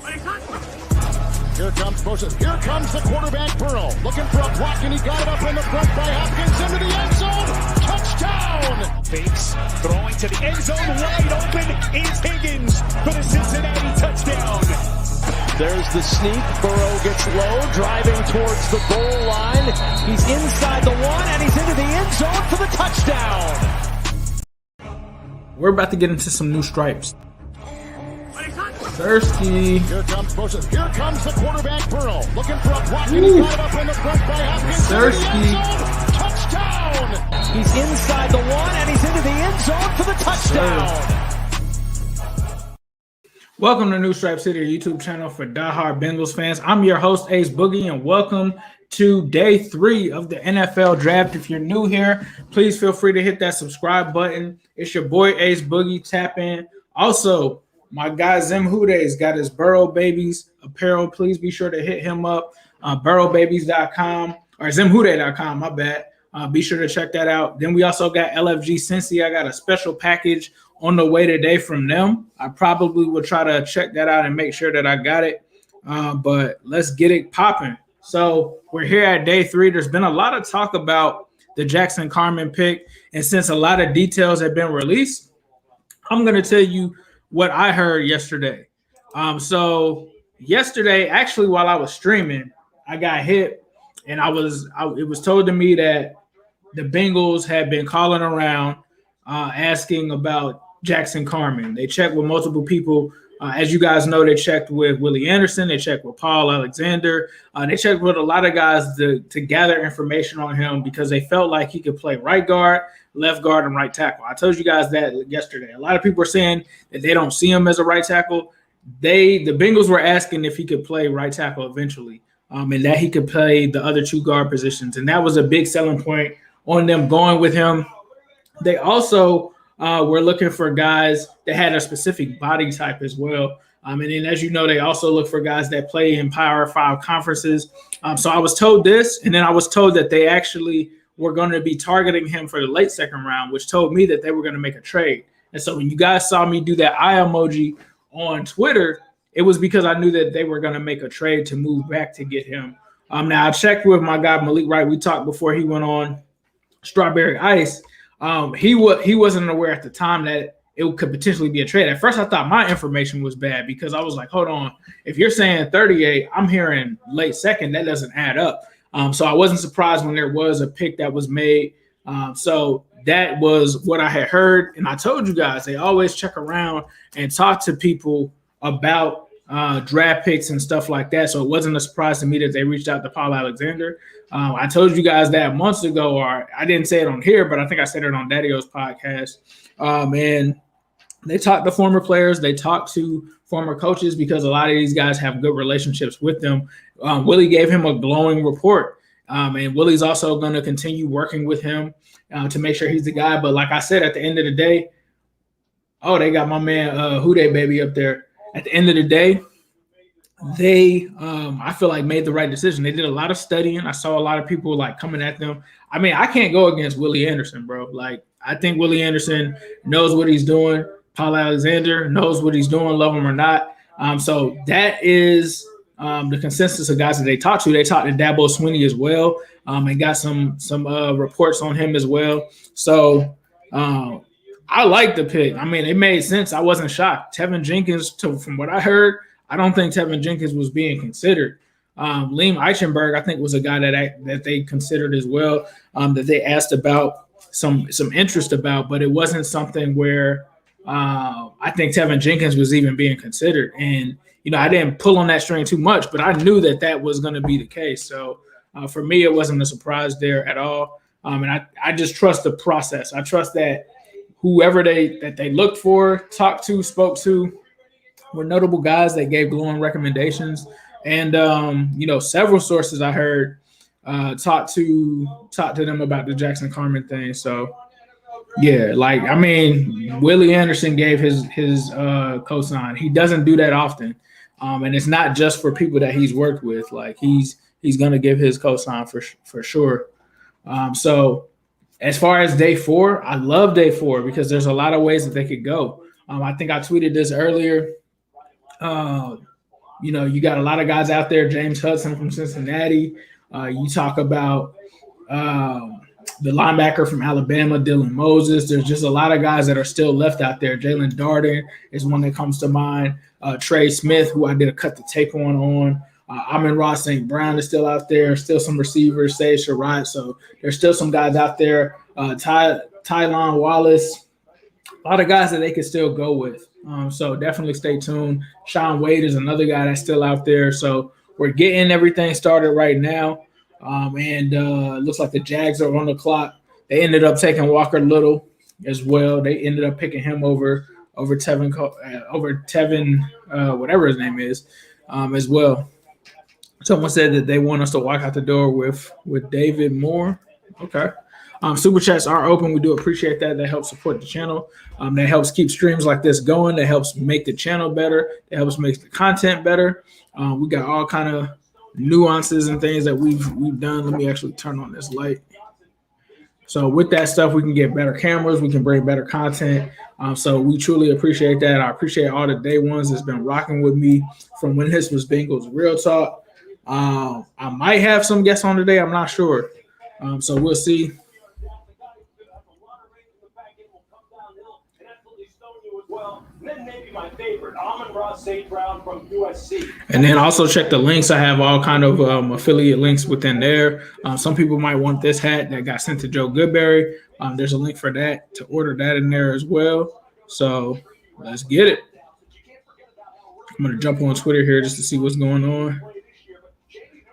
Here comes motion. Here comes the quarterback, Burrow. Looking for a block, and he got it up in the front by Hopkins into the end zone. Touchdown! Fakes, throwing to the end zone. Wide open is Higgins for the Cincinnati touchdown. There's the sneak. Burrow gets low, driving towards the goal line. He's inside the one, and he's into the end zone for the touchdown. We're about to get into some new stripes. Thirsty. Here comes motion. Here comes the quarterback, Burrow. Looking for a block, and he got it up in the front by Hopkins. Thirsty. Touchdown! He's inside the one, and he's into the end zone for the touchdown. Welcome to New Stripe City, your YouTube channel for diehard Bengals fans. I'm your host, Ace Boogie, and welcome to day 3 of the NFL Draft. If you're new here, please feel free to hit that subscribe button. It's your boy, Ace Boogie. Tap in. Also, my guy, Zim Hude's got his Burrow Babies apparel. Please be sure to hit him up, burrowbabies.com or zimhude.com, my bad. Be sure to check that out. Then we also got LFG Cincy. I got a special package on the way today from them. I probably will try to check that out and make sure that I got it. But let's get it popping. So we're here at day 3. There's been a lot of talk about the Jackson Carman pick. And since a lot of details have been released, I'm going to tell you what I heard yesterday. So yesterday, actually, while I was streaming, I got hit, and it was told to me that the Bengals had been calling around asking about Jackson Carman. They checked with multiple people. As you guys know, they checked with Willie Anderson. They checked with Paul Alexander. They checked with a lot of guys to gather information on him because they felt like he could play right guard, left guard, and right tackle. I told you guys that yesterday. A lot of people are saying that they don't see him as a right tackle. The Bengals were asking if he could play right tackle eventually, and that he could play the other 2 guard positions. And that was a big selling point on them going with him. They also were looking for guys that had a specific body type as well. And then, as you know, they also look for guys that play in Power 5 conferences. So I was told this, and then I was told that they actually were going to be targeting him for the late second round, which told me that they were going to make a trade. And so when you guys saw me do that eye emoji on Twitter, it was because I knew that they were going to make a trade to move back to get him. Now, I checked with my guy, Malik Wright. We talked before he went on Strawberry Ice. He wasn't aware at the time that it could potentially be a trade. At first, I thought my information was bad because I was like, hold on. If you're saying 38, I'm hearing late second. That doesn't add up. So I wasn't surprised when there was a pick that was made. So that was what I had heard. And I told you guys, they always check around and talk to people about draft picks and stuff like that. So it wasn't a surprise to me that they reached out to Paul Alexander. I told you guys that months ago, or I didn't say it on here, but I think I said it on Daddy-O's podcast. And they talked to former players. They talked to former coaches because a lot of these guys have good relationships with them. Willie gave him a glowing report. And Willie's also going to continue working with him to make sure he's the guy. But like I said, at the end of the day, they got my man Hude Baby up there. At the end of the day, they I feel like made the right decision. They did a lot of studying. I saw a lot of people like coming at them. I mean, I can't go against Willie Anderson, bro. Like, I think Willie Anderson knows what he's doing. Paul Alexander knows what he's doing, love him or not. So that is the consensus of guys that they talked to. They talked to Dabo Swinney as well, and got some reports on him as well. So I like the pick. I mean, it made sense. I wasn't shocked. Tevin Jenkins, from what I heard, I don't think Tevin Jenkins was being considered. Liam Eichenberg, I think, was a guy that they considered as well, that they asked about some interest about, but it wasn't something where I think Tevin Jenkins was even being considered. And, I didn't pull on that string too much, but I knew that was going to be the case. So for me, it wasn't a surprise there at all. And I just trust the process. I trust that whoever they looked for, talked to, spoke to, were notable guys that gave glowing recommendations. And, several sources I heard talk to them about the Jackson Carman thing. So, yeah, Willie Anderson gave his cosign. He doesn't do that often. And it's not just for people that he's worked with. Like, he's going to give his cosign for sure. So as far as day 4, I love day 4 because there's a lot of ways that they could go. I think I tweeted this earlier. You got a lot of guys out there. James Hudson from Cincinnati. You talk about the linebacker from Alabama, Dylan Moses. There's just a lot of guys that are still left out there. Jalen Darden is one that comes to mind. Trey Smith, who I did a cut the tape on. Amon-Ra St. Brown is still out there. Still some receivers, Say Sherrod. So there's still some guys out there. Tylon Wallace. A lot of guys that they could still go with. So definitely stay tuned. Sean Wade is another guy that's still out there. So we're getting everything started right now. And it looks like the Jags are on the clock. They ended up taking Walker Little as well. They ended up picking him over Tevin, whatever his name is, as well. Someone said that they want us to walk out the door with David Moore. Okay. Super chats are open. We do appreciate that. That helps support the channel. That helps keep streams like this going. That helps make the channel better. That helps make the content better. We got all kind of nuances and things that we've done. Let me actually turn on this light. So with that stuff, we can get better cameras. We can bring better content. So we truly appreciate that. I appreciate all the day ones that's been rocking with me from when this was Bengals Real Talk. I might have some guests on today. I'm not sure. So we'll see. And then also check the links. I have all kind of affiliate links within there. Some people might want this hat that got sent to Joe Goodberry. There's a link for that to order that in there as well. So let's get it. I'm going to jump on Twitter here just to see what's going on.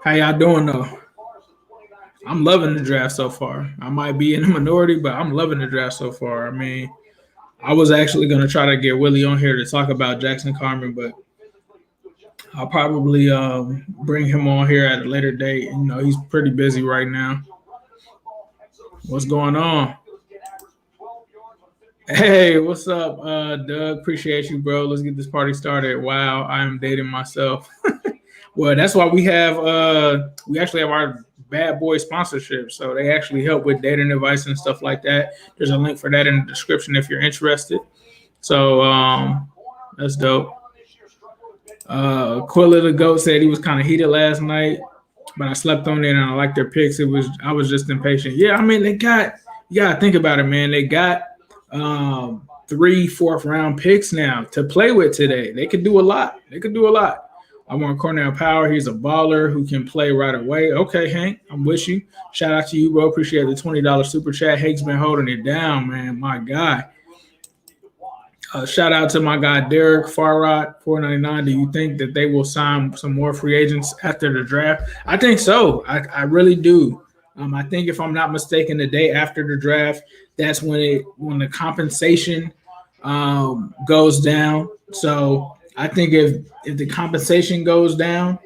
How y'all doing, though? I'm loving the draft so far. I might be in the minority, but I'm loving the draft so far. I mean, I was actually going to try to get Willie on here to talk about Jackson Carman, but I'll probably bring him on here at a later date. You know, he's pretty busy right now. What's going on? Hey, what's up, Doug? Appreciate you, bro. Let's get this party started. Wow, I am dating myself. Well, that's why we actually have our Bad Boy sponsorship. So they actually help with dating advice and stuff like that. There's a link for that in the description if you're interested. So that's dope. Quilla the Goat said he was kind of heated last night, but I slept on it and I liked their picks. I was just impatient. Yeah, I mean, you gotta think about it, man. They got 3 4th-round picks now to play with today. They could do a lot. I want Cornell Power. He's a baller who can play right away. Okay, Hank, I'm with you. Shout out to you, bro. Appreciate the $20 super chat. Hank's been holding it down, man. My guy. Shout out to my guy, Derek Farrod, $4.99. Do you think that they will sign some more free agents after the draft? I think so. I really do. I think if I'm not mistaken, the day after the draft, that's when the compensation goes down. So I think if the compensation goes down,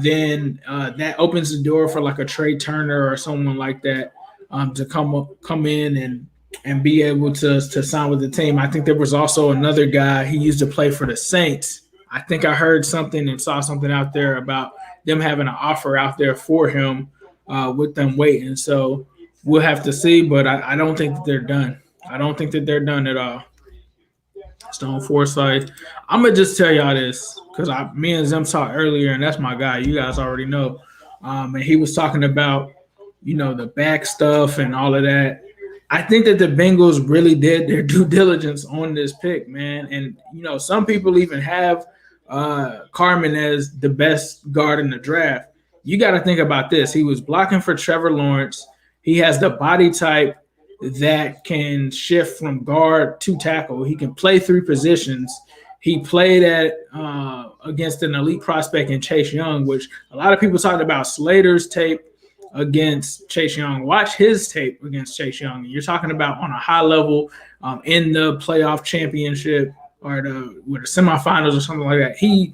then that opens the door for like a Trey Turner or someone like that to come in and be able to sign with the team. I think there was also another guy. He used to play for the Saints. I think I heard something and saw something out there about them having an offer out there for him with them waiting. So we'll have to see, but I don't think that they're done. I don't think that they're done at all. Stone Forsythe. I'm going to just tell y'all this because me and Zim talked earlier, and that's my guy. You guys already know. And he was talking about, the back stuff and all of that. I think that the Bengals really did their due diligence on this pick, man. And, some people even have Carman as the best guard in the draft. You got to think about this. He was blocking for Trevor Lawrence. He has the body type that can shift from guard to tackle. He can play 3 positions. He played against an elite prospect in Chase Young, which a lot of people talked about Slater's tape against Chase Young. Watch his tape against Chase Young. You're talking about on a high level in the playoff championship or the semifinals or something like that. He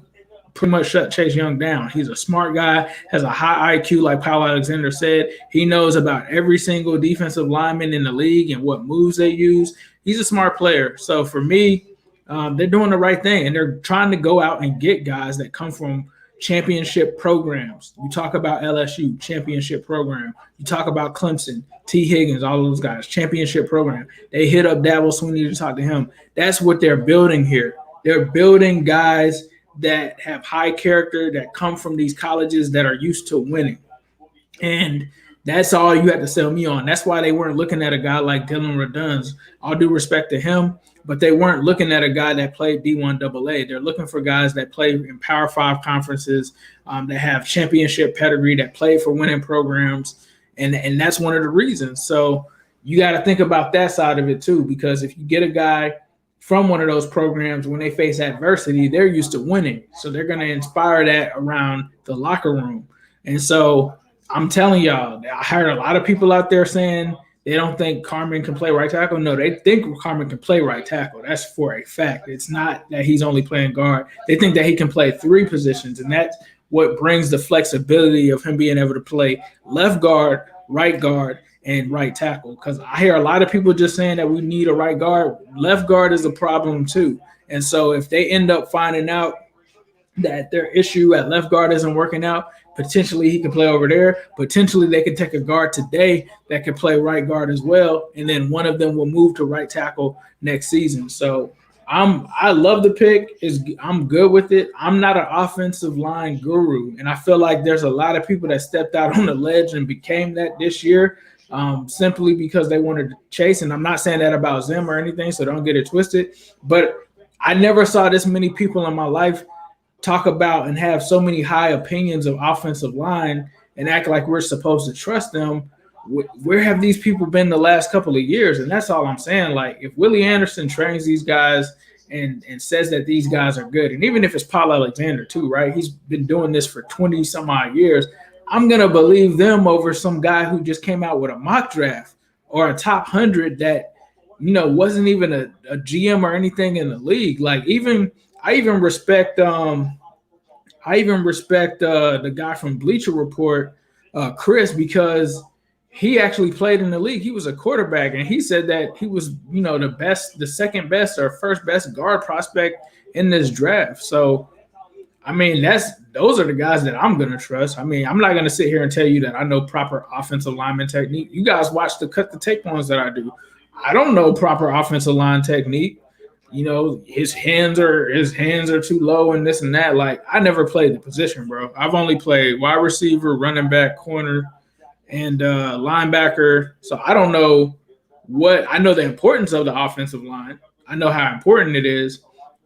pretty much shut Chase Young down. He's a smart guy, has a high IQ, like Powell Alexander said. He knows about every single defensive lineman in the league and what moves they use. He's a smart player. So for me, they're doing the right thing, and they're trying to go out and get guys that come from championship programs. You talk about LSU, championship program. You talk about Clemson, T. Higgins, all those guys, championship program. They hit up Dabo Swinney to talk to him. That's what they're building here. They're building guys that have high character, that come from these colleges that are used to winning. And that's all you had to sell me on. That's why they weren't looking at a guy like Dylan Radunz. All due respect to him, but they weren't looking at a guy that played D1 AA. They're looking for guys that play in Power 5 conferences, that have championship pedigree, that play for winning programs. And that's one of the reasons. So you got to think about that side of it too, because if you get a guy from one of those programs, when they face adversity, they're used to winning. So they're going to inspire that around the locker room. And so I'm telling y'all, I heard a lot of people out there saying they don't think Carman can play right tackle. No, they think Carman can play right tackle. That's for a fact. It's not that he's only playing guard. They think that he can play 3 positions, and that's what brings the flexibility of him being able to play left guard, and right tackle. Because I hear a lot of people just saying that we need a right guard. Left guard is a problem too. And so if they end up finding out that their issue at left guard isn't working out, potentially he can play over there. Potentially they could take a guard today that could play right guard as well, and then one of them will move to right tackle next season. So I love the pick. I'm good with it. I'm not an offensive line guru, and I feel like there's a lot of people that stepped out on the ledge and became that this year, simply because they wanted to chase. And I'm not saying that about Zim or anything, so don't get it twisted. But I never saw this many people in my life talk about and have so many high opinions of offensive line and act like we're supposed to trust them. Where have these people been the last couple of years? And that's all I'm saying. Like, if Willie Anderson trains these guys and says that these guys are good, and even if it's Paul Alexander too, right? He's been doing this for 20 some odd years. I'm going to believe them over some guy who just came out with a mock draft or a top 100 that, wasn't even a GM or anything in the league. Like, I even respect the guy from Bleacher Report, Chris, because he actually played in the league. He was a quarterback, and he said that he was, the second best or first best guard prospect in this draft. So, I mean, those are the guys that I'm going to trust. I mean, I'm not going to sit here and tell you that I know proper offensive lineman technique. You guys watch the cut the tape ones that I do. I don't know proper offensive line technique. His hands are too low and this and that. Like, I never played the position, bro. I've only played wide receiver, running back, corner, and linebacker. So I don't know I know the importance of the offensive line. I know how important it is.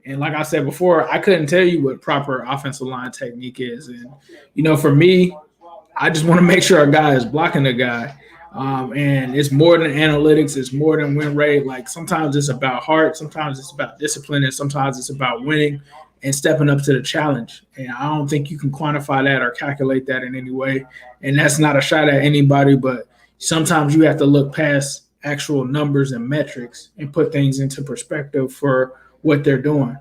And like I said before, I couldn't tell you what proper offensive line technique is. And, for me, I just want to make sure a guy is blocking the guy. And it's more than analytics. It's more than win rate. Like, sometimes it's about heart. Sometimes it's about discipline. And sometimes it's about winning and stepping up to the challenge. And I don't think you can quantify that or calculate that in any way. And that's not a shot at anybody, but sometimes you have to look past actual numbers and metrics and put things into perspective for what they're doing.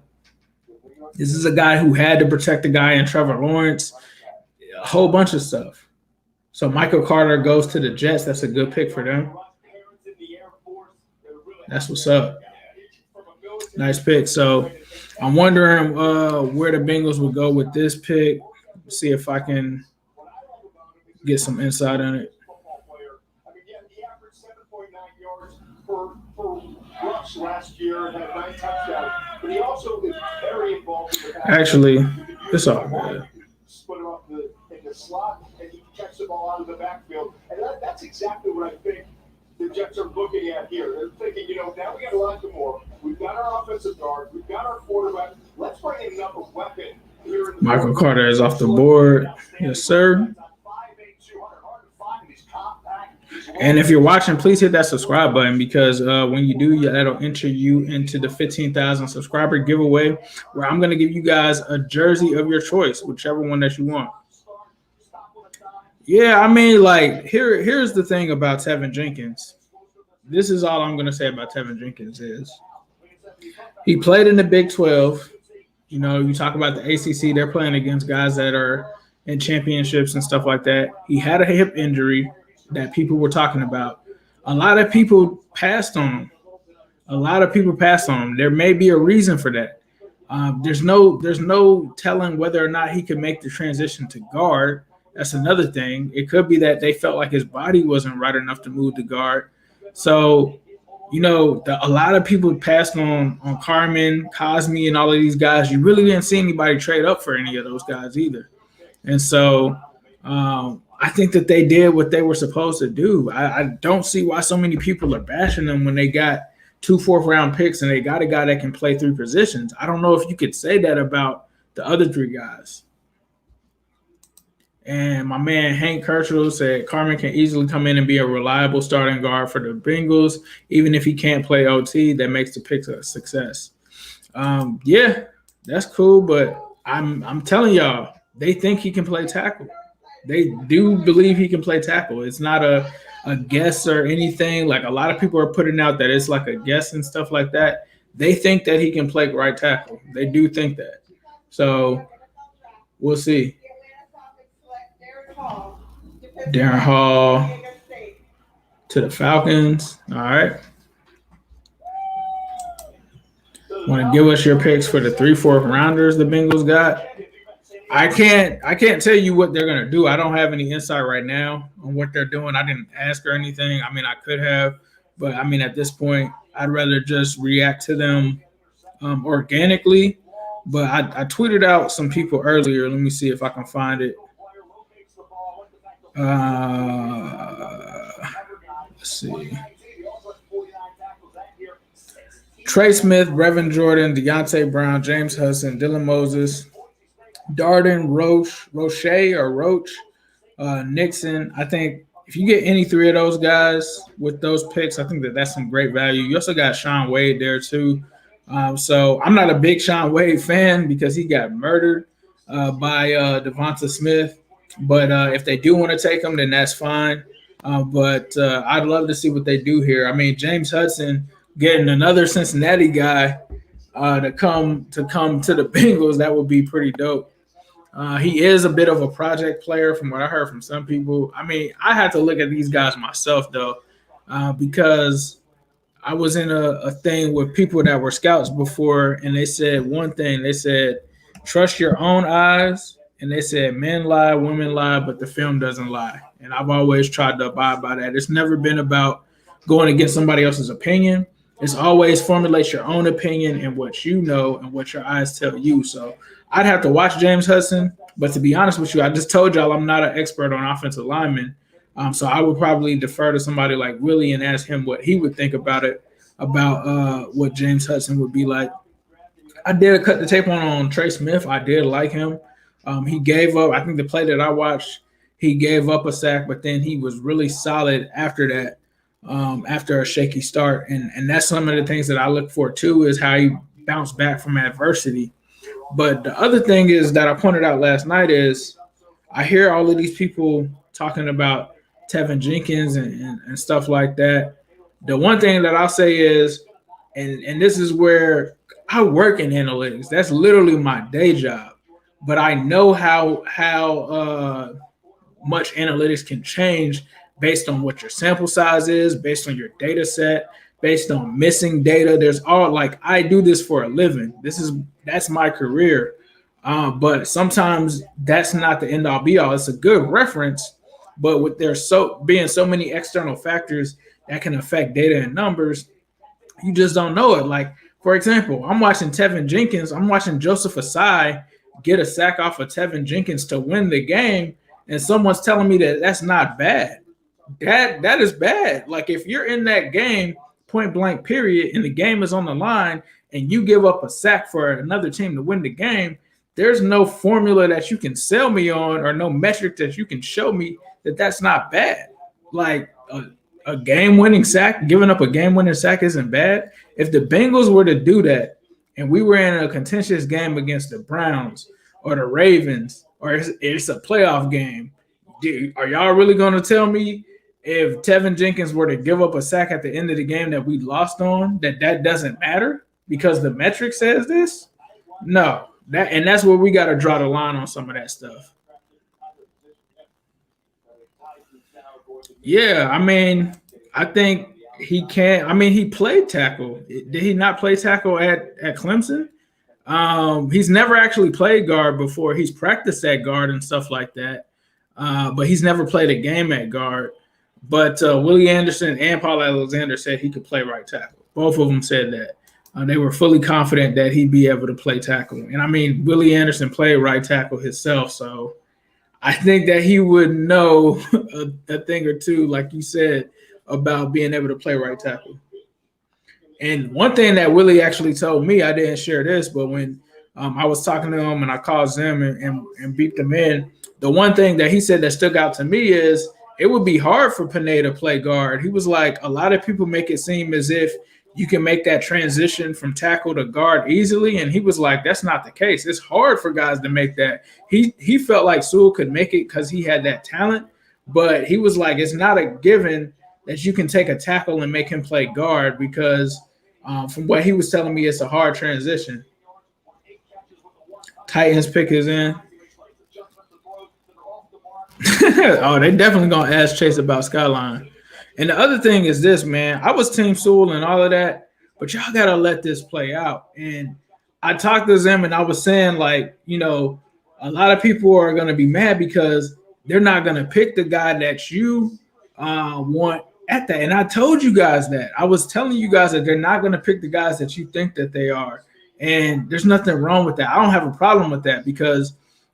This is a guy who had to protect the guy in Trevor Lawrence, a whole bunch of stuff. So Michael Carter goes to the Jets. That's a good pick for them. That's what's up. Nice pick. So I'm wondering where the Bengals will go with this pick. See if I can get some insight on it. Last year and had 9 touchdowns, but he also is very involved in the Actually, it's all good. Split him up in the slot, and he catches the ball out of the backfield. And that's exactly what I think the Jets are looking at here. They're thinking, now we got Elijah Moore. We've got our offensive guard. We've got our quarterback. Let's bring in another weapon here in the Michael Carter is off the board. Yes, sir. And if you're watching, please hit that subscribe button, because when you do, that'll enter you into the 15,000 subscriber giveaway, where I'm going to give you guys a jersey of your choice, whichever one that you want. Yeah, I mean, like, here's the thing about Tevin Jenkins. This is all I'm going to say about Tevin Jenkins is he played in the Big 12. You talk about the ACC, they're playing against guys that are in championships and stuff like that. He had a hip injury that people were talking about. A lot of people passed on him. There may be a reason for that. There's no telling whether or not he could make the transition to guard. That's another thing. It could be that they felt like his body wasn't right enough to move to guard. So, a lot of people passed on Carman, Cosme, and all of these guys. You really didn't see anybody trade up for any of those guys either. And so I think that they did what they were supposed to do. I don't see why so many people are bashing them when they got 2 4th-round picks and they got a guy that can play 3 positions. I don't know if you could say that about the other 3 guys. And my man Hank Kerschel said Carman can easily come in and be a reliable starting guard for the Bengals, even if he can't play OT. That makes the pick a success. Yeah, that's cool, but I'm telling y'all, they think he can play tackle. They do believe he can play tackle. It's not a guess or anything. Like a lot of people are putting out that it's like a guess and stuff like that. They think that he can play right tackle. They do think that. So we'll see. Darren Hall to the Falcons. All right. Want to give us your picks for the 3 4th rounders the Bengals got? I can't tell you what they're gonna do. I don't have any insight right now on what they're doing. I didn't ask or anything. I mean, I could have, but I mean, at this point, I'd rather just react to them organically. But I tweeted out some people earlier. Let me see if I can find it. Let's see. Trey Smith, Brevin Jordan, Deontay Brown, James Hudson, Dylan Moses, Darden, Roche, Nixon. I think if you get any 3 of those guys with those picks, I think that's some great value. You also got Shaun Wade there too. So I'm not a big Shaun Wade fan because he got murdered by Devonta Smith. But if they do want to take him, then that's fine. But I'd love to see what they do here. I mean, James Hudson getting another Cincinnati guy to come to the Bengals, that would be pretty dope. He is a bit of a project player from what I heard from some people. I mean, I had to look at these guys myself, though, because I was in a thing with people that were scouts before, and they said one thing. They said, trust your own eyes. And they said men lie, women lie, but the film doesn't lie. And I've always tried to abide by that. It's never been about going against somebody else's opinion. It's always formulate your own opinion and what you know and what your eyes tell you. So I'd have to watch James Hudson. But to be honest with you, I just told y'all I'm not an expert on offensive linemen. So I would probably defer to somebody like Willie and ask him what he would think about it, about what James Hudson would be like. I did cut the tape on Trey Smith. I did like him. He gave up, I think the play that I watched, he gave up a sack, but then he was really solid after that, after a shaky start. And that's some of the things that I look for too, is how he bounced back from adversity. But the other thing is that I pointed out last night is I hear all of these people talking about Tevin Jenkins and stuff like that. The one thing that I'll say is, and this is where I work in analytics. That's literally my day job. But I know how much analytics can change based on what your sample size is, based on your data set, based on missing data. There's all like I do this for a living. That's my career. But sometimes that's not the end all be all. It's a good reference, but with there being so many external factors that can affect data and numbers, you just don't know it. Like, for example, I'm watching Tevin Jenkins. I'm watching Joseph Asai get a sack off of Tevin Jenkins to win the game, and someone's telling me that that's not bad. That is bad. Like, if you're in that game, point blank period, and the game is on the line, and you give up a sack for another team to win the game, there's no formula that you can sell me on or no metric that you can show me that that's not bad. Like, a game-winning sack, giving up a game-winning sack isn't bad. If the Bengals were to do that, and we were in a contentious game against the Browns or the Ravens, or it's a playoff game, are y'all really going to tell me if Tevin Jenkins were to give up a sack at the end of the game that we lost on, that doesn't matter because the metric says this? No. That's where we got to draw the line on some of that stuff. Yeah, I mean, I think he can. I mean, he played tackle. Did he not play tackle at Clemson? He's never actually played guard before. He's practiced at guard and stuff like that, but he's never played a game at guard. But Willie Anderson and Paul Alexander said he could play right tackle. Both of them said that. They were fully confident that he'd be able to play tackle. And, I mean, Willie Anderson played right tackle himself, so I think that he would know a thing or two, like you said, about being able to play right tackle. And one thing that Willie actually told me, I didn't share this, but when I was talking to him and I called him and beat them in, the one thing that he said that stuck out to me is it would be hard for Panay to play guard. He was like, a lot of people make it seem as if you can make that transition from tackle to guard easily. And he was like, that's not the case. It's hard for guys to make that. He felt like Sewell could make it because he had that talent, but he was like, it's not a given that you can take a tackle and make him play guard because from what he was telling me, it's a hard transition. Titans pick is in. Oh, they definitely going to ask Chase about Skyline. And the other thing is this, man. I was Team Sewell and all of that, but y'all got to let this play out. And I talked to them and I was saying, like, you know, a lot of people are going to be mad because they're not going to pick the guy that you want at that. And I told you guys that. I was telling you guys that they're not going to pick the guys that you think that they are. And there's nothing wrong with that. I don't have a problem with that because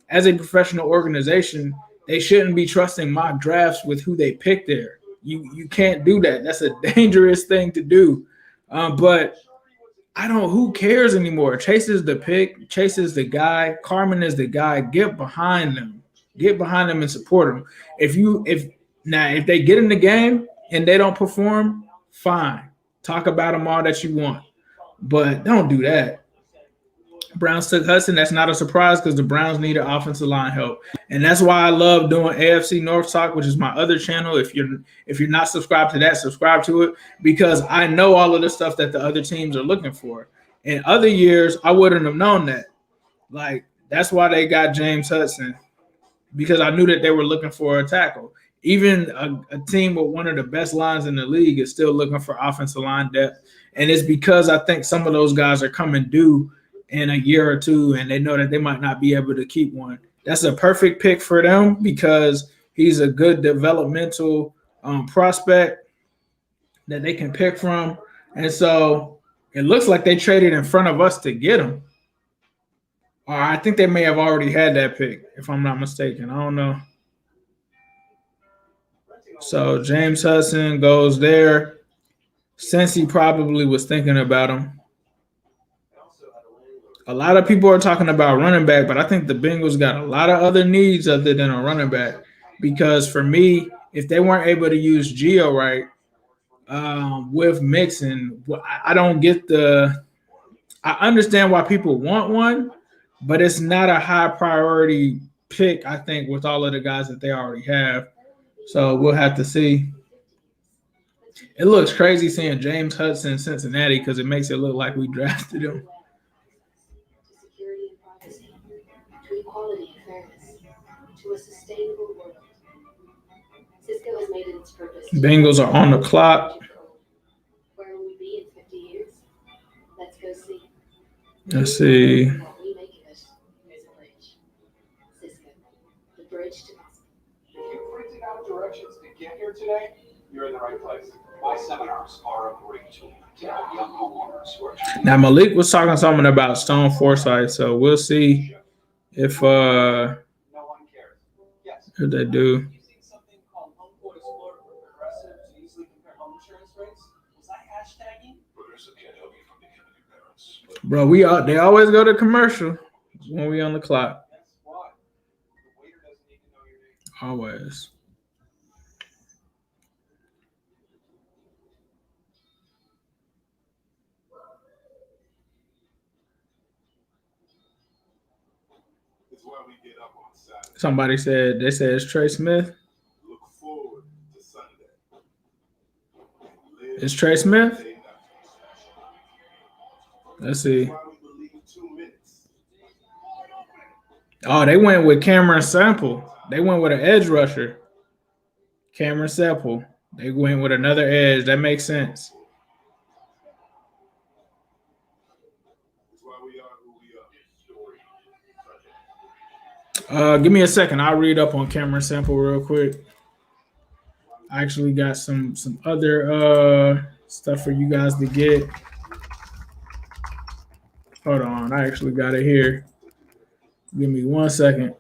as a professional organization, they shouldn't be trusting mock drafts with who they pick there. You can't do that. That's a dangerous thing to do. But who cares anymore? Chase is the pick. Chase is the guy. Carman is the guy. Get behind them. Get behind them and support them. If they get in the game and they don't perform, fine. Talk about them all that you want. But don't do that. Browns took Hudson. That's not a surprise because the Browns needed offensive line help. And that's why I love doing AFC North Talk, which is my other channel. If you're not subscribed to that, subscribe to it because I know all of the stuff that the other teams are looking for. In other years, I wouldn't have known that. Like, that's why they got James Hudson because I knew that they were looking for a tackle. Even a team with one of the best lines in the league is still looking for offensive line depth. And it's because I think some of those guys are coming due in a year or two, and they know that they might not be able to keep one. That's a perfect pick for them because he's a good developmental prospect that they can pick from. And so it looks like they traded in front of us to get him. Or I think they may have already had that pick, if I'm not mistaken. I don't know. So James Hudson goes there since he probably was thinking about him. A lot of people are talking about running back, but I think the Bengals got a lot of other needs other than a running back. Because for me, if they weren't able to use Gio right with Mixon, I don't get I understand why people want one, but it's not a high priority pick, I think, with all of the guys that they already have. So we'll have to see. It looks crazy seeing James Hudson in Cincinnati because it makes it look like we drafted him. Equality and fairness to a sustainable world. Cisco has made it its purpose. Bengals are on the clock. Where will we be in 50 years? Let's go see. Let's see. What we make of it is a bridge. Cisco, the bridge to gospel. If you printed out directions to get here today, you're in the right place. My seminars are a great tool to help young homeowners who are now Malik was talking something about Stone Forsythe, so we'll see if no one cares. Yes. if they do. Using something called Home Quote Explorer for Progressive to easily compare home insurance rates. Was I hashtagging? Progressive can't help you from becoming your parents. Bro, they always go to commercial when we on the clock. That's why. The waiter doesn't need to know your name. Always. It's why we get up on Saturday. Somebody said it's Trey Smith. Look forward to Sunday. It's Trey Smith. Let's see. That's why we believe 2 minutes. Oh, they went with Cameron Sample. They went with an edge rusher. Cameron Sample. They went with another edge. That makes sense. That's why we are who we are. Give me a second. I'll read up on Cameron Sample real quick. I actually got some other stuff for you guys to get. Hold on, I actually got it here. Give me 1 second.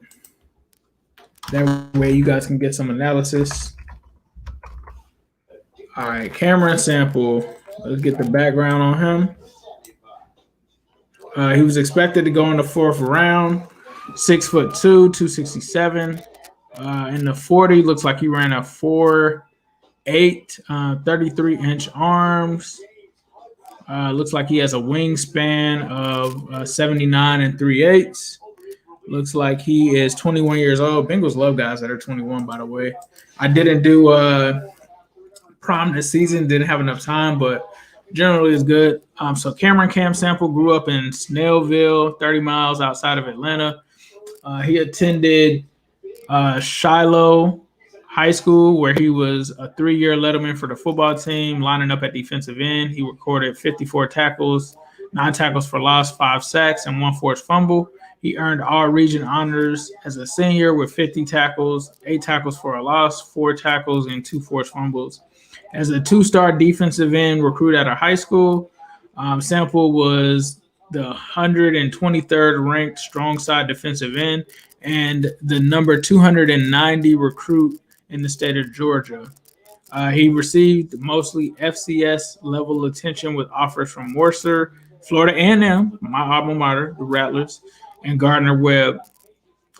That way you guys can get some analysis. All right, Cameron Sample. Let's get the background on him. He was expected to go in the 4th round. 6'2", 267. In the 40, looks like he ran a 4.8, 33-inch arms. Looks like he has a wingspan of 79 and 3/8. Looks like he is 21 years old. Bengals love guys that are 21, by the way. I didn't do prom this season, didn't have enough time, but generally is good. So Cameron Cam Sample grew up in Snellville, 30 miles outside of Atlanta. He attended Shiloh High School, where he was a 3-year letterman for the football team, lining up at defensive end. He recorded 54 tackles, 9 tackles for loss, 5 sacks, and 1 forced fumble. He earned all-region honors as a senior with 50 tackles, 8 tackles for a loss, 4 tackles, and 2 forced fumbles. As a 2-star defensive end recruit at a high school, Sample was the 123rd ranked strong side defensive end and the number 290 recruit in the state of Georgia. He received mostly FCS level attention with offers from Worcester, Florida A&M, my alma mater, the Rattlers, and Gardner-Webb.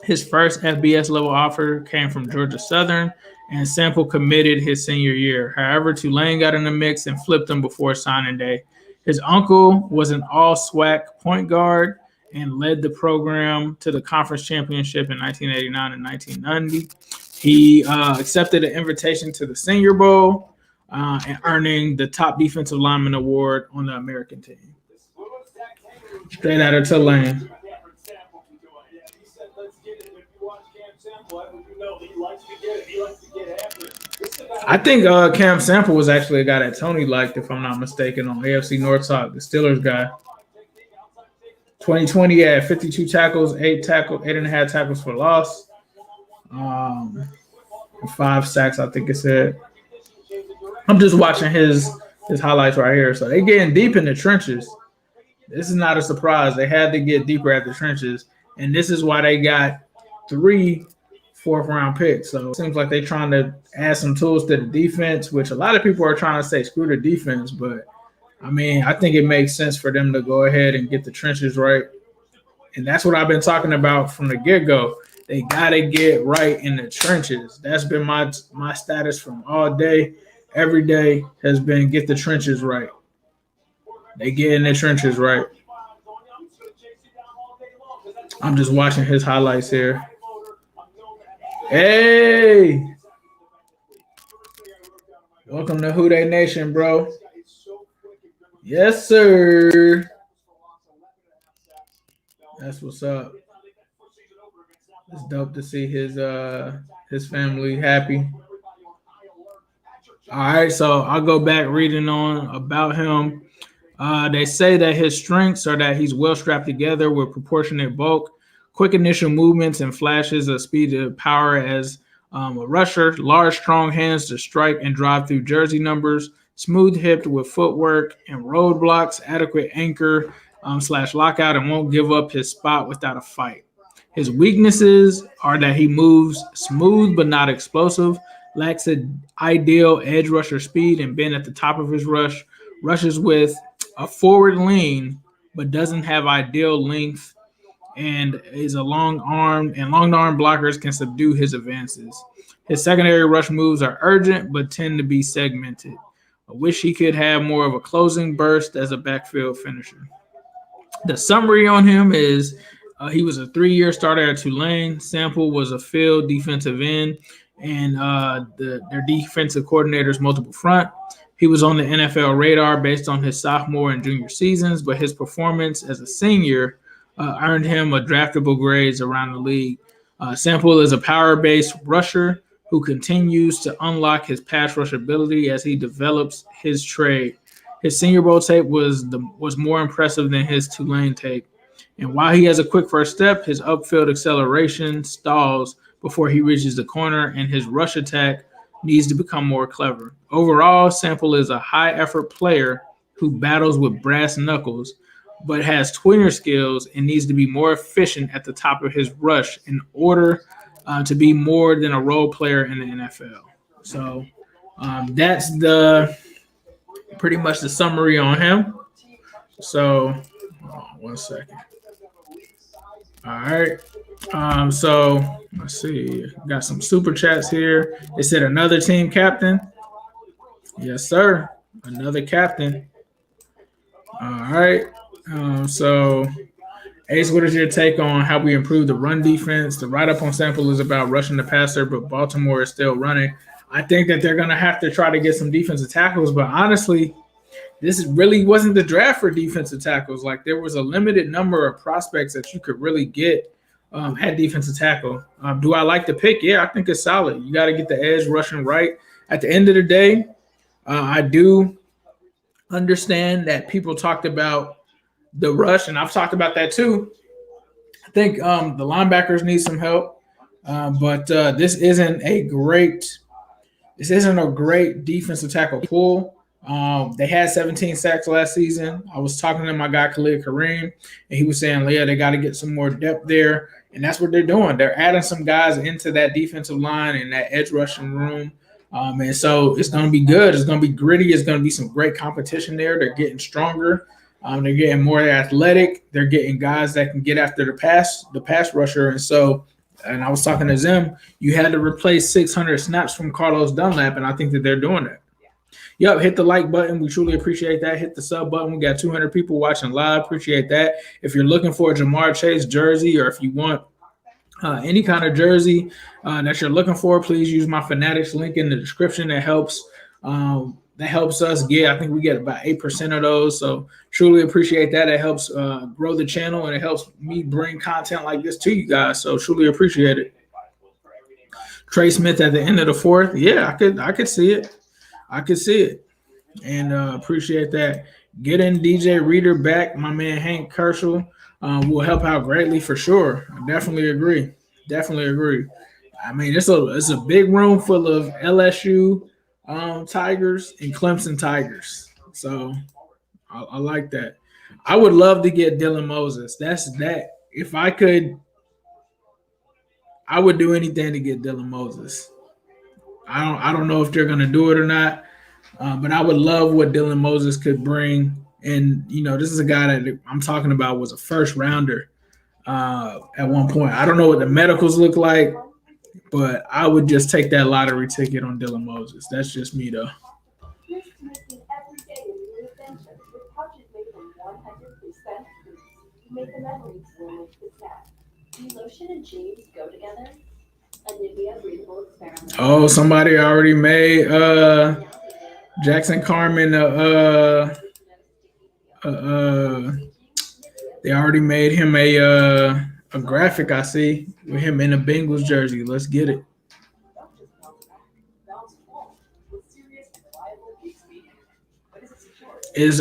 His first FBS level offer came from Georgia Southern, and Sample committed his senior year. However, Tulane got in the mix and flipped him before signing day. His uncle was an all-SWAC point guard and led the program to the conference championship in 1989 and 1990. He accepted an invitation to the Senior Bowl and earning the top defensive lineman award on the American team. Straight out of Tulane. I think Cam Sample was actually a guy that Tony liked, if I'm not mistaken, on AFC North Talk, the Steelers guy. 2020, he had 52 tackles, 8.5 tackles for loss, 5 sacks, I think it said. I'm just watching his highlights right here. So they're getting deep in the trenches. This is not a surprise. They had to get deeper at the trenches, and this is why they got 3 4th-round picks. So it seems like they're trying to add some tools to the defense, which a lot of people are trying to say screw the defense. But, I mean, I think it makes sense for them to go ahead and get the trenches right. And that's what I've been talking about from the get-go. They got to get right in the trenches. That's been my status from all day. Every day has been get the trenches right. They get in the trenches right. I'm just watching his highlights here. Hey, welcome to Who Dey Nation, bro. Yes, sir. That's what's up. It's dope to see his family happy. All right, so I'll go back reading on about him. They say that his strengths are that he's well strapped together with proportionate bulk, quick initial movements and flashes of speed and power as a rusher, large, strong hands to strike and drive through jersey numbers, smooth-hipped with footwork and roadblocks, adequate anchor / lockout, and won't give up his spot without a fight. His weaknesses are that he moves smooth but not explosive, lacks an ideal edge rusher speed and bend at the top of his rush, rushes with a forward lean but doesn't have ideal length, and is a long arm, and long arm blockers can subdue his advances. His secondary rush moves are urgent but tend to be segmented. I wish he could have more of a closing burst as a backfield finisher. The summary on him is he was a 3-year starter at Tulane. Sample was a field defensive end and their defensive coordinator's multiple front. He was on the NFL radar based on his sophomore and junior seasons, but his performance as a senior earned him a draftable grades around the league. Sample is a power-based rusher who continues to unlock his pass rush ability as he develops his trade. His Senior Bowl tape was more impressive than his Tulane tape. And while he has a quick first step, his upfield acceleration stalls before he reaches the corner, and his rush attack needs to become more clever. Overall, Sample is a high-effort player who battles with brass knuckles, but has tweener skills and needs to be more efficient at the top of his rush in order to be more than a role player in the NFL. So that's the pretty much the summary on him. So, one second. All right. So let's see. Got some super chats here. It said another team captain. Yes, sir. Another captain. All right. So Ace, what is your take on how we improve the run defense? The write-up on Sample is about rushing the passer, but Baltimore is still running. I think that they're going to have to try to get some defensive tackles, but honestly, this really wasn't the draft for defensive tackles. Like, there was a limited number of prospects that you could really get at defensive tackle. Do I like the pick? Yeah, I think it's solid. You got to get the edge rushing right. At the end of the day, I do understand that people talked about the rush, and I've talked about that too. I think the linebackers need some help, but this isn't a great defensive tackle pool. They had 17 sacks last season. I was talking to my guy Khalid Kareem, and he was saying, "Yeah, they got to get some more depth there," and that's what they're doing. They're adding some guys into that defensive line and that edge rushing room, and so it's going to be good. It's going to be gritty. It's going to be some great competition there. They're getting stronger. They're getting more athletic. They're getting guys that can get after the pass rusher, and so. And I was talking to Zim. You had to replace 600 snaps from Carlos Dunlap, and I think that they're doing that. Yep, hit the like button. We truly appreciate that. Hit the sub button. We got 200 people watching live. Appreciate that. If you're looking for a Jamar Chase jersey, or if you want any kind of jersey that you're looking for, please use my Fanatics link in the description. That helps us get. I think we get about 8% of those. So truly appreciate that. It helps grow the channel, and it helps me bring content like this to you guys. So truly appreciate it. Trey Smith at the end of the fourth. Yeah, I could see it. I could see it, and appreciate that. Getting DJ Reader back, my man Hank Kerschel, will help out greatly for sure. I definitely agree. I mean, it's a big room full of LSU Tigers and Clemson Tigers. So I like that. I would love to get Dylan Moses. That's that. If I could, I would do anything to get Dylan Moses. I don't know if they're going to do it or not, but I would love what Dylan Moses could bring. And, this is a guy that I'm talking about was a first rounder at one point. I don't know what the medicals look like, but I would just take that lottery ticket on Dylan Moses. That's just me, though. Oh, somebody already made Jackson Carman they already made him a graphic, I see, with him in a Bengals jersey. Let's get it. Is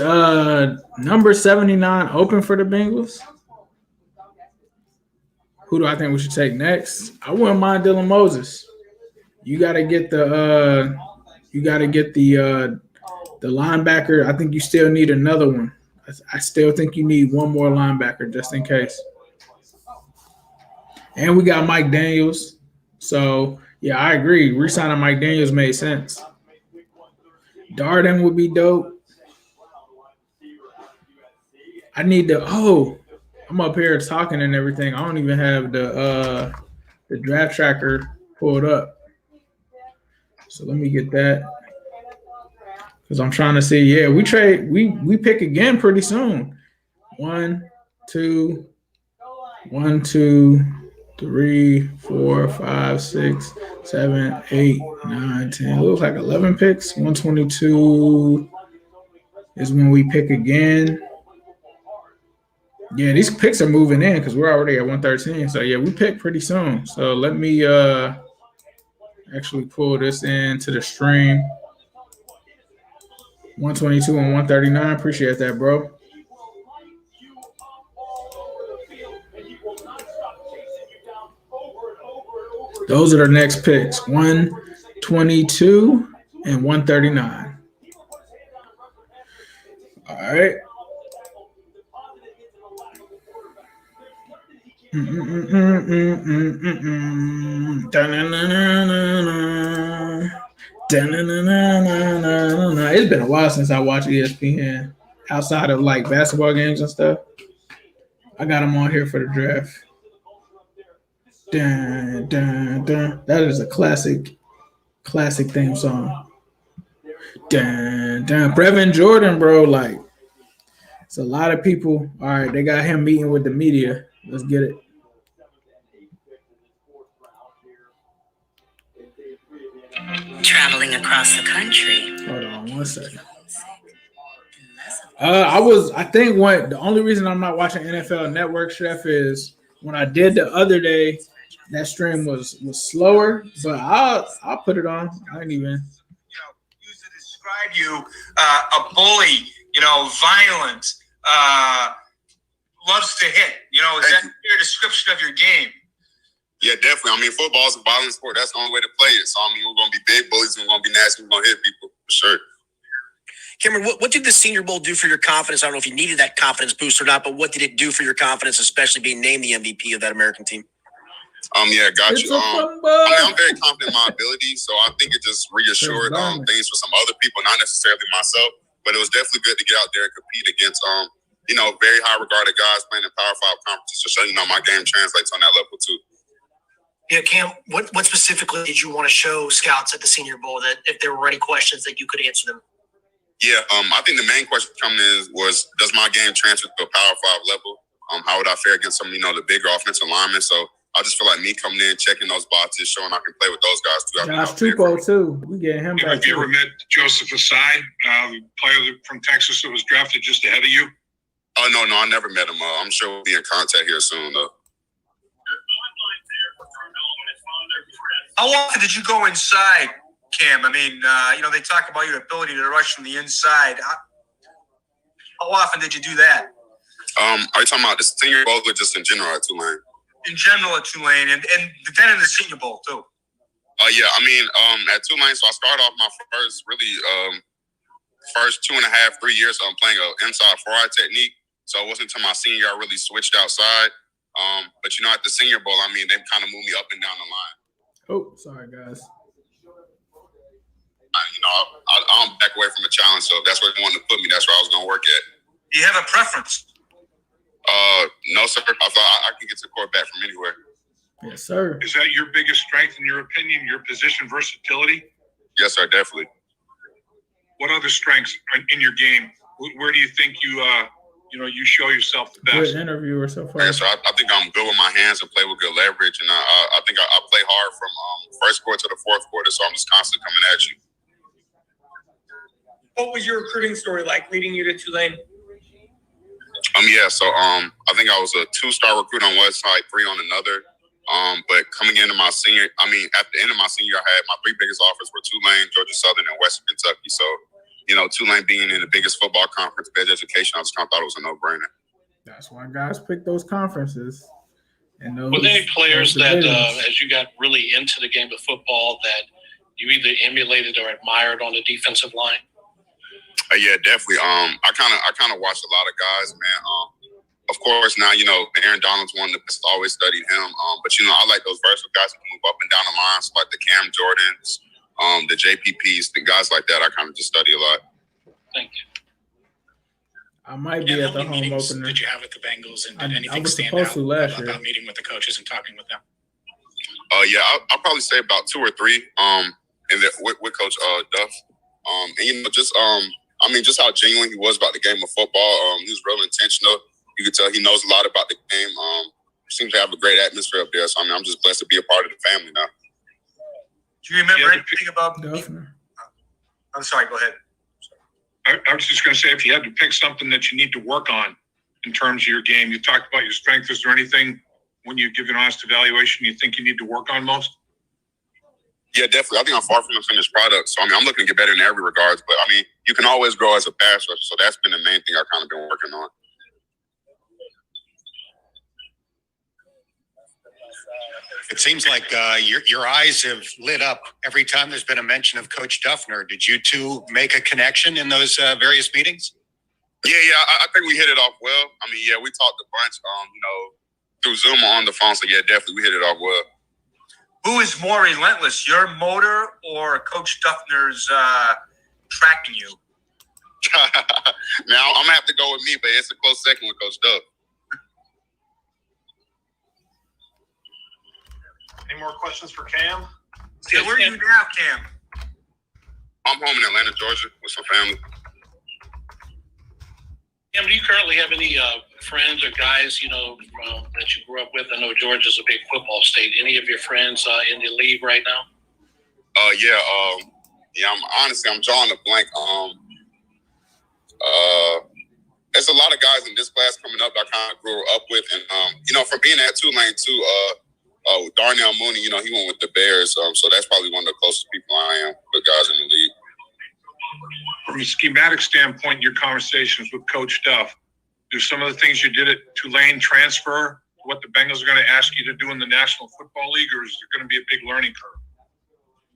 number 79 open for the Bengals? Who do I think we should take next? I wouldn't mind Dylan Moses. You got to get the linebacker. I think you still need another one. I still think you need one more linebacker just in case. And we got Mike Daniels. So, yeah, I agree. Re-signing Mike Daniels made sense. Darden would be dope. I need to – I'm up here talking and everything. I don't even have the draft tracker pulled up. So let me get that. Because I'm trying to see. Yeah, we pick again pretty soon. 1, 2, 3, 4, 5, 6, 7, 8, 9, 10. It looks like 11 picks. 122 is when we pick again. Yeah, these picks are moving in because we're already at 113. So, yeah, we pick pretty soon. So, let me actually pull this into the stream. 122 and 139. Appreciate that, bro. Those are the next picks. 1, 22 and 139. All right. It's been a while since I watched ESPN outside of like basketball games and stuff. I got them on here for the draft. Dun, dun, dun. That is a classic theme song. Dun, dun. Brevin Jordan, bro, like it's a lot of people. All right, they got him meeting with the media. Let's get it. Traveling across the country. Hold on 1 second. The only reason I'm not watching NFL Network, Chef, is when I did the other day, that stream was slower, but I'll put it on. I ain't even. Used to describe you, a bully, violent, loves to hit. Is that a fair description of your game? Yeah, definitely. I mean, football is a violent sport. That's the only way to play it. So, I mean, we're going to be big bullies and we're going to be nasty. We're going to hit people, for sure. Cameron, what did the Senior Bowl do for your confidence? I don't know if you needed that confidence boost or not, but what did it do for your confidence, especially being named the MVP of that American team? Yeah, got you. I'm very confident in my ability, so I think it just reassured things for some other people, not necessarily myself. But it was definitely good to get out there and compete against, very high regarded guys playing in Power 5 conferences to show my game translates on that level too. Yeah, Cam, what specifically did you want to show scouts at the Senior Bowl that if there were any questions that you could answer them? Yeah, I think the main question coming in was, does my game transfer to a Power 5 level? How would I fare against some, the bigger offensive linemen? So I just feel like me coming in, checking those boxes, showing I can play with those guys too. Josh Tupou too. We get him back. Have you ever met Joseph Asai, player from Texas that was drafted just ahead of you? Oh, no, I never met him. I'm sure we'll be in contact here soon, though. How often did you go inside, Cam? I mean, they talk about your ability to rush from the inside. How often did you do that? Are you talking about the Senior Bowl or just in general at Tulane? In general at Tulane, and then in the Senior Bowl, too. Yeah, I mean, at Tulane, so I started off my first 2.5, 3 years playing an inside forward technique. So it wasn't until my senior year I really switched outside. But, at the Senior Bowl, I mean, they kind of moved me up and down the line. Oh, sorry, guys. I don't back away from a challenge. So if that's where they wanted to put me, that's where I was going to work at. Do you have a preference? No, sir. I thought I can get to the quarterback from anywhere. Yes, sir. Is that your biggest strength, in your opinion, your position versatility? Yes, sir, definitely. What other strengths in your game? Where do you think you show yourself the best? Good interviewer so far. Yes, sir. I think I'm good with my hands and play with good leverage, and I think I play hard from first quarter to the fourth quarter, so I'm just constantly coming at you. What was your recruiting story like leading you to Tulane? So I think I was a 2-star recruit on one side, 3 on another. But coming into my at the end of my senior year, I had my 3 biggest offers were Tulane, Georgia Southern, and Western Kentucky. So, Tulane being in the biggest football conference, best education, I just kind of thought it was a no-brainer. That's why guys pick those conferences. And those, were there any players that, as you got really into the game of football, that you either emulated or admired on the defensive line? Yeah, definitely. I kind of watched a lot of guys, man. Of course, now Aaron Donald's one that always studied him. But I like those versatile guys who can move up and down the lines, like the Cam Jordans, the JPPs, the guys like that. I kind of just study a lot. Thank you. I might be at the home opener. Did you have with the Bengals, and did anything stand out about meeting with the coaches and talking with them? Yeah, I'll probably say about 2 or 3. With Coach Duff, just how genuine he was about the game of football. He was real intentional. You could tell he knows a lot about the game. Seems to have a great atmosphere up there. So I'm just blessed to be a part of the family now. Do you remember anything about? I'm sorry. Go ahead. I was just going to say, if you had to pick something that you need to work on in terms of your game, you talked about your strength. Is there anything, when you give an honest evaluation, you think you need to work on most? Yeah, definitely. I think I'm far from a finished product. So, I'm looking to get better in every regards. But, you can always grow as a passer. So that's been the main thing I've kind of been working on. It seems like your eyes have lit up every time there's been a mention of Coach Duffner. Did you two make a connection in those various meetings? Yeah, I think we hit it off well. I mean, yeah, we talked a bunch, through Zoom or on the phone. So yeah, definitely we hit it off well. Who is more relentless, your motor or Coach Duffner's tracking you? Now I'm gonna have to go with me, but it's a close second with Coach Duff. Any more questions for Cam? Yeah, where are you now, Cam? I'm home in Atlanta, Georgia, with some family. Cam, do you currently have any friends or guys, that you grew up with? I know Georgia's a big football state. Any of your friends in the league right now? I'm drawing a blank. There's a lot of guys in this class coming up I kind of grew up with, and from being at Tulane too. Darnell Mooney, he went with the Bears, so that's probably one of the closest people I am with guys in the league. From a schematic standpoint, your conversations with Coach Duff, do some of the things you did at Tulane transfer to what the Bengals are going to ask you to do in the National Football League, or is there going to be a big learning curve?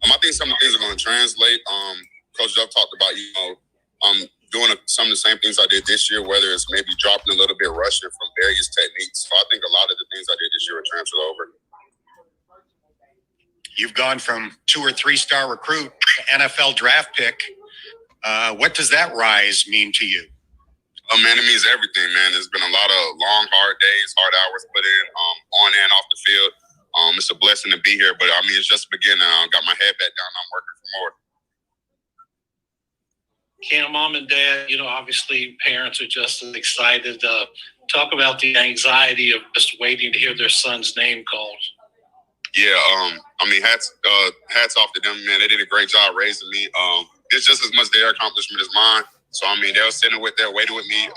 I think some of the things are going to translate. Coach Duff talked about, doing some of the same things I did this year, whether it's maybe dropping a little bit rushing from various techniques. So I think a lot of the things I did this year are transferred over. You've gone from 2 or 3 star recruit to NFL draft pick. What does that rise mean to you? Man, it means everything, man. There's been a lot of long, hard days, hard hours put in on and off the field. It's a blessing to be here, but it's just the beginning. I got my head back down. I'm working for more. Cam, mom and dad, obviously parents are just as excited. Talk about the anxiety of just waiting to hear their son's name called. Yeah, hats off to them, man. They did a great job raising me. It's just as much their accomplishment as mine. So, they were sitting there waiting with me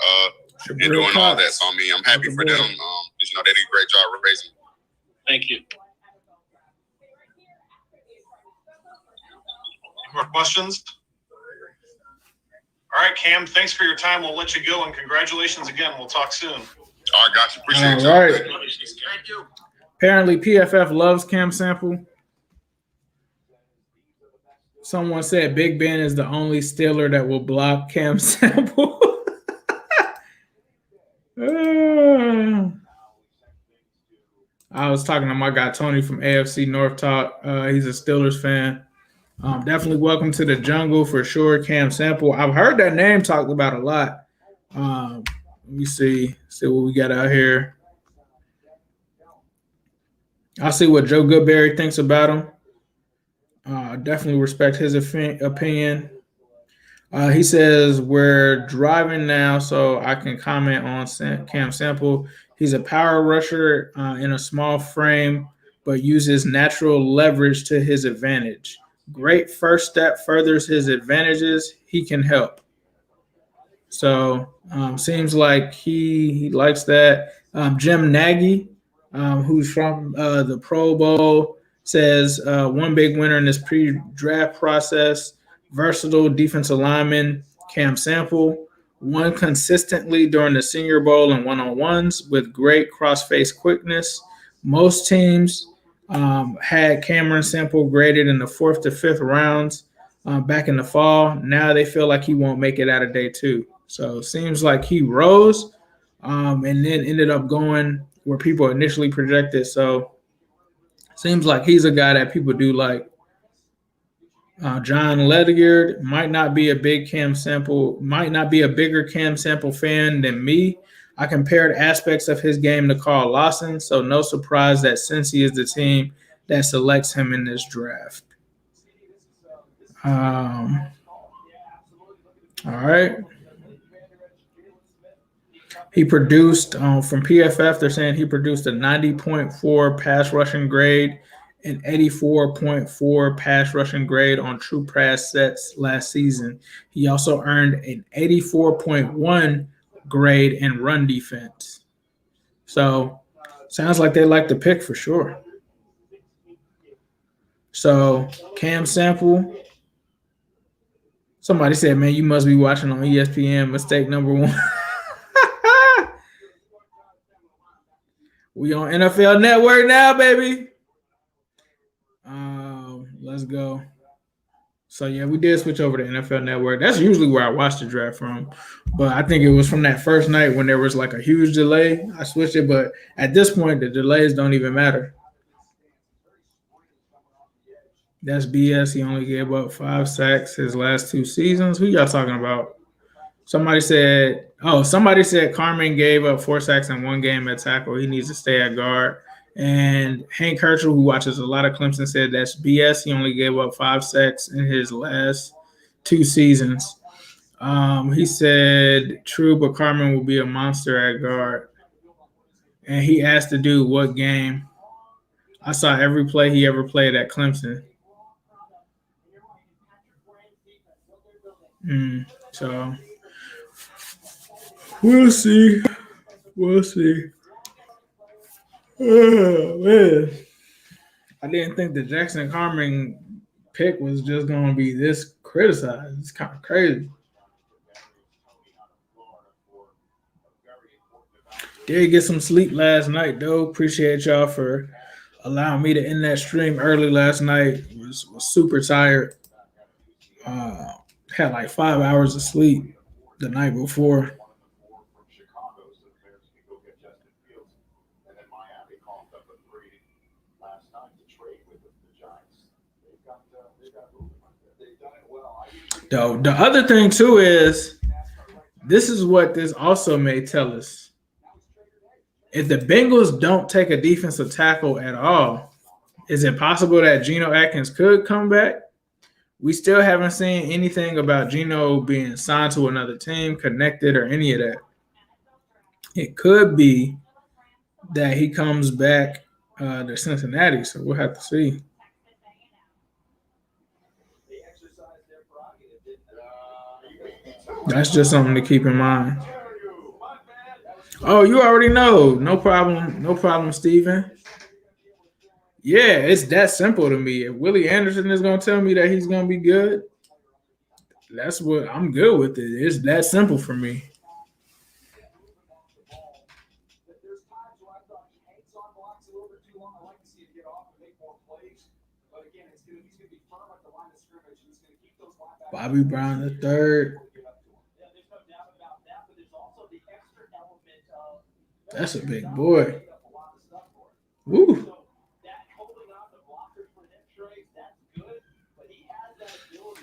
and doing all that. So, I'm happy for them. Because, they did a great job raising me. Thank you. Any more questions? All right, Cam, thanks for your time. We'll let you go, and congratulations again. We'll talk soon. All right, got you. Appreciate you. All right. Thank you. Apparently, PFF loves Cam Sample. Someone said Big Ben is the only Steeler that will block Cam Sample. I was talking to my guy Tony from AFC North Talk. He's a Steelers fan. Definitely welcome to the jungle for sure, Cam Sample. I've heard that name talked about a lot. Let me see what we got out here. I'll see what Joe Goodberry thinks about him. Definitely respect his opinion. He says, we're driving now, so I can comment on Cam Sample. He's a power rusher in a small frame, but uses natural leverage to his advantage. Great first step furthers his advantages. He can help. So seems like he likes that. Jim Nagy, who's from the Pro Bowl, says one big winner in this pre-draft process, versatile defensive lineman Cam Sample, won consistently during the Senior Bowl and one-on-ones with great cross-face quickness. Most teams had Cameron Sample graded in the 4th to 5th rounds back in the fall. Now they feel like he won't make it out of day 2. So it seems like he rose and then ended up going where people initially projected. So seems like he's a guy that people do like. John Ledyard might not be a bigger Cam Sample fan than me. I compared aspects of his game to Carl Lawson, so no surprise that Cincy is the team that selects him in this draft. All right. He produced, from PFF, they're saying he produced a 90.4 pass rushing grade and 84.4 pass rushing grade on true pass sets last season. He also earned an 84.1 grade in run defense. So sounds like they like the pick for sure. So Cam Sample, somebody said, man, you must be watching on ESPN. Mistake number 1. We on NFL Network now, baby. Let's go. So, yeah, we did switch over to NFL Network. That's usually where I watch the draft from. But I think it was from that first night when there was like a huge delay. I switched it. But at this point, the delays don't even matter. That's BS. He only gave up 5 sacks his last 2 seasons. Who y'all talking about? Somebody said Carman gave up 4 sacks in 1 game at tackle. He needs to stay at guard. And Hank Herschel, who watches a lot of Clemson, said that's BS. He only gave up 5 sacks in his last 2 seasons. He said, true, but Carman will be a monster at guard. And he asked the dude what game. I saw every play he ever played at Clemson. So we'll see. Oh, man. I didn't think the Jackson Carman pick was just going to be this criticized. It's kind of crazy. Did get some sleep last night, though. Appreciate y'all for allowing me to end that stream early last night. Was super tired. Had like 5 hours of sleep the night before. The other thing, too, is this is what this also may tell us. If the Bengals don't take a defensive tackle at all, is it possible that Geno Atkins could come back? We still haven't seen anything about Geno being signed to another team, connected, or any of that. It could be that he comes back to Cincinnati, so we'll have to see. That's just something to keep in mind. Oh, you already know. No problem, Steven. Yeah, it's that simple to me. If Willie Anderson is going to tell me that he's going to be good, that's what I'm good with it. It's that simple for me. Bobby Brown the third. That's a big boy. Woo.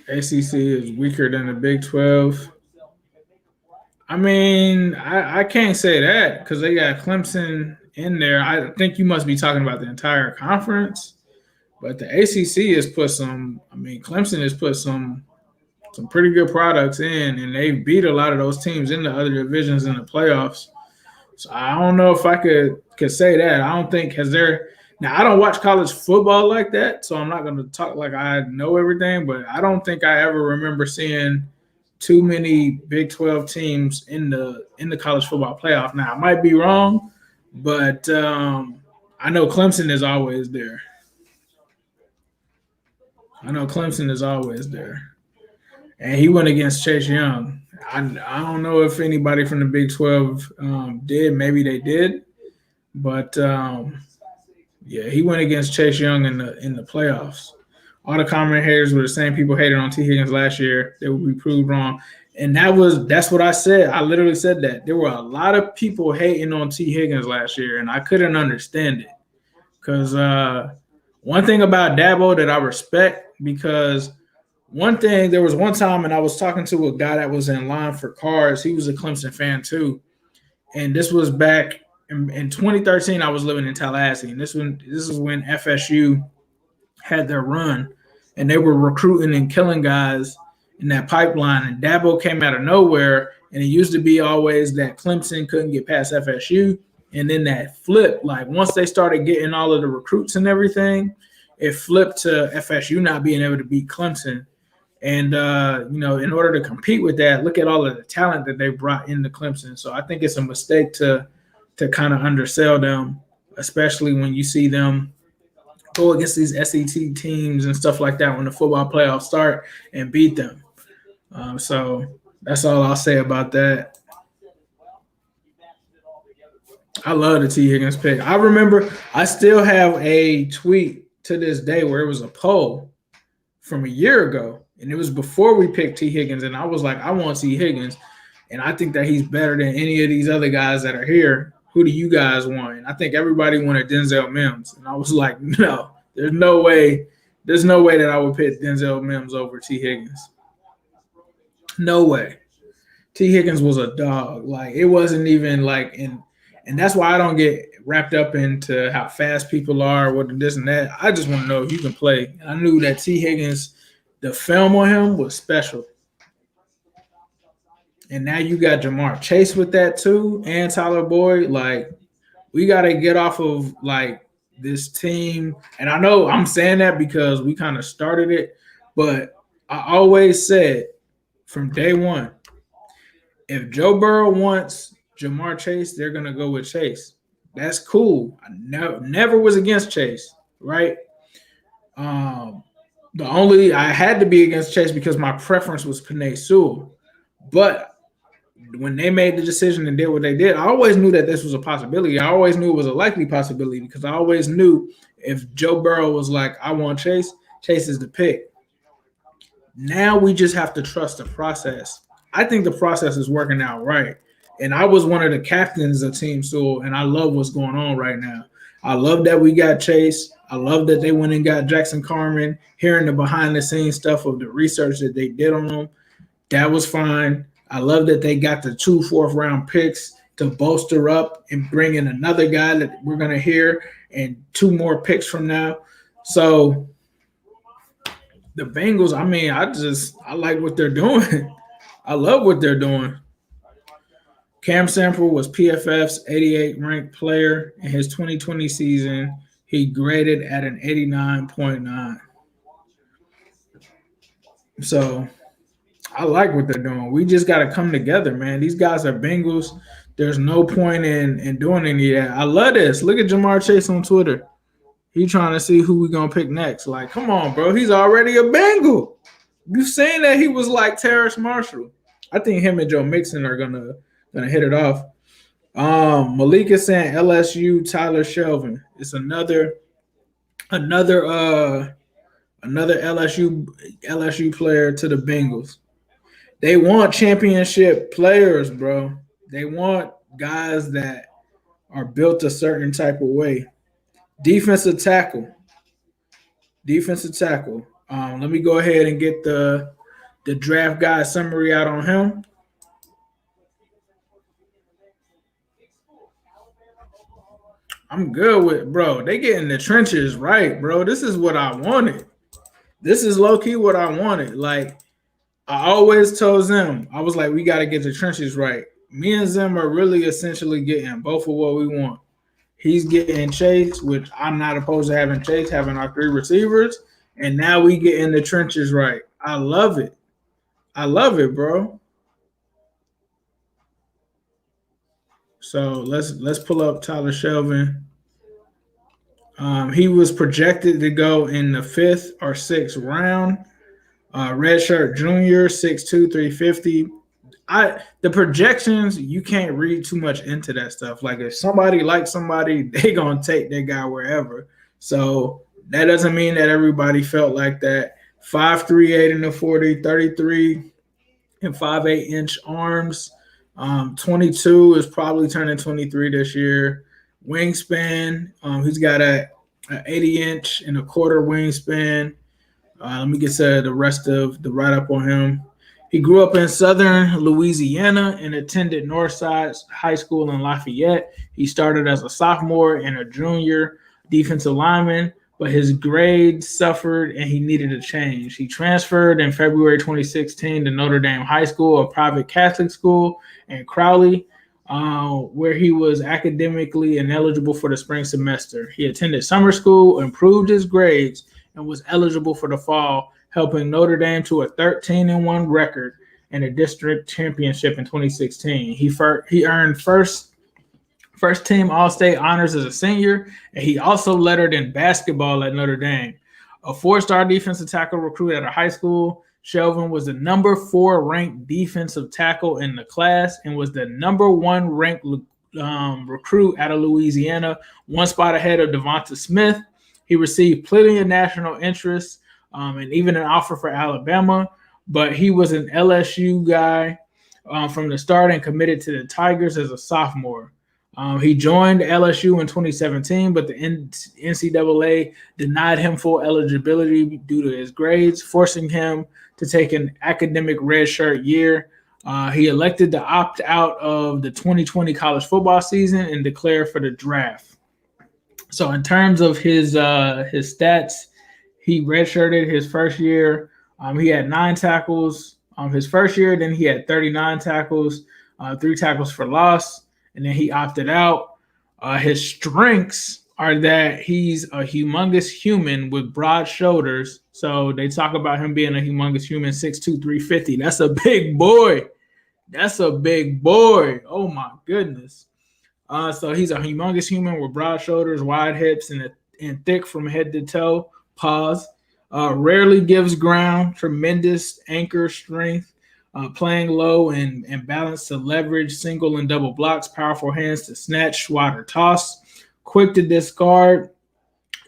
ACC is weaker than the Big 12. I mean, I can't say that because they got Clemson in there. I think you must be talking about the entire conference. But the ACC has put Clemson has put some pretty good products in, and they beat a lot of those teams in the other divisions in the playoffs. So I don't know if I could say that. I don't think now I don't watch college football like that, so I'm not going to talk like I know everything, but I don't think I ever remember seeing too many Big 12 teams in the college football playoff. Now I might be wrong, but I know Clemson is always there. And he went against Chase Young. I don't know if anybody from the Big 12 did. Maybe they did. But, yeah, he went against Chase Young in the playoffs. All the comment haters were the same people hated on T. Higgins last year. They would be proved wrong. And that's what I said. I literally said that. There were a lot of people hating on T. Higgins last year, and I couldn't understand it. Because one thing about Dabo that I respect, because there was one time, and I was talking to a guy that was in line for cars. He was a Clemson fan too. And this was back in 2013. I was living in Tallahassee, and this is when FSU had their run, and they were recruiting and killing guys in that pipeline. And Dabo came out of nowhere, and it used to be always that Clemson couldn't get past FSU. And then that flipped, like once they started getting all of the recruits and everything, it flipped to FSU not being able to beat Clemson. And, in order to compete with that, look at all of the talent that they brought into Clemson. So I think it's a mistake to kind of undersell them, especially when you see them go against these SEC teams and stuff like that when the football playoffs start and beat them. So that's all I'll say about that. I love the T. Higgins pick. I remember I still have a tweet to this day where it was a poll from a year ago, and it was before we picked T. Higgins, and I was like, I want T. Higgins, and I think that he's better than any of these other guys that are here. Who do you guys want? And I think everybody wanted Denzel Mims, and I was like, no, there's no way that I would pick Denzel Mims over T. Higgins. No way. T. Higgins was a dog. Like, it wasn't even like, and that's why I don't get wrapped up into how fast people are, what this and that. I just want to know if you can play. I knew that T. Higgins, the film on him was special. And now you got Jamar Chase with that too, and Tyler Boyd. Like, we got to get off of like this team. And I know I'm saying that because we kind of started it, but I always said from day one, if Joe Burrow wants Jamar Chase, they're going to go with Chase. That's cool. I never was against Chase, right? I had to be against Chase because my preference was Penei Sewell. But when they made the decision and did what they did, I always knew that this was a possibility. I always knew it was a likely possibility because I always knew if Joe Burrow was like, I want Chase, Chase is the pick. Now we just have to trust the process. I think the process is working out right. And I was one of the captains of Team Sewell, and I love what's going on right now. I love that we got Chase. I love that they went and got Jackson Carman, hearing the behind-the-scenes stuff of the research that they did on them. That was fine. I love that they got the 2 fourth-round picks to bolster up and bring in another guy that we're going to hear and 2 more picks from now. So the Bengals, I mean, I like what they're doing. I love what they're doing. Cam Sample was PFF's 88th ranked player in his 2020 season. He graded at an 89.9. So I like what they're doing. We just got to come together, man. These guys are Bengals. There's no point in doing any of that. I love this. Look at Jamar Chase on Twitter. He trying to see who we going to pick next. Like, come on, bro. He's already a Bengal. You saying that he was like Terrace Marshall. I think him and Joe Mixon are gonna hit it off. Malik is saying LSU Tyler Shelvin. It's another LSU player to the Bengals. They want championship players, bro. They want guys that are built a certain type of way. Defensive tackle. Let me go ahead and get the draft guide summary out on him. I'm good with, bro. They get in the trenches right, bro. This is what I wanted. This is low-key what I wanted. Like, I always told Zim, I was like, we got to get the trenches right. Me and Zim are really essentially getting both of what we want. He's getting Chase, which I'm not opposed to having Chase, having our 3 receivers. And now we get in the trenches right. I love it. I love it, bro. So let's pull up Tyler Shelvin. He was projected to go in the 5th or 6th round. Redshirt junior, 6'2", 350. The projections, you can't read too much into that stuff. Like, if somebody likes somebody, they gonna take that guy wherever. So that doesn't mean that everybody felt like that. 5'3", 8 in the 40, 33 and 5'8" inch arms. 22 is probably turning 23 this year. Wingspan, he's got a 80-inch and a quarter wingspan. Let me get to the rest of the write-up on him. He grew up in southern Louisiana and attended Northside High School in Lafayette. He started as a sophomore and a junior defensive lineman, but his grades suffered and he needed a change. He transferred in February 2016 to Notre Dame High School, a private Catholic school in Crowley, where he was academically ineligible for the spring semester. He attended summer school, improved his grades, and was eligible for the fall, helping Notre Dame to a 13-1 record and a district championship in 2016. He earned first team All-State honors as a senior, and he also lettered in basketball at Notre Dame. A 4-star defensive tackle recruit at a high school, Shelvin was the number 4 ranked defensive tackle in the class and was the number 1 ranked recruit out of Louisiana, 1 spot ahead of Devonta Smith. He received plenty of national interest and even an offer for Alabama, but he was an LSU guy from the start and committed to the Tigers as a sophomore. He joined LSU in 2017, but the NCAA denied him full eligibility due to his grades, forcing him to take an academic redshirt year. He elected to opt out of the 2020 college football season and declare for the draft. So in terms of his stats, he redshirted his first year. He had 9 tackles his first year. Then he had 39 tackles, 3 tackles for loss. And then he opted out. His strengths are that he's a humongous human with broad shoulders. So they talk about him being a humongous human, 6'2", 350. That's a big boy. That's a big boy. Oh, my goodness. So he's a humongous human with broad shoulders, wide hips, and thick from head to toe. Pause. Rarely gives ground. Tremendous anchor strength. Playing low and balance to leverage single and double blocks, powerful hands to snatch, swat, or toss, quick to discard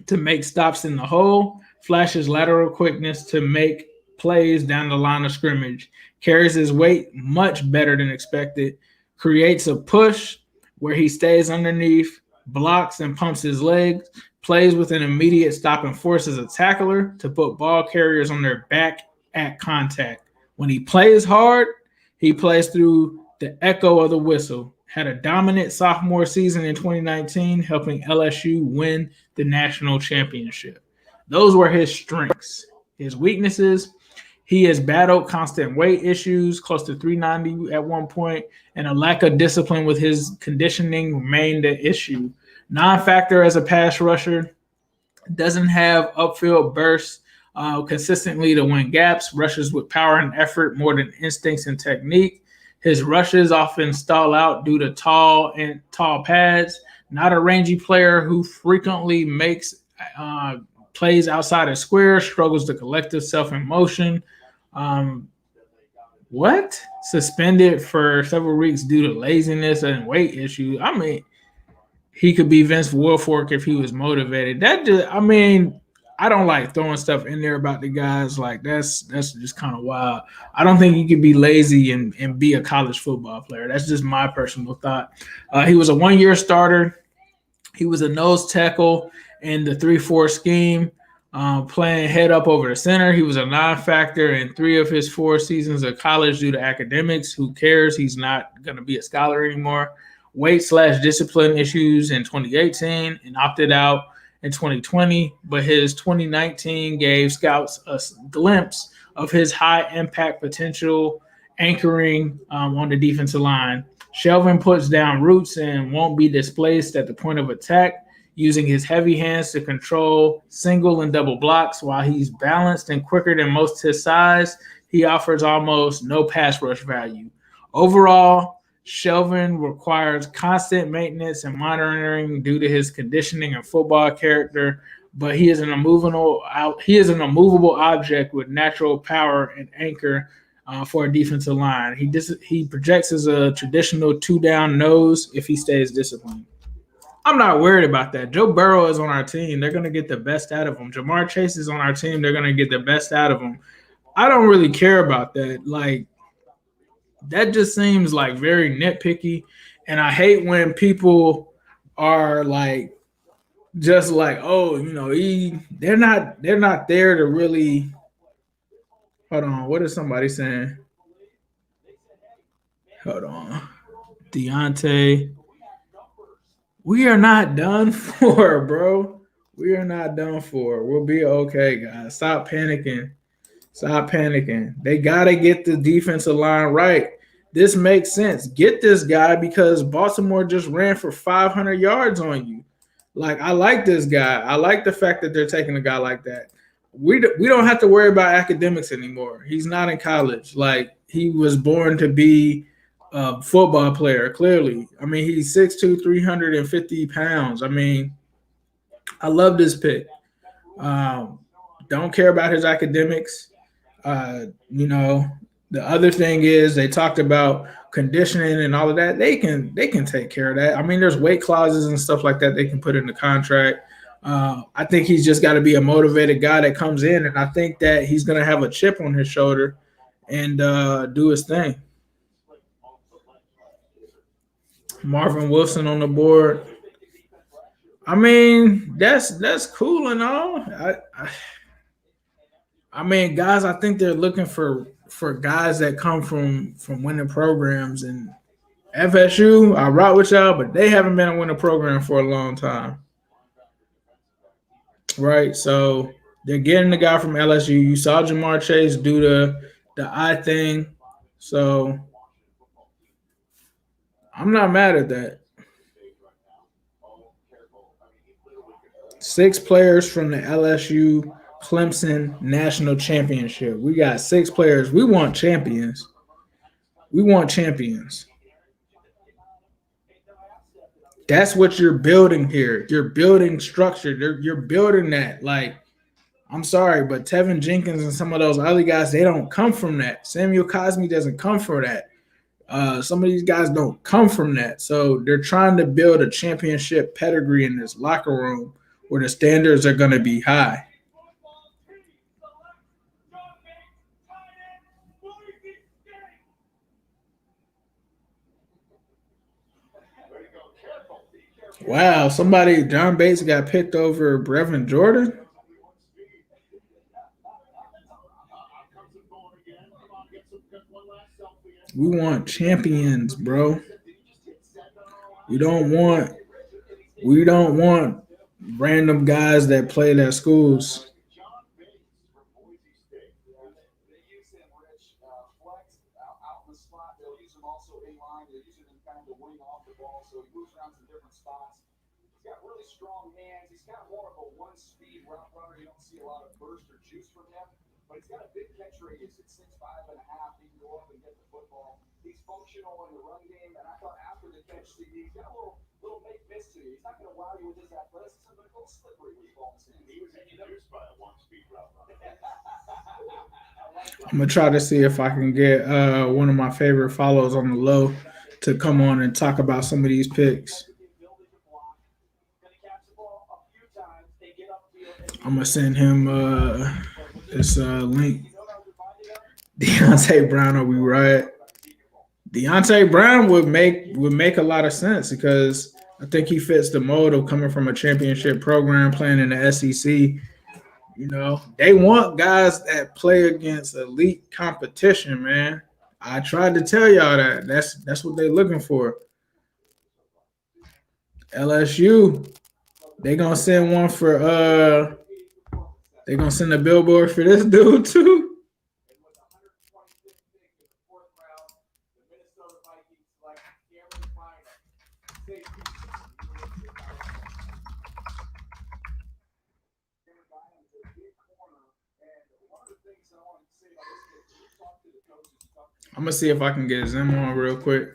to make stops in the hole, flashes lateral quickness to make plays down the line of scrimmage, carries his weight much better than expected, creates a push where he stays underneath, blocks and pumps his legs, plays with an immediate stop and force as a tackler to put ball carriers on their back at contact. When he plays hard, he plays through the echo of the whistle. Had a dominant sophomore season in 2019, helping LSU win the national championship. Those were his strengths. His weaknesses, he has battled constant weight issues, close to 390 at one point, and a lack of discipline with his conditioning remained an issue. Non-factor as a pass rusher, doesn't have upfield bursts, consistently to win gaps, rushes with power and effort more than instincts and technique. His rushes often stall out due to tall pads. Not a rangy player who frequently makes plays outside of square, struggles to collect himself in motion. Suspended for several weeks due to laziness and weight issues. I mean, he could be Vince Wilfork if he was motivated. I don't like throwing stuff in there about the guys. Like that's just kind of wild. I don't think you could be lazy and be a college football player. That's just my personal thought. He was a 1-year starter. He was a nose tackle in the 3-4 scheme, playing head up over the center. He was a non-factor in 3 of his 4 seasons of college due to academics. Who cares? He's not going to be a scholar anymore. Weight/discipline issues in 2018 and opted out in 2020, but his 2019 gave scouts a glimpse of his high impact potential anchoring on the defensive line. Shelvin puts down roots and won't be displaced at the point of attack, using his heavy hands to control single and double blocks. While he's balanced and quicker than most his size, he offers almost no pass rush value. Overall, Shelvin requires constant maintenance and monitoring due to his conditioning and football character, but he is an immovable object with natural power and anchor for a defensive line. He projects as a traditional 2-down nose if he stays disciplined. I'm not worried about that. Joe Burrow is on our team. They're going to get the best out of him. Jamar Chase is on our team. They're going to get the best out of him. I don't really care about that. Like, that just seems like very nitpicky. And I hate when people are like, just like, oh, you know, they're not there to really. Hold on. What is somebody saying? Hold on. Deontay. We are not done for, bro. We are not done for. We'll be okay, guys. Stop panicking. Stop panicking. They got to get the defensive line right. This makes sense. Get this guy because Baltimore just ran for 500 yards on you. Like, I like this guy. I like the fact that they're taking a guy like that. We don't have to worry about academics anymore. He's not in college. Like, he was born to be a football player, clearly. I mean, he's 6'2", 350 pounds. I mean, I love this pick. Don't care about his academics. You know, the other thing is they talked about conditioning and all of that. They can take care of that. I mean, there's weight clauses and stuff like that they can put in the contract. I think he's just got to be a motivated guy that comes in, and I think that he's going to have a chip on his shoulder and do his thing. Marvin Wilson on the board. I mean, that's cool and all. I mean, guys, I think they're looking for guys that come from winning programs. And FSU, I rock with y'all, but they haven't been a winning program for a long time. Right? So they're getting the guy from LSU. You saw Jamar Chase do the eye thing. So I'm not mad at that. 6 players from the LSU Clemson National Championship. We got 6 players. We want champions. We want champions. That's what you're building here. You're building structure. You're building that. Like, I'm sorry, but Tevin Jenkins and some of those other guys, they don't come from that. Samuel Cosme doesn't come from that. Some of these guys don't come from that. So they're trying to build a championship pedigree in this locker room where the standards are going to be high. Wow, John Bates got picked over Brevin Jordan. We want champions, bro. We don't want random guys that played at schools. But he's got a big catch radius at 6'5.5". He can go up and get the football. He's functional in the run game, and I thought after the catch, he's got a little make miss to you. He's not going to wow you with his athleticism, but a little slippery with the ball in his hands. He was introduced by a one-speed route runner. I'm gonna try to see if I can get one of my favorite follows on the low to come on and talk about some of these picks. I'm gonna send him this link. Deontay Brown, are we right? Deontay Brown would make a lot of sense because I think he fits the mold of coming from a championship program, playing in the SEC. You know, they want guys that play against elite competition, man. I tried to tell y'all that. That's what they're looking for. LSU, they gonna send one for they gonna send a billboard for this dude too. I'm gonna see if I can get Zim on real quick.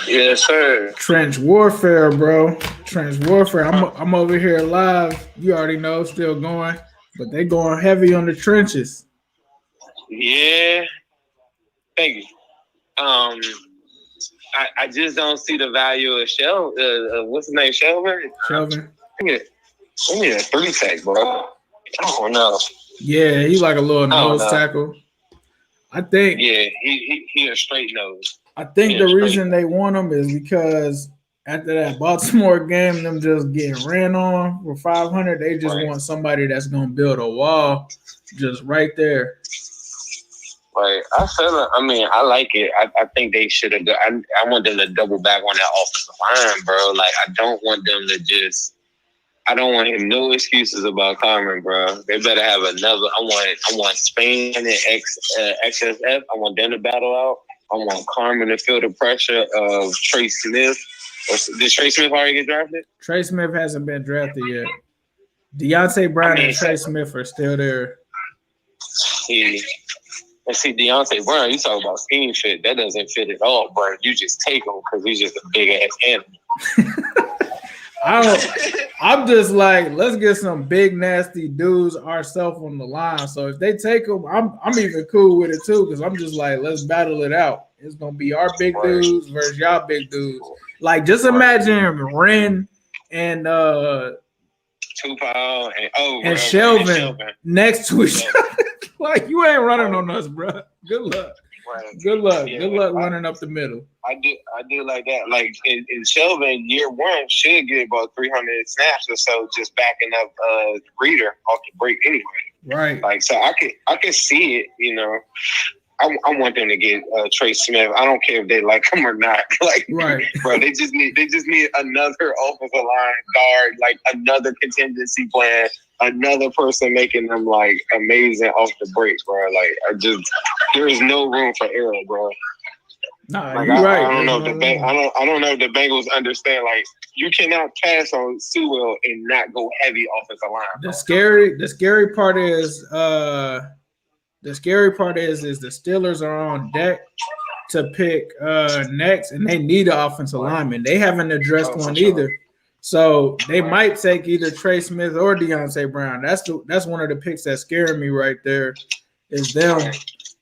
Yes, sir. Trench warfare, bro. Trench warfare. I'm over here live. You already know, still going, but they going heavy on the trenches. Yeah. Thank you. I just don't see the value of what's his name? Shelvin? Shelvin. We need a 3-tech, bro. I don't know. Yeah, he's like a little nose tackle. I think. Yeah, he a straight nose. I think the reason they want him is because after that Baltimore game, them just getting ran on for 500, they just want somebody that's going to build a wall just right there. Like, I feel it. I mean, I like it. I think they should have. I want them to double back on that offensive line, bro. Like, I don't want them to just. I don't want him no excuses about Carman, bro. They better have another. I want Spain and XSF. I want them to battle out. I want Carman to feel the pressure of Trey Smith. Did Trey Smith already get drafted? Trey Smith hasn't been drafted yet. Deontay Brown and Trey Smith are still there. Yeah. And see, Deontay Brown, you talk about scheme fit. That doesn't fit at all, bro. You just take him because he's just a big-ass animal. I'm just like, let's get some big nasty dudes ourselves on the line. So if they take them, I'm even cool with it too, because I'm just like, let's battle it out. It's gonna be our big dudes versus y'all big dudes. Like, just imagine Ren and Tupac and Shelvin next to each other. Like, you ain't running on us, bro. Good luck. Good luck. Yeah, Good luck running up the middle. I do like that. Like in Shelvin, year one should get about 300 snaps or so, just backing up Reader off the break anyway. Right. Like, so I could see it. You know, I want them to get Trey Smith. I don't care if they like him or not. Like, right, bro, they just need another offensive line guard, like another contingency plan, another person making them like amazing off the break, bro. Like, there is no room for error, bro. Nah, like, you're right. I don't know if I don't know if the Bengals understand. Like, you cannot pass on Sewell and not go heavy offensive line. The scary part is the Steelers are on deck to pick next, and they need an offensive lineman. They haven't addressed one either. So they might take either Trey Smith or Deontay Brown. That's one of the picks that's scaring me right there, is them.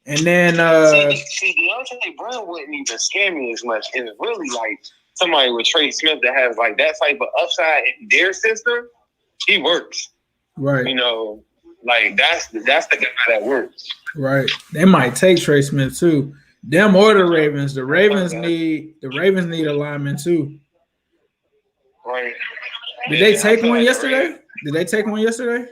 And then see, Deontay Brown wouldn't even scare me as much. It's really like somebody with Trey Smith that has like that type of upside in their system. He works. Right. You know, like that's the guy that works. Right. They might take Trey Smith too. Them or the Ravens. The Ravens need a lineman too. Right. Did they take one yesterday? Did they take one yesterday?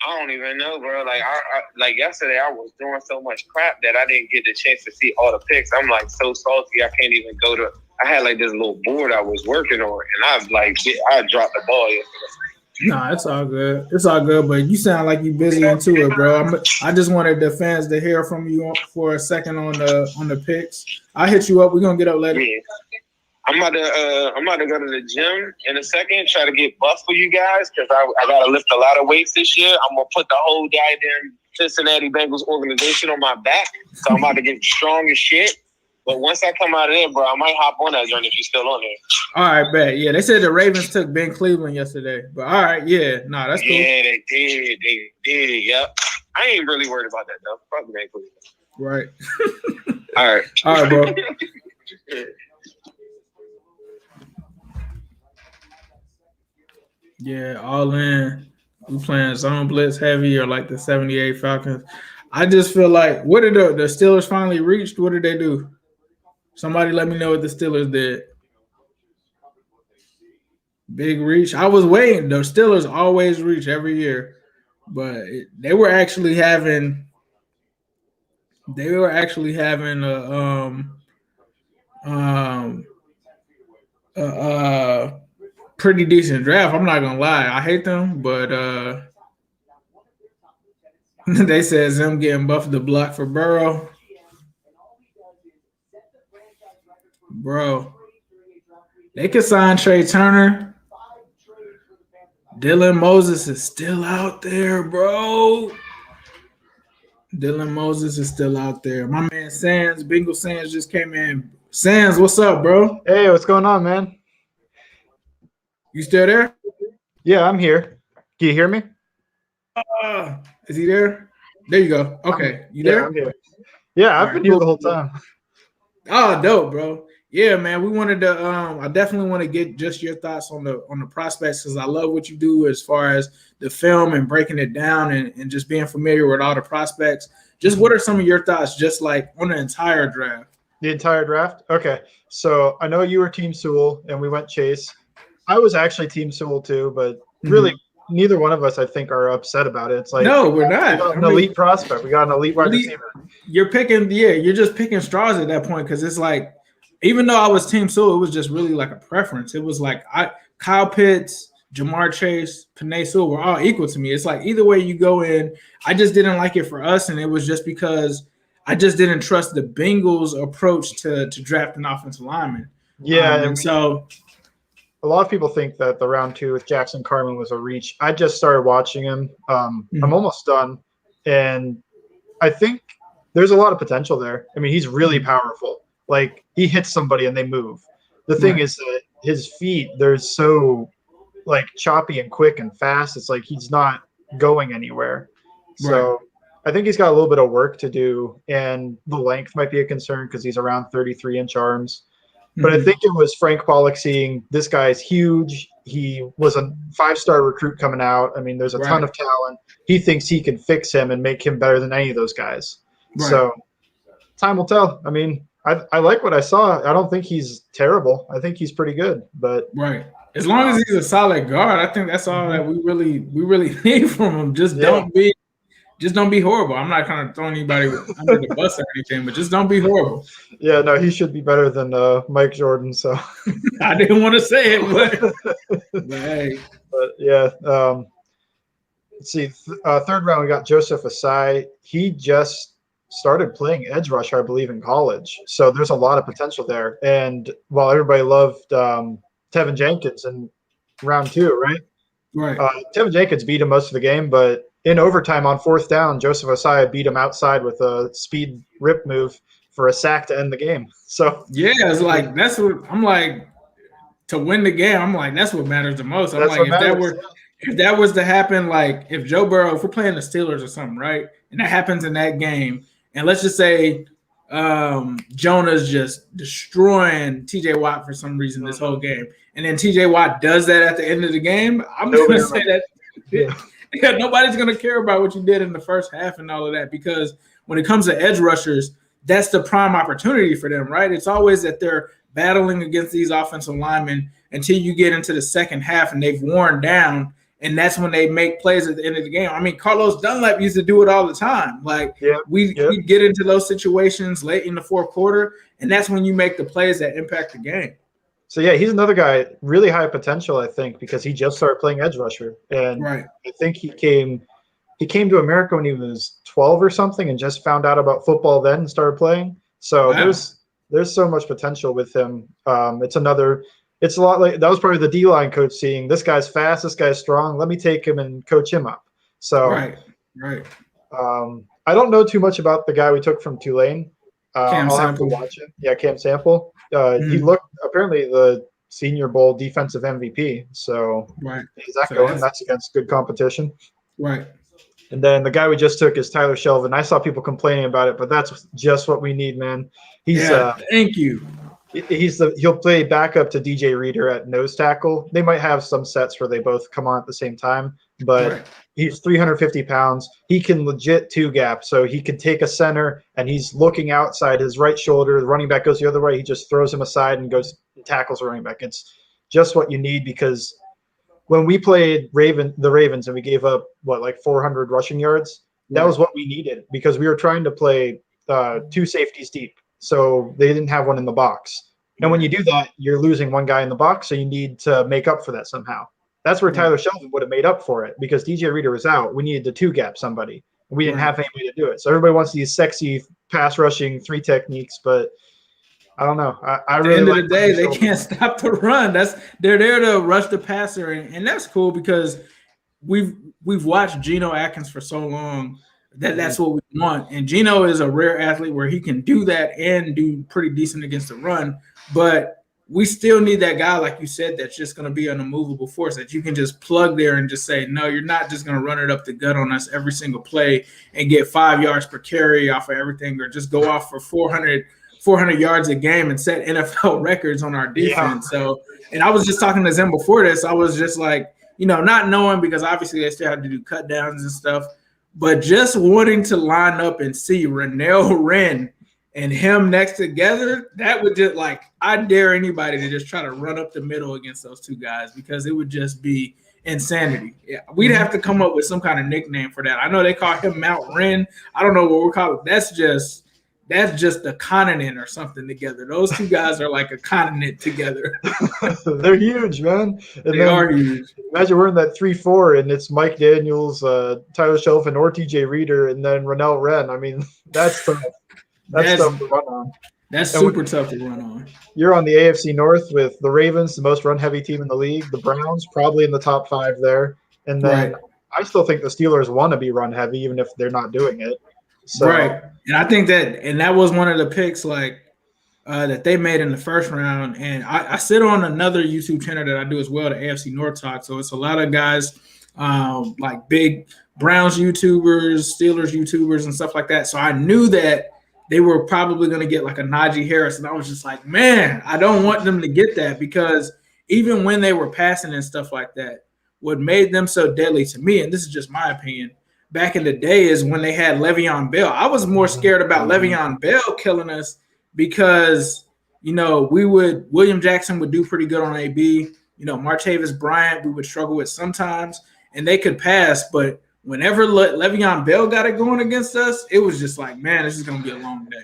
I don't even know, bro. Like, I like yesterday, I was doing so much crap that I didn't get the chance to see all the picks. I'm like so salty. I can't even go to. I had like this little board I was working on, and I dropped the ball yesterday. Nah, it's all good. It's all good, but you sound like you busy into it, bro. I just wanted the fans to hear from you for a second on the picks. I'll hit you up. We're gonna get up later. Yeah. I'm about to go to the gym in a second, try to get buff for you guys, because I gotta lift a lot of weights this year. I'm gonna put the whole goddamn Cincinnati Bengals organization on my back, so I'm about to get strong as shit. But once I come out of there, bro, I might hop on that journey if you're still on there. All right, bet. Yeah, they said the Ravens took Ben Cleveland yesterday, but all right, yeah, nah, that's cool. Yeah, they did. Yep. I ain't really worried about that though. Fuck Ben Cleveland. Right. All right, bro. Yeah, all in. We playing zone blitz heavy or like the 78 Falcons. I just feel like, what did the Steelers finally reached? What did they do? Somebody let me know what the Steelers did. Big reach. I was waiting. The Steelers always reach every year, but they were actually having a pretty decent draft. I'm not gonna lie. I hate them, but they said them getting buffed the block for Burrow. Bro, they could sign Trey Turner. Dylan Moses is still out there, bro. Dylan Moses is still out there. My man Sands, Bengal Sands just came in. Sands, what's up, bro? Hey, what's going on, man? You still there? Yeah, I'm here. Can you hear me? Is he there? There you go. Okay, you there? Yeah, I'm here. Yeah, I've been here the whole time. Oh, dope, bro. Yeah, man. We wanted to. I definitely want to get just your thoughts on the prospects, because I love what you do as far as the film and breaking it down and just being familiar with all the prospects. Just what are some of your thoughts, just like on the entire draft? The entire draft? Okay. So I know you were Team Sewell and we went Chase. I was actually Team Sewell too, but really neither one of us, I think, are upset about it. It's like, no, we're not. We got an elite prospect. We got an elite wide receiver. You're just picking straws at that point, because it's like, even though I was Team Sewell, it was just really like a preference. It was like Kyle Pitts, Jamar Chase, Penei Sewell were all equal to me. It's like either way you go in, I just didn't like it for us, and it was just because I just didn't trust the Bengals' approach to draft an offensive lineman. Yeah, and so a lot of people think that the round 2 with Jackson Carman was a reach. I just started watching him. I'm almost done, and I think there's a lot of potential there. I mean, he's really powerful. Like, he hits somebody and they move. The thing is that his feet, they're so like choppy and quick and fast. It's like he's not going anywhere. So I think he's got a little bit of work to do, and the length might be a concern because he's around 33-inch arms. But I think it was Frank Pollock seeing this guy's huge. He was a 5-star recruit coming out. I mean, there's a ton of talent. He thinks he can fix him and make him better than any of those guys. So time will tell. I mean, I like what I saw. I don't think he's terrible. I think he's pretty good. But as long as he's a solid guard, I think that's all that we really need from him. Just don't be horrible. I'm not kind of throwing anybody under the bus or anything, but just don't be horrible. Yeah, no, he should be better than Mike Jordan. So I didn't want to say it, but hey. But yeah, let's see. Third round, we got Joseph Asai. He just started playing edge rusher, I believe, in college. So there's a lot of potential there. And while everybody loved Tevin Jenkins in round 2, right? Tevin Jenkins beat him most of the game, but in overtime on 4th down, Joseph Asai beat him outside with a speed rip move for a sack to end the game. So yeah, it's like that's what I'm like to win the game. I'm like that's what matters the most. I'm like if that was to happen, like if Joe Burrow, if we're playing the Steelers or something, right, and that happens in that game, and let's just say Jonah's just destroying TJ Watt for some reason this whole game, and then TJ Watt does that at the end of the game, I'm just gonna say that. Yeah, nobody's going to care about what you did in the first half and all of that, because when it comes to edge rushers, that's the prime opportunity for them, right? It's always that they're battling against these offensive linemen until you get into the second half and they've worn down, and that's when they make plays at the end of the game. I mean, Carlos Dunlap used to do it all the time. Like we get into those situations late in the fourth quarter, and that's when you make the plays that impact the game. So yeah, he's another guy, really high potential, I think, because he just started playing edge rusher, and I think he came to America when he was 12 or something, and just found out about football then and started playing. So there's so much potential with him. It's a lot like that was probably the D-line coach seeing this guy's fast, this guy's strong. Let me take him and coach him up. So I don't know too much about the guy we took from Tulane. I'll have to watch it. Yeah, Cam Sample. He looked apparently the Senior Bowl defensive MVP. So is that going? That's against good competition. Right. And then the guy we just took is Tyler Shelvin. I saw people complaining about it, but that's just what we need, man. He's thank you. He'll play backup to DJ Reader at nose tackle. They might have some sets where they both come on at the same time, but he's 350 pounds. He can legit 2-gap, so he can take a center and he's looking outside his right shoulder. The running back goes the other way. He just throws him aside and goes and tackles the running back. It's just what you need, because when we played the Ravens and we gave up like 400 rushing yards, that was what we needed, because we were trying to play 2 safeties deep. So they didn't have one in the box. And when you do that, you're losing one guy in the box, so you need to make up for that somehow. That's where Tyler Shelvin would have made up for it, because DJ Reader was out. We needed to 2-gap somebody. We didn't have anybody to do it. So everybody wants these sexy pass rushing 3 techniques, but I don't know. At the end of the day, they can't stop the run. They're there to rush the passer, and that's cool, because we've watched Geno Atkins for so long. That's what we want. And Geno is a rare athlete where he can do that and do pretty decent against the run. But we still need that guy, like you said, that's just going to be an immovable force that you can just plug there and just say, no, you're not just going to run it up the gut on us every single play and get 5 yards per carry off of everything, or just go off for 400 yards a game and set NFL records on our defense. So, and I was just talking to Zim before this. I was just like, not knowing, because obviously they still have to do cut downs and stuff, but just wanting to line up and see Renell Wren and him next together, that would just I dare anybody to just try to run up the middle against those two guys, because it would just be insanity. Yeah, we'd have to come up with some kind of nickname for that. I know they call him Mount Wren. I don't know what we're calling it. That's just a continent or something together. Those two guys are like a continent together. They're huge, man. And they are huge. Imagine we're in that 3-4 and it's Mike Daniels, Tyler Shelvin, or TJ Reader, and then Renell Wren. I mean, that's tough. That's tough to run on. That's super tough to run on. You're on the AFC North with the Ravens, the most run-heavy team in the league. The Browns, probably in the top 5 there. And then I still think the Steelers want to be run-heavy, even if they're not doing it. So, and I think that was one of the picks. Like, that they made in the first round. And I sit on another YouTube channel that I do as well, the AFC North Talk. So it's a lot of guys like big Browns YouTubers, Steelers YouTubers, and stuff like that. So I knew that they were probably going to get like a Najee Harris. And I was just like, man, I don't want them to get that, because even when they were passing and stuff like that, what made them so deadly to me, and this is just my opinion, back in the day is when they had Le'Veon Bell. I was more scared about Le'Veon Bell killing us, because, you know, William Jackson would do pretty good on AB. You know, Martavis Bryant, we would struggle with sometimes, and they could pass. But whenever Le'Veon Bell got it going against us, it was just like, man, this is going to be a long day.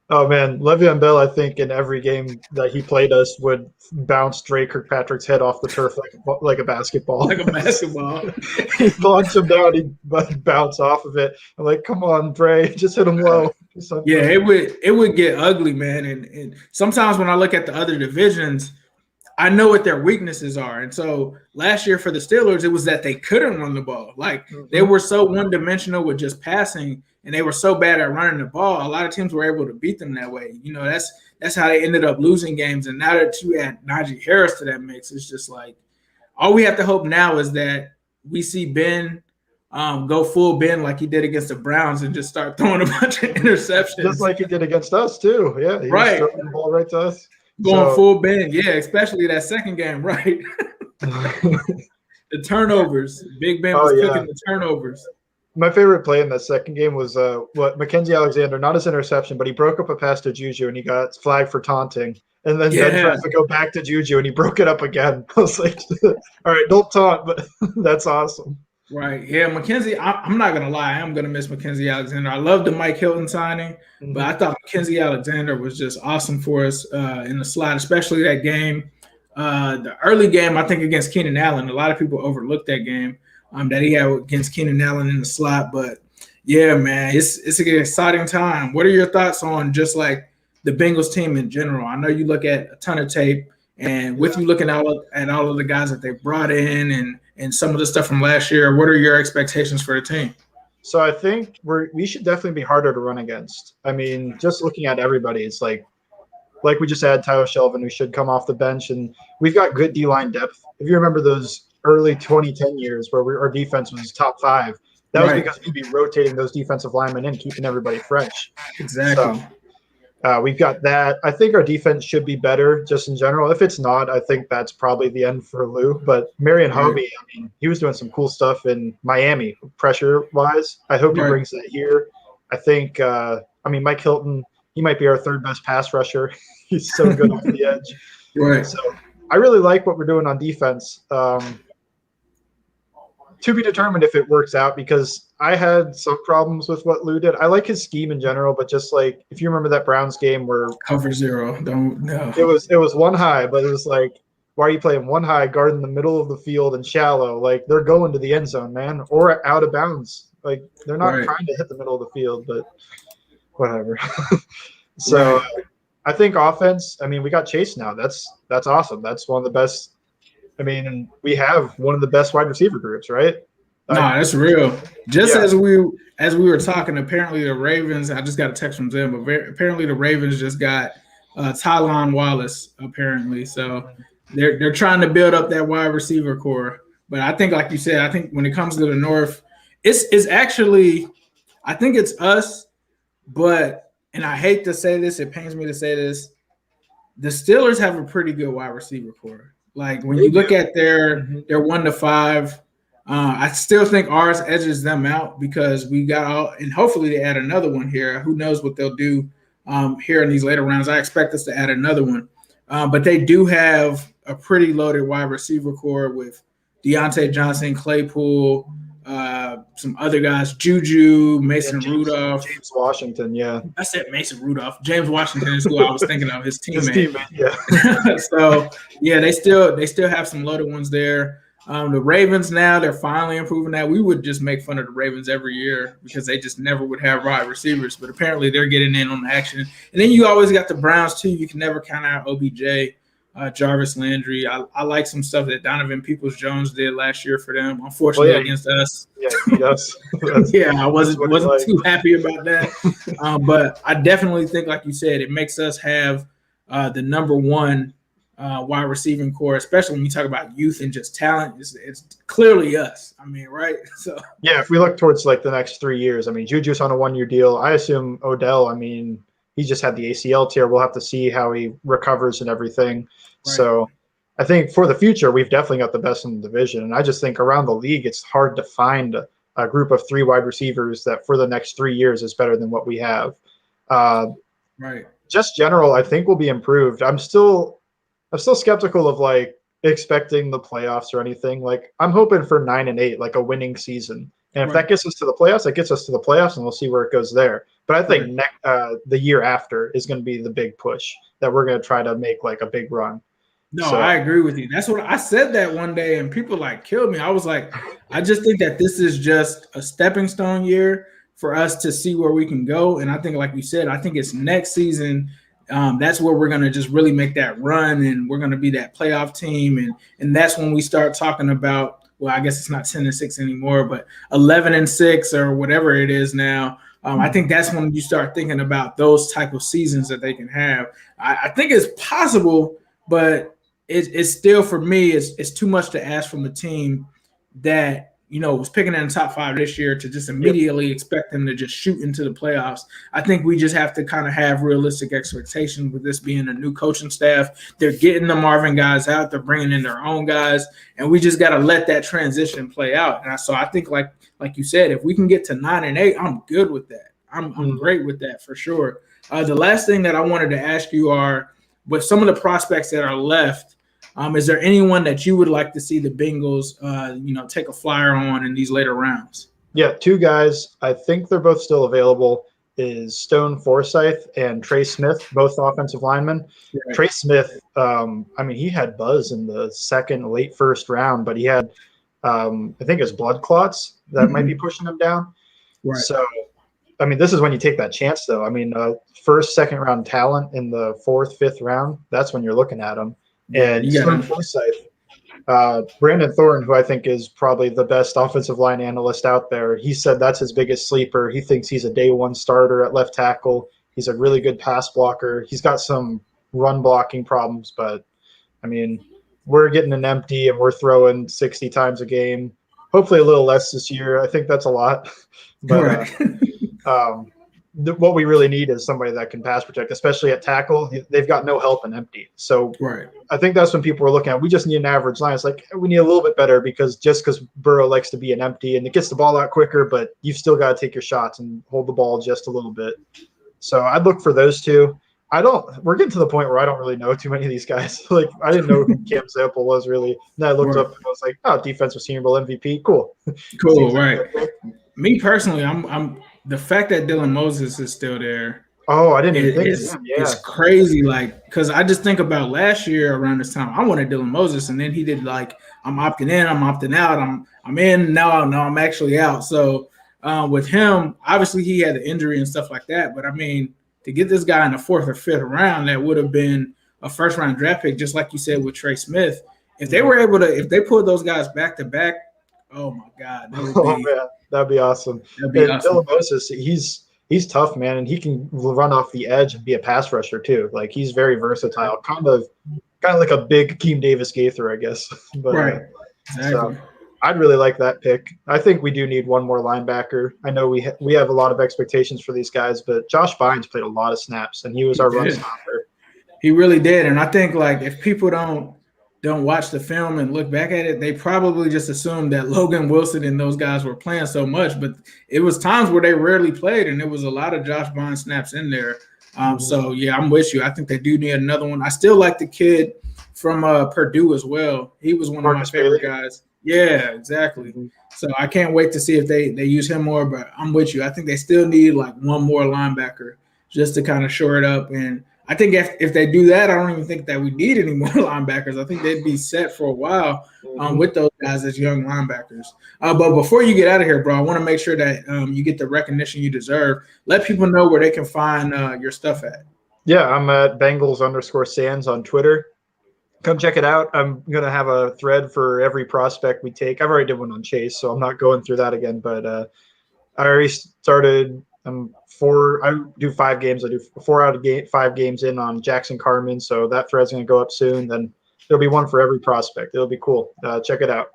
Oh, man. Le'Veon Bell, I think, in every game that he played us would bounce Drake Kirkpatrick's head off the turf like a basketball. Like a basketball. He'd launch him down, he'd bounce off of it. I'm like, come on, Dre, just hit him low. Yeah, it would get ugly, man. And sometimes when I look at the other divisions, I know what their weaknesses are. And so last year for the Steelers, it was that they couldn't run the ball. Like, they were so one-dimensional with just passing, and they were so bad at running the ball. A lot of teams were able to beat them that way. You know, that's how they ended up losing games. And now that you add Najee Harris to that mix, it's just like, all we have to hope now is that we see Ben go full Ben like he did against the Browns and just start throwing a bunch of interceptions. Just like he did against us, too. Yeah, he was throwing the ball right to us. Going full Ben, yeah, especially that second game, right? The turnovers. Big Ben was cooking the turnovers. My favorite play in that second game was Mackenzie Alexander, not his interception, but he broke up a pass to Juju and he got flagged for taunting. And then Ben tried to go back to Juju and he broke it up again. I was like, all right, don't taunt, but that's awesome. Right. Yeah, Mackenzie, I'm not going to lie. I am going to miss Mackenzie Alexander. I love the Mike Hilton signing, but I thought Mackenzie Alexander was just awesome for us in the slot, especially that game. The early game, I think, against Keenan Allen. A lot of people overlooked that game that he had against Keenan Allen in the slot. But, yeah, man, it's an exciting time. What are your thoughts on just, like, the Bengals team in general? I know you look at a ton of tape, and with you looking at all of the guys that they brought in and some of the stuff from last year, what are your expectations for the team? So I think we should definitely be harder to run against. I mean, just looking at everybody, it's like we just had Tyler Shelvin, who should come off the bench, and we've got good D-line depth. If you remember those early 2010 years where our defense was top 5, that was because we'd be rotating those defensive linemen in, keeping everybody fresh. Exactly. So, we've got that. I think our defense should be better just in general. If it's not, I think that's probably the end for Lou. But Marion Hobie, I mean, he was doing some cool stuff in Miami pressure-wise. I hope he brings that here. I think, Mike Hilton, he might be our third best pass rusher. He's so good off the edge. Right. So I really like what we're doing on defense. To be determined if it works out, because I had some problems with what Lou did. I like his scheme in general, but just like, if you remember that Browns game where cover zero, it was one high, but it was like, why are you playing one high, guard in the middle of the field and shallow? Like, they're going to the end zone, man, or out of bounds. Like, they're not trying to hit the middle of the field, but whatever. So I think offense, I mean, we got Chase now. That's awesome. That's one of the best. I mean, we have one of the best wide receiver groups, right? No, that's real. Just as we were talking, apparently the Ravens, I just got a text from them, but apparently the Ravens just got Tylan Wallace, apparently. So they're trying to build up that wide receiver core. But I think, like you said, I think when it comes to the North, it's actually, I think it's us, but, and I hate to say this, it pains me to say this, the Steelers have a pretty good wide receiver core. Like, when you look at their 1 to 5, I still think ours edges them out, because we got all, and hopefully they add another one here. Who knows what they'll do here in these later rounds. I expect us to add another one. But they do have a pretty loaded wide receiver core with Deontay Johnson, Claypool, some other guys, Juju, Mason Rudolph. James Washington, I said Mason Rudolph. James Washington is who I was thinking of, his teammate. So, yeah, they still have some loaded ones there. The Ravens now, they're finally improving that. We would just make fun of the Ravens every year because they just never would have wide receivers, but apparently they're getting in on the action. And then you always got the Browns, too. You can never count out OBJ. Jarvis Landry. I like some stuff that Donovan Peoples-Jones did last year for them. Unfortunately, against us. Yeah, he does. I wasn't too happy about that. But I definitely think, like you said, it makes us have the number one wide receiving core, especially when you talk about youth and just talent. It's clearly us. I mean, right? So yeah, if we look towards like the next 3 years, I mean, Juju's on a 1-year deal. I assume Odell, I mean, he just had the ACL tear. We'll have to see how he recovers and everything. Right. So I think for the future, we've definitely got the best in the division. And I just think around the league, it's hard to find a group of 3 wide receivers that for the next 3 years is better than what we have. Right. Just general, I think will be improved. I'm still skeptical of like expecting the playoffs or anything. Like I'm hoping for 9-8, like a winning season. And if that gets us to the playoffs, that gets us to the playoffs, and we'll see where it goes there. But I think the year after is going to be the big push that we're going to try to make like a big run. No, I agree with you. That's what I said that one day, and people like killed me. I was like, I just think that this is just a stepping stone year for us to see where we can go. And I think, like you said, I think it's next season. That's where we're going to just really make that run, and we're going to be that playoff team. And that's when we start talking about, well, I guess it's not 10-6 anymore, but 11-6 or whatever it is now. I think that's when you start thinking about those type of seasons that they can have. I think it's possible, but it's still, for me, it's too much to ask from a team that, was picking in the top 5 this year to just immediately expect them to just shoot into the playoffs. I think we just have to kind of have realistic expectations with this being a new coaching staff. They're getting the Marvin guys out. They're bringing in their own guys, and we just got to let that transition play out. And so I think, like you said, if we can get to 9-8, I'm good with that. I'm great with that for sure. The last thing that I wanted to ask you are, with some of the prospects that are left, is there anyone that you would like to see the Bengals, take a flyer on in these later rounds? Yeah, 2 guys. I think they're both still available. Is Stone Forsythe and Trey Smith, both offensive linemen. Right. Trey Smith, he had buzz in the late first round, but he had, I think his blood clots that might be pushing him down. Right. So, this is when you take that chance, though. First, second round talent in the 4th, 5th round, that's when you're looking at them. And Stone Forsythe, Brandon Thornton, who I think is probably the best offensive line analyst out there, he said that's his biggest sleeper. He thinks he's a day 1 starter at left tackle. He's a really good pass blocker. He's got some run blocking problems, but, we're getting an empty and we're throwing 60 times a game. Hopefully a little less this year. I think that's a lot. But what we really need is somebody that can pass protect, especially at tackle. They've got no help in empty. So I think that's when people are looking at, we just need an average line. It's like, we need a little bit better because Burrow likes to be an empty and it gets the ball out quicker, but you've still got to take your shots and hold the ball just a little bit. So I'd look for those 2. We're getting to the point where I don't really know too many of these guys. Like, I didn't know who Cam Sample was really. And I looked up and I was like, oh, defensive Senior Bowl MVP. Cool. Cool. Right. Me personally, I'm the fact that Dylan Moses is still there. Oh, I didn't even think it's crazy. Like, because I just think about last year around this time, I wanted Dylan Moses, and then he did like, I'm opting in, I'm opting out, I'm in, now I'm actually out. So with him, obviously he had the injury and stuff like that. But to get this guy in the 4th or 5th round, that would have been a first round draft pick, just like you said with Trey Smith. If they were able to, if they pulled those guys back to back, oh my God, that'd be awesome. Dylan Moses, he's tough, man, and he can run off the edge and be a pass rusher too. Like, he's very versatile, kind of like a big Keem Davis Gaither, I guess. But, right. Exactly. So I'd really like that pick. I think we do need one more linebacker. I know we have a lot of expectations for these guys, but Josh Bynes played a lot of snaps, and he was our run stopper. He really did, and I think like if people don't watch the film and look back at it, they probably just assume that Logan Wilson and those guys were playing so much, but it was times where they rarely played, and there was a lot of Josh Bynes snaps in there. So yeah, I'm with you. I think they do need another one. I still like the kid from Purdue as well. He was one of my favorite guys. Yeah, exactly. So I can't wait to see if they use him more, but I'm with you. I think they still need like one more linebacker just to kind of shore it up. And I think if they do that, I don't even think that we need any more linebackers. I think they'd be set for a while with those guys as young linebackers. But before you get out of here, bro, I want to make sure that you get the recognition you deserve. Let people know where they can find your stuff at. Yeah, I'm at Bengals_Sands on Twitter. Come check it out. I'm going to have a thread for every prospect we take. I've already did one on Chase, so I'm not going through that again. But I already started I do 5 games. I do 4 out of 5 games in on Jackson Carman. So that thread's going to go up soon. Then there'll be one for every prospect. It'll be cool. Check it out.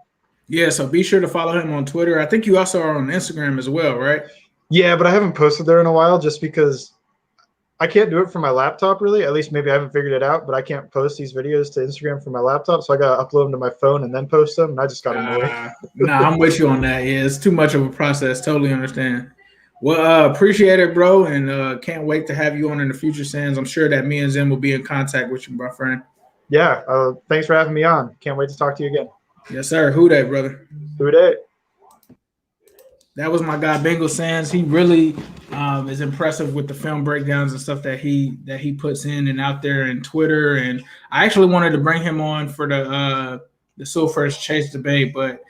Yeah, so be sure to follow him on Twitter. I think you also are on Instagram as well, right? Yeah, but I haven't posted there in a while just because I can't do it from my laptop, really. At least maybe I haven't figured it out, but I can't post these videos to Instagram from my laptop, so I got to upload them to my phone and then post them, and I just got annoyed. I'm with you on that. Yeah, it's too much of a process. Totally understand. Well, appreciate it, bro, and can't wait to have you on in the future, Sands. I'm sure that me and Zim will be in contact with you, my friend. Yeah, thanks for having me on. Can't wait to talk to you again. Yes, sir. Who dat, brother? Who dat? That was my guy, Bengals Sands. He really is impressive with the film breakdowns and stuff that he puts in and out there in Twitter. And I actually wanted to bring him on for the Soul First Chase debate, but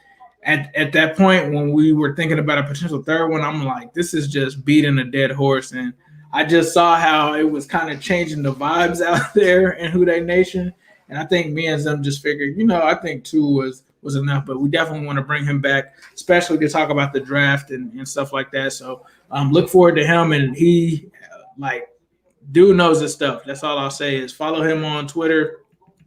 at that point when we were thinking about a potential third one, I'm like, this is just beating a dead horse. And I just saw how it was kind of changing the vibes out there in Who Dat Nation. And I think me and them just figured, I think 2 was enough, but we definitely want to bring him back, especially to talk about the draft and stuff like that. So look forward to him. And he, dude knows his stuff. That's all I'll say is follow him on Twitter.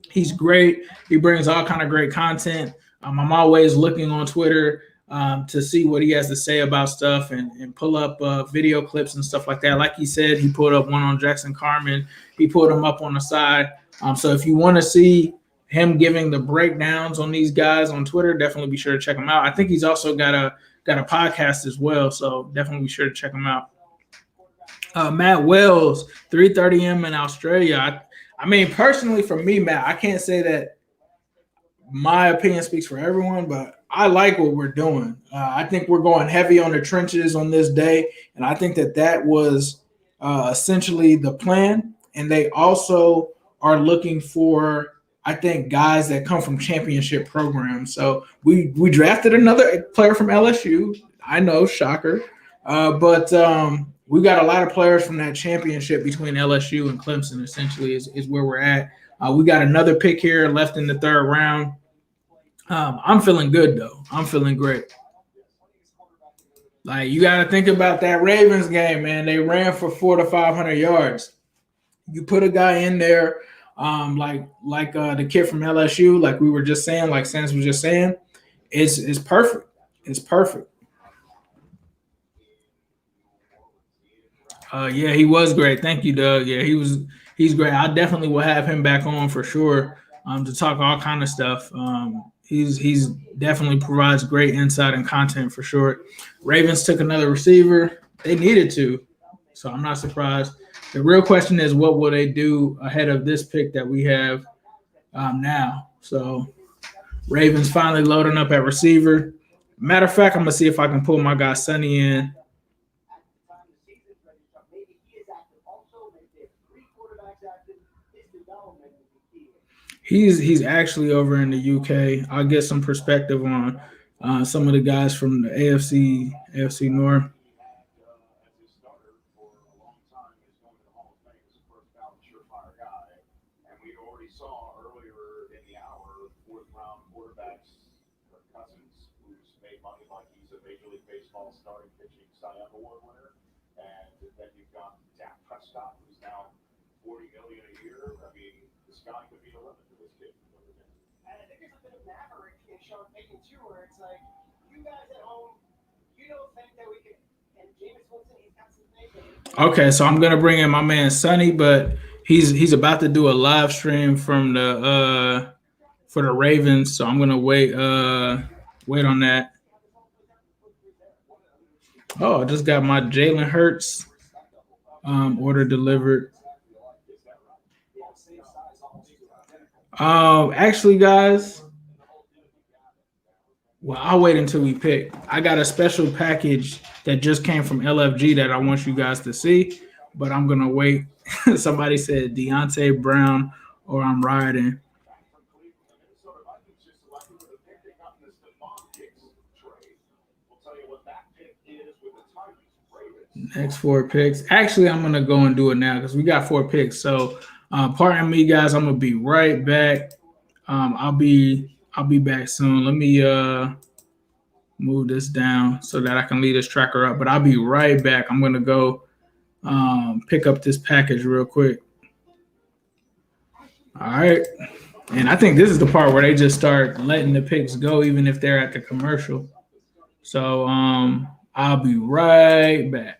He's great. He brings all kind of great content. I'm always looking on Twitter to see what he has to say about stuff and pull up video clips and stuff like that. Like he said, he pulled up one on Jackson Carman. He put them up on the side. So if you want to see him giving the breakdowns on these guys on Twitter, definitely be sure to check him out. I think he's also got a podcast as well, so definitely be sure to check him out. Matt Wells, 3:30 a.m. in Australia. I mean, personally, for me, Matt, I can't say that my opinion speaks for everyone, but I like what we're doing. I think we're going heavy on the trenches on this day, and I think that was essentially the plan. And they also are looking for, I think, guys that come from championship programs. So we drafted another player from LSU. I know, shocker. But we got a lot of players from that championship between LSU and Clemson, essentially, is where we're at. We got another pick here left in the 3rd round. I'm feeling good, though. I'm feeling great. You got to think about that Ravens game, man. They ran for 400 to 500 yards. You put a guy in there like the kid from LSU, like we were just saying, like Sans was just saying, it's perfect. It's perfect. Yeah, he was great. Thank you, Doug. Yeah, he's great. I definitely will have him back on for sure to talk all kind of stuff. He's definitely provides great insight and content for sure. Ravens took another receiver. They needed to, so I'm not surprised. The real question is, what will they do ahead of this pick that we have now? So Ravens finally loading up at receiver. Matter of fact, I'm going to see if I can pull my guy Sonny in. He's actually over in the UK. I'll get some perspective on some of the guys from the AFC North. Okay, so I'm gonna bring in my man Sonny, but he's about to do a live stream from the for the Ravens, so I'm gonna wait on that. Oh, I just got my Jalen Hurts order delivered. Actually, guys, well, I'll wait until we pick. I got a special package that just came from LFG that I want you guys to see, but I'm gonna wait. Somebody said Deontay Brown or I'm riding. Next 4 picks. Actually, I'm gonna go and do it now because we got 4 picks. So pardon me, guys. I'm gonna be right back. I'll be back soon. Let me move this down so that I can lead this tracker up. But I'll be right back. I'm going to go pick up this package real quick. All right. And I think this is the part where they just start letting the picks go, even if they're at the commercial. So I'll be right back.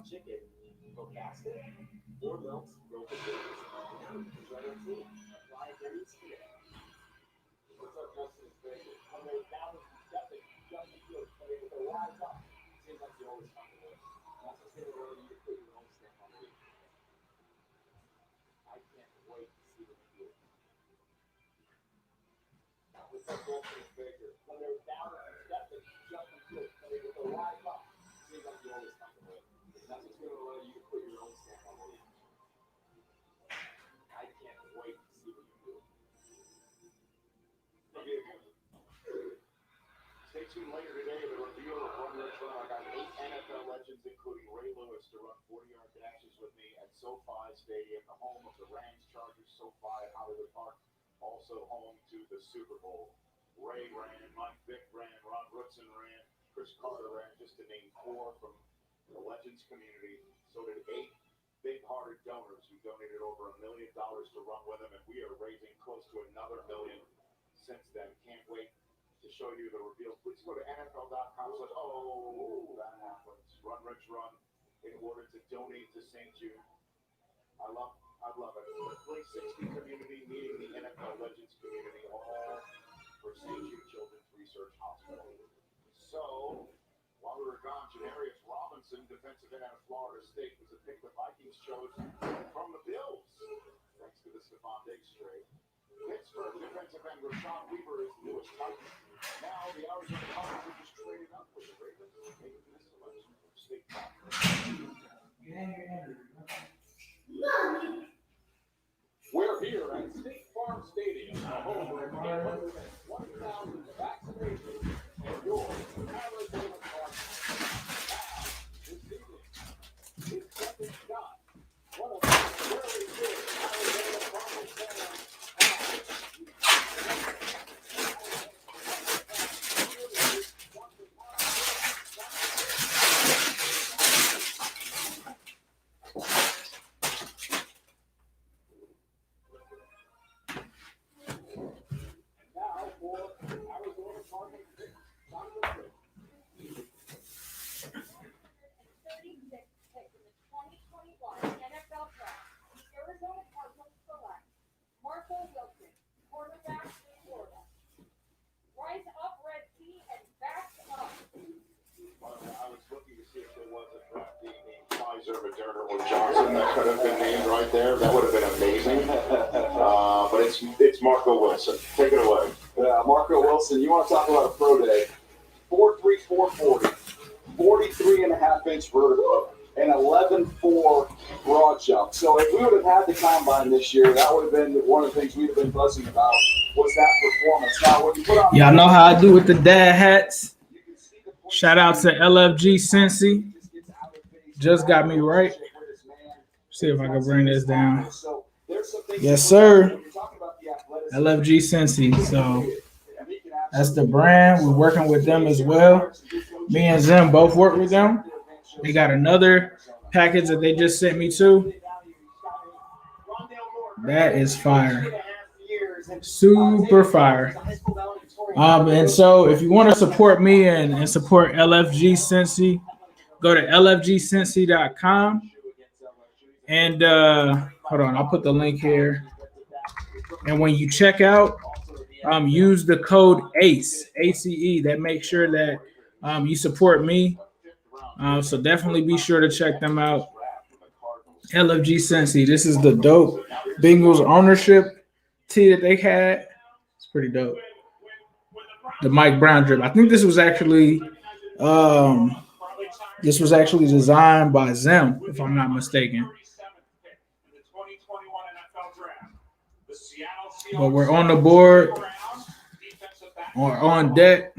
Chicken, go casket, 4 milks, broken beans. Now you can join our team. Apply at Denny's today. What's up, Justin? I'm going down with Justin. Justin Fields playing with a live top. Seems like you always find a way. That's what's going to allow you to put your own stamp on the league. I can't wait to see what you do. What's up, Justin Baker? When they're down with Justin Fields playing with a live top. Seems like you always find a way. That's what's going to allow you to put your own stamp on the league. I can't wait to see what you do. Stay tuned later today to the reveal of Run Rich Run. I got 8 NFL legends, including Ray Lewis, to run 40-yard dashes with me at SoFi Stadium, the home of the Rams, Chargers, SoFi at Hollywood Park, also home to the Super Bowl. Ray ran, Mike Vick ran, Ron Woodson ran, Chris Carter ran, just to name 4 from the Legends community. So did 8 big-hearted donors who donated over $1 million to run with them, and we are raising close to another $1 million since then. Can't wait to show you the reveal. Please go to NFL.com. Oh, that happens. Run Rich Run in order to donate to St. Jude. I love it. The 360 community meeting the NFL Legends community, all for St. Jude Children's Research Hospital. So, while we were gone, Janarius Robinson, defensive end out of Florida State, was a pick the Vikings chose from the Bills, thanks to the Stephon Diggs trade. Pittsburgh defensive end Rashawn Weaver is the newest Titan. Now the Arizona Cardinals are just traded up with the Ravens, making this selection from State Farm. We're here at State Farm Stadium, a home of 801,000 vaccinations, and your Arizona Cardinals. Now, this evening, it's second shot. One of the very good Arizona Cardinals fans. Johnson that could have been named right there. That would have been amazing. But it's Marco Wilson. Take it away. Marco Wilson, you want to talk about a pro day? 4.3, 4.40, 43.5-inch vertical, and 11.4 broad jump. So if we would have had the combine this year, that would have been one of the things we'd have been buzzing about was that performance. Now, when you put on y'all know how I do with the dad hats. Shout out to LFG Cincy. Just got me right. See if I can bring this down. Yes, sir. LFG Cincy. So that's the brand. We're working with them as well. Me and Zim both work with them. They got another package that they just sent me too. That is fire. Super fire. And so if you want to support me and support LFG Cincy, go to lfgcincy.com. And hold on, I'll put the link here. And when you check out, use the code ACE, ACE. That makes sure that you support me. So definitely be sure to check them out. LFG Cincy. This is the dope Bengals ownership tee that they had. It's pretty dope. The Mike Brown drip. I think this was actually designed by Zim, if I'm not mistaken. But we're on the board or on deck.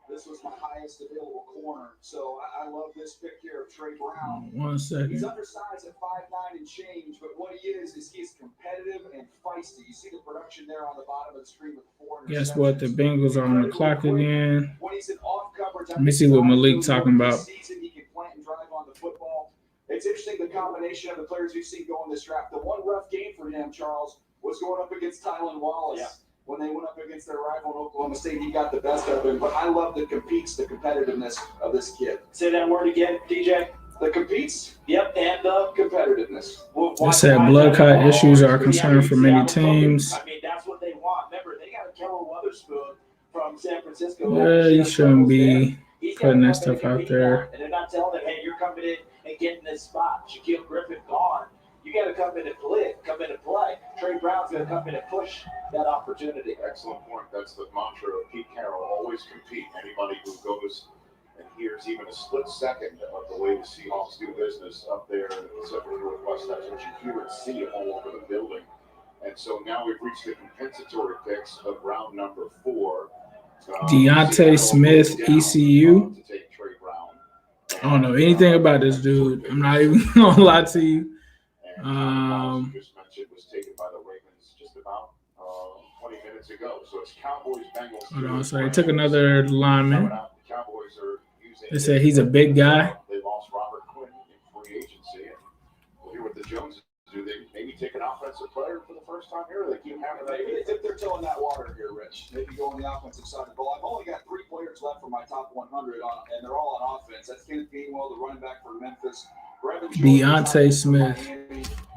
This was my highest available corner. So I love this pick here of Trey Brown. 1 second. He's undersized at 5'9" and change, but what he is he's competitive and feisty. You see the production there on the bottom of the screen with 4 interceptions. Guess what? The Bengals are on the clock again. Let me see what Malik talking about. He can plant and drive on the football. It's interesting the combination of the players we've seen go in this draft. The one rough game for him, Charles, was going up against Tylan Wallace. Yeah. When they went up against their rival in Oklahoma State, he got the best of him. But I love the competitiveness of this kid. Say that word again, DJ. The competes? Yep, and the competitiveness. They said blood clot issues are a concern for many teams. I mean, that's what they want. Remember, they got Kellen Witherspoon from San Francisco. Yeah, you shouldn't be putting that stuff out there. And they're not telling them, hey, you're coming in and getting this spot. Shaquille Griffin gone. You got to come in and play. Trey Brown's going to come in and push that opportunity. Excellent point. That's the mantra of Pete Carroll. Always compete. Anybody who goes and hears even a split second of the way the Seahawks do business up there in the Pacific Northwest, that's what you hear and see all over the building. And so now we've reached the compensatory picks of round number 4. Deontay Smith, ECU. I don't know anything about this dude. I'm not even going to lie to you. Just mentioned was taken by the Ravens just about 20 minutes ago. So it's Cowboys, Bengals. Hold on, so they took another lineman. They said he's a big guy. They lost Robert Quinn in free agency. And we'll hear what the Joneses do. They maybe take an offensive player for the first time here, or they keep having that. Maybe they dip their toe in that water here, Rich. Maybe go on the offensive side of the ball. I've only got 3 players left for my top 100, and they're all on offense. That's Kenneth Gainwell, the running back for Memphis. Deontay Smith.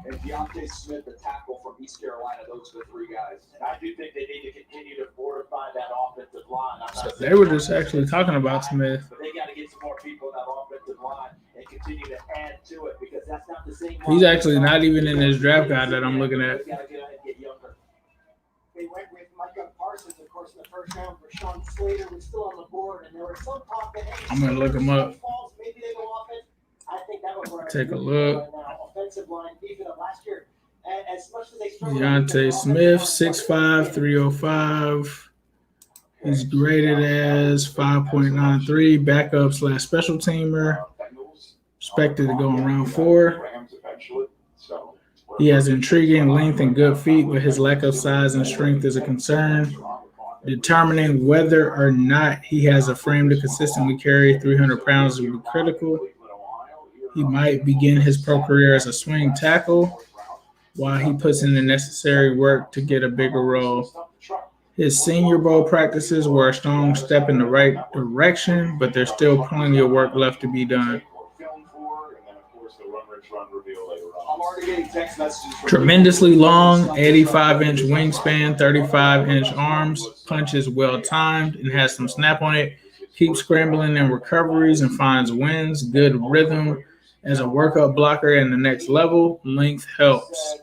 And Deontay Smith, the tackle from East Carolina. Those are the 3 guys. And I do think they need to continue to fortify that offensive line. So they were just actually talking about Smith. But they got to get some more people in that offensive line and continue to add to it because that's not the same. He's actually not even in this draft guide that I'm looking at. They got to get ahead and get younger. They went with Micah Parsons, of course, in the first round. For Sean Slater was still on the board, and there was some talk that I'm gonna look him up. Maybe they go offense. I think that was where Take a look. Offensive line, even of last year. As much as they Deontay Smith, 6'5", 305. He's graded as 5.93, backup / special teamer. Expected to go in round 4. He has intriguing length and good feet, but his lack of size and strength is a concern. Determining whether or not he has a frame to consistently carry 300 pounds will be critical. He might begin his pro career as a swing tackle while he puts in the necessary work to get a bigger role. His Senior Bowl practices were a strong step in the right direction, but there's still plenty of work left to be done. Tremendously long, 85-inch wingspan, 35-inch arms, punch is well-timed and has some snap on it. keeps scrambling in recoveries and finds wins. Good rhythm as a workup blocker in the next level. Length helps.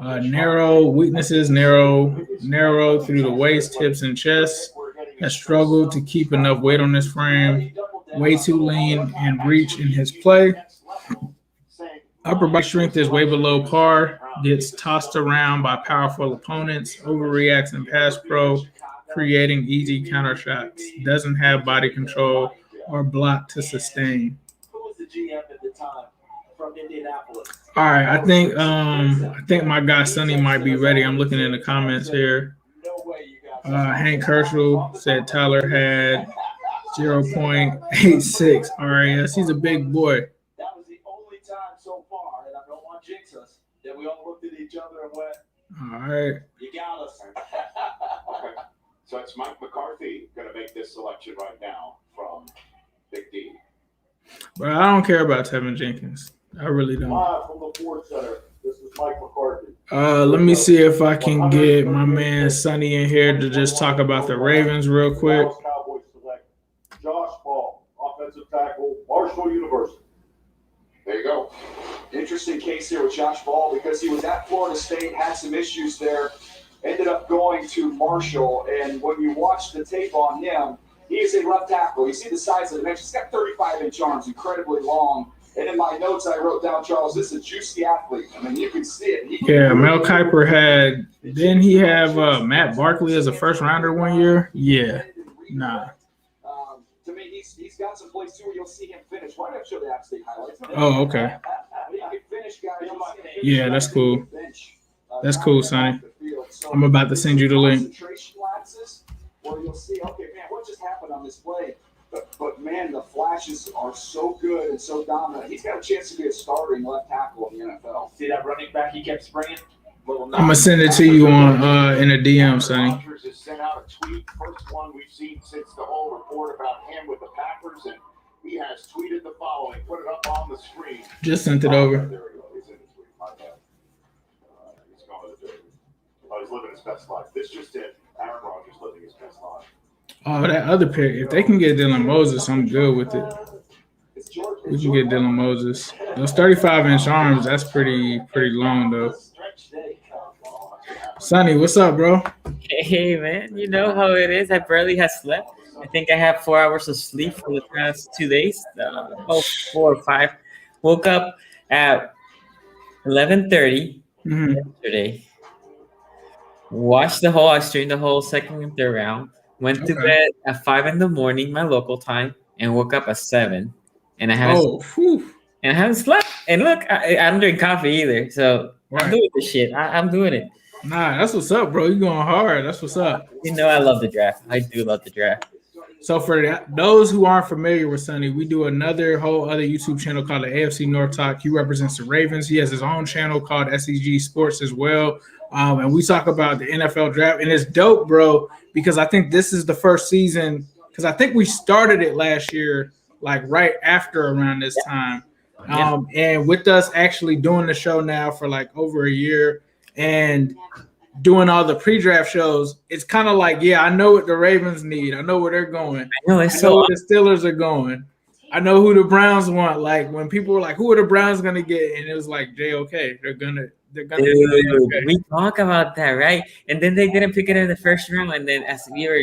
Narrow weaknesses, narrow through the waist, hips, and chest. Has struggled to keep enough weight on his frame. Way too lean and reach in his play. Upper body strength is way below par. Gets tossed around by powerful opponents. Overreacts in pass pro, creating easy counter shots. Doesn't have body control or block to sustain. All right, I think my guy Sonny might be ready. I'm looking in the comments here. Hank Herschel said Tyler had 0.86 RAS. He's a big boy. That was the only time so far, and I don't want to jinx us, that we all looked at each other and went, all right. You got us. Okay. So it's Mike McCarthy going to make this selection right now from Big D. But I don't care about Tevin Jenkins. I really don't. Live from the Ford Center, this is Mike McCarthy. Let me see if I can get my man Sonny in here to just talk about the Ravens real quick. Cowboys select Josh Ball, offensive tackle, Marshall University. There you go. Interesting case here with Josh Ball because he was at Florida State, had some issues there, ended up going to Marshall, and when you watch the tape on him, he is a left tackle. You see the size of the bench. He's got 35-inch arms, incredibly long. And in my notes, I wrote down, Charles, this is a juicy athlete. I mean, you can see it. Yeah, Mel Kiper had – didn't he have Matt Barkley as a first-rounder one year? Yeah. Nah. To me, he's got some plays, too, where you'll see him finish. Why not show the App State highlights? Oh, okay. Yeah, that's cool. That's cool, Sonny. I'm about to send you the link. Where you'll see, okay, man, what just happened on this play? But man, the flashes are so good and so dominant. He's got a chance to be a starting left tackle in the NFL. See that running back he kept springing? I'm gonna send it to you on in a DM, Sonny. Has sent out a tweet, first one we've seen since the whole report about him with the Packers, and he has tweeted the following. Put it up on the screen. Just sent it over. There we go. He's in the tweet. My bad. He's going to the Derby. Oh, he's living his best life. This just it. Aaron Rodgers living his best life. Oh, that other pick. If they can get Dylan Moses, I'm good with it. We can get Dylan Moses. Those 35-inch arms, that's pretty long, though. Sonny, what's up, bro? Hey, man. You know how it is. I barely have slept. I think I have 4 hours of sleep for the past 2 days. 4 or 5. Woke up at 11:30 yesterday. I streamed the whole second and third round. Went to bed at 5 in the morning, my local time, and woke up at 7. And I haven't slept. And look, I don't drink coffee either. So I'm doing this shit. I'm doing it. Nah, that's what's up, bro. You going hard. That's what's up. You know I love the draft. I do love the draft. So for those who aren't familiar with Sonny, we do another whole other YouTube channel called the AFC North Talk. He represents the Ravens. He has his own channel called SEG Sports as well. And we talk about the NFL draft. And it's dope, bro, because I think this is the first season, because I think we started it last year, like right after around this time. And with us actually doing the show now for like over a year and doing all the pre-draft shows, it's kind of like, yeah, I know what the Ravens need. I know where they're going. I know where the Steelers are going. I know who the Browns want. Like when people were like, who are the Browns going to get? And it was like, JOK. They're gonna Dude, we talk about that, right? And then they didn't pick it in the first round. And then as we were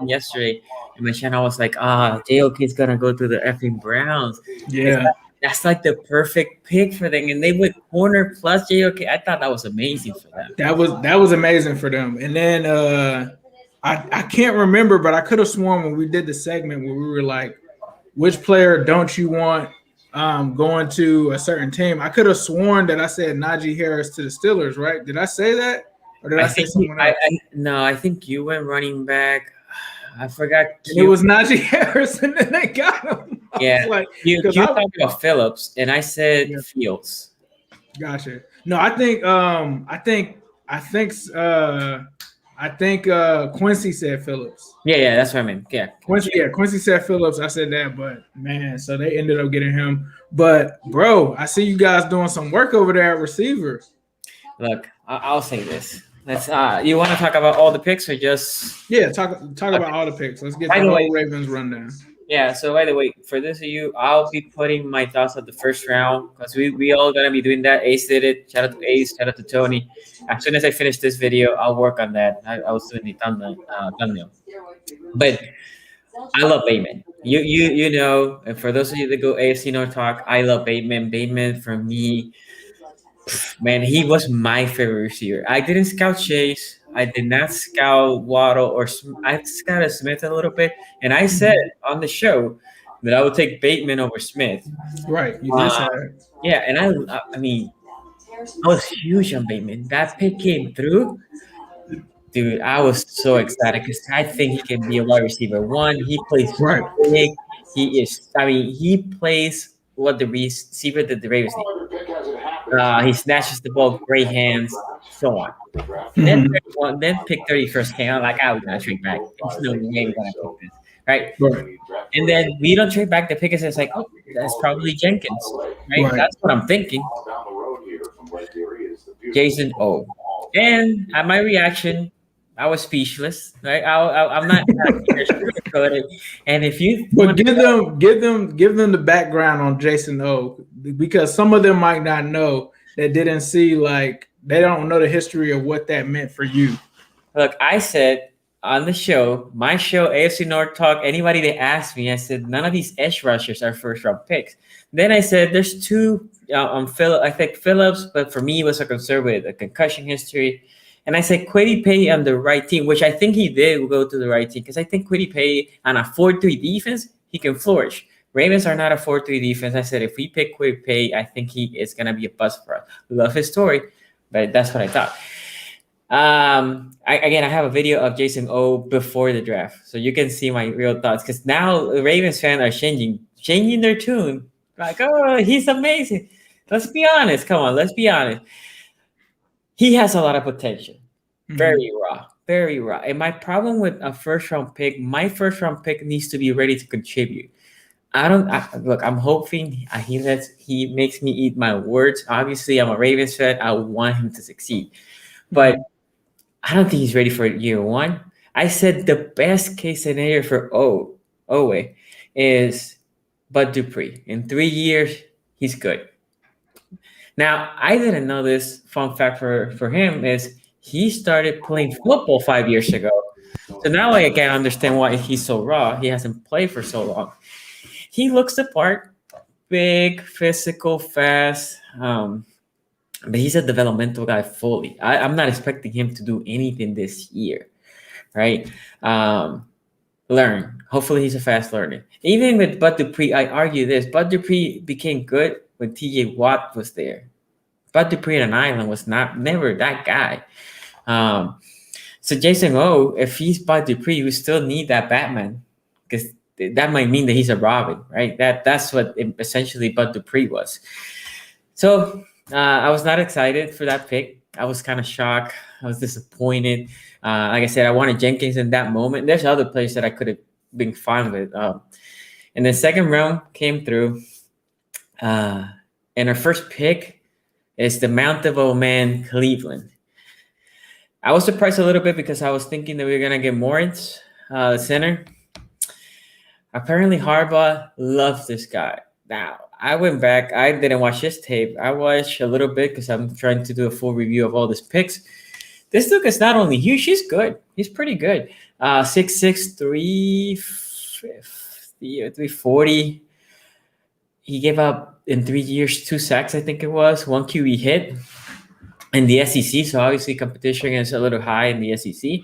yesterday, and my channel was like, JOK is going to go to the effing Browns. Yeah. That's like the perfect pick for them. And they went corner plus JOK. I thought that was amazing for them. That was amazing for them. And then I can't remember, but I could have sworn when we did the segment where we were like, which player don't you want going to a certain team? I could have sworn that I said Najee Harris to the Steelers, right? Did I say that? Or did I say someone else? No, I think you went running back. I forgot. It was Najee Harris, and then they got him. Yeah, like, you talked about Phillips, and I said Fields. Gotcha. No, I think Quincy said Phillips. Yeah, that's what I mean. Yeah, Quincy said Phillips. I said that, but man, so they ended up getting him. But bro, I see you guys doing some work over there at receiver. Look, I'll say this: Let's. You want to talk about all the picks or just? Yeah, talk about all the picks. Let's get the whole Ravens rundown. Yeah. So by the way, for this of you, I'll be putting my thoughts of the first round because we all gonna be doing that. Ace did it. Shout out to Ace. Shout out to Tony. As soon as I finish this video, I'll work on that. I was doing the thumbnail. But I love Bateman. You know, and for those of you that go AFC North talk, I love Bateman. Bateman for me. Man, he was my favorite receiver. I didn't scout Chase. I did not scout Waddle or I scouted Smith a little bit, and I said on the show that I would take Bateman over Smith. Right, you did say that. Yeah, and I mean, I was huge on Bateman. That pick came through, dude. I was so excited because I think he can be a wide receiver. One, he plays big. He is. I mean, he plays what the receiver that the Ravens need. He snatches the ball, great hands, so on. Then pick 31st came out like, we're gonna trade back. There's no way we're gonna pick this, right? And then we don't trade back. The pick is like, oh, that's probably Jenkins, right? That's what I'm thinking. Jason O. And at my reaction, I was speechless, right? I'm not. And if you give them the background on Jason O, because some of them might not know that didn't see, like, they don't know the history of what that meant for you. Look, I said on the show, my show, AFC North Talk, anybody that asked me, I said none of these edge rushers are first round picks. Then I said there's two on Phillips. I think Phillips, but for me, it was a concern with a concussion history. And I said Kwity Paye on the right team, which I think he did go to the right team because I think Kwity Paye on a 4-3 defense, he can flourish. Ravens are not a 4-3 defense. I said if we pick Kwity Paye, I think he is going to be a bust for us. Love his story, but that's what I thought. I have a video of Jason O before the draft, so you can see my real thoughts because now the Ravens fans are changing their tune. Like, oh, he's amazing. Let's be honest. Come on, let's be honest. He has a lot of potential. Very raw. And my problem with a first-round pick, my first-round pick needs to be ready to contribute. I'm hoping he makes me eat my words. Obviously, I'm a Ravens fan. I want him to succeed. But I don't think he's ready for year one. I said the best case scenario for Owe is Bud Dupree. In 3 years, he's good. Now, I didn't know this. Fun fact for him is he started playing football 5 years ago. So now I can understand why he's so raw. He hasn't played for so long. He looks the part, big, physical, fast. But he's a developmental guy fully. I'm not expecting him to do anything this year, right? Learn. Hopefully he's a fast learner. Even with Bud Dupree, I argue this. Bud Dupree became good when TJ Watt was there. Bud Dupree on an island was never that guy. So Jason O, if he's Bud Dupree, we still need that Batman because that might mean that he's a Robin, right? That's what essentially Bud Dupree was. So I was not excited for that pick. I was kind of shocked. I was disappointed. Like I said, I wanted Jenkins in that moment. There's other players that I could have been fine with. And the second round came through. And our first pick is the Mount of Old Man, Cleveland. I was surprised a little bit because I was thinking that we were going to get Moritz, the center. Apparently, Harbaugh loves this guy. Now, I went back. I didn't watch his tape. I watched a little bit because I'm trying to do a full review of all these picks. This dude is not only huge, he's good. He's pretty good. 6'6", 340. He gave up in 3 years 2 sacks, I think it was, 1 QE hit in the SEC. So obviously competition is a little high in the SEC.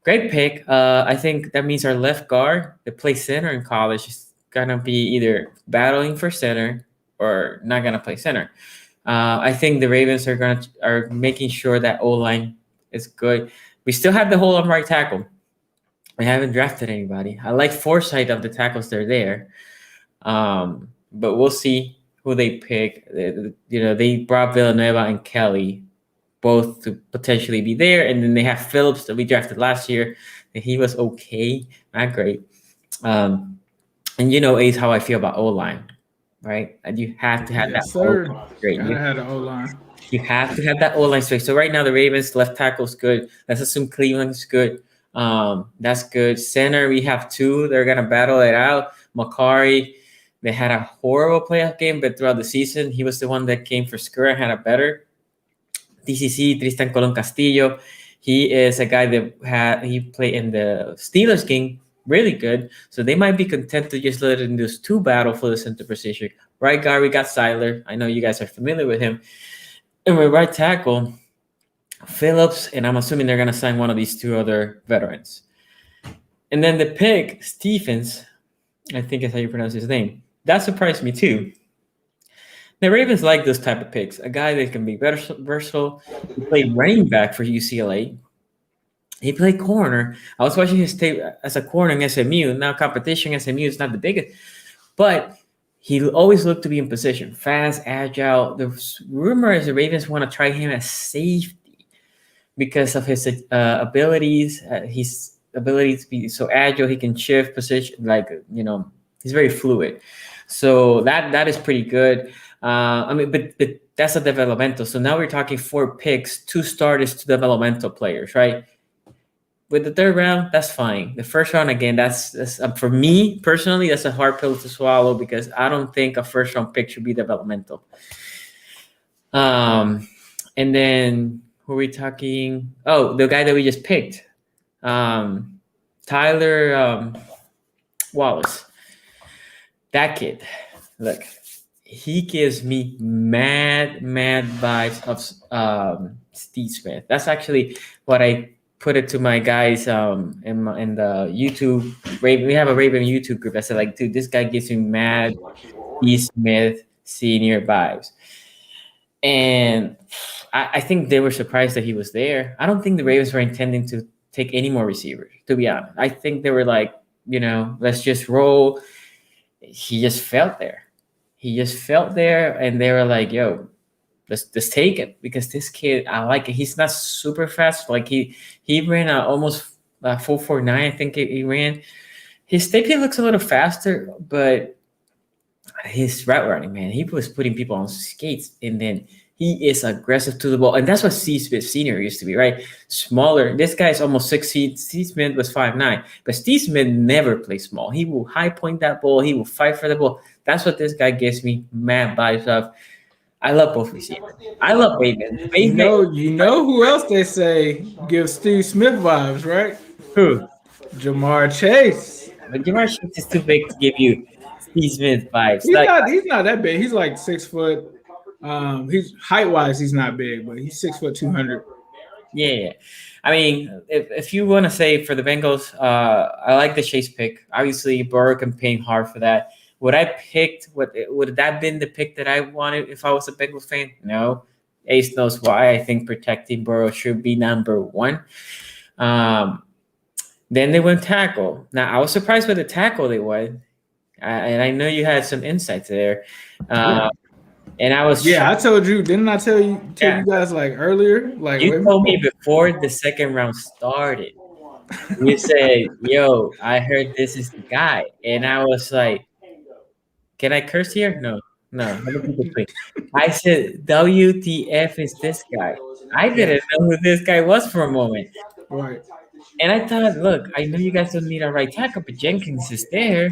Great pick. I think that means our left guard that plays center in college is gonna be either battling for center or not gonna play center. I think the Ravens are making sure that O-line is good. We still have the hole on right tackle. We haven't drafted anybody. I like foresight of the tackles that are there. But we'll see who they pick. They brought Villanueva and Kelly both to potentially be there. And then they have Phillips that we drafted last year. And he was okay, not great. And you know, Ace, how I feel about O-line. right? And you have to have Yes, that sir. straight. Gotta have the O-line. You have to have that O-line straight. So right now the Ravens left tackle's good. Let's assume Cleveland's good. That's good. Center, we have two. They're gonna battle it out. Macari, they had a horrible playoff game, but throughout the season, he was the one that came for score and had a better. TCC, Tristan Colon Castillo. He is a guy that he played in the Steelers game really good. So they might be content to just let those two battle for the center position. Right guard, we got Seiler. I know you guys are familiar with him. And with right tackle, Phillips, and I'm assuming they're going to sign one of these two other veterans. And then the pick, Stephens, I think is how you pronounce his name. That surprised me too. The Ravens like those type of picks. A guy that can be versatile. He played running back for UCLA. He played corner. I was watching his tape as a corner in SMU. Now competition SMU is not the biggest, but he always looked to be in position. Fast, agile. The rumor is the Ravens want to try him as safety because of his abilities. His ability to be so agile. He can shift position. He's very fluid. So that is pretty good. But that's a developmental. So now we're talking 4 picks, 2 starters, 2 developmental players, right? With the third round, that's fine. The first round, again, that's for me personally, that's a hard pill to swallow because I don't think a first round pick should be developmental. And then who are we talking? Oh, the guy that we just picked, Tyler Wallace. That kid, look, he gives me mad vibes of Steve Smith. That's actually what I put it to my guys in the YouTube. We have a Raven YouTube group. I said, like, dude, this guy gives me mad Steve Smith senior vibes. And I think they were surprised that he was there. I don't think the Ravens were intending to take any more receivers, to be honest. I think they were like, let's just roll. He just felt there. And they were like, yo, let's take it because this kid, I like it. He's not super fast. Like he ran almost 4.49. I think he ran. His tape looks a little faster, but his route running, man, he was putting people on skates, and then he is aggressive to the ball, and that's what C. Smith Sr. used to be, right? Smaller. This guy's almost 6 feet. Steve Smith was 5'9", but Steve Smith never plays small. He will high point that ball. He will fight for the ball. That's what this guy gives me mad vibes of. I love both receivers. I love Bateman. You know who else they say gives Steve Smith vibes, right? Who? Jamar Chase. But Jamar Chase is too big to give you Steve Smith vibes. He's not that big. He's like 6 foot. He's height wise, he's not big, but he's 6 foot 200. Yeah. I mean, if you want to say for the Bengals, I like the Chase pick. Obviously, Burrow campaigned hard for that. Would that have been the pick that I wanted if I was a Bengals fan? No. Ace knows why. I think protecting Burrow should be number 1. Then they went tackle. Now, I was surprised with the tackle they went. And I know you had some insights there. And I was I told you, didn't I tell you guys like earlier? Like you told me before the second round started. You said, yo, I heard this is the guy. And I was like, can I curse here? No. I said, WTF is this guy? I didn't know who this guy was for a moment. Right. And I thought, look, I know you guys don't need a right tackle, but Jenkins is there.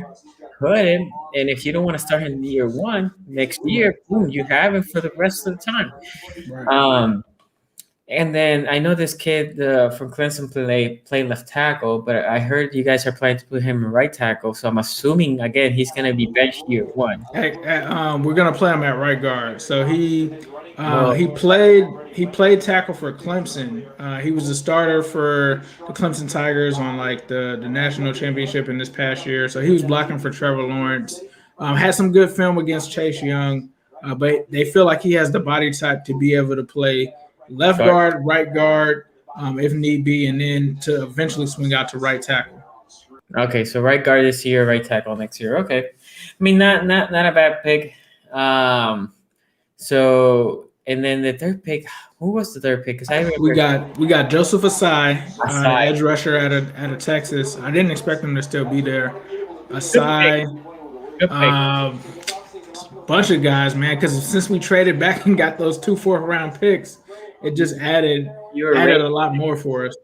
Put him, and if you don't want to start in year 1, next year, boom, you have him for the rest of the time. Right. And then I know this kid from Clemson play left tackle, but I heard you guys are planning to put him in right tackle, so I'm assuming again he's going to be benched year 1. We're going to play him at right guard. So he played tackle for Clemson. He was a starter for the Clemson Tigers on like the national championship in this past year. So he was blocking for Trevor Lawrence. Had some good film against Chase Young, but they feel like he has the body type to be able to play left guard, right guard, if need be, and then to eventually swing out to right tackle. Okay, so right guard this year, right tackle next year. Okay, I mean not a bad pick. So and then the third pick, who was the third pick? Because we got Joseph Asai, edge rusher out of Texas. I didn't expect him to still be there. Asai. bunch of guys, man. Because since we traded back and got those 2 4th-round picks, it just added a lot more for us.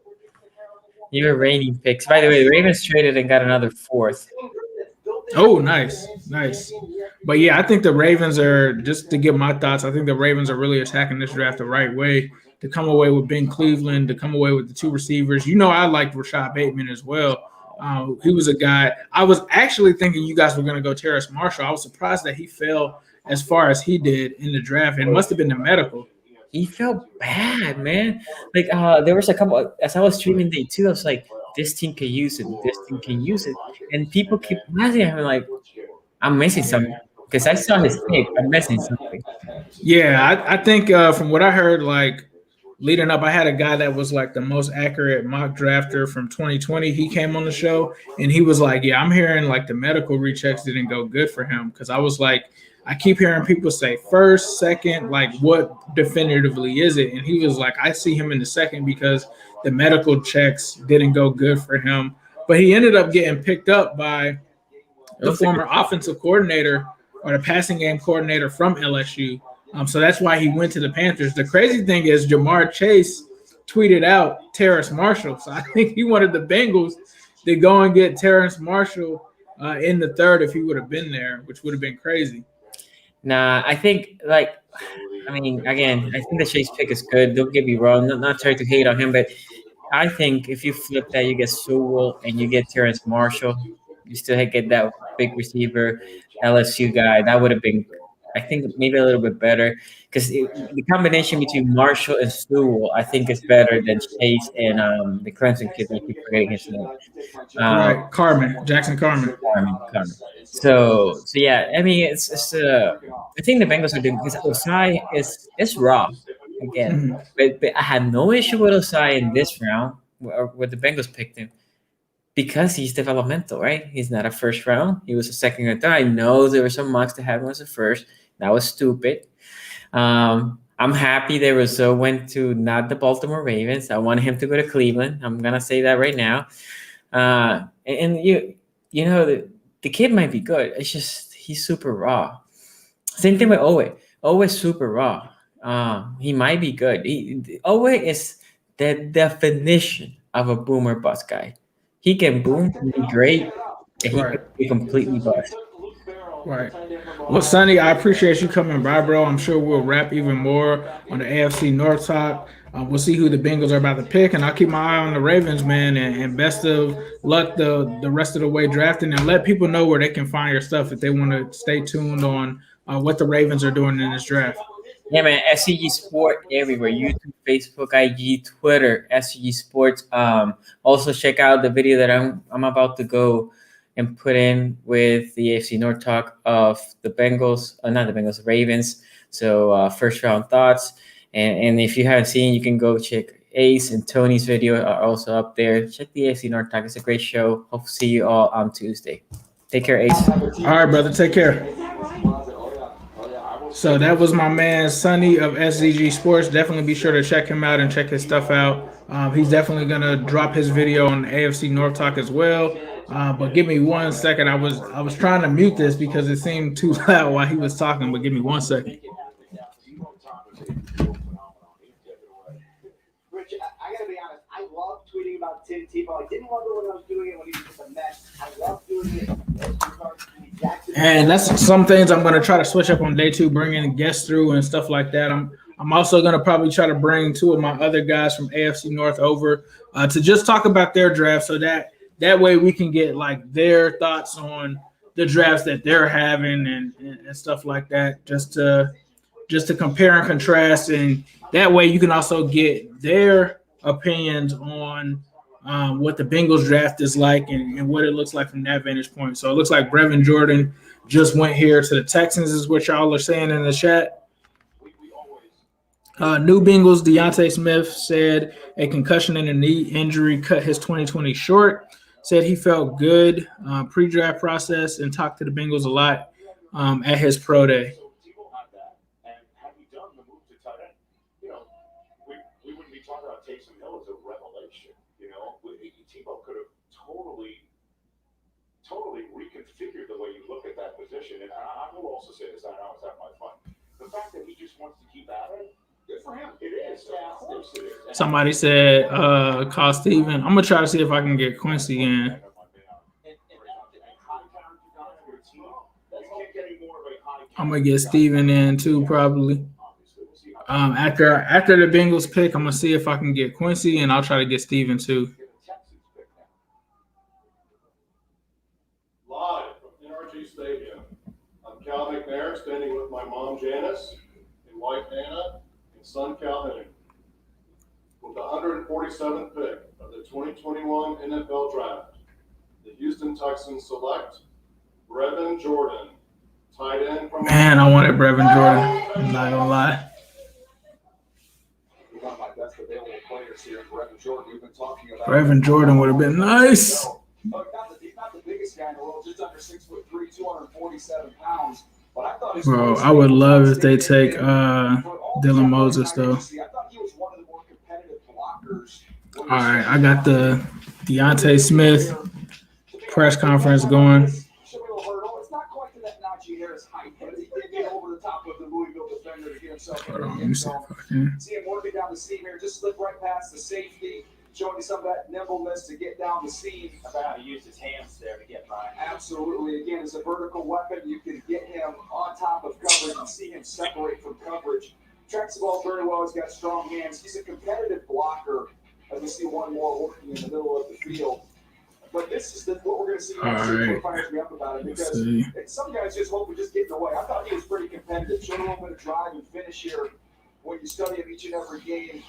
You were reigning picks. By the way, the Ravens traded and got another 4th. Oh, nice. But yeah, I think the Ravens are, just to give my thoughts, I think the Ravens are really attacking this draft the right way to come away with Ben Cleveland, to come away with the 2 receivers. You know, I liked Rashad Bateman as well. He was a guy. I was actually thinking you guys were going to go Terrace Marshall. I was surprised that he fell as far as he did in the draft. It must have been the medical. He felt bad, man. Like there was a couple. As I was streaming day 2, I was like, "This team can use it. This team can use it." And people keep asking him, like, "I'm missing something," because I saw his tape. I'm missing something. Yeah, I think from what I heard, like leading up, I had a guy that was like the most accurate mock drafter from 2020. He came on the show and he was like, "Yeah, I'm hearing like the medical rechecks didn't go good for him," because I was like, I keep hearing people say first, second, like what definitively is it? And he was like, I see him in the second because the medical checks didn't go good for him. But he ended up getting picked up by the former offensive coordinator or the passing game coordinator from LSU. So that's why he went to the Panthers. The crazy thing is Jamar Chase tweeted out Terrace Marshall. So I think he wanted the Bengals to go and get Terrace Marshall in the 3rd if he would have been there, which would have been crazy. Nah, I think again, I think the Chase pick is good. Don't get me wrong, not trying to hate on him, but I think if you flip that, you get Sewell and you get Terrence Marshall, you still get that big receiver LSU guy. That would have been, I think, maybe a little bit better because the combination between Marshall and Sewell, I think, is better than Chase and the Clemson kid. I keep forgetting his name. Right, Carman, Jackson Carman. Carman. So yeah, I mean, it's I think the Bengals are doing because Osai is raw again, but I had no issue with Osai in this round where the Bengals picked him because he's developmental, right? He's not a 1st round. He was a 2nd or 3rd. I know there were some mocks to have him as a 1st. That was stupid. I'm happy that Rousseau went to not the Baltimore Ravens. I wanted him to go to Cleveland. I'm gonna say that right now. And you know the kid might be good. It's just he's super raw. Same thing with Owe. Owe is super raw. He might be good. Owe is the definition of a boomer bust guy. He can boom and be great, and he can be completely bust. Right. Well, Sonny, I appreciate you coming by, bro. I'm sure we'll wrap even more on the AFC North talk. We'll see who the Bengals are about to pick, and I'll keep my eye on the Ravens, man. And best of luck the rest of the way drafting, and let people know where they can find your stuff if they want to stay tuned on what the Ravens are doing in this draft. Yeah, man. SCG Sport everywhere: YouTube, Facebook, IG, Twitter. SCG Sports. Also check out the video that I'm about to go and put in with the AFC North talk of the Bengals, not the Bengals, the Ravens. So 1st round thoughts. And if you haven't seen, you can go check Ace and Tony's video are also up there. Check the AFC North talk. It's a great show. Hope to see you all on Tuesday. Take care, Ace. All right, brother. Take care. So that was my man, Sonny of SZG Sports. Definitely be sure to check him out and check his stuff out. He's definitely going to drop his video on AFC North Talk as well. But give me 1 second. I was trying to mute this because it seemed too loud while he was talking, but give me 1 second. Rich, I got to be honest. I love tweeting about Tim Tebow. I didn't love it when I was doing it when he was just a mess. I love doing it. And that's some things I'm going to try to switch up on day 2, bringing guests through and stuff like that. I'm also going to probably try to bring 2 of my other guys from AFC North over to just talk about their draft, so that way we can get like their thoughts on the drafts that they're having and stuff like that, just to compare and contrast, and that way you can also get their opinions on what the Bengals draft is like and what it looks like from that vantage point. So it looks like Brevin Jordan just went here to the Texans, is what y'all are saying in the chat. New Bengals, Deontay Smith said a concussion and a knee injury cut his 2020 short. Said he felt good pre-draft process and talked to the Bengals a lot at his pro day. Totally reconfigure the way you look at that position. And I will also say this. because I always have my fun. The fact that he just wants to keep at it, good for him. It is. Yeah, of course it is. Somebody said, call Steven. I'm gonna try to see if I can get Quincy in. I'm gonna get Steven in too, probably. After the Bengals pick, I'm gonna see if I can get Quincy, and I'll try to get Steven too. Live from NRG Stadium, I'm Cal McNair, standing with my mom Janice and wife Hannah and son Cal Henning. With the 147th pick of the 2021 NFL Draft, the Houston Texans select Brevin Jordan, tight end from. Man, I wanted Brevin Jordan. I'm not gonna lie. One of my best available players here, Brevin Jordan. We've been talking about. Brevin Jordan would have been nice. He's not the biggest guy in the world, just under 6'3", 247 pounds. But I thought. Bro, I would love if they take Dylan Moses though. All right, I got the Deontay Smith press conference going. It's not quite to that Najee Harris height, but he did get over the top of the Louisville defender to get himself into the end zone. See him working down the seam here, just slip right past the safety, showing you some of that nimbleness to get down the seam. About how to use his hands there to get by. Absolutely. Again, as a vertical weapon, you can get him on top of coverage and see him separate from coverage. Tracks the ball very well. He's got strong hands. He's a competitive blocker. As we see one more working in the middle of the field. But this is what we're going to see next year. What fires me up about it, because some guys just hope we just get in the way. I thought he was pretty competitive. Showed a little bit of drive and finish here when you study him each and every game.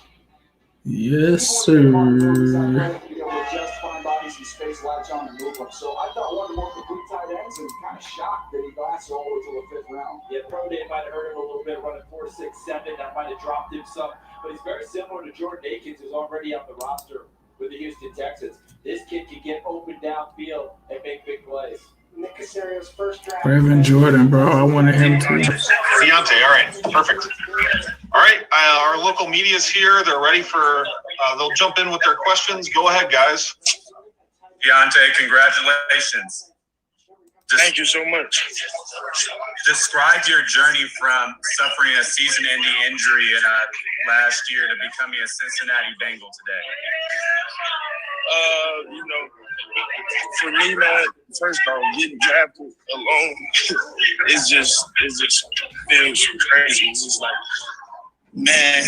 Yes, sir. Be able to just find bodies in space, latch on, and move them. So I thought one of the more complete tight ends, and kind of shocked that he lasted all the way to the 5th round. Yeah, pro day might have hurt him a little bit, running 4.67. That might have dropped him some. But he's very similar to Jordan Akins, who's already on the roster with the Houston Texans. This kid can get open downfield and make big plays. Nick Casario's first draft. Brevin Jordan, bro. I wanted him to. Deontay, all right, perfect. All right, our local media's here. They're ready for, they'll jump in with their questions. Go ahead, guys. Deontay, congratulations. Thank you so much. Describe your journey from suffering a season-ending injury last year to becoming a Cincinnati Bengal today. For me, man, first off, getting drafted alone, it just feels crazy. It's just like, man,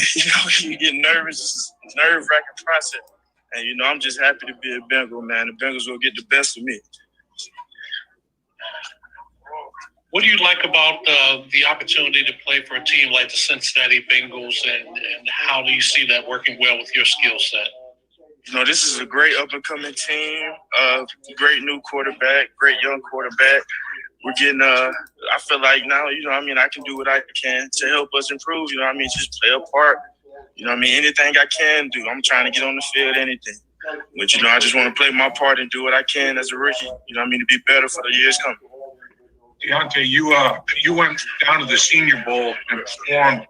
you get nervous. It's a nerve-wracking process. And, I'm just happy to be a Bengal, man. The Bengals will get the best of me. What do you like about the opportunity to play for a team like the Cincinnati Bengals, and how do you see that working well with your skill set? This is a great up-and-coming team, great new quarterback, great young quarterback. We're getting, I feel like now, I can do what I can to help us improve, just play a part. Anything I can do. I'm trying to get on the field, anything. But, I just want to play my part and do what I can as a rookie, to be better for the years coming. Deontay, you went down to the Senior Bowl and performed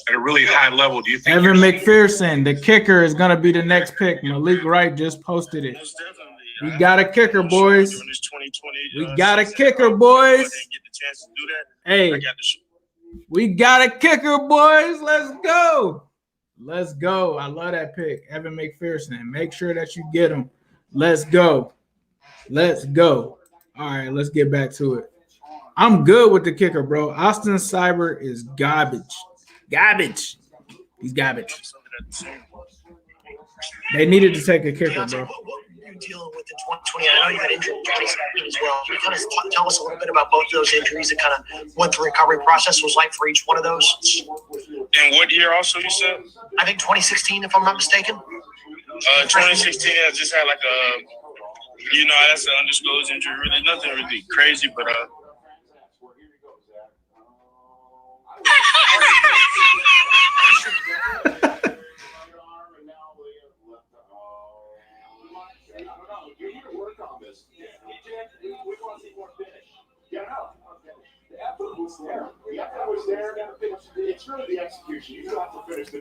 at a really high level. Do you think Evan McPherson, the kicker, is going to be the next pick? Malik Wright just posted it. We got a kicker, boys. We got a kicker, boys. Hey, we got a kicker, boys. Let's go. Let's go. I love that pick, Evan McPherson. Make sure that you get him. Let's go. Let's go. All right, let's get back to it. I'm good with the kicker, bro. Austin Seibert is garbage. Garbage. He's garbage. They needed to take a kicker, bro. What were you dealing with in 2020? I know you had injury in 2017 as well. Can you kind of tell us a little bit about both of those injuries and kind of what the recovery process was like for each one of those? And what year also you said? I think 2016, if I'm not mistaken. 2016, I just had like a, that's an undisclosed injury. Really, nothing really crazy, but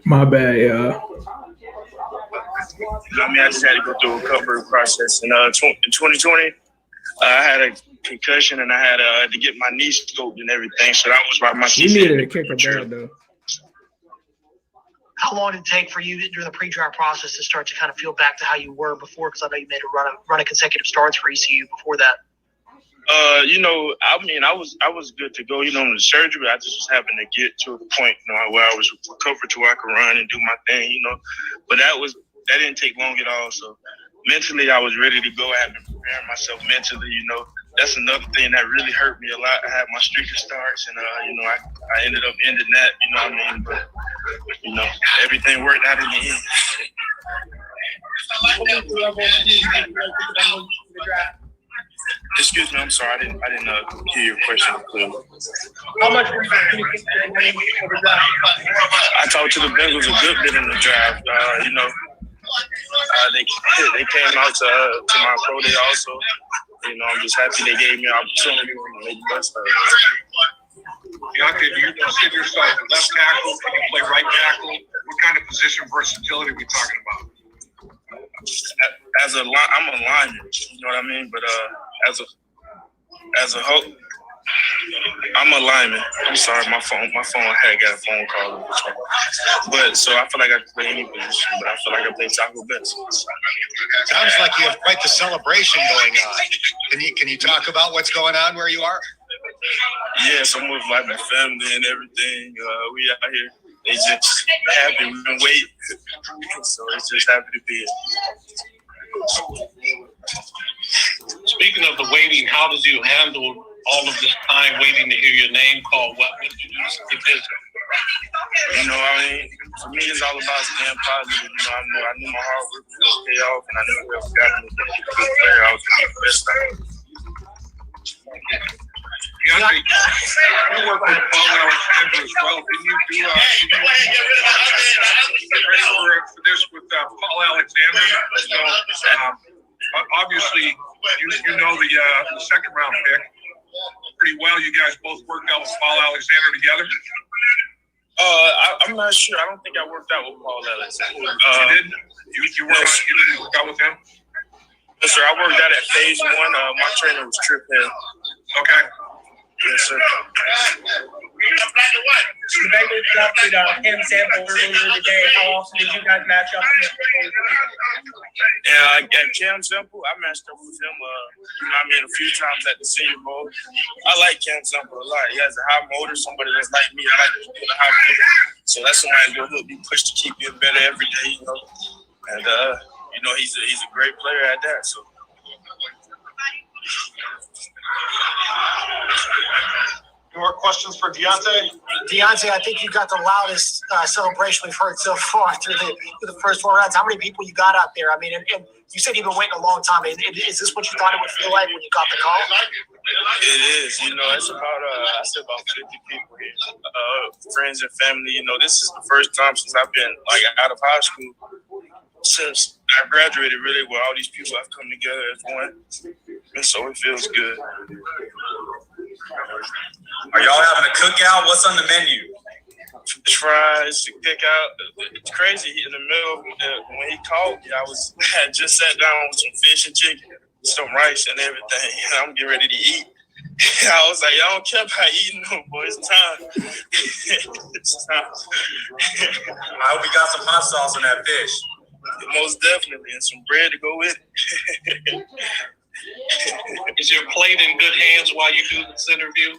My bad, yeah. I just had to go through a recovery process. In 2020, I had a concussion, and I had to get my knee scoped and everything. So that was why my You season. needed a kicker bad, though. How long did it take for you during the pre-draft process to start to kind of feel back to how you were before? Because I know you made a run of consecutive starts for ECU before that. I was good to go, in the surgery. I just happened to get to a point, where I was recovered to where I could run and do my thing, But that didn't take long at all. So mentally, I was ready to go. I had been preparing myself mentally, That's another thing that really hurt me a lot. I had my streak of starts, and I ended up ending that. You know what I mean? But everything worked out in the end. Excuse me, I'm sorry. I didn't hear your question clearly. How much were you communicating for the draft? I talked to the Bengals a good bit in the draft. They came out to my pro day also. I'm just happy they gave me an opportunity to make the best of it. Deontay, do you consider yourself a left tackle? Can you play right tackle? What kind of position versatility are we talking about? I'm a lineman, you know what I mean? But as a whole, I'm a lineman. I'm sorry, my phone had got a phone call. But so I feel like I can play any position, but I feel like I play tackle best. Sounds like you have quite the celebration going on. Can you talk about what's going on where you are? Yes, I'm with my family and everything. We out here. They just happy. We've been waiting. So it's just happy to be here. Speaking of the waiting, how did you handle all of this time waiting to hear your name called? What did you do to stay busy? For me, it's all about staying positive. I knew my hard work was going to pay off, and I knew whoever got me was going to be a good player. I was going to be the best I could. Deontay, you work with Paul Alexander as well. Can you get ready for this with Paul Alexander? So, obviously, you know the second round pick pretty well. You guys both worked out with Paul Alexander together. I'm not sure. I don't think I worked out with Paul Alexander. You didn't? You didn't work out with him? Yes, sir. I worked out at phase 1. My trainer was Trip Hill. Okay. Yes, sir. The Bengals drafted Cam Sample earlier today. How often did you guys match up? Yeah, at Cam Sample, I matched up with him. A few times at the Senior Bowl. I like Cam Sample a lot. He has a high motor. Somebody that's like me. I like to put a high motor. So that's somebody who'll help me push to keep getting better every day. And he's a great player at that. So. More questions for Deontay? Deontay, I think you got the loudest celebration we've heard so far through the first 4 rounds. How many people you got out there? I mean, and you said you've been waiting a long time. Is this what you thought it would feel like when you got the call? It is. It's about 50 people here. Friends and family. This is the first time since I've been out of high school. Since I graduated, really, where all these people have come together as one. And so it feels good. Are y'all having a cookout? What's on the menu? French fries, cookout. It's crazy. In the middle, when he called me, I had just sat down with some fish and chicken, some rice and everything. I'm getting ready to eat. I was like, y'all don't care about eating no more. It's time. It's time. I hope you got some hot sauce on that fish. Most definitely, and some bread to go with it. Is your plate in good hands while you do this interview?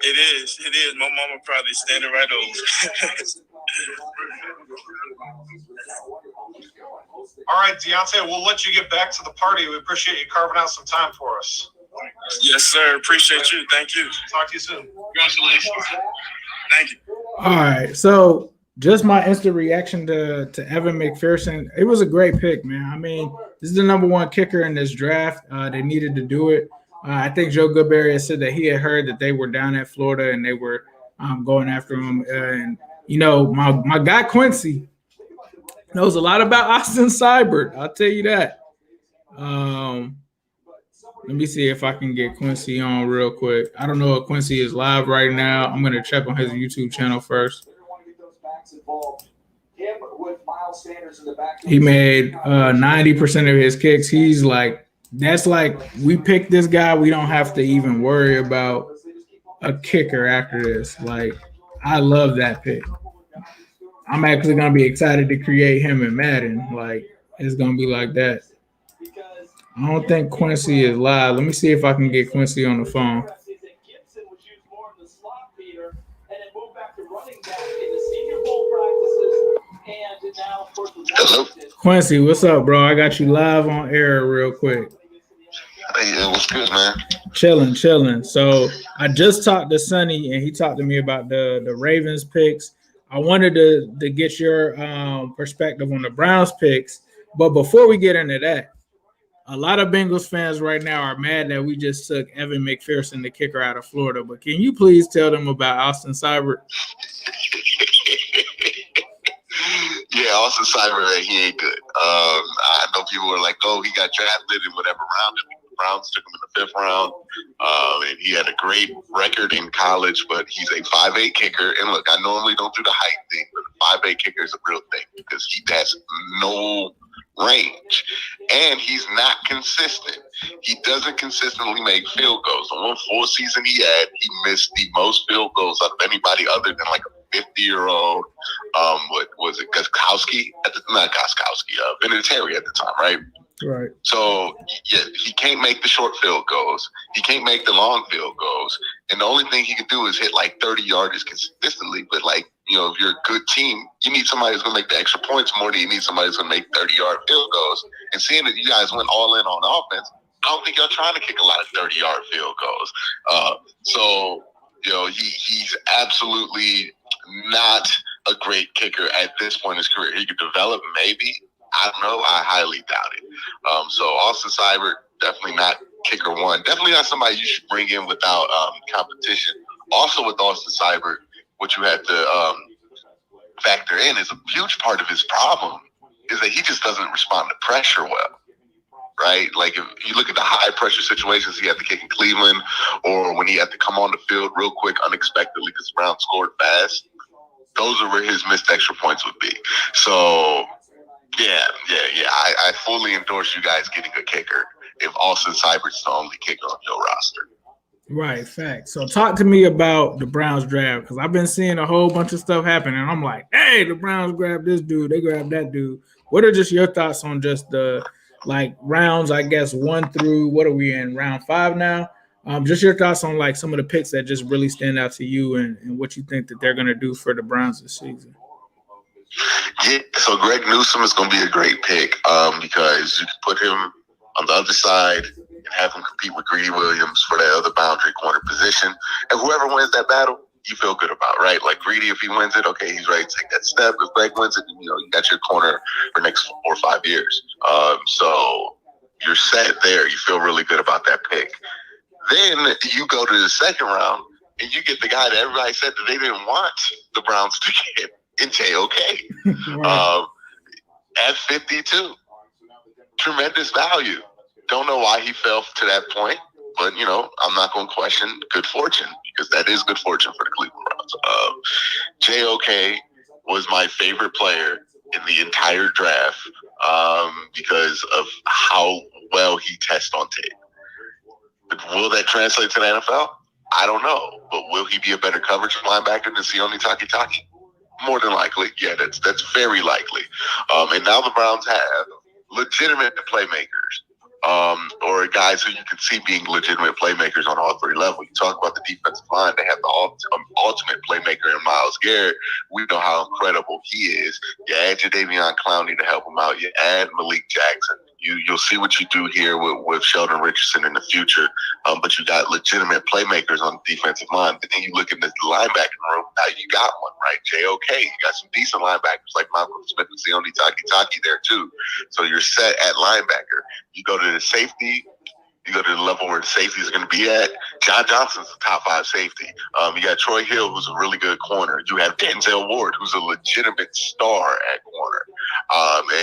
It is. My mama probably standing right over. All right, Deontay, we'll let you get back to the party. We appreciate you carving out some time for us. Yes, sir. Appreciate you. Thank you. Talk to you soon. Congratulations. Thank you. All right, so just my instant reaction to Evan McPherson. It was a great pick, man. I mean, this is the number 1 kicker in this draft. They needed to do it. I think Joe Goodberry has said that he had heard that they were down at Florida and they were going after him. And, my guy Quincy knows a lot about Austin Seibert. I'll tell you that. Let me see if I can get Quincy on real quick. I don't know if Quincy is live right now. I'm going to check on his YouTube channel first. He made 90% of his kicks. He's like That's like we picked this guy. We don't have to even worry about a kicker after this. Like, I love that pick. I'm actually gonna be excited to create him in Madden. Like, it's gonna be like that. I don't think Quincy is live. Let me see if I can get Quincy on the phone. Hello. Quincy, what's up, bro? I got you live on air real quick. Hey, what's good, man? Chilling. So I just talked to Sonny, and he talked to me about the Ravens picks. I wanted to get your perspective on the Browns picks, but before we get into that, a lot of Bengals fans right now are mad that we just took Evan McPherson, the kicker out of Florida. But can you please tell them about Austin Seibert? Yeah, Austin Seibert, he ain't good. I know people were like, "Oh, he got drafted in whatever round." The Browns took him in the 5th round, and he had a great record in college. But he's a 5'8" kicker, and look, I normally don't do the height thing, but the 5'8" kicker is a real thing because he has no range, and he's not consistent. He doesn't consistently make field goals. The one full season he had, he missed the most field goals out of anybody other than like a 50-year-old. What was it? Gostkowski not Gostkowski. Vinatieri at the time, right? Right. So yeah, he can't make the short field goals. He can't make the long field goals, and the only thing he can do is hit like 30 yards consistently. But like, you know, if you're a good team, you need somebody who's going to make the extra points more than you need somebody who's going to make 30-yard field goals. And seeing that you guys went all in on offense, I don't think y'all trying to kick a lot of 30-yard field goals. So you know, he's absolutely not a great kicker at this point in his career. He could develop, maybe. I don't know. I highly doubt it. So Austin Seibert, definitely not kicker one. Definitely not somebody you should bring in without competition. Also with Austin Seibert, what you have to factor in is a huge part of his problem is that he just doesn't respond to pressure well. Right? Like if you look at the high pressure situations he had to kick in Cleveland, or when he had to come on the field real quick unexpectedly because Brown scored fast, those are where his missed extra points would be. So yeah. I fully endorse you guys getting a kicker if Austin Seibert's the only kicker on your roster. Right, fact. So talk to me about the Browns draft, because I've been seeing a whole bunch of stuff happen, and I'm like, hey, the Browns grabbed this dude, they grabbed that dude. What are just your thoughts on just the like rounds, I guess, 1 through, what are we in, round 5 now? Just your thoughts on like some of the picks that just really stand out to you and what you think that they're going to do for the Browns this season. Yeah, so Greg Newsome is going to be a great pick because you can put him on the other side and have him compete with Greedy Williams for that other boundary corner position. And whoever wins that battle, you feel good about, right? Like Greedy, if he wins it, okay, he's ready to take that step. If Greg wins it, you know, you got your corner for the next 4 or 5 years. So you're set there. You feel really good about that pick. Then you go to the 2nd round and you get the guy that everybody said that they didn't want the Browns to get in JOK. Right. At 52. Tremendous value. Don't know why he fell to that point, but, you know, I'm not going to question good fortune because that is good fortune for the Cleveland Browns. JOK was my favorite player in the entire draft because of how well he tests on tape. But will that translate to the NFL? I don't know. But will he be a better coverage linebacker than Sione Takitaki? More than likely. Yeah, that's very likely. And now the Browns have legitimate playmakers, or guys who you can see being legitimate playmakers on all 3 levels. You talk about the defensive line, they have the ultimate playmaker in Myles Garrett. We know how incredible he is. You add Jadeveon Clowney to help him out. You add Malik Jackson. You'll see what you do here with Sheldon Richardson in the future. But you got legitimate playmakers on the defensive line. But then you look in the linebacking room, now you got one, right? JOK. You got some decent linebackers like Malcolm Smith and Sione Takitaki there too. So you're set at linebacker. You go to the safety, you go to the level where the safeties are going to be at. John Johnson's the top 5 safety. You got Troy Hill, who's a really good corner. You have Denzel Ward, who's a legitimate star at corner.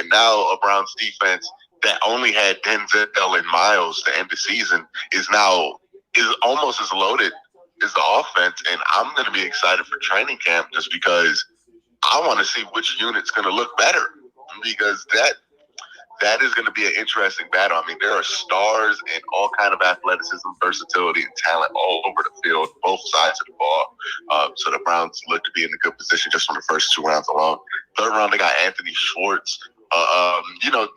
And now a Browns defense that only had Denzel and Miles to end the season is almost as loaded as the offense. And I'm going to be excited for training camp just because I want to see which unit's going to look better, because that is going to be an interesting battle. I mean, there are stars and all kind of athleticism, versatility, and talent all over the field, both sides of the ball. So the Browns look to be in a good position just from the first 2 rounds alone. Third round, they got Anthony Schwartz. You know,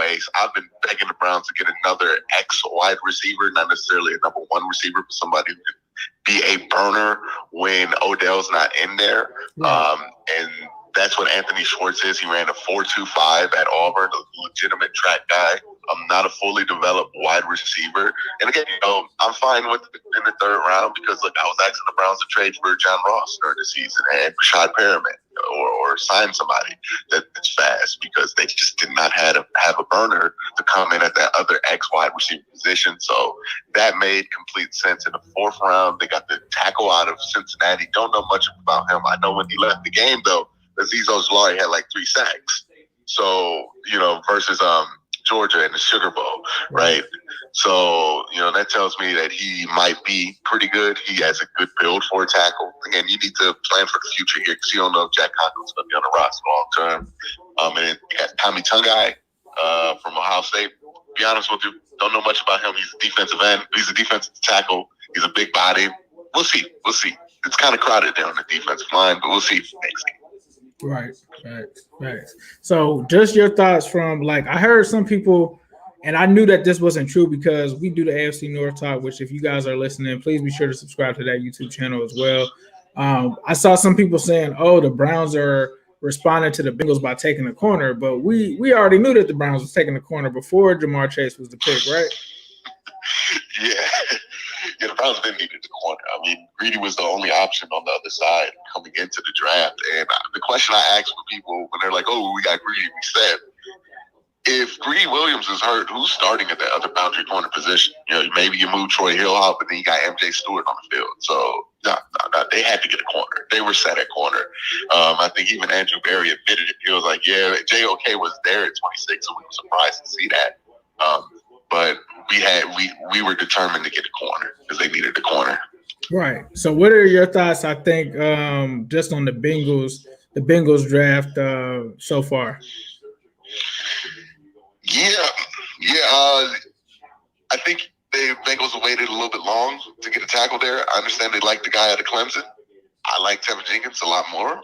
Ace, I've been begging the Browns to get another wide receiver, not necessarily a number 1 receiver, but somebody who can be a burner when Odell's not in there. And that's what Anthony Schwartz is. He ran a 4.25 at Auburn, a legitimate track guy. Not a fully developed wide receiver. And again, I'm fine with it in the 3rd round because, look, I was asking the Browns to trade for John Ross during the season and Rashad Perriman or sign somebody that's fast because they just did not have a burner to come in at that other X wide receiver position. So that made complete sense. In the 4th round, they got the tackle out of Cincinnati. Don't know much about him. I know when he left the game, though, Azeez Ojulari had like 3 sacks. So, versus Georgia in the Sugar Bowl, right? So, that tells me that he might be pretty good. He has a good build for a tackle. Again, you need to plan for the future here because you don't know if Jack Conklin's going to be on the roster long term. And then you got Tommy Tungai from Ohio State. To be honest with you, don't know much about him. He's a defensive end. He's a defensive tackle. He's a big body. We'll see. It's kind of crowded there on the defensive line, but we'll see next game. Right. So just your thoughts from, I heard some people, and I knew that this wasn't true because we do the AFC North Talk, which if you guys are listening, please be sure to subscribe to that YouTube channel as well. I saw some people saying, the Browns are responding to the Bengals by taking the corner, but we already knew that the Browns was taking the corner before Jamar Chase was the pick, right? Yeah, the Browns didn't need the corner. I mean, Greedy was the only option on the other side coming into the draft. And the question I asked for people when they're like, we got Greedy, we said, if Greedy Williams is hurt, who's starting at that other boundary corner position? Maybe you move Troy Hill out, but then you got MJ Stewart on the field. So, no, they had to get a corner. They were set at corner. I think even Andrew Berry admitted it. He was like, JOK was there at 26, so we were surprised to see that. But we were determined to get a corner because they needed a corner. Right. So what are your thoughts, I think, just on the Bengals draft so far? I think the Bengals waited a little bit long to get a tackle there. I understand they like the guy out of Clemson. I like Tevin Jenkins a lot more.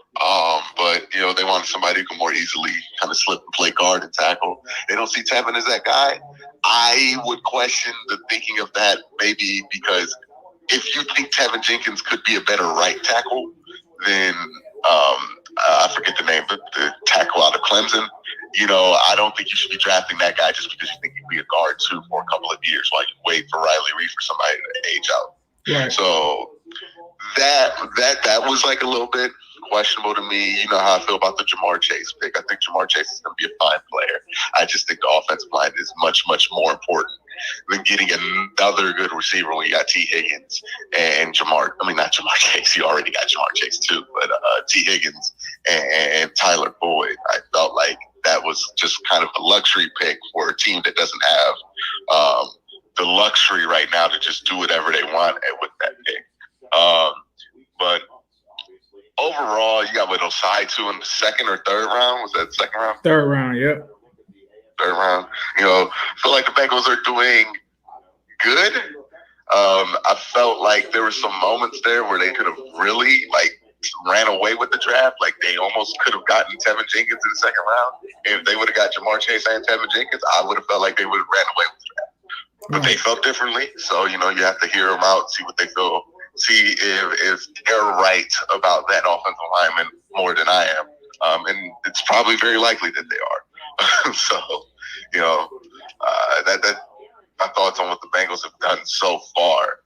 But, they wanted somebody who can more easily kind of slip and play guard and tackle. They don't see Tevin as that guy. I would question the thinking of that maybe because if you think Tevin Jenkins could be a better right tackle, then I forget the name, but the tackle out of Clemson, I don't think you should be drafting that guy just because you think he'd be a guard too for a couple of years while you wait for Riley Reid for somebody to age out. Right. So that was like a little bit questionable to me. You know how I feel about the Jamar Chase pick. I think Jamar Chase is going to be a fine player. I just think the offensive line is much, much more important than getting another good receiver when you got T. Higgins and not Jamar Chase. You already got Jamar Chase too, but T. Higgins and Tyler Boyd. I felt like that was just kind of a luxury pick for a team that doesn't have the luxury right now to just do whatever they want with that pick. But overall, you got Osai too in the 2nd or 3rd round. Was that 2nd round? 3rd round, yep. 3rd round. I feel like the Bengals are doing good. I felt like there were some moments there where they could have really ran away with the draft. Like they almost could have gotten Tevin Jenkins in the 2nd round. If they would have got Jamar Chase and Tevin Jenkins, I would have felt like they would have ran away with the draft. But they felt differently. So, you have to hear them out, see what they feel, see if they're right about that offensive lineman more than I am. And it's probably very likely that they are. So, that my thoughts on what the Bengals have done so far.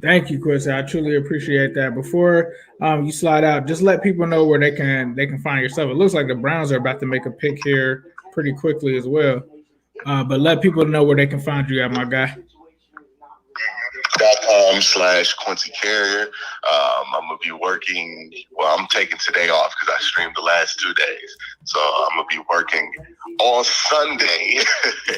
Thank you, Chris. I truly appreciate that. Before you slide out, just let people know where they can find your stuff. It looks like the Browns are about to make a pick here pretty quickly as well. But let people know where they can find you at, my guy. Got youtube.com/Quincy Carrier. I'm gonna be working. Well, I'm taking today off because I streamed the last 2 days, so I'm gonna be working on Sunday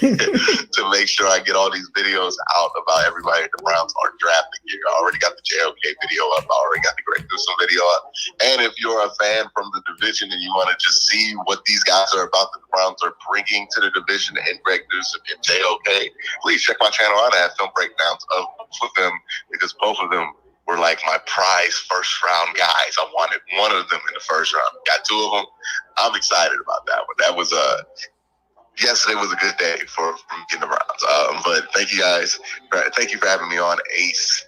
to make sure I get all these videos out about everybody the Browns are drafting here. I already got the JOK video up. I already got the Greg Newsome video up. And if you're a fan from the division and you want to just see what these guys are about, that the Browns are bringing to the division and Greg Newsome and JOK, please check my channel out. I have film breakdowns of both of them because both of them were like my prize first round guys. I wanted one of them in the first round. Got 2 of them. I'm excited about that one. That was yesterday was a good day for getting the Browns. But thank you guys. Thank you for having me on, Ace.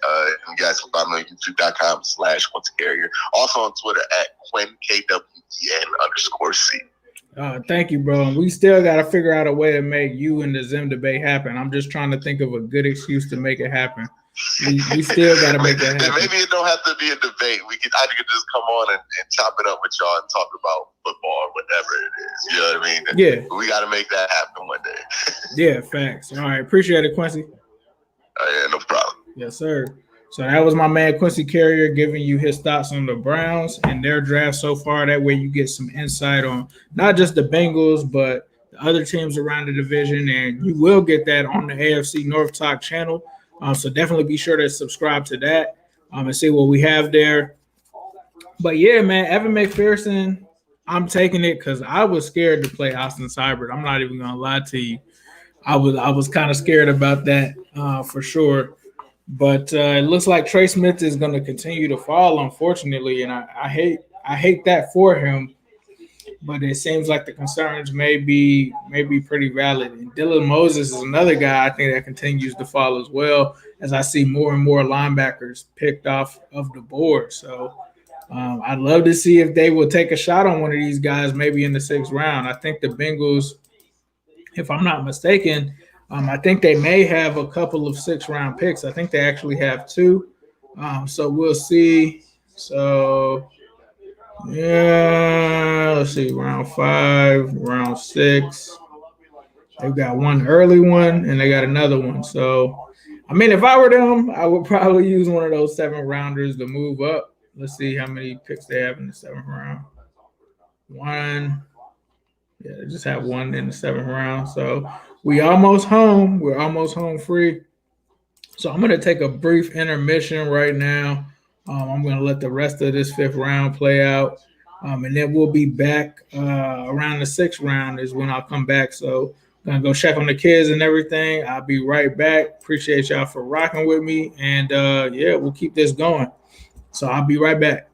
You guys can find me on youtube.com/Quincy Carrier. Also on Twitter @QuenKWEN_C. Thank you, bro. We still got to figure out a way to make you and the Zim debate happen. I'm just trying to think of a good excuse to make it happen. We still got to make that happen. Maybe it don't have to be a debate. I could just come on and chop it up with y'all and talk about football or whatever it is. You know what I mean? Yeah. We got to make that happen one day. Yeah, facts. All right. Appreciate it, Quincy. Yeah, no problem. Yes, sir. So that was my man Quincy Carrier giving you his thoughts on the Browns and their draft so far. That way you get some insight on not just the Bengals, but the other teams around the division. And you will get that on the AFC North Talk channel. So definitely be sure to subscribe to that and see what we have there. But yeah, man, Evan McPherson, I'm taking it because I was scared to play Austin Seibert. I'm not even gonna lie to you. I was kind of scared about that for sure. But it looks like Trey Smith is going to continue to fall, unfortunately, and I hate that for him. But it seems like the concerns may be pretty valid. And Dylan Moses is another guy I think that continues to fall as well, as I see more and more linebackers picked off of the board. So I'd love to see if they will take a shot on one of these guys, maybe in the 6th round. I think the Bengals, if I'm not mistaken, I think they may have a couple of 6th-round picks. I think they actually have 2. So we'll see. So, yeah, let's see, round 5, round 6. They've got one early one, and they got another one. So, I mean, if I were them, I would probably use one of those 7th-rounders to move up. Let's see how many picks they have in the 7th round. 1. Yeah, they just have 1 in the 7th round. So we almost home. We're almost home free. So I'm going to take a brief intermission right now. I'm going to let the rest of this 5th round play out. And then we'll be back around the 6th round is when I'll come back. So I'm going to go check on the kids and everything. I'll be right back. Appreciate y'all for rocking with me. And, yeah, we'll keep this going. So I'll be right back.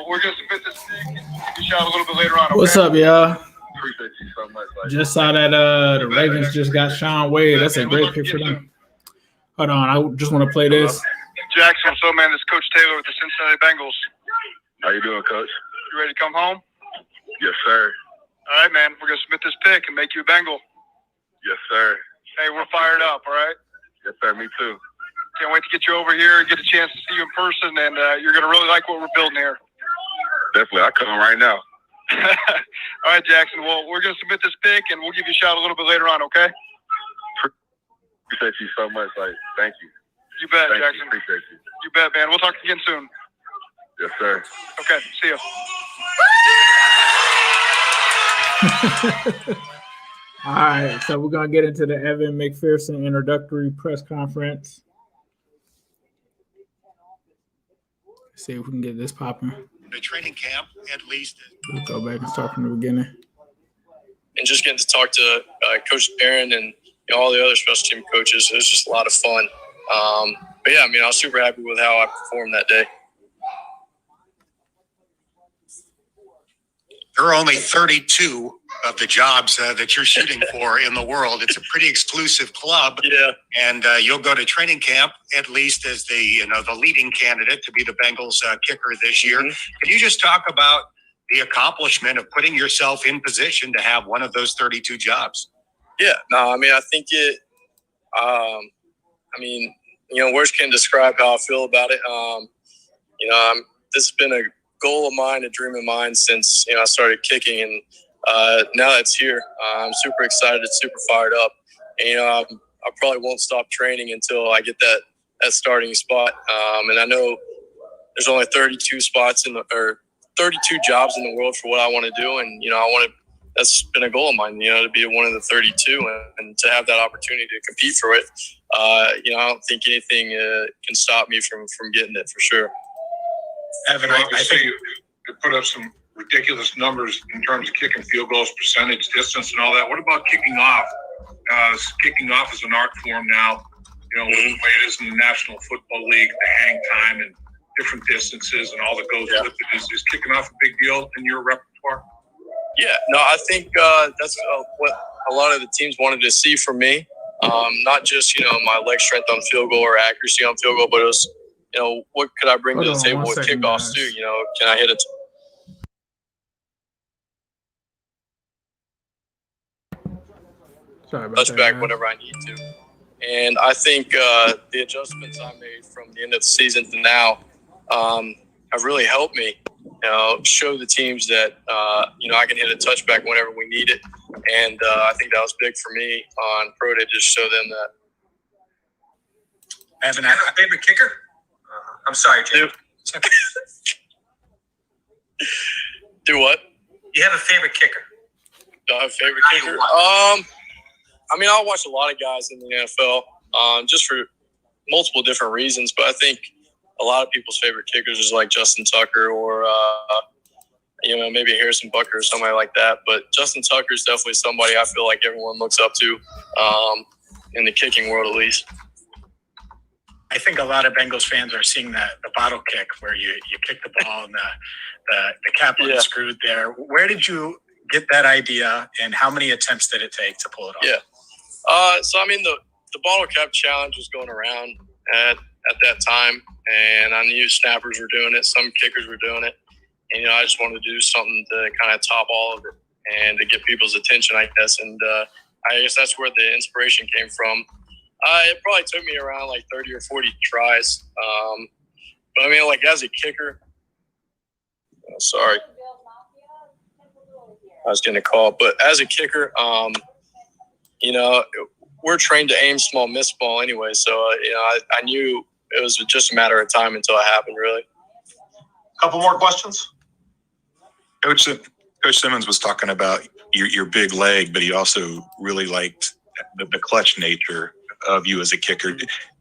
we're going to submit this thing. Give you a shout a little bit later on, okay? What's up, y'all? Appreciate you so much. Just saw that the Ravens just got Sean Wade. That's a great pick for them. Hold on, I just want to play this. Jackson, so man, this is Coach Taylor with the Cincinnati Bengals. How you doing, Coach? You ready to come home? Yes, sir. All right, man. We're going to submit this pick and make you a Bengal. Yes, sir. Hey, we're fired up, all right? Yes, sir. Me too. Can't wait to get you over here and get a chance to see you in person, and you're going to really like what we're building here. Definitely. I'll come right now. All right, Jackson. Well, we're going to submit this pick, and we'll give you a shout a little bit later on, okay? Appreciate you so much. Thank you. You bet, Thank Jackson. You. Appreciate you. You bet, man. We'll talk again soon. Yes, sir. Okay. See you. All right, so we're gonna get into the Evan McPherson introductory press conference. Let's see if we can get this popping. The training camp, at least. We'll go back and start from the beginning. And just getting to talk to Coach Aaron and all the other special team coaches, it was just a lot of fun. But yeah, I mean, I was super happy with how I performed that day. There are only 32 of the jobs that you're shooting for in the world. It's a pretty exclusive club. Yeah. And you'll go to training camp at least as the leading candidate to be the Bengals kicker this year. Mm-hmm. Can you just talk about the accomplishment of putting yourself in position to have one of those 32 jobs? Yeah. No, I mean, I think words can't describe how I feel about it. This has been a goal of mine, a dream of mine since, I started kicking, and now it's here. I'm super excited, super fired up. And, I probably won't stop training until I get that starting spot. And I know there's only 32 jobs in the world for what I want to do. And, that's been a goal of mine, to be one of the 32 and to have that opportunity to compete for it. I don't think anything can stop me from getting it for sure. Evan, I think you put up some ridiculous numbers in terms of kicking field goals, percentage, distance, and all that. What about kicking off? Kicking off is an art form now. With the way it is in the National Football League, the hang time and different distances and all that goes with it. Is kicking off a big deal in your repertoire? Yeah, no, I think that's what a lot of the teams wanted to see from me. Not just, my leg strength on field goal or accuracy on field goal, but it was, what could I bring to the table with kickoffs too? Can I hit it? Touchback whenever I need to. And I think the adjustments I made from the end of the season to now have really helped me, show the teams that, I can hit a touchback whenever we need it. And I think that was big for me on Pro Day, just show them that. Evan, a favorite kicker? I'm sorry, Jim. Do what? You have a favorite kicker? Do I have a favorite kicker? I'll watch a lot of guys in the NFL, just for multiple different reasons. But I think a lot of people's favorite kickers is like Justin Tucker or, maybe Harrison Butker or somebody like that. But Justin Tucker is definitely somebody I feel like everyone looks up to, in the kicking world at least. I think a lot of Bengals fans are seeing the bottle kick where you kick the ball and the cap unscrewed there. Where did you get that idea, and how many attempts did it take to pull it off? Yeah. The bottle cap challenge was going around at that time, and I knew snappers were doing it. Some kickers were doing it. And, I just wanted to do something to kind of top all of it and to get people's attention, I guess. And I guess that's where the inspiration came from. It probably took me around like 30 or 40 tries. But as a kicker, sorry, I was getting a call. But as a kicker, we're trained to aim small, miss small anyway. So, I knew it was just a matter of time until it happened, really. Couple more questions? Coach Simmons was talking about your big leg, but he also really liked the clutch nature of you as a kicker.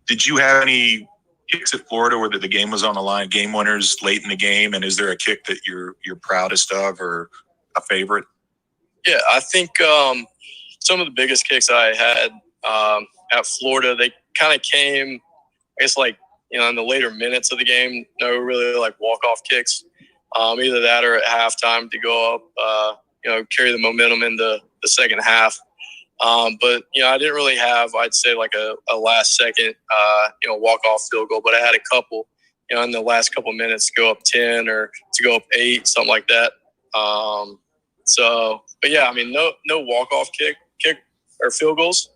Did you have any kicks at Florida where the game was on the line, game winners late in the game? And is there a kick that you're proudest of or a favorite? Yeah, I think some of the biggest kicks I had at Florida, they kind of came, I guess, in the later minutes of the game. No really walk-off kicks. either that or at halftime to go up, carry the momentum into the second half. But, I didn't really have, I'd say, like a last second, walk-off field goal, but I had a couple, in the last couple of minutes to go up 10 or to go up 8, something like that. But yeah, I mean, no walk-off kick or field goals.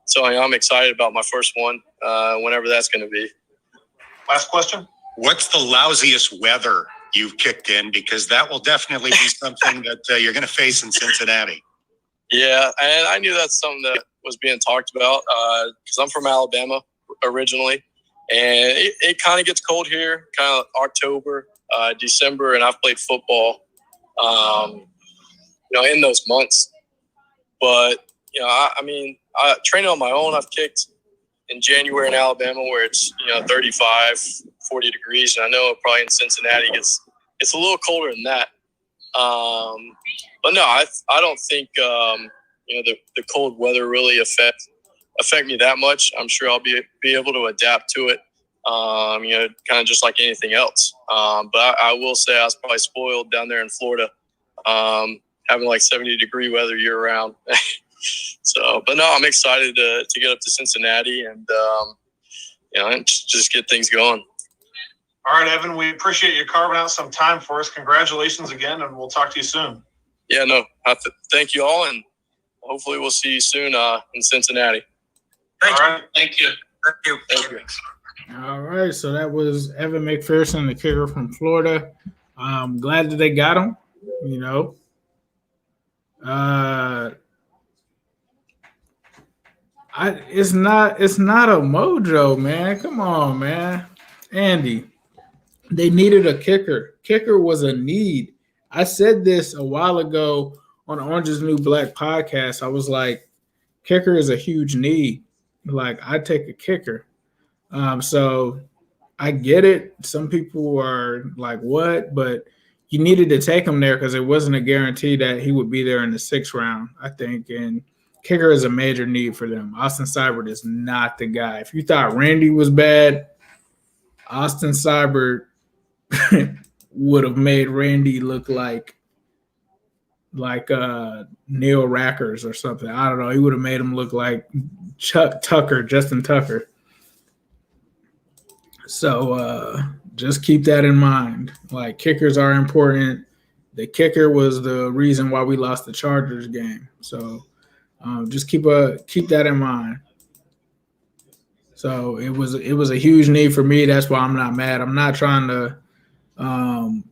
So I'm excited about my first one, whenever that's going to be. Last question. What's the lousiest weather you've kicked in? Because that will definitely be something that you're going to face in Cincinnati. Yeah, and I knew that's something that was being talked about because I'm from Alabama originally, and it kind of gets cold here, kind of October, December, and I've played football, in those months. But I training on my own. I've kicked in January in Alabama where it's 35, 40 degrees, and I know probably in Cincinnati it's a little colder than that. But no, I don't think the cold weather really affect me that much. I'm sure I'll be able to adapt to it. Kind of just like anything else. But I will say I was probably spoiled down there in Florida, having like 70-degree weather year round. But no, I'm excited to get up to Cincinnati and just get things going. All right, Evan, we appreciate you carving out some time for us. Congratulations again, and we'll talk to you soon. Yeah, no, thank you all, and hopefully we'll see you soon in Cincinnati. All right. Thank you. Thank you. All right, so that was Evan McPherson, the kicker from Florida. I'm glad that they got him. It's not a mojo, man. Come on, man. Andy, they needed a kicker. Kicker was a need. I said this a while ago on Orange is the New Black podcast. I was like, kicker is a huge need. Like, I take a kicker. So I get it. Some people are like, what? But you needed to take him there because it wasn't a guarantee that he would be there in the 6th round, I think. And kicker is a major need for them. Austin Seibert is not the guy. If you thought Randy was bad, Austin Seibert would have made Randy look like Neil Rackers or something. I don't know. He would have made him look like Justin Tucker. So just keep that in mind. Like, kickers are important. The kicker was the reason why we lost the Chargers game. So just keep that in mind. So it was a huge need for me. That's why I'm not mad. I'm not trying to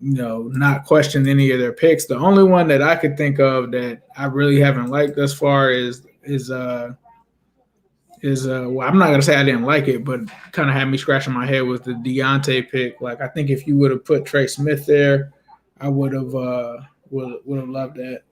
not question any of their picks. The only one that I could think of that I really haven't liked thus far is well, I'm not gonna say I didn't like it, but kind of had me scratching my head with the Deontay pick. Like, I think if you would have put Trey Smith there, I would have loved that.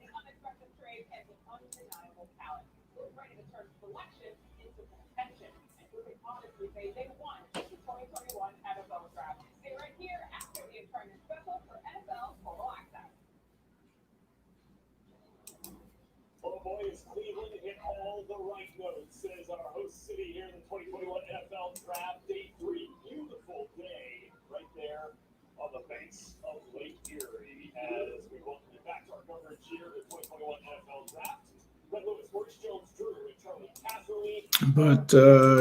Oh boy, is Cleveland hit all the right notes as our host city here in the 2021 NFL Draft Day 3. Beautiful day right there on the banks of Lake Erie as we welcome you back to our coverage here, the 2021 NFL Draft. Red Lewis, Maurice Jones-Drew, and Charlie Casserly. But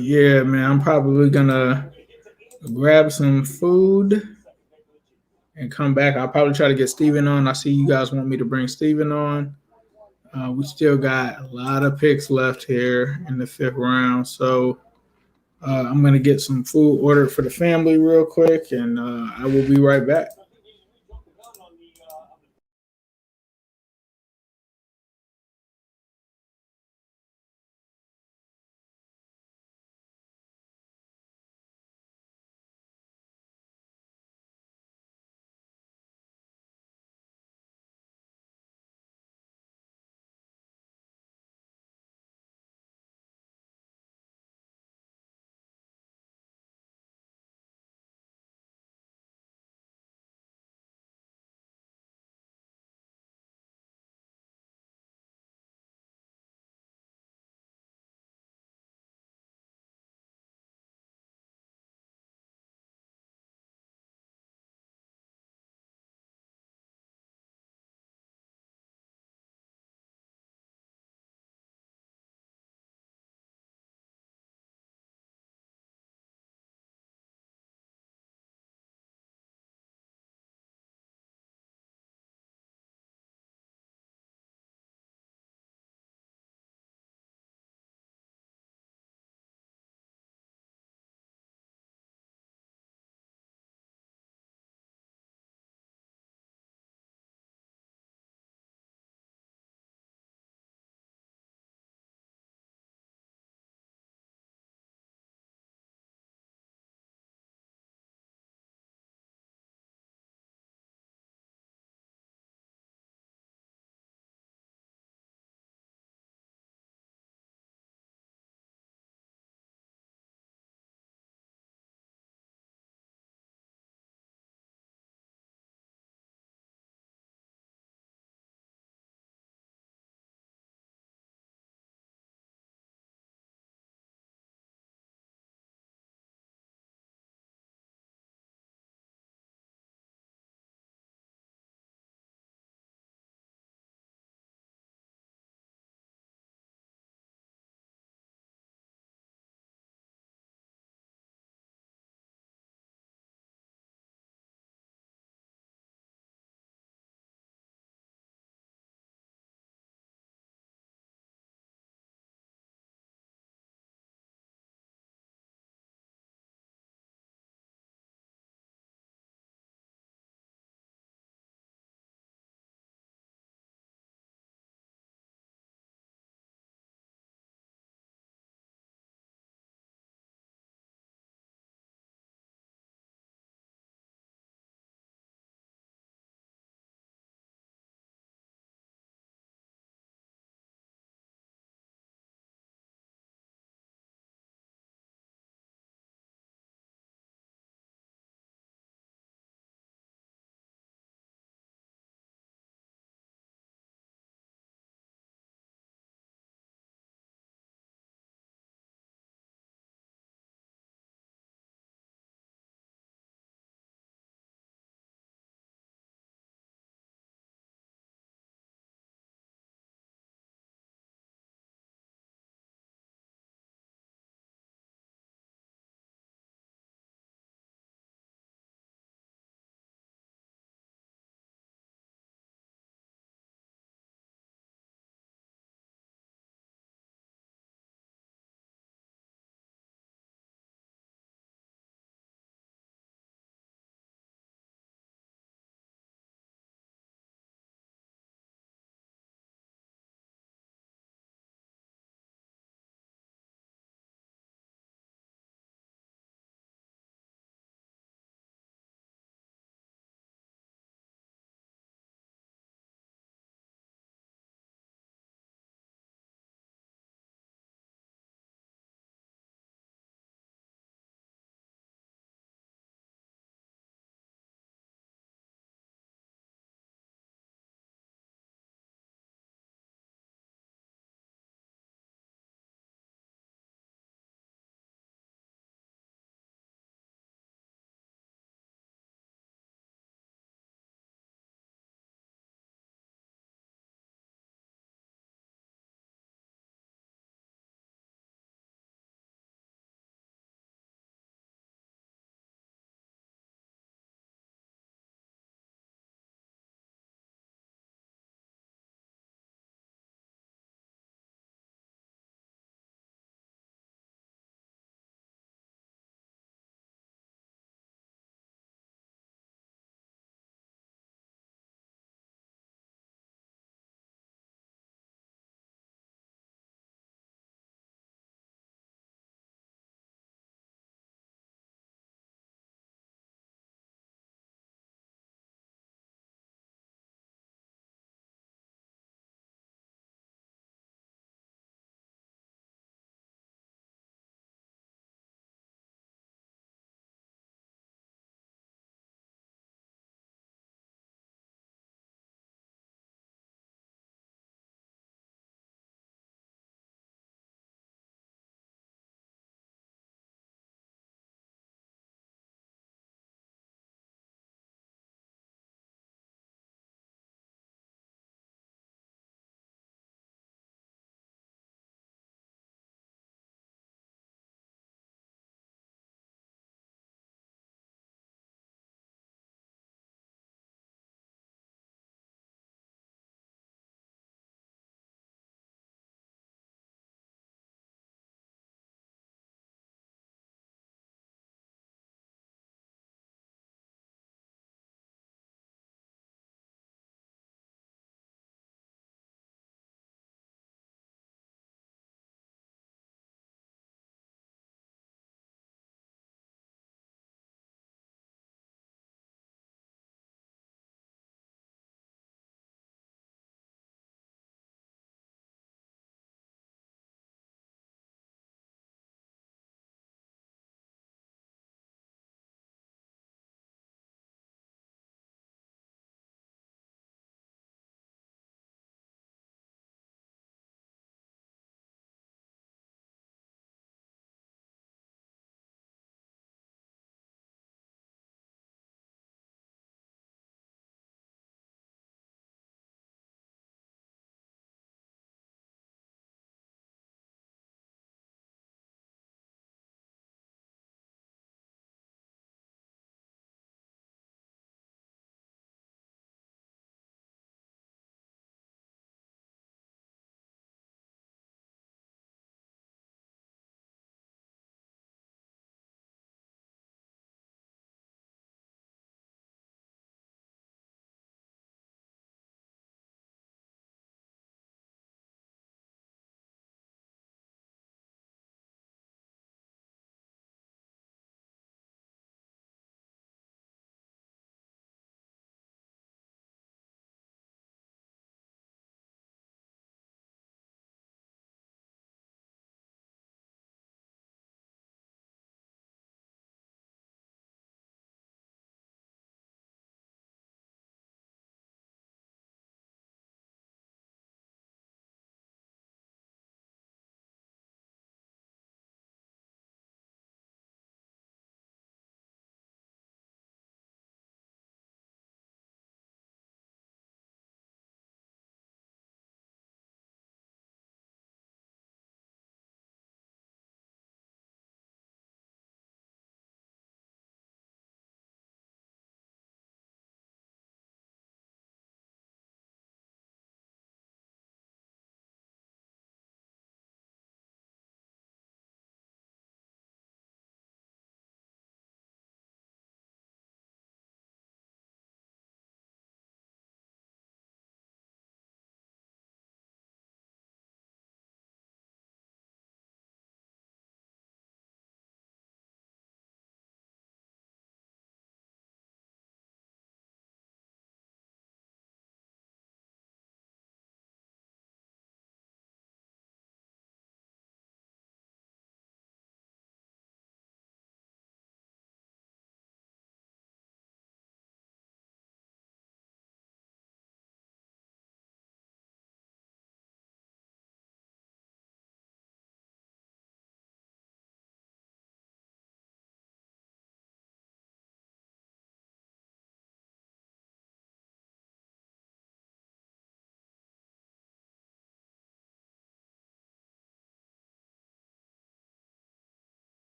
yeah, man, I'm probably gonna grab some food and come back. I'll probably try to get Steven on. I see you guys want me to bring Steven on. We still got a lot of picks left here in the 5th round. So I'm going to get some food ordered for the family real quick, and I will be right back.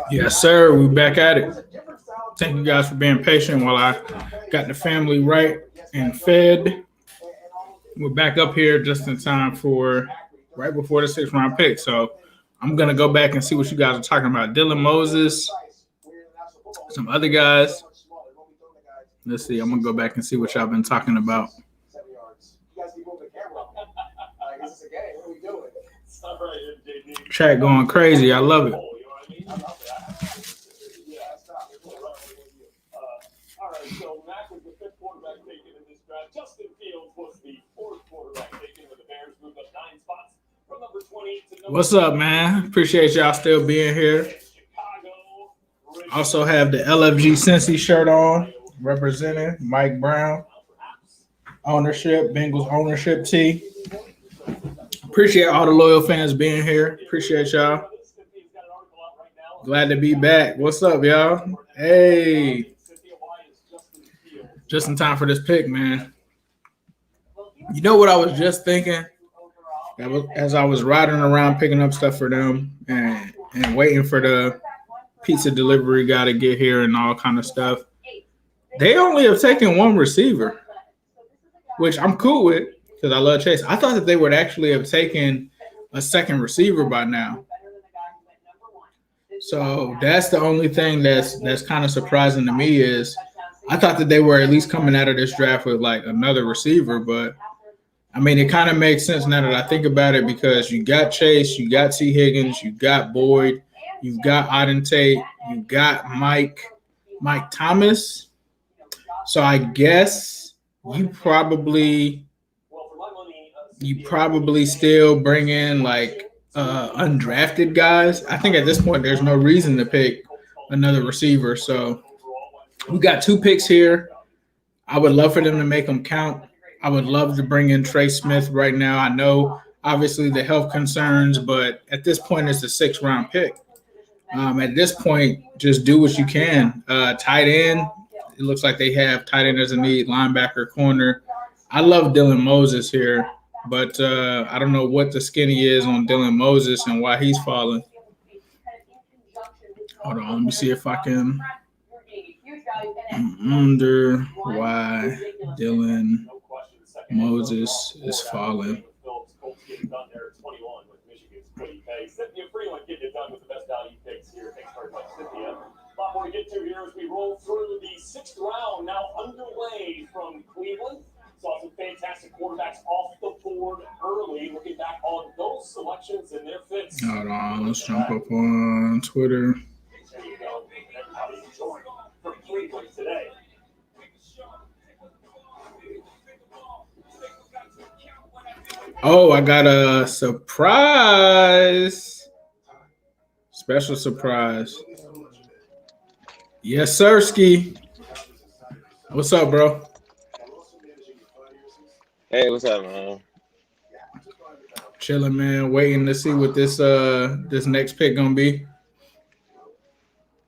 Yes, sir. We're back at it. Thank you guys for being patient while I got the family right and fed. We're back up here just in time for right before the 6th round pick. So I'm going to go back and see what you guys are talking about. Dylan Moses, some other guys. Let's see. I'm going to go back and see what y'all been talking about. Chat going crazy. I love it. So Mac was the 5th quarterback taken in this draft. Justin Fields was the 4th quarterback taken, with the Bears moved up 9 spots from number 20 to number. What's up, man? Appreciate y'all still being here. Also have the LFG Cincy shirt on, representing Mike Brown. Ownership, Bengals ownership tee. Appreciate all the loyal fans being here. Appreciate y'all. Glad to be back. What's up, y'all? Hey. Just in time for this pick, man. You know what I was just thinking? As I was riding around picking up stuff for them and waiting for the pizza delivery guy to get here and all kind of stuff. They only have taken one receiver, which I'm cool with because I love Chase. I thought that they would actually have taken a second receiver by now. So that's the only thing that's kind of surprising to me is I thought that they were at least coming out of this draft with like another receiver, but I mean, it kind of makes sense now that I think about it because you got Chase, you got T. Higgins, you got Boyd, you've got Auden Tate, you got Mike Thomas. So I guess you probably still bring in like undrafted guys. I think at this point there's no reason to pick another receiver. So we got 2 picks here. I would love for them to make them count. I would love to bring in Trey Smith right now. I know obviously the health concerns, but at this point it's a 6th round pick. At this point, just do what you can. Tight end, it looks like they have tight end as a need, linebacker, corner. I love Dylan Moses here, but I don't know what the skinny is on Dylan Moses and why he's falling. Hold on, let me see if I can under why Dylan Moses is falling. A lot more to get to here as we roll through the 6th round, now underway from Cleveland. Saw some fantastic quarterbacks off the board early. Looking back on those selections and their fits. Hold on, let's jump up on Twitter. There you go. Everybody joined from Cleveland today. Oh, I got a surprise. Special surprise. Yes, sir, Ski. What's up, bro? Hey, what's up, man? Chilling, man. Waiting to see what this next pick gonna be.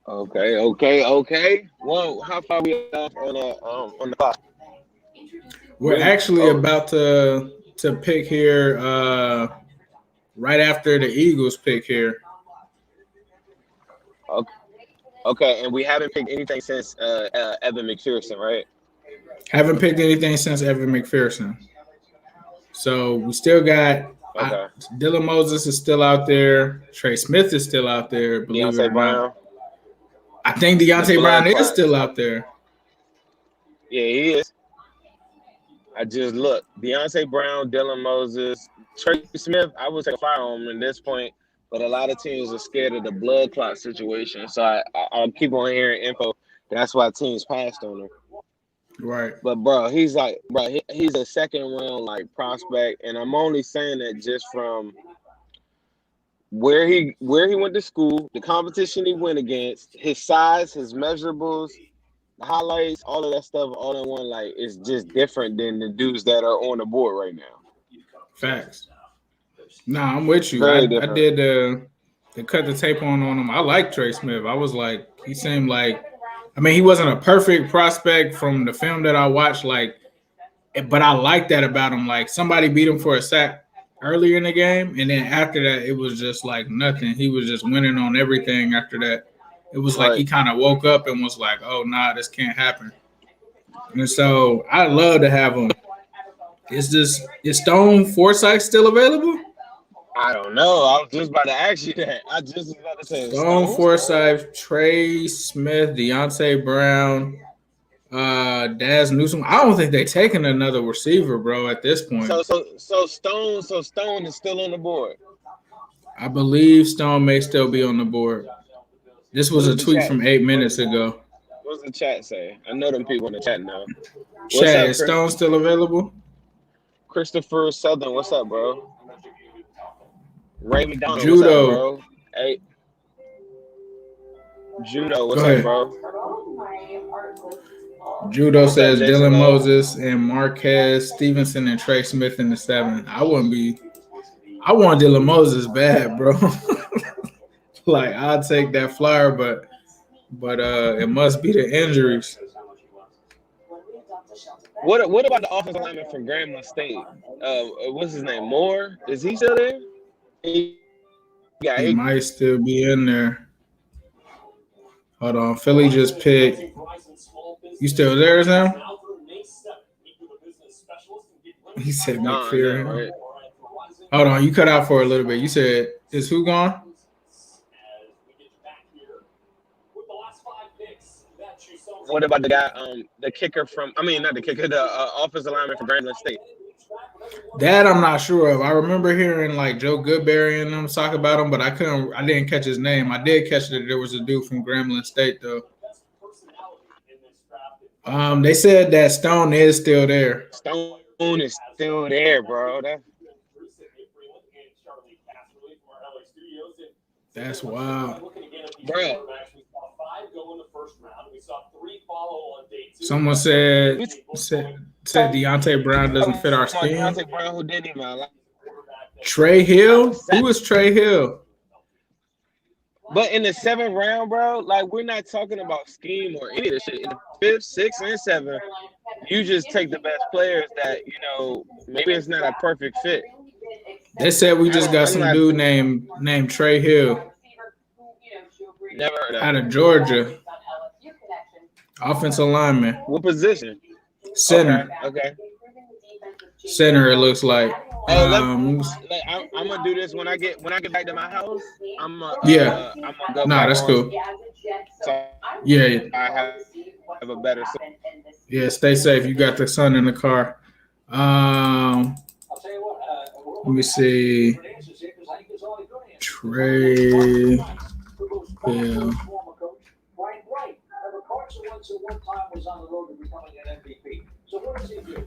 Okay. Well, how far we off on the clock? We're actually about to pick here right after the Eagles pick here. Okay, and we haven't picked anything since Evan McPherson, right? Haven't picked anything since Evan McPherson. So we still got Dylan Moses is still out there. Trey Smith is still out there. Deontay Brown. I think Deontay Brown is still out there. Yeah, he is. I just look. Deontay Brown, Dylan Moses, Trey Smith, I would take a fire on him at this point. But a lot of teams are scared of the blood clot situation. So I'll keep on hearing info. That's why teams passed on him. Right. But, he's a 2nd round, like, prospect. And I'm only saying that just from where he went to school, the competition he went against, his size, his measurables, the highlights, all of that stuff all in one, like, it's just different than the dudes that are on the board right now. Facts. Nah, I'm with you. I did cut the tape on him. I like Trey Smith. I was like, he seemed like, I mean, he wasn't a perfect prospect from the film that I watched, like, but I like that about him. Like, somebody beat him for a sack earlier in the game, and then after that, it was just like nothing. He was just winning on everything after that. It was like he kind of woke up and was like, "Oh, nah, this can't happen." And so I love to have him. Is Stone Forsythe still available? I don't know. I was just about to ask you that. I just was about to say Stone Forsythe, Trey Smith, Deontay Brown, Daz Newsome. I don't think they're taking another receiver, bro, at this point. So Stone is still on the board. I believe Stone may still be on the board. This was a tweet from 8 minutes ago. What's the chat say? I know them people in the chat now. Chat, is Stone still available? Christopher Southern, what's up, bro? Ray McDonald, Judo. what's up, bro? Hey. Judo, what's up, bro? Judo says Dylan Moses and Marquez Stevenson and Trey Smith in the 7. I want Dylan Moses bad, bro. Like, I'll take that flyer, but it must be the injuries. What about the offensive lineman from Grambling State? What's his name? Moore? Is he still there? He might still be in there. Hold on. Philly just picked. You still there, Sam? He said McPherson. Right. Hold on. You cut out for a little bit. You said, is who gone? What about the guy, the kicker from, not the kicker, the offensive lineman from Grambling State? That I'm not sure of. I remember hearing like Joe Goodberry and them talk about him, but I didn't catch his name. I did catch that there was a dude from Grambling State though. They said that Stone is still there. Stone is still there, bro. That's wild. Bro. Someone said Deontay Brown doesn't fit our scheme. Deontay Brown, who didn't even allow. Trey Hill? Who is Trey Hill? But in the 7th round, bro, like we're not talking about scheme or any of this shit. In the 5th, 6th, and 7th, you just take the best players that, maybe it's not a perfect fit. They said we just got some dude named Trey Hill. Never heard of out of Georgia. Offensive lineman. What position? Center. Okay. Center, it looks like. I'm gonna do this when I get back to my house. I'm gonna go. Nah, that's cool. So Yeah. I have a better. Yeah, stay safe. You got the son in the car. Let me see. Trey. Yeah.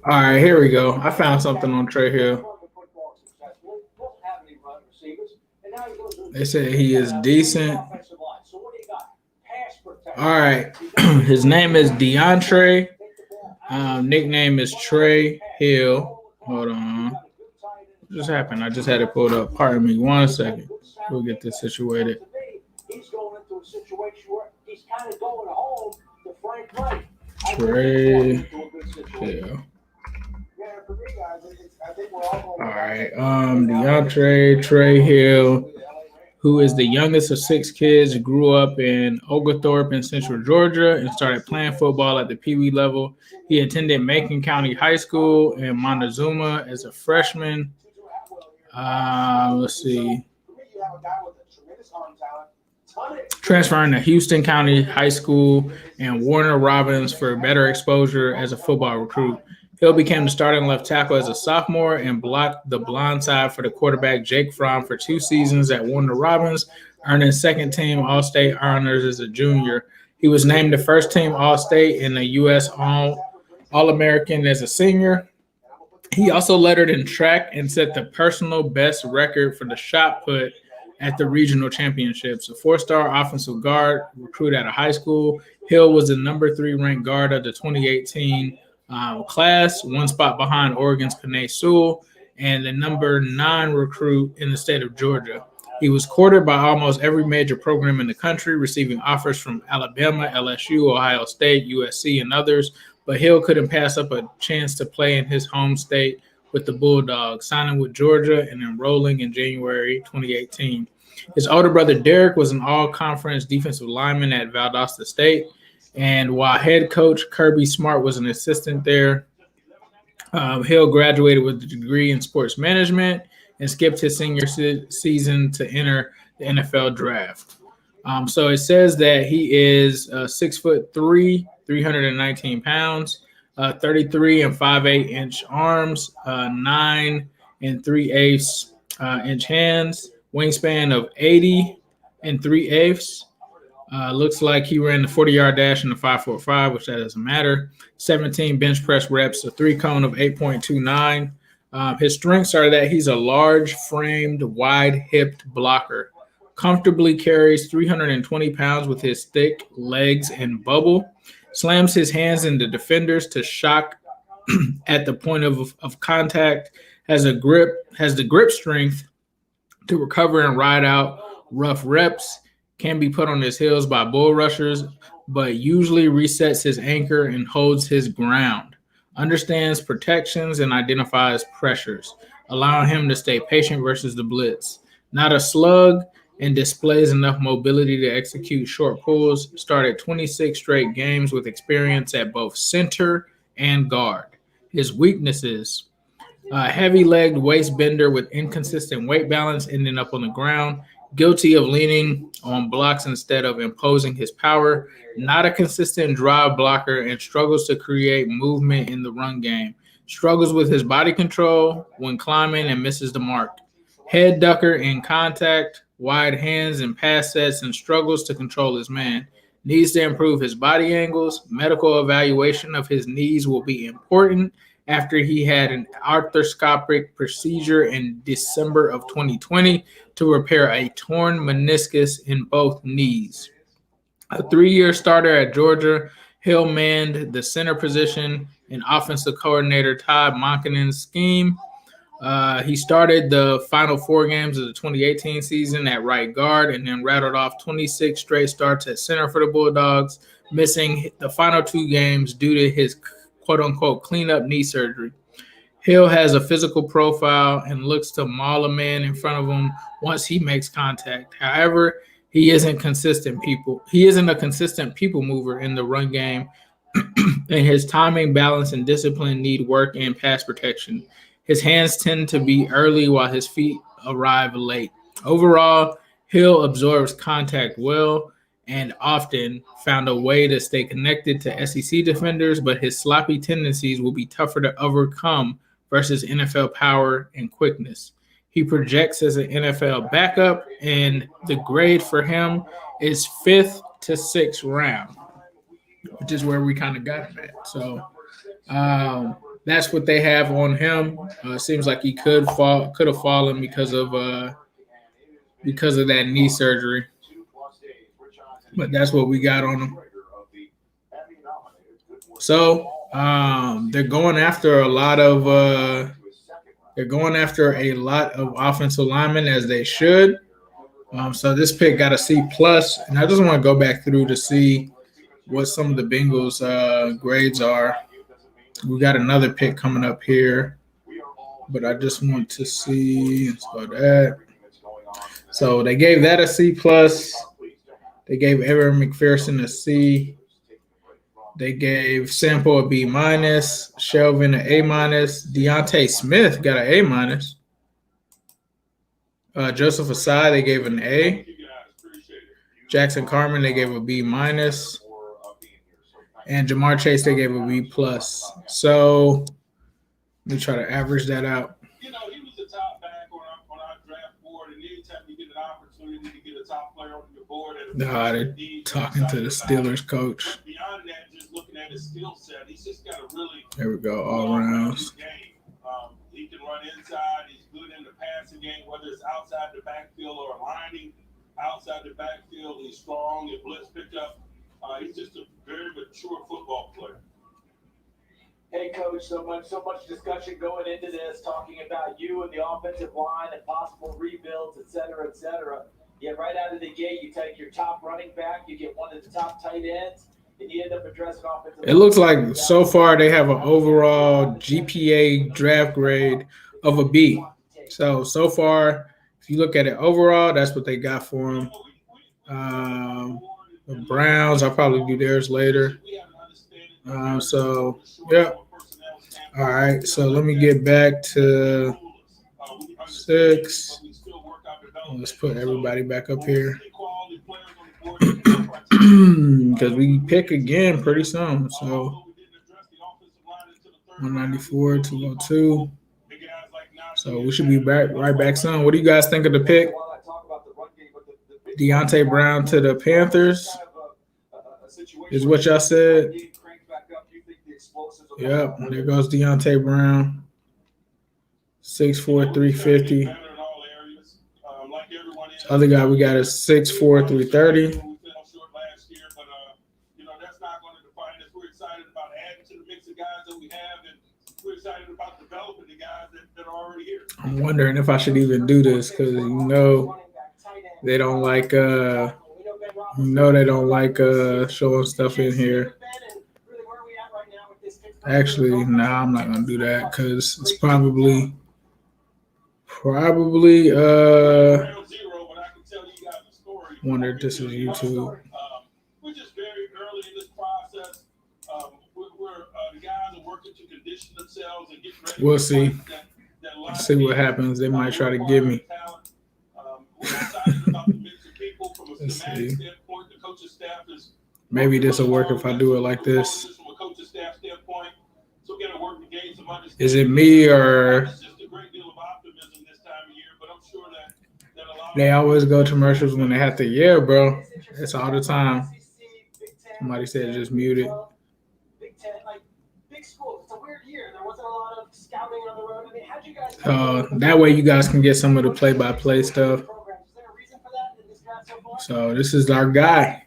All right, here we go. I found something on Trey Hill. They said he is decent. All right. His name is Deontay. Nickname is Trey Hill. Hold on. What just happened? I just had it pulled up. Pardon me. 1 second. We'll get this situated. Trey Hill. All right. Deontay Trey Hill, who is the youngest of 6 kids, grew up in Oglethorpe in Central Georgia and started playing football at the Pee Wee level. He attended Macon County High School in Montezuma as a freshman. Let's see. Transferring to Houston County High School and Warner Robins for better exposure as a football recruit. Hill became the starting left tackle as a sophomore and blocked the blind side for the quarterback Jake Fromm for 2 seasons at Warner Robins, earning second-team All-State honors as a junior. He was named the first-team All-State and the U.S. All-American as a senior. He also lettered in track and set the personal best record for the shot put at the regional championships. A 4-star offensive guard recruited out of high school, Hill was the number 3 ranked guard of the 2018 class, 1 spot behind Oregon's Panay Sewell, and the number 9 recruit in the state of Georgia. He was courted by almost every major program in the country, receiving offers from Alabama, LSU, Ohio State, USC, and others, but Hill couldn't pass up a chance to play in his home state with the Bulldogs, signing with Georgia and enrolling in January 2018. His older brother Derek was an all-conference defensive lineman at Valdosta State, and while head coach Kirby Smart was an assistant there, Hill graduated with a degree in sports management and skipped his senior season to enter the NFL draft. So it says that he is 6'3", 319 pounds, 33 and 5/8 inch arms, 9 and 3/8 inch hands, wingspan of 80 and 3/8. Looks like he ran the 40-yard dash in the 5.45, which that doesn't matter. 17 bench press reps, a 3-cone of 8.29. His strengths are that he's a large-framed, wide-hipped blocker. Comfortably carries 320 pounds with his thick legs and bubble. Slams his hands into defenders to shock at the point of contact. Has the grip strength to recover and ride out rough reps. Can be put on his heels by bull rushers, but usually resets his anchor and holds his ground. Understands protections and identifies pressures, allowing him to stay patient versus the blitz. Not a slug, and displays enough mobility to execute short pulls. Started 26 straight games with experience at both center and guard. His weaknesses: heavy-legged waist bender with inconsistent weight balance, ending up on the ground. Guilty of leaning on blocks instead of imposing his power. Not a consistent drive blocker and struggles to create movement in the run game. Struggles with his body control when climbing and misses the mark. Head ducker in contact, wide hands and pass sets, and struggles to control his man. Needs to improve his body angles. Medical evaluation of his knees will be important after he had an arthroscopic procedure in December of 2020 to repair a torn meniscus in both knees. A 3-year starter at Georgia, Hill manned the center position in offensive coordinator Todd Monkenon's scheme. He started the final 4 games of the 2018 season at right guard and then rattled off 26 straight starts at center for the Bulldogs, missing the final 2 games due to his quote-unquote cleanup knee surgery. Hill has a physical profile and looks to maul a man in front of him once he makes contact. However, he isn't a consistent people mover in the run game, and his timing, balance, and discipline need work and pass protection. His hands tend to be early while his feet arrive late. Overall, Hill absorbs contact well and often found a way to stay connected to SEC defenders, but his sloppy tendencies will be tougher to overcome versus NFL power and quickness. He projects as an NFL backup, and the grade for him is 5th to 6th round, which is where we kind of got him at. So that's what they have on him. Seems like he could have fallen because of that knee surgery. But that's what we got on him. So they're going after a lot of offensive linemen, as they should. So this pick got a C+, and I just want to go back through to see what some of the Bengals grades are. We got another pick coming up here, but I just want to see that. So they gave that a C+. They gave Evan McPherson a C. They gave Sample a B-, Shelvin an A-. Deontay Smith got an A-. Joseph Asai, they gave an A. Jackson Carman, they gave a B-. And Jamar Chase, they gave a B+. So let me try to average that out. You know, he was the top back on our draft board, and anytime you get an opportunity to get a top player on your board, Nah, they're talking to the Steelers coach. Beyond that, just looking at his skill set, he's just got a really There we go, all rounds. He can run inside. He's good in the passing game, whether it's outside the backfield or aligning outside the backfield. He's strong in blitz pickup. He's just a very mature football player. Hey, Coach, so much discussion going into this, talking about you and the offensive line and possible rebuilds, et cetera, et cetera. Yet right out of the gate, you take your top running back, you get one of the top tight ends, and you end up addressing offensive. It looks like so far they have an overall GPA draft grade of a B. So far, if you look at it overall, that's what they got for him. The Browns, I'll probably do theirs later. Yeah. All right, so let me get back to 6. Let's put everybody back up here. Because we pick again pretty soon. So 194, 202. So we should be right back soon. What do you guys think of the pick? Deontay Brown to the Panthers is what y'all said. Yep, there goes Deontay Brown. 6'4", 350. This other guy we got is 6'4", 330. I'm wondering if I should even do this because they don't like showing stuff in here. Actually, nah, I'm not gonna do that because it's probably wonder if this is YouTube. We'll see. Let's see what happens. They might try to give me. Let's see. Maybe this will work if I do it like this. Is it me or they always go commercials when they have to? Yeah, bro. It's all the time. Somebody said just mute it. That way you guys can get some of the play-by-play stuff. So this is our guy.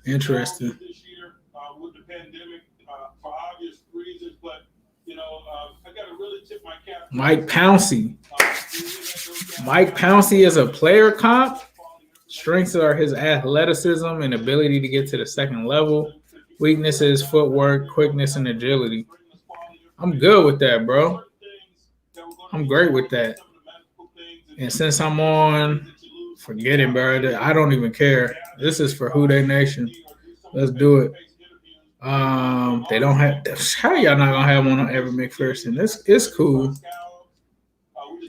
Interesting. Mike Pouncey. Mike Pouncey is a player comp. Strengths are his athleticism and ability to get to the second level. Weaknesses, footwork, quickness, and agility. I'm good with that, bro. I'm great with that. And since I'm on, forget it, bro. I don't even care. This is for Who Dey Nation. Let's do it. They don't have. How y'all not gonna have one on Evan McPherson? It's cool.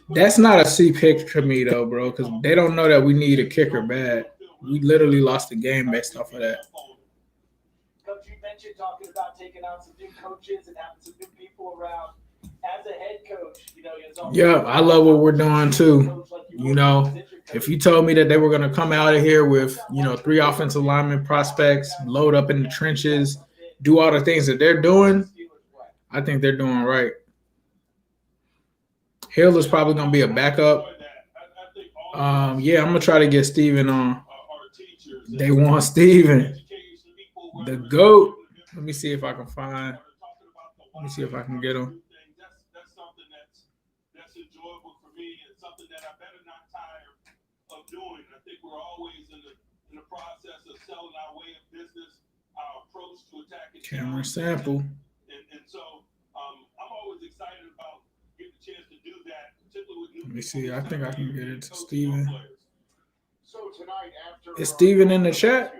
That's not a C pick to me though, bro, because they don't know that we need a kicker bad. We literally lost the game based off of that. Coach, you mentioned talking about taking out some new coaches and having some new people around. As a head coach, yeah, I love what we're doing too. If you told me that they were going to come out of here with, 3 offensive lineman prospects, load up in the trenches, do all the things that they're doing, I think they're doing right. Hill is probably going to be a backup. I'm going to try to get Steven on. They want Steven. The GOAT. Let me see if I can get him. Camera sample. Let me see. I think I can get it to Steven. Is Steven in the chat?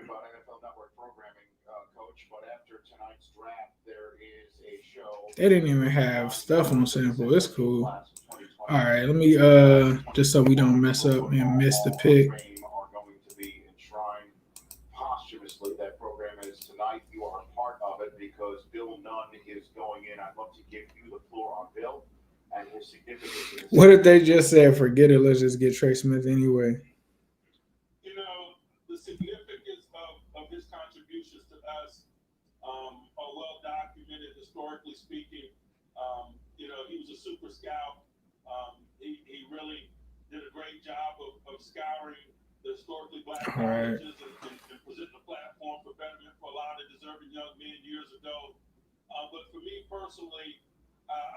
They didn't even have stuff on sample. It's cool. All right, let me just so we don't mess up and miss the pick. That program is tonight. You are a part of it because Bill Nunn is going in. I'd love to give you the floor on Bill and his significance. What if they just said, forget it, let's just get Trey Smith anyway? The significance of his contributions to us are well documented historically speaking. He was a super scout. He really did a great job of scouring the historically black colleges and presenting a platform for betterment for a lot of deserving young men years ago. But for me personally,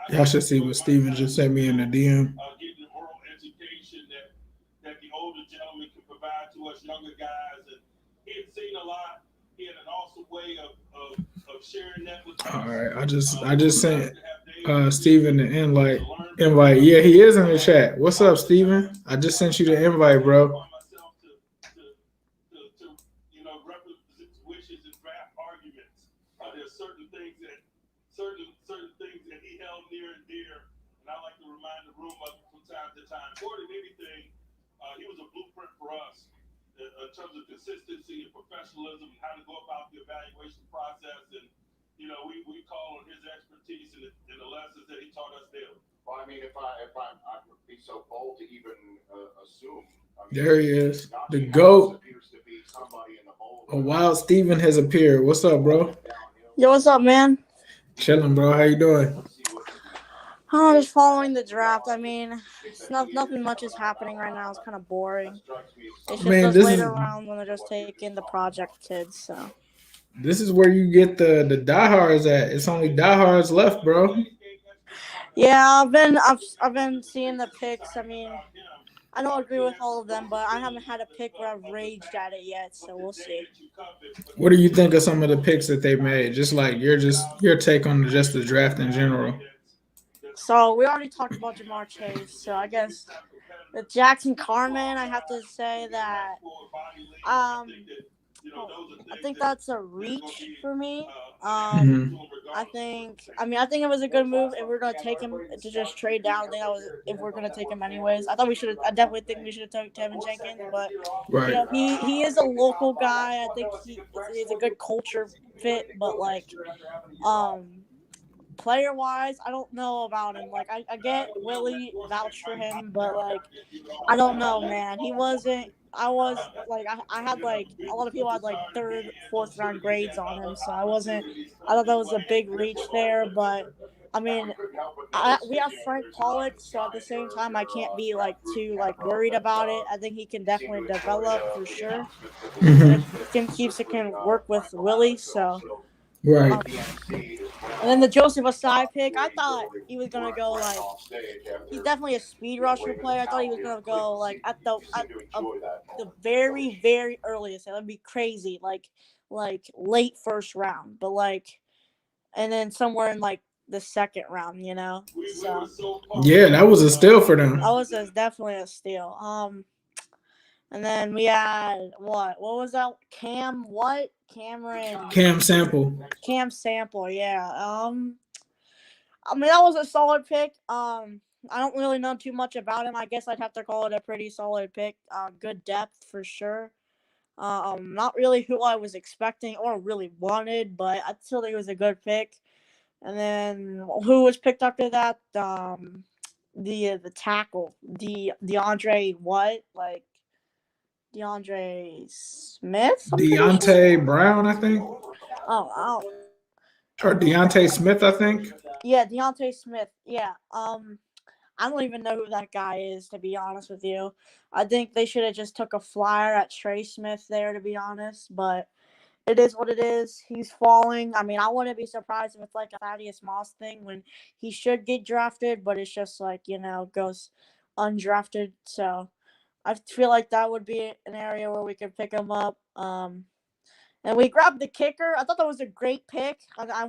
y'all should see what Steven just sent me in the DM. Getting the oral education that the older gentleman can provide to us younger guys, and he had seen a lot. He had an awesome way of sharing that with us. All right, I just sent Steven the invite. Yeah, he is in the chat. What's up, Steven? I just sent you the invite, bro. Wishes and draft arguments. There's certain things that he held near and dear, and I like to remind the room of from time to time. More than anything, he was a blueprint for us in terms of consistency and professionalism and how to go about the evaluation process. And we call on his expertise and the lessons that he taught us daily. Well, I mean, if I would be so bold to even assume. There he is, the GOAT. A wild Steven has appeared. What's up, bro? Yo, what's up, man? Chilling, bro. How you doing? I'm just following the draft. I mean, nothing much is happening right now. It's kind of boring. It's just those later rounds when they're just taking the project kids. So this is where you get the diehards at. It's only diehards left, bro. Yeah, I've been seeing the picks. I mean, I don't agree with all of them, but I haven't had a pick where I've raged at it yet, so we'll see. What do you think of some of the picks that they made? Just like your take on just the draft in general. So we already talked about Jamar Chase, so I guess with Jackson Carman, I have to say that I think that's a reach for me. I think it was a good move if we're gonna take him to just trade down. I think that was if we're gonna take him anyways. I definitely think we should have taken Tevin Jenkins, but right. He is a local guy. I think he's a good culture fit, but like player wise, I don't know about him. Like I get Willie vouched for him, but like I don't know, man. He wasn't. I was like I had like a lot of people had like 3rd, 4th round grades on him, so I thought that was a big reach there, but I mean, we have Frank Pollock, so at the same time, I can't be like too like worried about it. I think he can definitely develop for sure. Tim Keeps can work with Willie, so right. And then the Joseph Asai pick, I thought he was gonna go like he's definitely a speed rusher player. I thought he was gonna go like at the very, very earliest. That'd be crazy, like late 1st round, but like, and then somewhere in like the 2nd round, So yeah, that was a steal for them. That was definitely a steal. And then we had what was that? Cam Sample, yeah. I mean, that was a solid pick. I don't really know too much about him. I guess I'd have to call it a pretty solid pick. Good depth for sure. Not really who I was expecting or really wanted, but I still think it was a good pick. And then who was picked after that? The tackle, DeAndre Smith? Deontay Brown, I think. Oh. Or Deontay Smith, I think. Yeah, Deontay Smith. Yeah. I don't even know who that guy is, to be honest with you. I think they should have just took a flyer at Trey Smith there, to be honest. But it is what it is. He's falling. I mean, I wouldn't be surprised if it's like a Thaddeus Moss thing when he should get drafted, but it's just like, goes undrafted. So I feel like that would be an area where we could pick him up. And we grabbed the kicker. I thought that was a great pick. I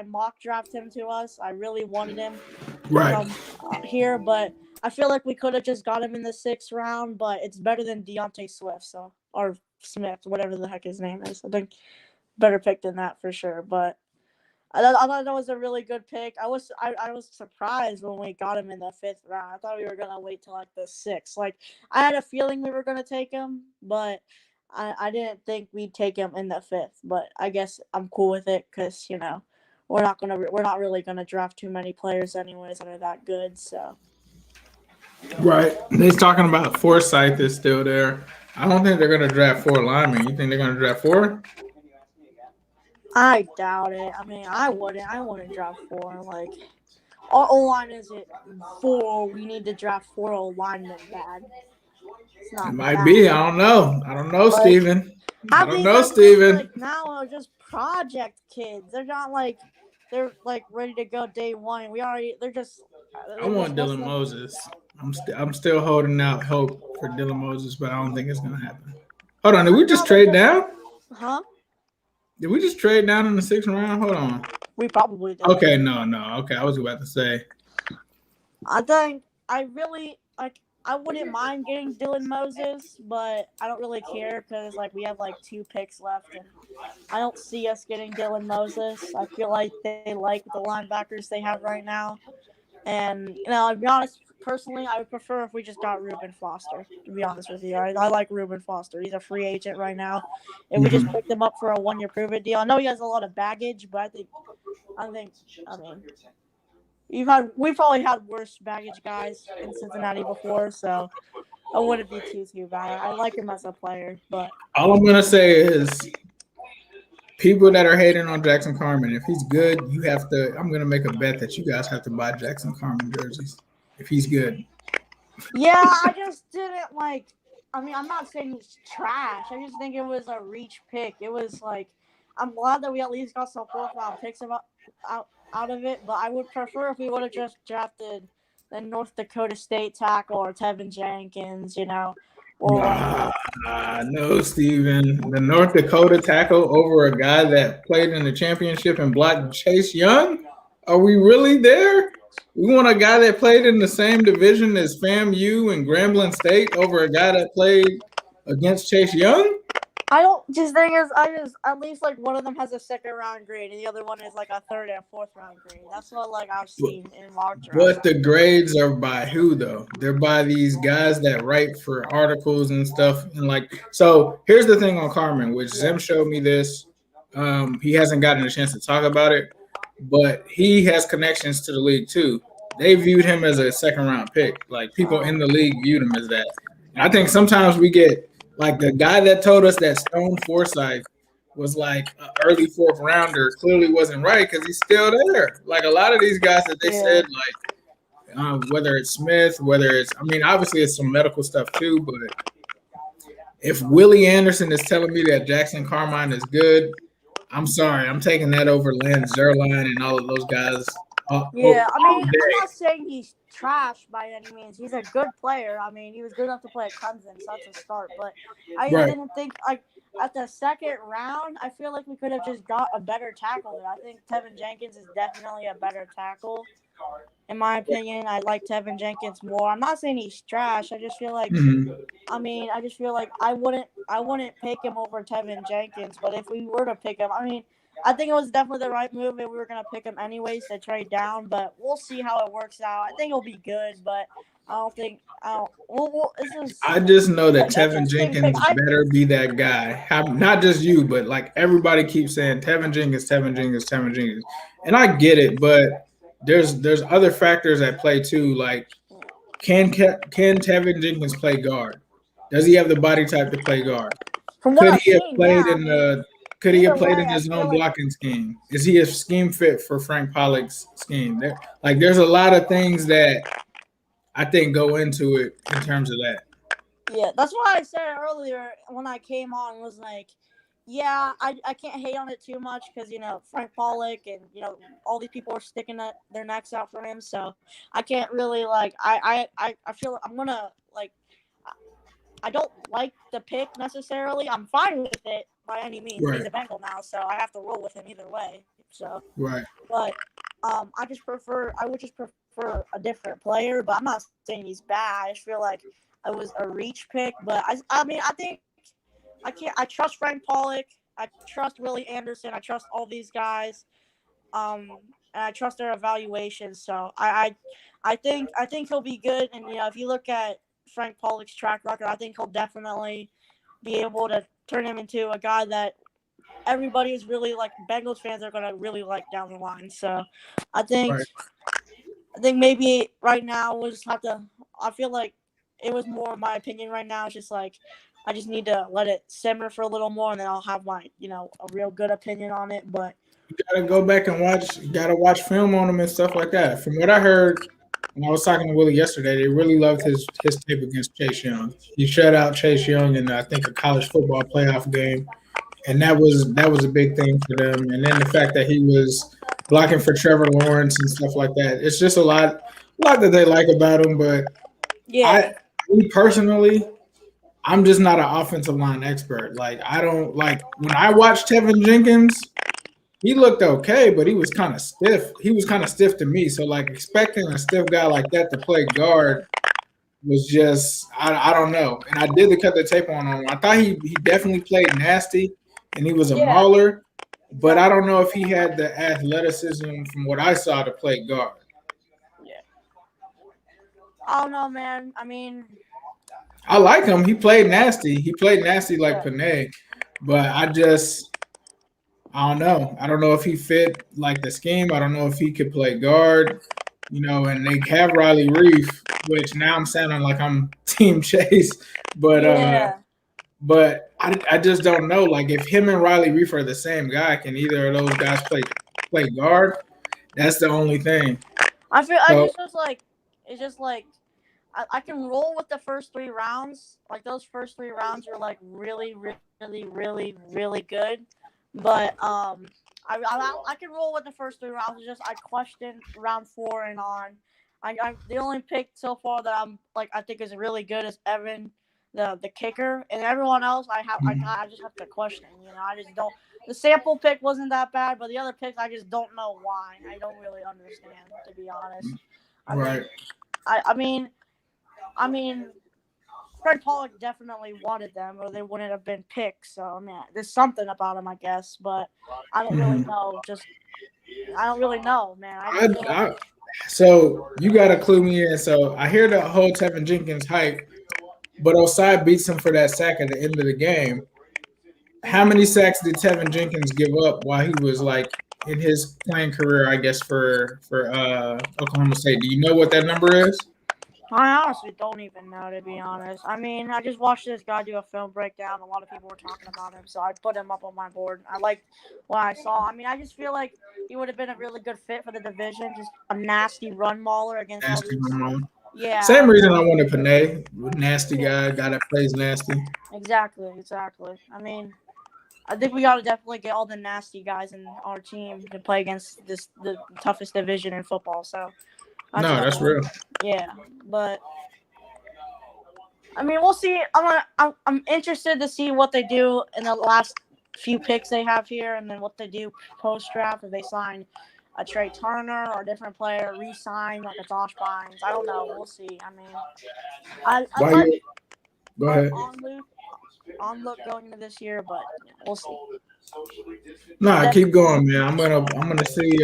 mock drafted him to us. I really wanted him here, but I feel like we could have just got him in the 6th round, but it's better than Deontay Swift, or Smith, whatever the heck his name is. I think better pick than that for sure. But I thought that was a really good pick. I was surprised when we got him in the 5th round. I thought we were gonna wait till like the 6th. Like I had a feeling we were gonna take him, but I didn't think we'd take him in the 5th. But I guess I'm cool with it because we're not really gonna draft too many players anyways that are that good. So right, they're talking about Forsyth is still there. I don't think they're gonna draft 4 linemen. You think they're gonna draft 4? I doubt it. I mean, I wouldn't draft 4. Like, our O-line isn't 4. We need to draft 4 O-linemen bad. It's not. It might be. I don't know, Steven. I don't know, Steven. Like, now are just project kids. They're not like they're like ready to go day 1. They're just. I want Dylan Moses. I'm still holding out hope for Dylan Moses, but I don't think it's gonna happen. Hold on, did we just trade down? Huh? Did we just trade down in the 6th round? Hold on. We probably did. Okay, no. Okay, I was about to say. I think I really like. I wouldn't mind getting Dylan Moses, but I don't really care because like we have like 2 picks left, and I don't see us getting Dylan Moses. I feel like they like the linebackers they have right now, and to be honest, personally, I would prefer if we just got Reuben Foster. To be honest with you, I like Reuben Foster. He's a free agent right now. If we just picked him up for a 1-year prove-it deal, I know he has a lot of baggage, but I mean. We've probably had worse baggage guys in Cincinnati before, so I wouldn't be too bad. I like him as a player, but all I'm gonna say is people that are hating on Jackson Carman, if he's good, you have to. I'm gonna make a bet that you guys have to buy Jackson Carman jerseys if he's good. Yeah, I just didn't like. I mean, I'm not saying he's trash. I just think it was a reach pick. It was like, I'm glad that we at least got some 4th-round picks out of it, but I would prefer if we would have just drafted the North Dakota State tackle or Tevin Jenkins, No, Steven. The North Dakota tackle over a guy that played in the championship and blocked Chase Young? Are we really there? We want a guy that played in the same division as FAMU and Grambling State over a guy that played against Chase Young? I don't. Just thing is, at least like one of them has a 2nd-round grade, and the other one is like a 3rd and 4th-round grade. That's what like I've seen in mock drafts. But the grades are by who though? They're by these guys that write for articles and stuff. And like, so here's the thing on Carman, which Zim showed me this. He hasn't gotten a chance to talk about it, but he has connections to the league too. They viewed him as a 2nd-round pick. Like people in the league viewed him as that. And I think sometimes we get. Like the guy that told us that Stone Forsythe was like an early 4th rounder clearly wasn't right because he's still there. Like a lot of these guys that they said, like whether it's Smith, obviously it's some medical stuff too. But if Willie Anderson is telling me that Jackson Carmine is good, I'm sorry, I'm taking that over Lance Zerline and all of those guys. I'm not saying he's trash by any means. He's a good player. I mean, he was good enough to play at Clemson, so that's a start. But I didn't think like at the 2nd round, I feel like we could have just got a better tackle there. I think Tevin Jenkins is definitely a better tackle. In my opinion, I like Tevin Jenkins more. I'm not saying he's trash. I just feel like I just feel like I wouldn't pick him over Tevin Jenkins. But if we were to pick him, I think it was definitely the right move, and we were going to pick him anyways to trade down. But we'll see how it works out. I think it'll be good, but I just know that Tevin Jenkins better be that guy. Not just you, but like everybody keeps saying Tevin Jenkins. And I get it, but there's other factors at play too. Like, can Tevin Jenkins play guard? Does he have the body type to play guard? Could he have played in his own blocking scheme? Is he a scheme fit for Frank Pollock's scheme? There's a lot of things that I think go into it in terms of that. Yeah, that's why I said earlier when I came on was like, yeah, I can't hate on it too much because, Frank Pollock and, all these people are sticking their necks out for him. So I can't really I feel I'm going to I don't like the pick necessarily. I'm fine with it by any means. Right. He's a Bengal now, so I have to roll with him either way. So right. But I would just prefer a different player, but I'm not saying he's bad. I just feel like it was a reach pick. But I think I trust Frank Pollock. I trust Willie Anderson. I trust all these guys. And I trust their evaluations. So I think he'll be good. And if you look at Frank Pollock's track record, I think he'll definitely be able to turn him into a guy that everybody is really Bengals fans are going to really like down the line. So I think maybe right now we'll just have to, I feel like it was more my opinion right now. It's just I just need to let it simmer for a little more and then I'll have my, a real good opinion on it. But you got to go back and watch film on him and stuff like that. From what I heard, when I was talking to Willie yesterday, they really loved his tape against Chase Young. He shut out Chase Young in, I think, a college football playoff game, and that was a big thing for them. And then the fact that he was blocking for Trevor Lawrence and stuff like that. It's just a lot that they like about him. But yeah, me personally, I'm just not an offensive line expert. Like I don't like when I watched Tevin Jenkins, he looked okay, but he was kind of stiff. He was kind of stiff to me. So like expecting a stiff guy like that to play guard was just I don't know. And I did cut the tape on him. I thought he definitely played nasty and he was a mauler, but I don't know if he had the athleticism from what I saw to play guard. I don't know, man. I mean, I like him. He played nasty. He played nasty like Panay, but I don't know. I don't know if he fit like the scheme. I don't know if he could play guard. You know, and they have Riley Reef, which now I'm sounding like I'm Team Chase, but I just don't know. Like if him and Riley Reef are the same guy, can either of those guys play guard? That's the only thing. I feel So, it's just like I can roll with the first 3 rounds. Like those first 3 rounds are like really, really, really, really good. But I can roll with the first 3 rounds. It's just I question round 4 and on. I the only pick so far that I think is really good is Evan, the kicker, and everyone else I just have to question. You know, I just don't. The sample pick wasn't that bad, but the other picks I just don't know why. I don't really understand, to be honest. I mean, Fred Pollock definitely wanted them, or they wouldn't have been picked. So I mean, there's something about him, I guess, but I don't really know. I don't really know, man. So you got to clue me in. So I hear the whole Tevin Jenkins hype, but Osai beats him for that sack at the end of the game. How many sacks did Tevin Jenkins give up while he was like in his playing career? I guess for Oklahoma State. Do you know what that number is? I honestly don't even know, to be honest. I mean, I just watched this guy do a film breakdown. A lot of people were talking about him, so I put him up on my board. I liked what I saw. I mean, I just feel like he would have been a really good fit for the division. Just a nasty run mauler against all these. Yeah. Same reason I wanted Panay. Nasty guy that plays nasty. Exactly. I mean, I think we got to definitely get all the nasty guys in our team to play against the toughest division in football. So. That's real. Yeah, but I mean, we'll see. I'm interested to see what they do in the last few picks they have here, and then what they do post draft. If they sign a Trey Turner or a different player, re-sign like a Josh Bynes. I don't know. We'll see. I mean, Go ahead. On look going into this year, but we'll see. Nah, keep going, man. I'm gonna see.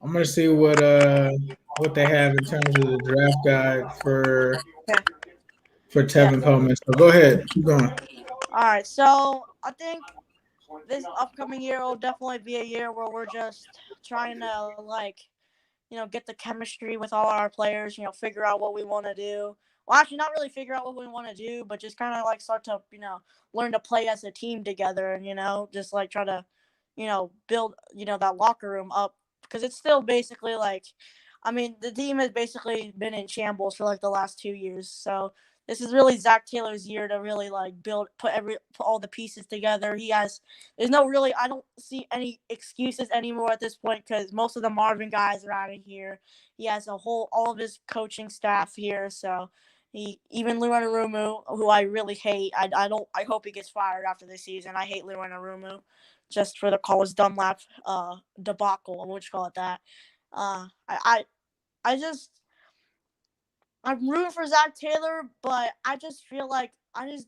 I'm gonna see what they have in terms of the draft guide for Tevin Coleman. So go ahead, keep going. All right, so I think this upcoming year will definitely be a year where we're just trying to get the chemistry with all our players. Figure out what we want to do. Well, actually, not really figure out what we want to do, but just kind of start to learn to play as a team together, and just try to build that locker room up. Because it's still basically the team has basically been in shambles for the last 2 years. So this is really Zach Taylor's year to really put all the pieces together. I don't see any excuses anymore at this point because most of the Marvin guys are out of here. He has all of his coaching staff here. So even Lou Anarumu, who I really hate. I hope he gets fired after this season. I hate Lou Anarumu. Just for the Carlos Dunlap debacle, what you call it that. I'm rooting for Zach Taylor, but I just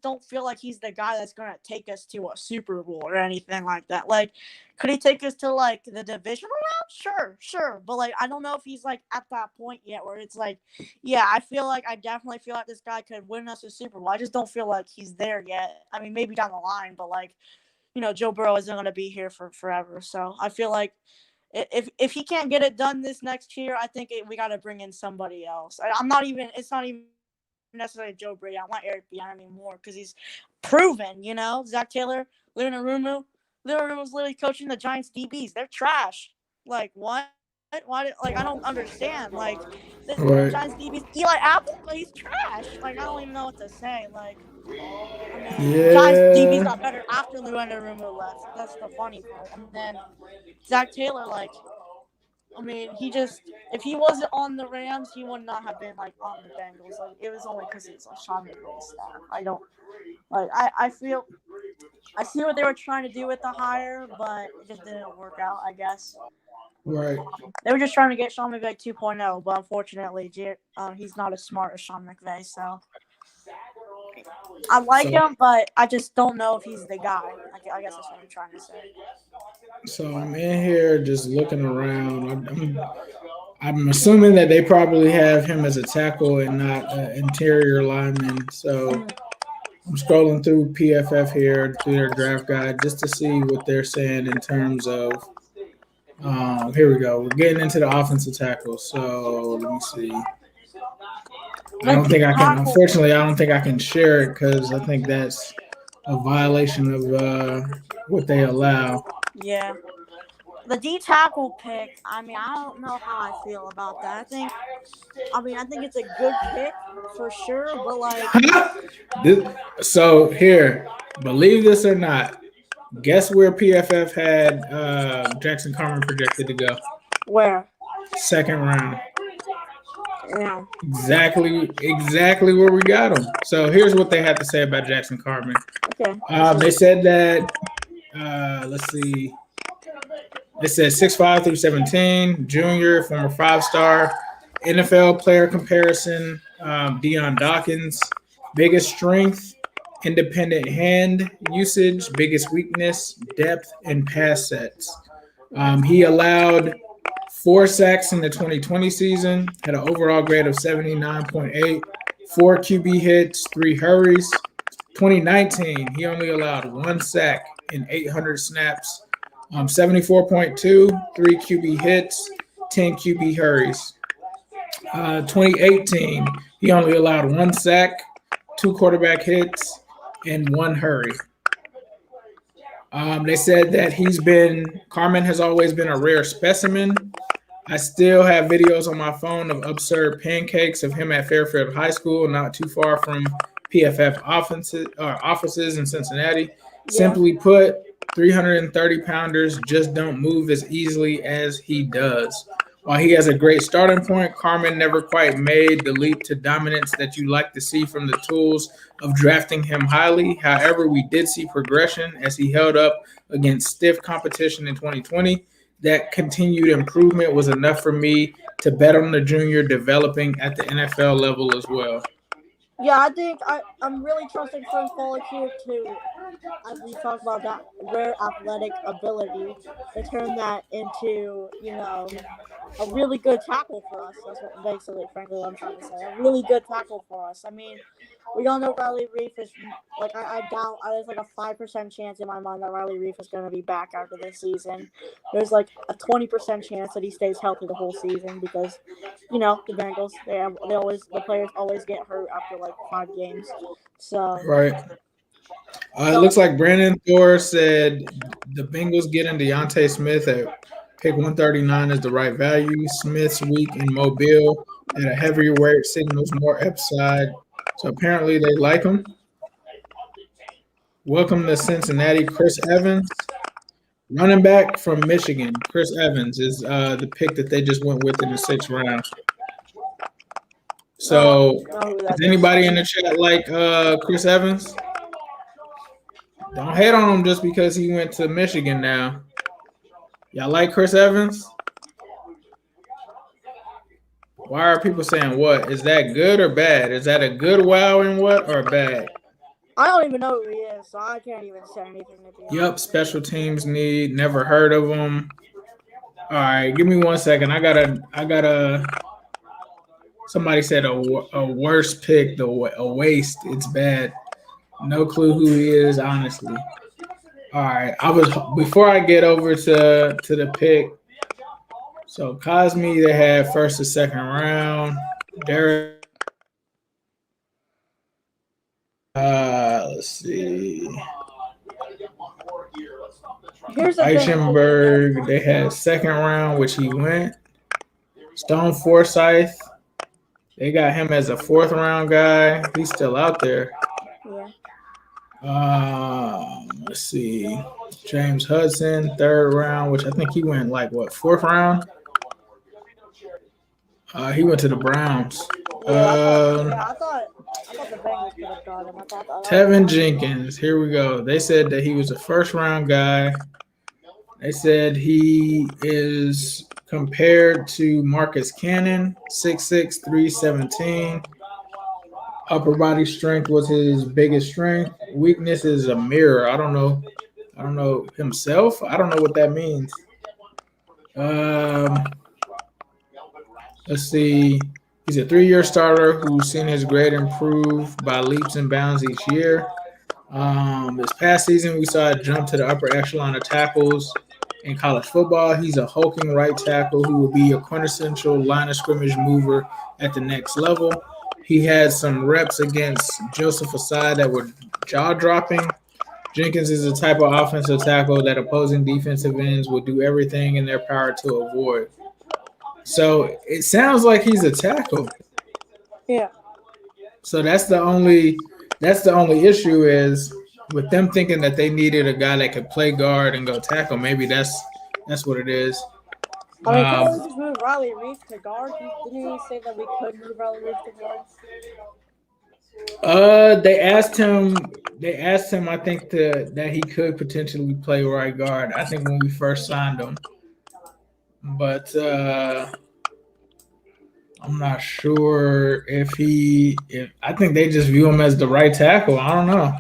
don't feel like he's the guy that's gonna take us to a Super Bowl or anything like that. Could he take us to the divisional round? Sure, but I don't know if he's at that point yet where it's I definitely feel like this guy could win us a Super Bowl. I just don't feel like he's there yet. I mean, maybe down the line, but Joe Burrow isn't going to be here for forever. So I feel like if he can't get it done this next year, I think we got to bring in somebody else. It's not even necessarily Joe Brady. I want Eric Bieniemy more because he's proven, Zach Taylor, Lou Anarumu. Lou Anarumu's literally coaching the Giants DBs. They're trash. What? Why? I don't understand. The Giants DBs, Eli Apple, he's trash. I don't even know what to say. Giants DBs got better after Lou Anarumu left. That's the funny part. And then Zach Taylor, I mean, if he wasn't on the Rams, he would not have been like on the Bengals. Like it was only because he's on Sean McVay's staff. I don't like. I feel I see what they were trying to do with the hire, but it just didn't work out. I guess Right. they were just trying to get Sean McVay 2.0, but unfortunately, he's not as smart as Sean McVay. So I like him, but I just don't know if he's the guy. I guess that's what I'm trying to say. So I'm in here just looking around. I'm assuming that they probably have him as a tackle and not an interior lineman. So I'm scrolling through PFF here, through their draft guide, just to see what they're saying in terms of. Here we go. We're getting into the offensive tackle. So let me see. I don't think I can. Unfortunately, I don't think I can share it because I think that's a violation of what they allow. Yeah. The D tackle pick, I mean, I don't know how I feel about that. I think it's a good pick for sure, but like So here, believe this or not, guess where PFF had Jackson Carman projected to go? Where? Second round. Yeah. Exactly where we got him. So here's what they had to say about Jackson Carman. Okay. They said that let's see. It says 6'5" through 17, junior, former 5-star, NFL player comparison, Deion Dawkins, biggest strength, independent hand usage, biggest weakness, depth, and pass sets. He allowed 4 sacks in the 2020 season, had an overall grade of 79.8, 4 QB hits, 3 hurries. 2019, he only allowed 1 sack in 800 snaps. 74.2, 3 QB hits, 10 QB hurries. 2018, he only allowed 1 sack, 2 quarterback hits, and 1 hurry. They said that Carman has always been a rare specimen. I still have videos on my phone of absurd pancakes of him at Fairfield High School, not too far from PFF offices in Cincinnati. Yeah. Simply put, 330-pounders just don't move as easily as he does. While he has a great starting point, Carman never quite made the leap to dominance that you like to see from the tools of drafting him highly. However, we did see progression as he held up against stiff competition in 2020. That continued improvement was enough for me to bet on the junior developing at the NFL level as well. Yeah, I think I'm really trusting Frank Foley here to, as we talk about that rare athletic ability, to turn that into, a really good tackle for us. That's what basically, frankly, what I'm trying to say. A really good tackle for us. I mean, we all know Riley Reef is, like, I doubt, there's like a 5% chance in my mind that Riley Reef is going to be back after this season. There's like a 20% chance that he stays healthy the whole season because, the Bengals, the players always get hurt after like 5 games. So. Right. It looks like Brandon Thor said the Bengals getting Deontay Smith at pick 139 is the right value. Smith's weak and mobile at a heavier weight signals more upside. So apparently they like him. Welcome to Cincinnati, Chris Evans. Running back from Michigan, Chris Evans is the pick that they just went with in the 6th round. So does anybody in the chat like Chris Evans? Don't hate on him just because he went to Michigan now. Y'all like Chris Evans? Why are people saying what? Is that good or bad? Is that a good wow and what or bad? I don't even know who he is, so I can't even say anything. Yep, special teams need. Never heard of him. All right, give me 1 second. I gotta. Somebody said a worse pick, a waste. It's bad. No clue who he is, honestly. All right, before I get over to the pick. So Cosme, they had 1st or 2nd round. Derek. Let's see. Eichenberg, they had 2nd round, which he went. Stone Forsythe, they got him as a 4th round guy. He's still out there. Yeah. Let's see. James Hudson, 3rd round, which I think he went 4th round. He went to the Browns. I thought the Bengals could have got him. I thought that. Tevin Jenkins. Here we go. They said that he was a first-round guy. They said he is compared to Marcus Cannon, 6'6", 317. Upper body strength was his biggest strength. Weakness is a mirror. I don't know himself. I don't know what that means. Let's see. He's a 3-year starter who's seen his grade improve by leaps and bounds each year. This past season, we saw it jump to the upper echelon of tackles in college football. He's a hulking right tackle who will be a quintessential line of scrimmage mover at the next level. He had some reps against Joseph Asai that were jaw-dropping. Jenkins is the type of offensive tackle that opposing defensive ends will do everything in their power to avoid. So it sounds like he's a tackle. Yeah. So that's the only issue is with them thinking that they needed a guy that could play guard and go tackle. Maybe that's what it is. I mean, couldn't we just move Riley Reef to guard? Didn't he say that we could move Riley Reef to guard? They asked him. I think that he could potentially play right guard. I think when we first signed him, but I'm not sure if I think they just view him as the right tackle. I don't know.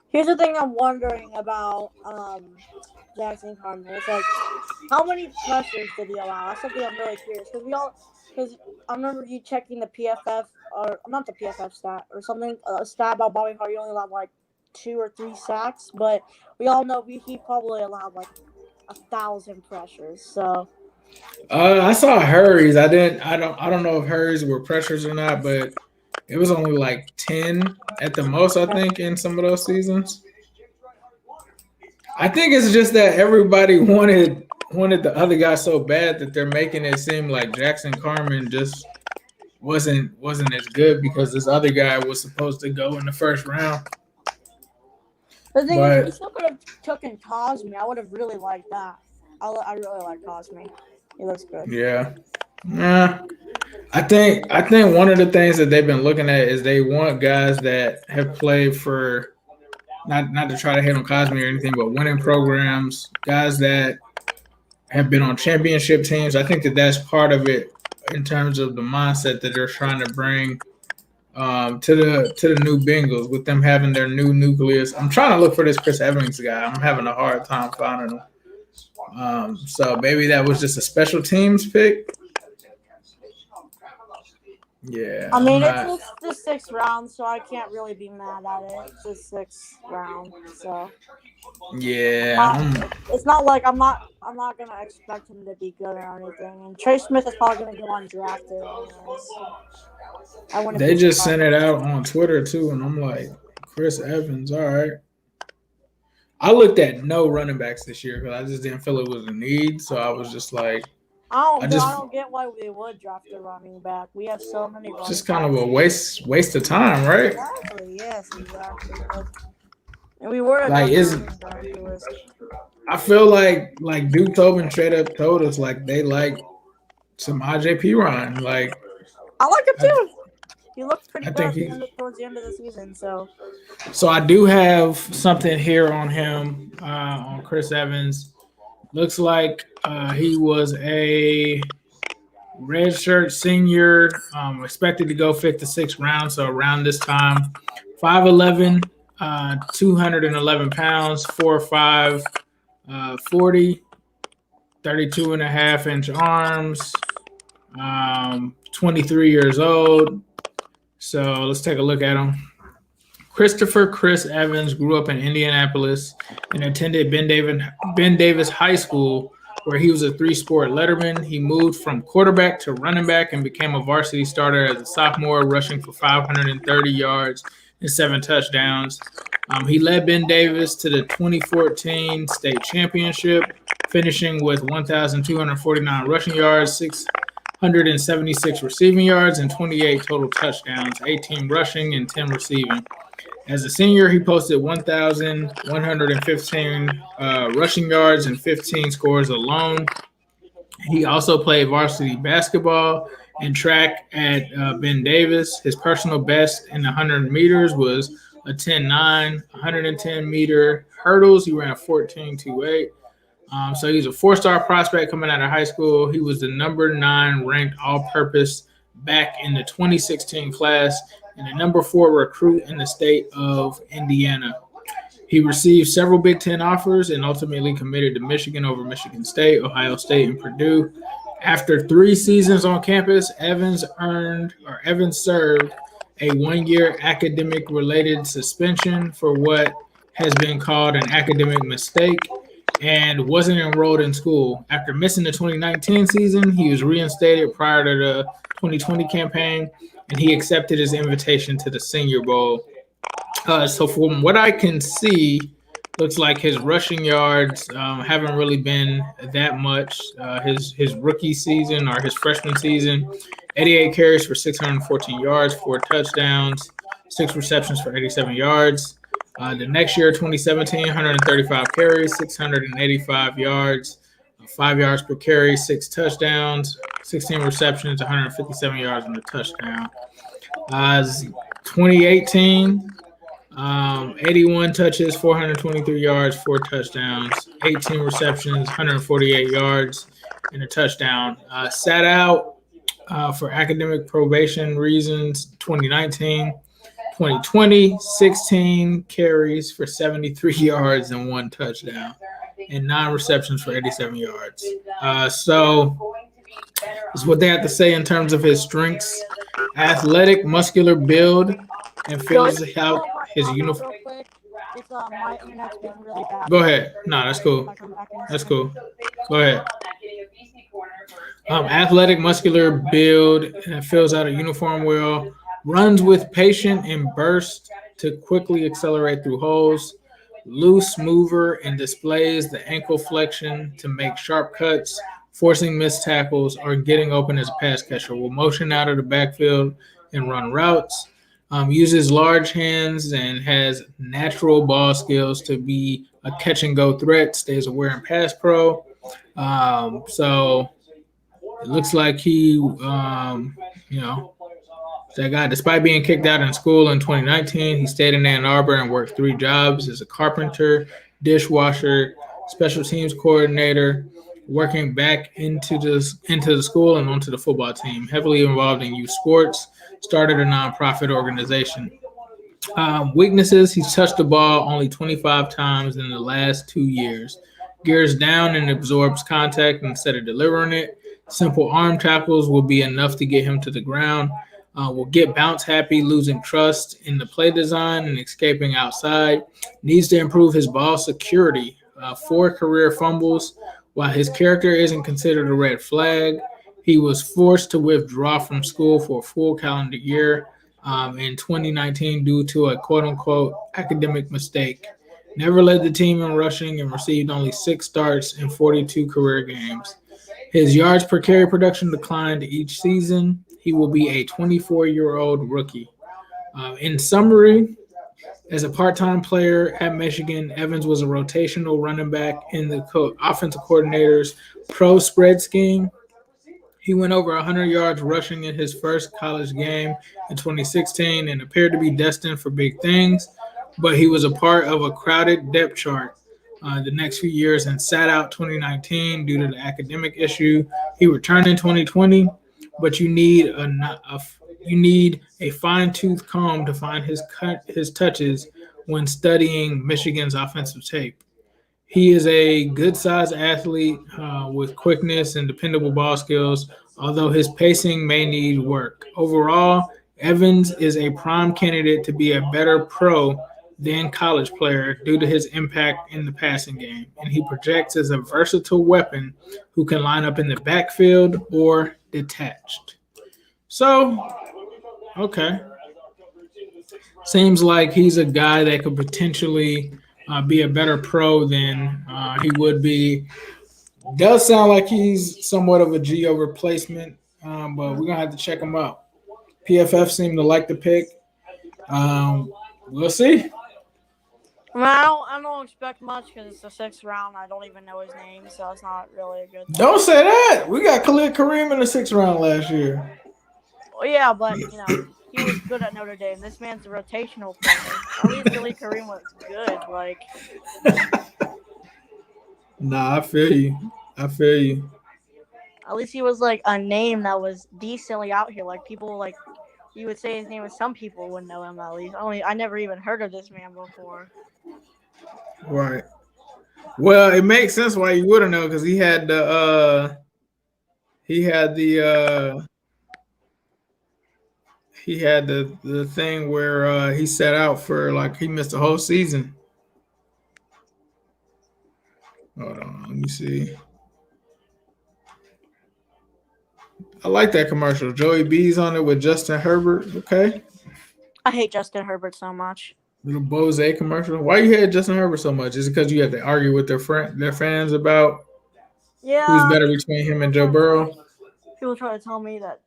Here's the thing I'm wondering about Jackson Carman. It's like, how many pressures did he allow? That's something I'm really curious because I remember you checking the PFF or not the PFF stat or something, a stat about Bobby Hart. You only allowed like 2 or 3 sacks, but we all know he probably allowed like 1,000 pressures. So. I saw hurries. I don't know if hurries were pressures or not, but it was only like 10 at the most, I think, in some of those seasons. I think it's just that everybody wanted the other guy so bad that they're making it seem like Jackson Carman just wasn't as good because this other guy was supposed to go in the first round. The thing is, we still could have taken Cosme. I would have really liked that. I really like Cosme. He looks good. Yeah. I think one of the things that they've been looking at is they want guys that have played for not to try to hit on Cosme or anything, but winning programs, guys that have been on championship teams. I think that's part of it in terms of the mindset that they're trying to bring to the new Bengals with them having their new nucleus. I'm trying to look for this Chris Evans guy. I'm having a hard time finding him. So maybe that was just a special teams pick. Yeah. I mean, it's the 6th round, so I can't really be mad at it. It's the 6th round, so. Yeah. It's not like I'm not gonna expect him to be good or anything. And Trey Smith is probably gonna go undrafted. They just sent it out on Twitter too, and I'm like, Chris Evans, all right. I looked at no running backs this year because I just didn't feel it was a need. So I was just like, I don't get why we would draft a running back. We have so many. Just kind of a waste of time, right? Exactly. Yes, exactly. And we were like, I feel like Duke Tobin straight up told us like they like some IJP Ryan. Like, I like him too. He looked pretty good towards the end of the season. So I do have something here on him, on Chris Evans. Looks like he was a redshirt senior, expected to go 5th to 6th round, so around this time. 5'11", 211 pounds, 4'5", 40, 32.5-inch arms, 23 years old. So let's take a look at him. Christopher Chris Evans grew up in Indianapolis and attended Ben Davis High School, where he was a 3-sport letterman. He moved from quarterback to running back and became a varsity starter as a sophomore, rushing for 530 yards and 7 touchdowns. He led Ben Davis to the 2014 state championship, finishing with 1,249 rushing yards, 676 receiving yards, and 28 total touchdowns, 18 rushing and 10 receiving. As a senior, he posted 1,115 rushing yards and 15 scores alone. He also played varsity basketball In track at Ben Davis, his personal best in the 100 meters was a 10.9. 110-meter hurdles, he ran a 14.28. So he's a four-star prospect coming out of high school. He was the number 9 ranked all-purpose back in the 2016 class and the number 4 recruit in the state of Indiana. He received several Big Ten offers and ultimately committed to Michigan over Michigan State, Ohio State, and Purdue. After 3 seasons on campus, Evans served a 1-year academic-related suspension for what has been called an academic mistake and wasn't enrolled in school. After missing the 2019 season, he was reinstated prior to the 2020 campaign, and he accepted his invitation to the Senior Bowl. So from what I can see, looks like his rushing yards haven't really been that much. His rookie season or his freshman season, 88 carries for 614 yards, 4 touchdowns, 6 receptions for 87 yards. The next year, 2017, 135 carries, 685 yards, 5 yards per carry, 6 touchdowns, 16 receptions, 157 yards and a touchdown. 2018, 81 touches, 423 yards, 4 touchdowns, 18 receptions, 148 yards, and a touchdown. Sat out for academic probation reasons 2019. 2020, 16 carries for 73 yards and 1 touchdown, and 9 receptions for 87 yards. So that's what they have to say in terms of his strengths. Athletic, muscular build, and fills out his uniform. My internet's being really bad. Go ahead. No, that's cool. That's cool. Go ahead. Athletic, muscular build, and fills out a uniform well. Runs with patience and burst to quickly accelerate through holes. Loose mover and displays the ankle flexion to make sharp cuts, forcing missed tackles, or getting open as a pass catcher. Will motion out of the backfield and run routes. Uses large hands and has natural ball skills to be a catch-and-go threat. Stays aware and pass pro. So it looks like he, that guy, despite being kicked out in school in 2019, he stayed in Ann Arbor and worked 3 jobs as a carpenter, dishwasher, special teams coordinator, working back into the school and onto the football team. Heavily involved in youth sports, started a nonprofit organization. Weaknesses: he's touched the ball only 25 times in the last 2 years. Gears down and absorbs contact instead of delivering it. Simple arm tackles will be enough to get him to the ground. Will get bounce happy, losing trust in the play design and escaping outside. Needs to improve his ball security. 4 career fumbles. While his character isn't considered a red flag, he was forced to withdraw from school for a full calendar year in 2019 due to a quote-unquote academic mistake. Never led the team in rushing and received only 6 starts in 42 career games. His yards per carry production declined each season. He will be a 24-year-old rookie. In summary, as a part-time player at Michigan, Evans was a rotational running back in the offensive coordinator's pro spread scheme. He went over 100 yards rushing in his first college game in 2016 and appeared to be destined for big things, but he was a part of a crowded depth chart the next few years and sat out 2019 due to the academic issue. He returned in 2020, but you need a fine-tooth comb to find his touches when studying Michigan's offensive tape. He is a good-sized athlete with quickness and dependable ball skills, although his pacing may need work. Overall, Evans is a prime candidate to be a better pro than college player due to his impact in the passing game, and he projects as a versatile weapon who can line up in the backfield or detached. So, okay. Seems like he's a guy that could potentially be a better pro than he would be. Does sound like he's somewhat of a Geo replacement, but we're going to have to check him out. PFF seemed to like the pick. We'll see. Well, I don't expect much because it's the 6th round. I don't even know his name, so it's not really a good thing. Don't say that. We got Khalid Kareem in the 6th round last year. Well, yeah, but you know he was good at Notre Dame. This man's a rotational player. At least Billy Kareem was good. Like, Nah, I feel you. at least he was like a name that was decently out here. Like people like you would say his name, and some people wouldn't know him at least. I never even heard of this man before. Right. Well, it makes sense why you wouldn't know because he had the thing where he set out for like he missed the whole season. Hold on, let me see. I like that commercial. Joey B's on it with Justin Herbert. Okay. I hate Justin Herbert so much. Little Bose commercial. Why you hate Justin Herbert so much? Is it because you have to argue with their fans about who's better between him and Joe Burrow? People try to tell me that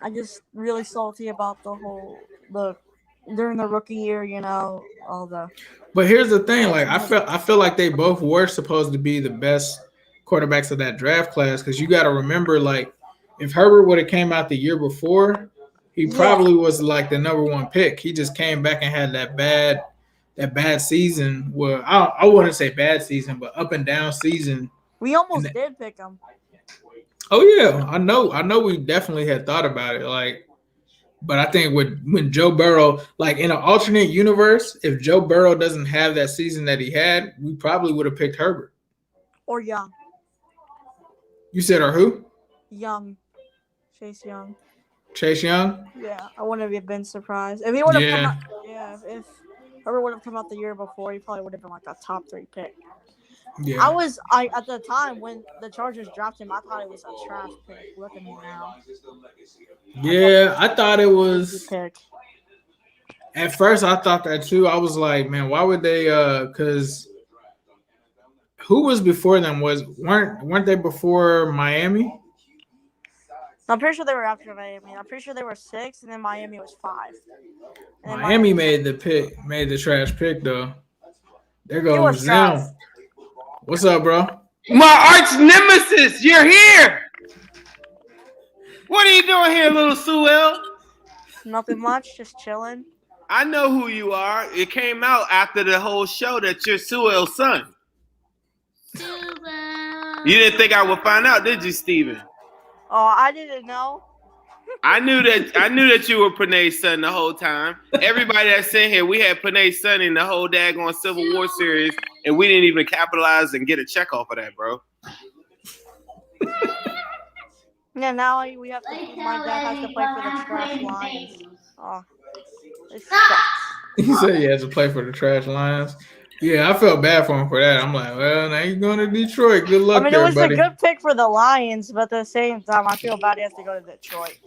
I'm just really salty about during the rookie year, you know, all the. But here's the thing, like I feel like they both were supposed to be the best quarterbacks of that draft class because you got to remember, like, if Herbert would have came out the year before, he probably was like the number one pick. He just came back and had that bad season. Well, I wouldn't say bad season, but up and down season. We almost did pick him. Oh yeah, I know. We definitely had thought about it, like, but I think when Joe Burrow, like in an alternate universe, if Joe Burrow doesn't have that season that he had, we probably would have picked Herbert or Young. You said or who? Young, Chase Young. Chase Young? Yeah, I wouldn't have been surprised if he would have come out. Yeah, if Herbert would have come out the year before, he probably would have been like a top 3 pick. Yeah. I at the time when the Chargers dropped him, I thought it was a trash pick. Look at me now. Yeah, I thought it was. At first, I thought that too. I was like, man, why would they? Because who was before them? Weren't they before Miami? I'm pretty sure they were after Miami. I'm pretty sure they were 6, and then Miami was 5. Miami made the trash pick though. There goes Zim. What's up, bro? My arch nemesis, you're here. What are you doing here, little Sewell? Nothing much, just chilling. I know who you are. It came out after the whole show that you're Sewell's son. You didn't think I would find out, did you, Steven? Oh, I didn't know. I knew that you were Panay's son the whole time. Everybody that's in here, we had Panay's son in the whole daggone Civil War series, and we didn't even capitalize and get a check off of that, bro. Yeah, now we have to. My dad has to play for the Trash Lions. Oh, it sucks. He said he has to play for the Trash Lions. Yeah, I felt bad for him for that. I'm like, well, now you're going to Detroit. Good luck, it was a good pick for the Lions, but at the same time, I feel bad he has to go to Detroit.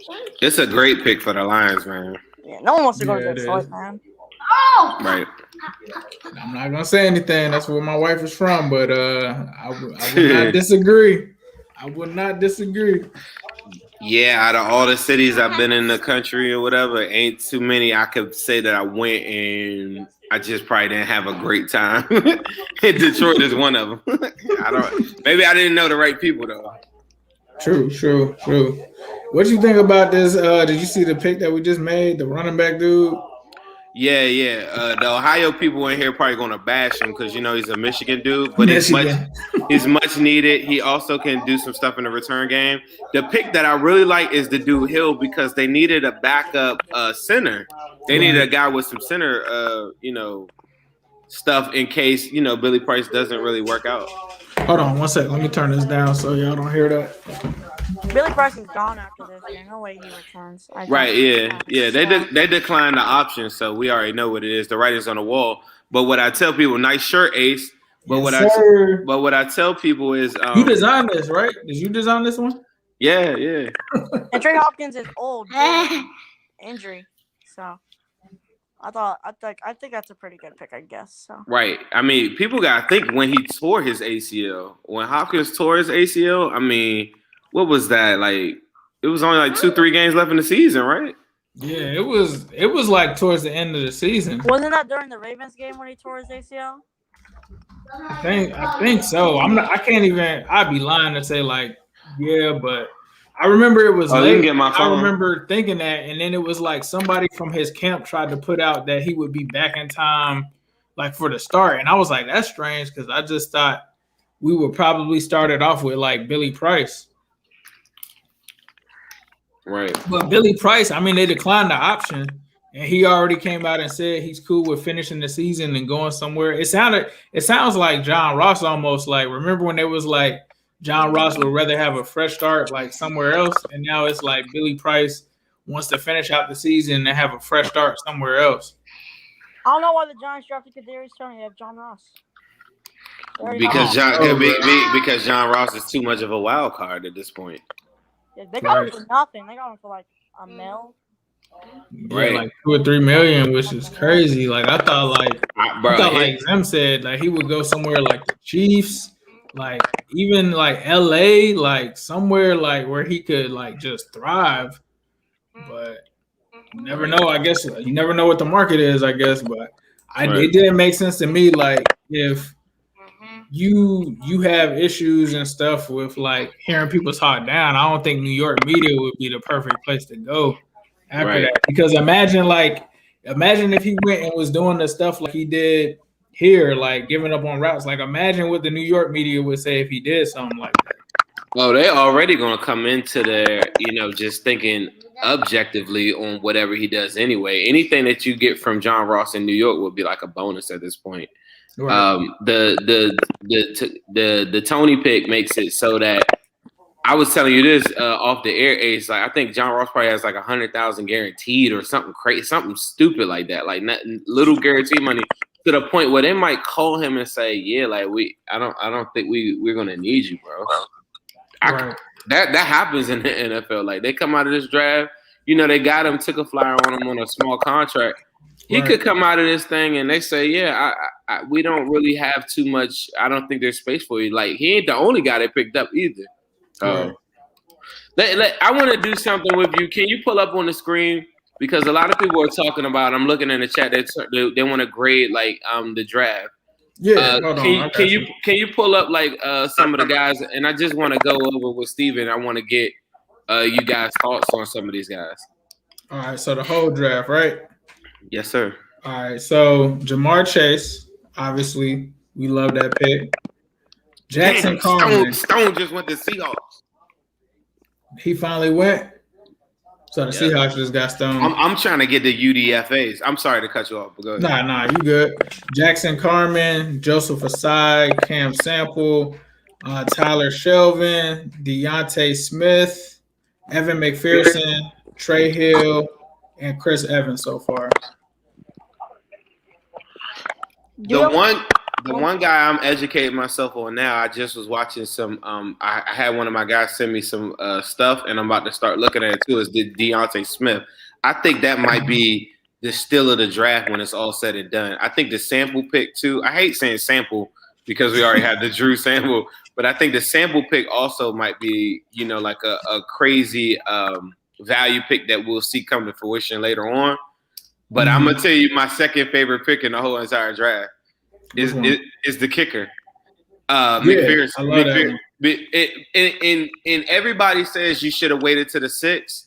It's a great pick for the Lions, man. Yeah, no one wants to go to Detroit, man. Oh! Right. I'm not going to say anything. That's where my wife is from, but I would not disagree. I would not disagree. Yeah, out of all the cities I've been in the country or whatever, ain't too many I could say that I went and I just probably didn't have a great time. Detroit is one of them. Maybe I didn't know the right people though. True. What you think about this? Did you see the pick that we just made, the running back dude? Yeah. The Ohio people in here probably gonna bash him because he's a Michigan dude, but he's much needed. He also can do some stuff in the return game. The pick that I really like is the dude Hill because they needed a backup center. They needed a guy with some center, stuff in case Billy Price doesn't really work out. Hold on 1 second. Let me turn this down so y'all don't hear that. Billy Price is gone after this year. No way he returns. Right, yeah. They declined the option, so we already know what it is. The writing's on the wall. But what I tell people, nice shirt, Ace. But what I tell people is you designed this, right? Did you design this one? Yeah. And Trey Hopkins is old. Injury. So I think that's a pretty good pick, I guess. So right. I mean, people gotta think when he tore his ACL. When Hopkins tore his ACL, I mean, what was that? Like, it was only like 2-3 games left in the season, right? Yeah, it was like towards the end of the season. Wasn't that during the Ravens game when he tore his ACL? I think so. I can't even. I'd be lying to say like, yeah, but I remember it was Oh, you late. can get my I phone. remember thinking that, and then it was like somebody from his camp tried to put out that he would be back in time, like for the start, and I was like, that's strange because I just thought we would probably start it off with like Billy Price. Right. But Billy Price, I mean, they declined the option, and he already came out and said he's cool with finishing the season and going somewhere. It sounds like John Ross almost like. Remember when there was like John Ross would rather have a fresh start like somewhere else, and now it's like Billy Price wants to finish out the season and have a fresh start somewhere else. I don't know why the Giants drafted Kadarius Toney. They have John Ross. Because because John Ross is too much of a wild card at this point. Yeah, they got him for nothing. They got him for like $1 million. Yeah, like $2 or $3 million, which is crazy. Like I thought, like Zim said, like he would go somewhere like the Chiefs, like even like LA, like somewhere like where he could like just thrive. But you never know. I guess you never know what the market is. I guess, but it didn't make sense to me. Like if you have issues and stuff with like hearing people talk down, I don't think New York media would be the perfect place to go after that. Because imagine if he went and was doing the stuff like he did here, like giving up on routes. Like imagine what the New York media would say if he did something like that. Well, they're already going to come into there, just thinking objectively on whatever he does anyway. Anything that you get from John Ross in New York would be like a bonus at this point. Right. The Toney pick makes it so that I was telling you this off the air, Ace. Like I think John Ross probably has like 100,000 guaranteed or something crazy, something stupid like that, like little guarantee money to the point where they might call him and say, "Yeah, like I don't think we're gonna need you, bro." That happens in the NFL. Like they come out of this draft, they got him, took a flyer on him on a small contract. He could come out of this thing and they say, yeah, we don't really have too much. I don't think there's space for you. Like, he ain't the only guy they picked up either. I want to do something with you. Can you pull up on the screen? Because a lot of people are talking about, I'm looking in the chat, they want to grade, like, the draft. Yeah, can you pull up, like, some of the guys? And I just want to go over with Steven. I want to get you guys' thoughts on some of these guys. All right, so the whole draft, right? Yes, sir. All right, so Jamar Chase, obviously, we love that pick. Jackson Carman. Stone just went to Seahawks. He finally went. So the Seahawks just got Stone. I'm trying to get the UDFAs. I'm sorry to cut you off, but go ahead. Nah, you good. Jackson Carman, Joseph Asai, Cam Sample, Tyler Shelvin, Deontay Smith, Evan McPherson, Trey Hill, and Chris Evans so far. The one guy I'm educating myself on now, I just was watching some I had one of my guys send me some stuff, and I'm about to start looking at it too, is Deontay Smith. I think that might be the steal of the draft when it's all said and done. I think the Sample pick too, I hate saying Sample because we already had the Drew Sample, but I think the Sample pick also might be, like a crazy value pick that we'll see come to fruition later on. But I'm gonna tell you, my second favorite pick in the whole entire draft is the kicker, McPherson. I love that. And everybody says you should have waited to the 6th,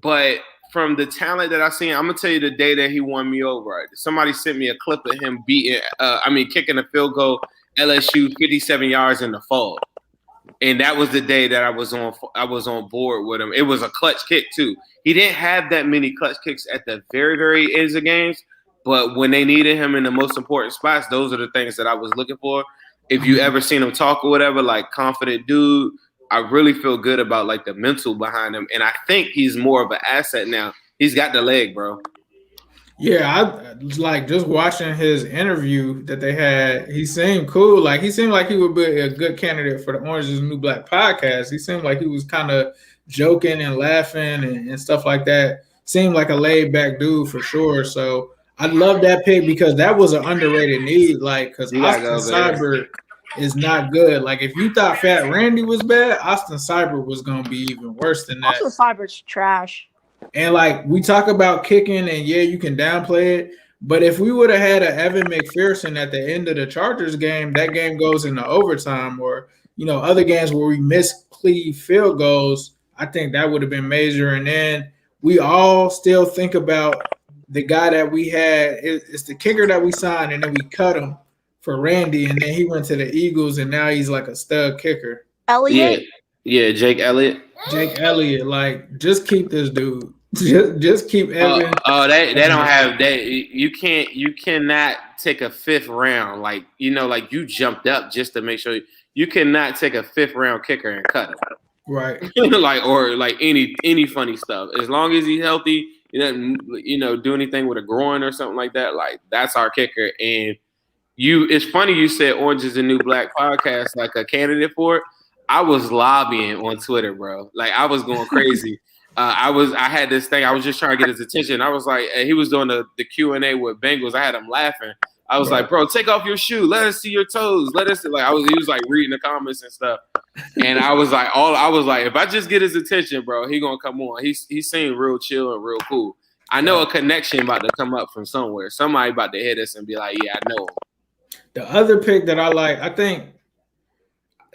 but from the talent that I've seen, I'm gonna tell you the day that he won me over. Somebody sent me a clip of him kicking a field goal, LSU 57 yards in the fall. And that was the day that I was on board with him. It was a clutch kick too. He didn't have that many clutch kicks at the very, very ends of games, but when they needed him in the most important spots, those are the things that I was looking for. If you ever seen him talk or whatever, like confident dude, I really feel good about like the mental behind him. And I think he's more of an asset now. He's got the leg, bro. Yeah, I like just watching his interview that they had. He seemed cool. Like he seemed like he would be a good candidate for the Orange is the New Black podcast. He seemed like he was kind of joking and laughing and stuff like that. Seemed like a laid back dude for sure. So I love that pick because that was an underrated need. Like because Austin Seibert is not good. Like if you thought Fat Randy was bad, Austin Seibert was gonna be even worse than that. Austin Seibert's trash. And like we talk about kicking, and yeah, you can downplay it. But if we would have had an Evan McPherson at the end of the Chargers game, that game goes into overtime, or other games where we miss Cleve field goals, I think that would have been major. And then we all still think about the guy that we had. It's the kicker that we signed, and then we cut him for Randy, and then he went to the Eagles, and now he's like a stud kicker. Elliott. Yeah, Jake Elliott. Jake Elliott, like, just keep this dude. Just keep Evan. They don't have that. You cannot take a 5th round. Like, like you jumped up just to make sure you cannot take a 5th round kicker and cut him. Right. like any funny stuff. As long as he's healthy, he doesn't do anything with a groin or something like that. Like, that's our kicker. And it's funny you said Orange is the New Black podcast, like a candidate for it. I was lobbying on Twitter, bro. Like, I was going crazy. I had this thing. I was just trying to get his attention. I was like, he was doing the Q&A with Bengals. I had him laughing. I was like, bro, take off your shoe. Let us see your toes. Let us see. Like, he was like reading the comments and stuff. And I was like, if I just get his attention, bro, he gonna come on. He seemed real chill and real cool. I know a connection about to come up from somewhere. Somebody about to hit us and be like, yeah, I know him. The other pick that I like, I think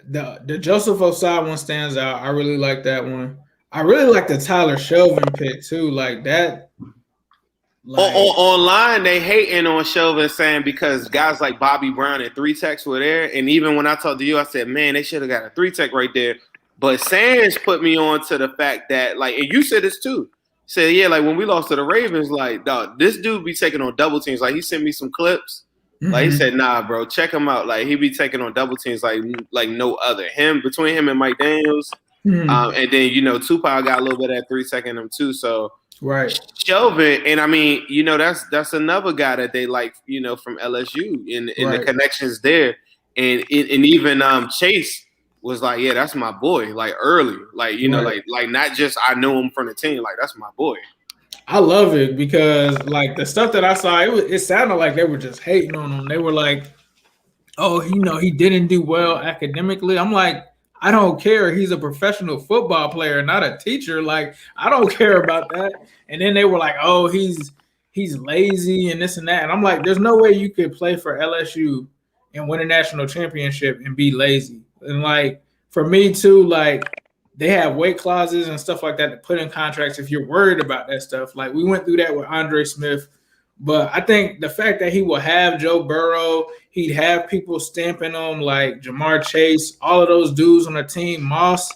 the Joseph Osai one stands out. I really like that one. I really like the Tyler Shelvin pick too. Like that. Like, online, they hating on Shelvin, saying because guys like Bobby Brown and 3-techs were there. And even when I talked to you, I said, man, they should have got a 3-tech right there. But Sands put me on to the fact that, like, and you said this too. Said, yeah, like when we lost to the Ravens, like, dog, this dude be taking on double teams. Like, he sent me some clips. Like, he said, nah, bro, check him out. Like, he be taking on double teams like no other. Between him and Mike Daniels. And then, Tupac got a little bit of that 3-tech in him too. So, right. Shelvin, and I mean, that's another guy that they like, from LSU and the connections there. And even Chase was like, yeah, that's my boy, like early. Like, like not just I knew him from the team, like that's my boy. I love it because like the stuff that I saw, it sounded like they were just hating on him. They were like, oh, he didn't do well academically. I'm like, I don't care. He's a professional football player, not a teacher. Like, I don't care about that. And then they were like, oh, he's lazy and this and that. And I'm like, there's no way you could play for LSU and win a national championship and be lazy. And like, for me too, like, they have weight clauses and stuff like that to put in contracts if you're worried about that stuff. Like, we went through that with Andre Smith. But I think the fact that he will have Joe Burrow, he'd have people stamping him like Jamar Chase, all of those dudes on the team, Moss,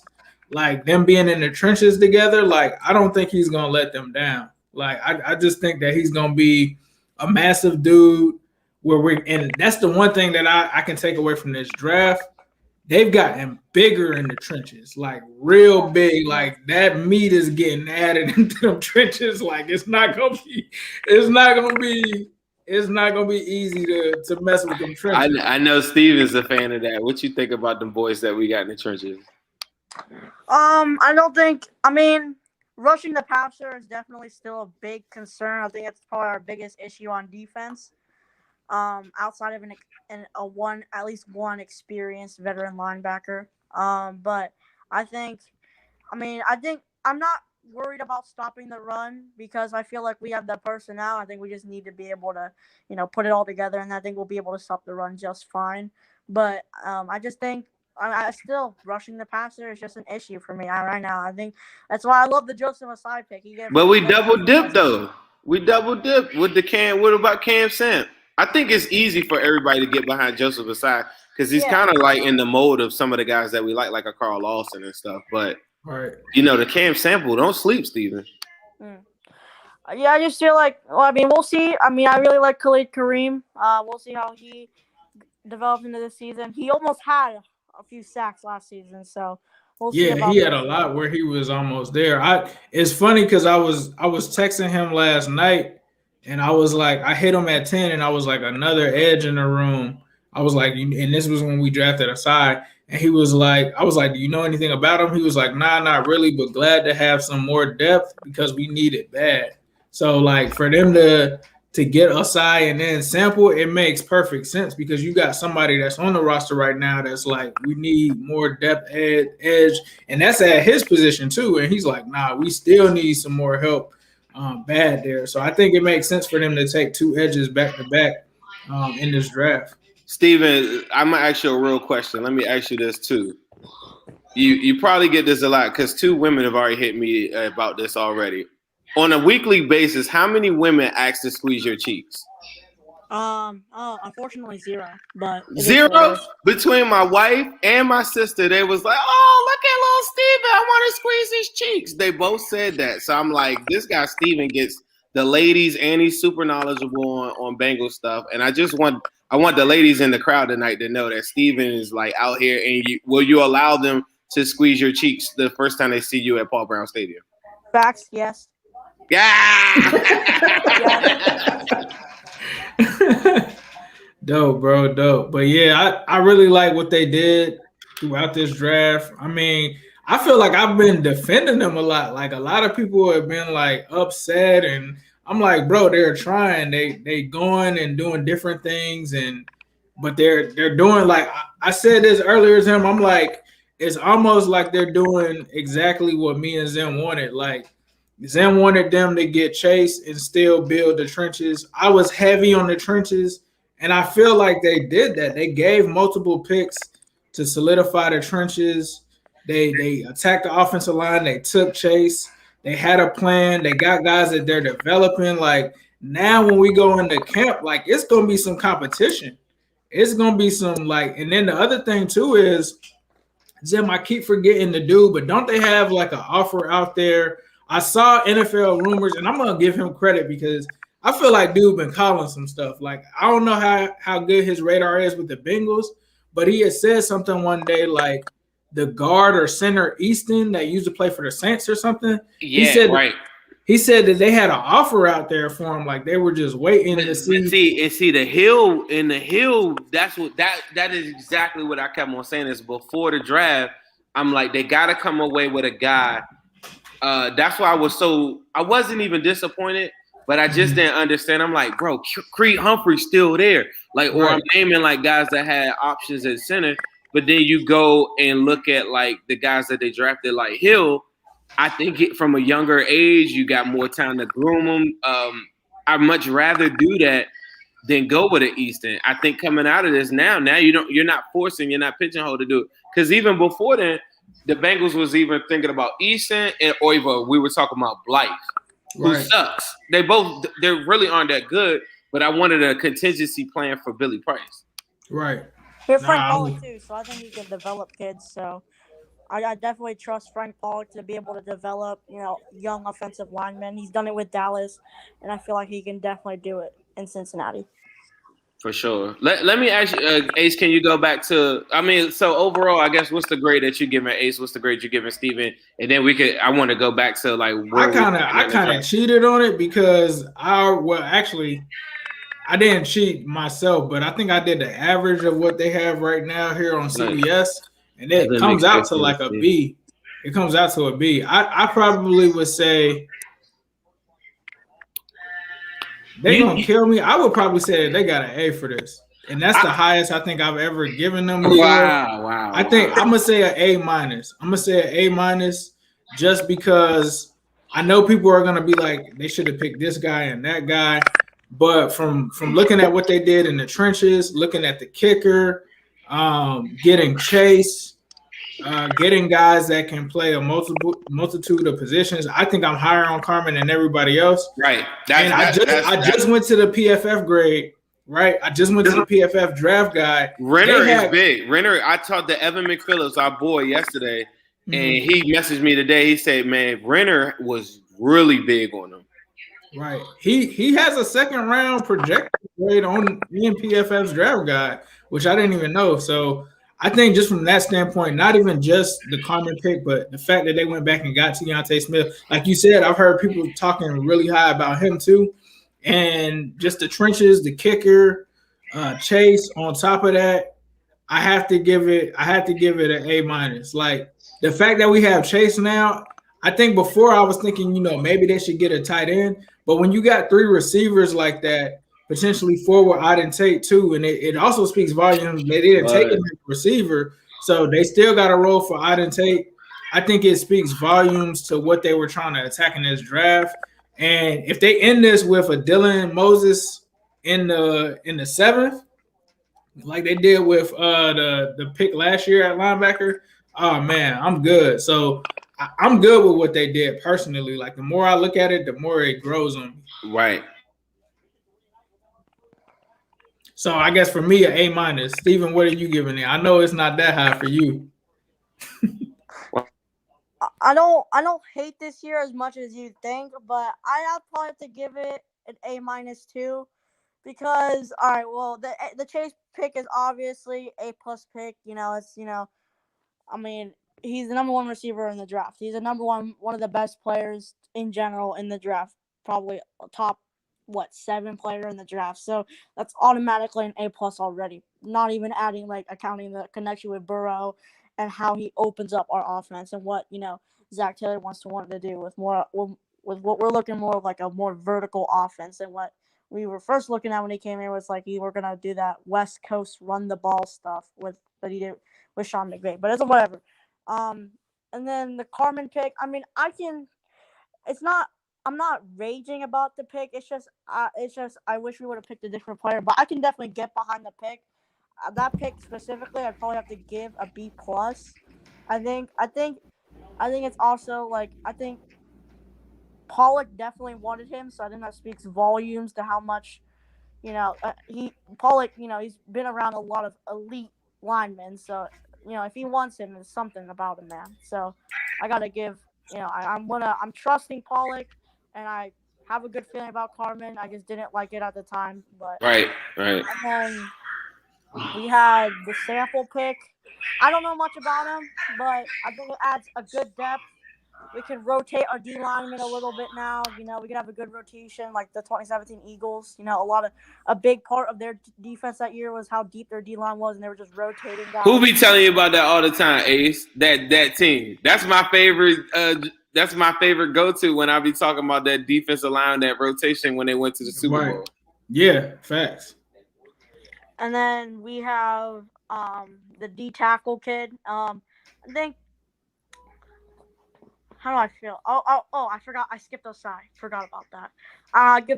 like them being in the trenches together, like I don't think he's going to let them down. Like I just think that he's going to be a massive dude and that's the one thing that I can take away from this draft. They've gotten bigger in the trenches, like real big. Like that meat is getting added into them trenches. Like it's not gonna be easy to mess with them trenches. I know Steve is a fan of that. What you think about them boys that we got in the trenches? I mean, rushing the passer is definitely still a big concern. I think it's probably our biggest issue on defense. Outside of at least one experienced veteran linebacker. But I think I'm not worried about stopping the run because I feel like we have the personnel. I think we just need to be able to, put it all together, and I think we'll be able to stop the run just fine. But I just think I still rushing the passer is just an issue for me right now. I think that's why I love the Joseph Osai pick. But we double dipped though. We double dipped with the Cam. What about Cam Samp? I think it's easy for everybody to get behind Joseph Osai because he's kind of like in the mode of some of the guys that we like a Carl Lawson and stuff. But the Cam Sample, don't sleep, Steven. Yeah, I just feel like. Well, I mean, we'll see. I mean, I really like Khalid Kareem. We'll see how he develops into this season. He almost had a few sacks last season, so we'll see. Yeah, he had a lot where he was almost there. It's funny because I was texting him last night. And I was like, I hit him at 10, and I was like, another edge in the room. I was like, and this was when we drafted Osai. And he was like, I was like, do you know anything about him? He was like, nah, not really, but glad to have some more depth because we need it bad. So, like, for them to get Osai and then Sample, it makes perfect sense because you got somebody that's on the roster right now that's like, we need more depth edge. And that's at his position, too. And he's like, nah, we still need some more help. Bad there. So I think it makes sense for them to take two edges back to back in this draft. Steven, I'm going to ask you a real question. Let me ask you this too. You probably get this a lot because 2 women have already hit me about this already. On a weekly basis, how many women ask to squeeze your cheeks? Unfortunately 0. But 0 between my wife and my sister. They was like, "Oh, look at little Steven. I want to squeeze his cheeks." They both said that. So I'm like, this guy Steven gets the ladies and he's super knowledgeable on Bengal stuff. And I want the ladies in the crowd tonight to know that Steven is like out here. And will you allow them to squeeze your cheeks the first time they see you at Paul Brown Stadium? Facts, yes. Yeah. Dope, bro, dope. But yeah, I really like what they did throughout this draft. I mean, I feel like I've been defending them a lot. Like a lot of people have been like upset, and I'm like, bro, they're trying. They going and doing different things, but they're doing like I said this earlier to him. I'm like, it's almost like they're doing exactly what me and Zen wanted. Like Zen wanted them to get Chase and still build the trenches. I was heavy on the trenches. And I feel like they did that. They gave multiple picks to solidify the trenches. They attacked the offensive line. They took Chase. They had a plan. They got guys that they're developing. Like now when we go into camp, like it's going to be some competition. It's going to be some like, and then the other thing too is, Zim, I keep forgetting the dude, but don't they have like an offer out there? I saw NFL rumors, and I'm going to give him credit because I feel like dude been calling some stuff. Like I don't know how good his radar is with the Bengals, but he had said something one day like the guard or center Easton that used to play for the Saints or something. Yeah, He said that they had an offer out there for him, like they were just waiting to see. See the Hill. That's what that is exactly what I kept on saying. Is before the draft, I'm like they got to come away with a guy. That's why I wasn't even disappointed. But I just didn't understand. I'm like, bro, Creed Humphrey's still there. Like, or I'm naming like guys that had options at center. But then you go and look at like the guys that they drafted, like Hill. I think from a younger age, you got more time to groom them. I'd much rather do that than go with an Easton. I think coming out of this now you're not pigeonholed to do it. Because even before then, the Bengals was even thinking about Easton or even we were talking about Blythe. Who sucks. They really aren't that good, but I wanted a contingency plan for Billy Price. Right. We're Frank Pollock too, so I think he can develop kids. So I definitely trust Frank Pollock to be able to develop, young offensive linemen. He's done it with Dallas, and I feel like he can definitely do it in Cincinnati. For sure. Let me ask you, Ace, can you go back to, so overall, I guess, what's the grade that you giving Ace? What's the grade you giving Steven? And then I want to go back to like where I kind of cheated on it because I didn't cheat myself, but I think I did the average of what they have right now here on CBS, and it comes out to like a B. It comes out to a B. I probably would say they're going to kill me. I would probably say that they got an A for this. And that's the highest I think I've ever given them before. Wow. I think I'm going to say an A-. I'm going to say an A- just because I know people are going to be like, they should have picked this guy and that guy. But from looking at what they did in the trenches, looking at the kicker, getting Chase, getting guys that can play a multitude of positions, I think I'm higher on Carman than everybody else. Right. I just went to the PFF grade. Right. I just went to the PFF draft guide. Renner is big. Renner, I talked to Evan McPherson, our boy, yesterday, and he messaged me today. He said, man, Renner was really big on him. Right. He has a second round projected grade on PFF's draft guide, which I didn't even know. So I think just from that standpoint, not even just the Carman pick, but the fact that they went back and got Deontay Smith. Like you said, I've heard people talking really high about him too. And just the trenches, the kicker, Chase on top of that, I have to give it an A-. Like the fact that we have Chase now, I think before I was thinking, maybe they should get a tight end. But when you got 3 receivers like that, potentially 4 with Auden Tate too, and it also speaks volumes. They didn't take a receiver, so they still got a role for Auden Tate. I think it speaks volumes to what they were trying to attack in this draft. And if they end this with a Dylan Moses in the 7th, like they did with the pick last year at linebacker, Oh man, I'm good. So I'm good with what they did personally. Like the more I look at it, the more it grows on me. Right. So I guess for me, an A-. Steven, what are you giving it? I know it's not that high for you. I don't hate this year as much as you think, but I'll probably have to give it an A- too, because all right, well the Chase pick is obviously A+ pick. I mean, he's the number one receiver in the draft. He's the number one of the best players in general in the draft. Probably a top 7 player in the draft. So that's automatically an A+ already. Not even adding accounting the connection with Burrow and how he opens up our offense and what Zach Taylor want to do with what we're looking more of a more vertical offense than what we were first looking at when he came here was you were gonna do that West Coast run the ball stuff that he did with Sean McVay, but it's whatever. And then the Carman pick. I mean, it's not. I'm not raging about the pick. It's just I wish we would have picked a different player, but I can definitely get behind the pick. That pick specifically, I'd probably have to give a B+. I think it's also I think Pollock definitely wanted him, so I think that speaks volumes to how much Pollock. He's been around a lot of elite linemen, so if he wants him, there's something about him, man. So I gotta give. I'm trusting Pollock, and I have a good feeling about Carman. I just didn't like it at the time, but Right. and then we had the sample pick. I don't know much about him, but I think it adds a good depth. We can rotate our D linemen a little bit now. We can have a good rotation like the 2017 Eagles. A big part of their defense that year was how deep their D line was, and they were just rotating guys. Who be telling you about that all the time, Ace? That team. That's my favorite. That's my favorite go-to when I be talking about that defensive line, that rotation when they went to the Super Bowl. Yeah, facts. And then we have the D tackle kid. I think. How do I feel? Oh! I forgot. I skipped Osai. Forgot about that.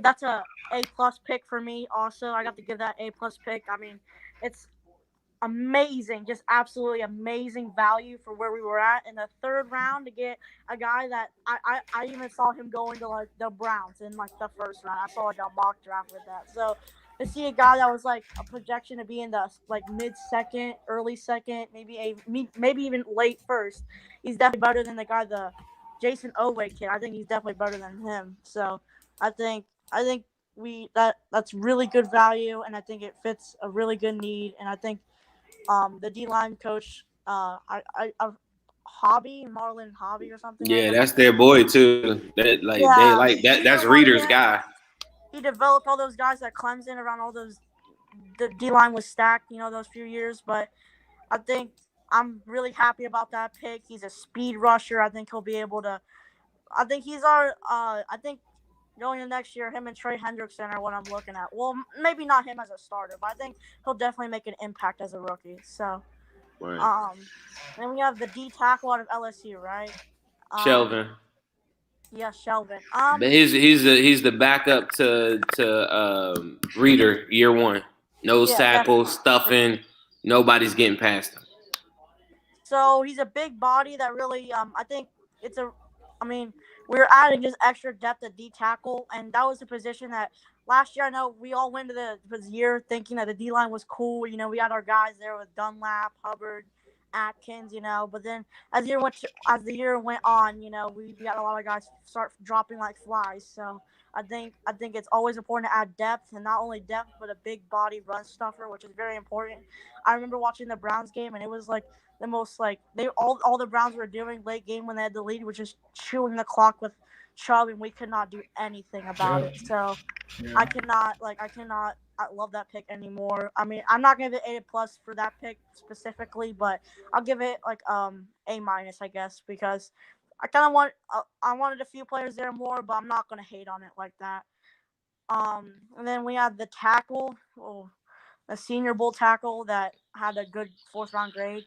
That's a A+ pick for me. Also, I got to give that A+ pick. I mean, it's amazing, just absolutely amazing value for where we were at in the third round to get a guy that I even saw him going to the Browns in the first round. I saw a mock draft with that. So to see a guy that was a projection to be in the mid-second, early second, maybe even late first, he's definitely better than the Jason Owe kid. I think he's definitely better than him. So I think that's really good value, and I think it fits a really good need, and I think the D line coach, Marlon Hobby or something. Yeah, that's their boy too. They like that. That's Reader's guy. He developed all those guys at Clemson around all those. The D line was stacked, those few years. But I think I'm really happy about that pick. He's a speed rusher. I think he'll be able to. I think he's our. I think going into next year, him and Trey Hendrickson are what I'm looking at. Well, maybe not him as a starter, but I think he'll definitely make an impact as a rookie. So, right. Then we have the D tackle out of LSU, right? Shelvin. Yeah, Shelvin. He's the backup to Reader year one. Nose tackle, stuffing. Nobody's getting past him. So he's a big body that really, I think we're adding just extra depth at D tackle, and that was a position that last year I know we all went to the year thinking that the D line was cool. We had our guys there with Dunlap, Hubbard, Atkins, but then as the year went on, we got a lot of guys start dropping like flies. So I think it's always important to add depth, and not only depth but a big body run stuffer, which is very important. I remember watching the Browns game, and it was the most all the Browns were doing late game when they had the lead, was just chewing the clock with Chubb, and we could not do anything about it. So I cannot I love that pick anymore. I mean, I'm not gonna give it A+ for that pick specifically, but I'll give it A-, I guess, because I kind of I wanted a few players there more, but I'm not gonna hate on it like that. And then we had the tackle, the Senior Bowl tackle that had a good 4th round grade.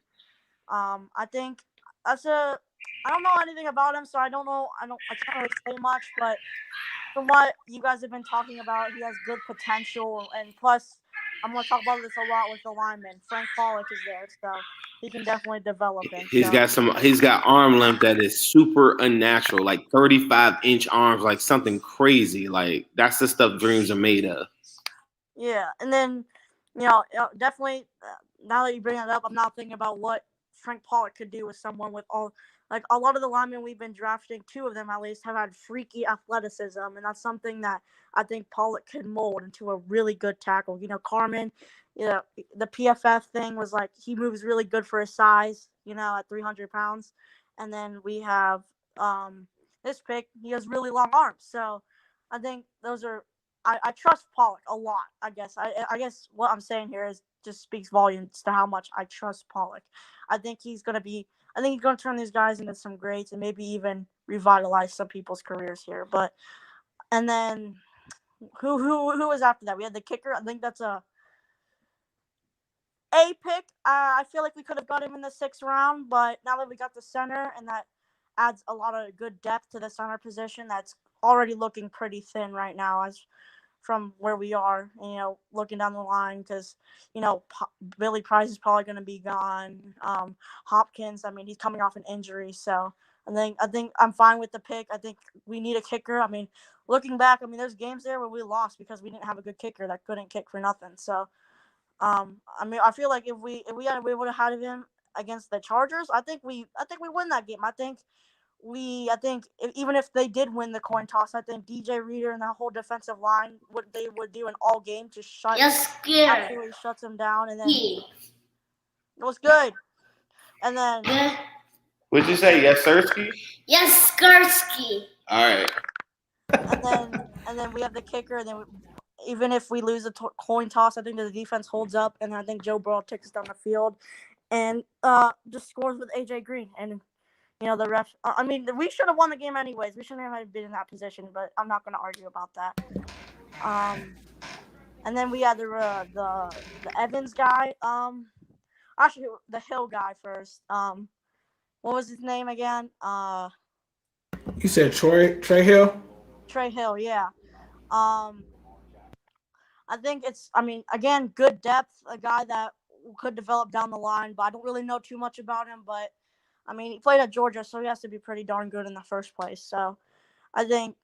I think I don't know anything about him, so I can't really say much, but from what you guys have been talking about, he has good potential, and plus I'm gonna talk about this a lot with the linemen. Frank Pollock is there, so he can definitely develop him. He's got arm length that is super unnatural, like 35-inch arms, like something crazy. Like that's the stuff dreams are made of. Yeah, and then definitely now that you bring it up, I'm now thinking about what Frank Pollock could do with someone with all like a lot of the linemen we've been drafting. 2 of them at least have had freaky athleticism, and that's something that I think Pollock could mold into a really good tackle. Carman, the PFF thing was like he moves really good for his size. At 300 pounds, and then we have this pick. He has really long arms, so I think those are. I trust Pollock a lot. I guess what I'm saying here is just speaks volumes to how much I trust Pollock. I think he's gonna turn these guys into some greats and maybe even revitalize some people's careers here. But and then who is after that? We had the kicker. I think that's a pick. I feel like we could have got him in the 6th round, but now that we got the center, and that adds a lot of good depth to the center position, that's already looking pretty thin right now as from where we are, looking down the line, because, Billy Price is probably going to be gone. Hopkins, I mean, he's coming off an injury. So I think I'm fine with the pick. I think we need a kicker. I mean, looking back, there's games there where we lost because we didn't have a good kicker that couldn't kick for nothing. So, I feel like if we would have had him against the Chargers, I think we win that game. I think even if they did win the coin toss, I think DJ Reader and that whole defensive line, what they would do in all game, just absolutely shuts them down. And then it was good. And then What'd you say? Yes, Sirski? Yes, Skarsky. All right. And then we have the kicker. And then even if we lose a coin toss, I think the defense holds up, and I think Joe Burrow takes us down the field and just scores with AJ Green. And the ref. We should have won the game anyways. We shouldn't have been in that position, but I'm not going to argue about that. And then we had the Evans guy. Actually, the Hill guy first. What was his name again? You said Trey Hill? Trey Hill, yeah. I think it's. Again, good depth. A guy that could develop down the line, but I don't really know too much about him, but. He played at Georgia, so he has to be pretty darn good in the first place. So, I think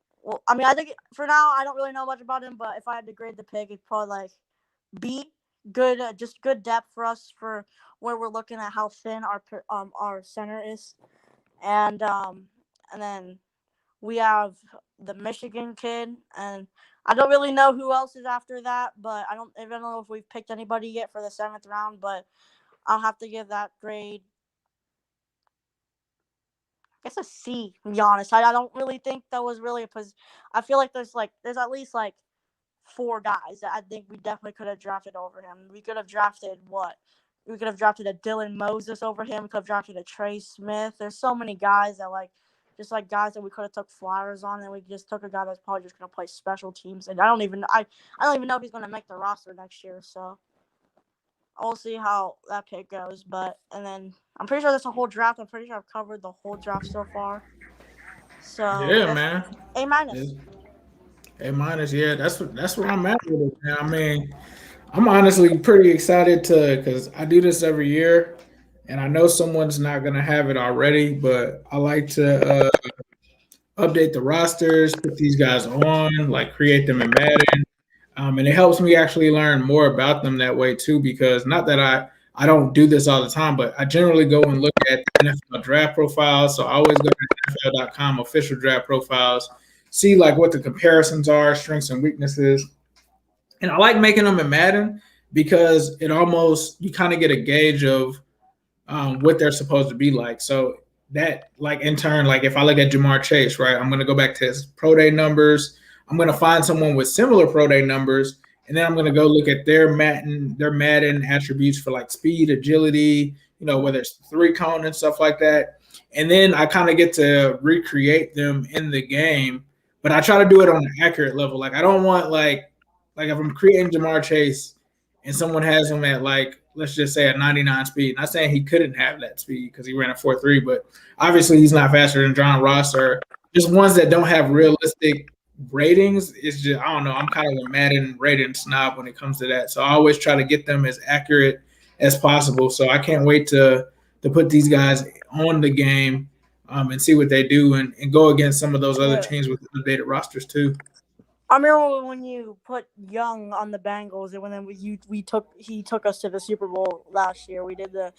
for now, I don't really know much about him, but if I had to grade the pick, it'd probably like B, good, just good depth for us for where we're looking at how thin our center is, and then we have the Michigan kid, and I don't really know who else is after that, but I don't even know if we've picked anybody yet for the 7th round, but I'll have to give that grade. I guess a C, to be honest. I don't really think that was really I feel like there's at least 4 guys that I think we definitely could have drafted over him. We could have drafted We could have drafted a Dylan Moses over him. We could have drafted a Trey Smith. There's so many guys that guys that we could have took flyers on, and we just took a guy that's probably just going to play special teams. And I don't even know if he's going to make the roster next year. So we'll see how that pick goes. And then I'm pretty sure that's a whole draft. I'm pretty sure I've covered the whole draft so far. So yeah, man. A-. A-, yeah. That's where I'm at with it, man. I'm honestly pretty excited because I do this every year, and I know someone's not going to have it already, but I like to update the rosters, put these guys on, create them in Madden. And it helps me actually learn more about them that way too, because not that I don't do this all the time, but I generally go and look at NFL draft profiles. So I always go to NFL.com official draft profiles, see what the comparisons are, strengths and weaknesses. And I like making them in Madden because you kind of get a gauge of what they're supposed to be like. So that in turn, if I look at Jamar Chase, right, I'm going to go back to his pro day numbers. I'm going to find someone with similar pro day numbers, and then I'm going to go look at their Madden attributes for speed, agility, whether it's 3-cone and stuff like that. And then I kind of get to recreate them in the game, but I try to do it on an accurate level. I don't want if I'm creating Jamar Chase and someone has him at let's just say a 99 speed. Not saying he couldn't have that speed because he ran a 4.3, but obviously he's not faster than John Ross or just ones that don't have realistic ratings is just, I don't know. I'm kind of a Madden rating snob when it comes to that. So I always try to get them as accurate as possible. So I can't wait to put these guys on the game and see what they do and go against some of those other teams with updated rosters too. I remember when you put Young on the Bengals, and when then he took us to the Super Bowl last year. We did the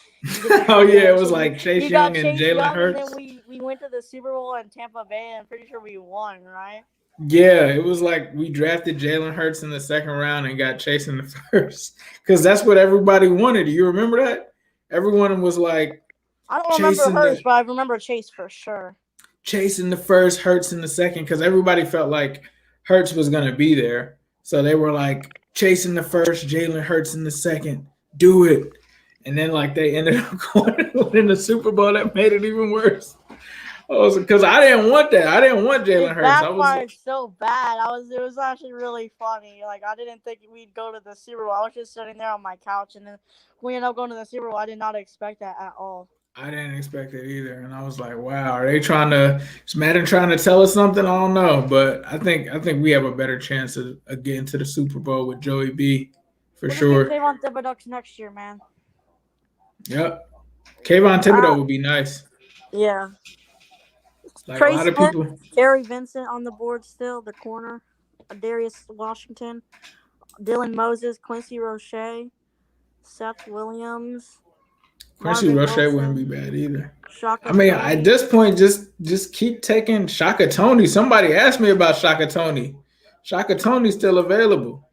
Oh yeah, it was like Chase Young and Jalen Hurts. And then we went to the Super Bowl in Tampa Bay, and I'm pretty sure we won, right? Yeah, it was like we drafted Jalen Hurts in the second round and got Chase in the first because that's what everybody wanted. Do you remember that? Everyone was like, I don't remember Hurts, but I remember Chase for sure. Chase in the first, Hurts in the second, because everybody felt like Hurts was going to be there. So they were like, Chase in the first, Jalen Hurts in the second. Do it. And then like they ended up going in the Super Bowl. That made it even worse. Because I didn't want that. I didn't want Jalen Hurts. That was so bad. It was actually really funny. Like I didn't think we'd go to the Super Bowl. I was just sitting there on my couch, and then we ended up going to the Super Bowl. I did not expect that at all. I didn't expect it either, and I was like, "Wow, are they is Madden trying to tell us something?" I don't know, but I think we have a better chance of getting to the Super Bowl with Joey B for sure. Kayvon Thibodeau next year, man. Yep, Kayvon Thibodeau would be nice. Yeah. Like Trey a lot of Smith, people. Gary Vincent on the board still, the corner. Darius Washington, Dylan Moses, Quincy Roche, Seth Williams. Quincy Roche wouldn't be bad either. Shaka I mean, Toney. at this point, just keep taking Shaka Toney. Somebody asked me about Shaka Toney. Shaka Toney's still available.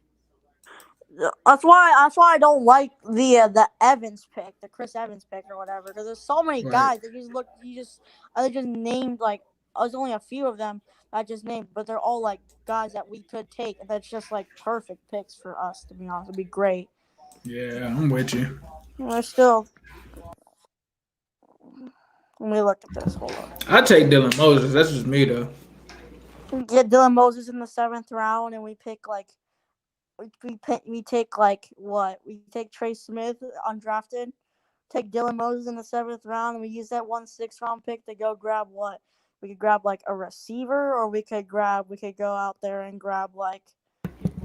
That's why I don't like the Evans pick, the Chris Evans pick or whatever, because there's so many guys that I just named like there's only a few of them I just named, but they're all like guys that we could take, and that's just like perfect picks for us. To be honest, it'd be great. Yeah, I'm with you. We're still. Let me look at this. Hold on. I take Dylan Moses. That's just me though. We get Dylan Moses in the 7th round, and we pick like. We take like what? We take Trey Smith undrafted, take Dylan Moses in the 7th round, and we use that 6th round pick to go grab what? We could grab like a receiver, or we could go out there and grab like.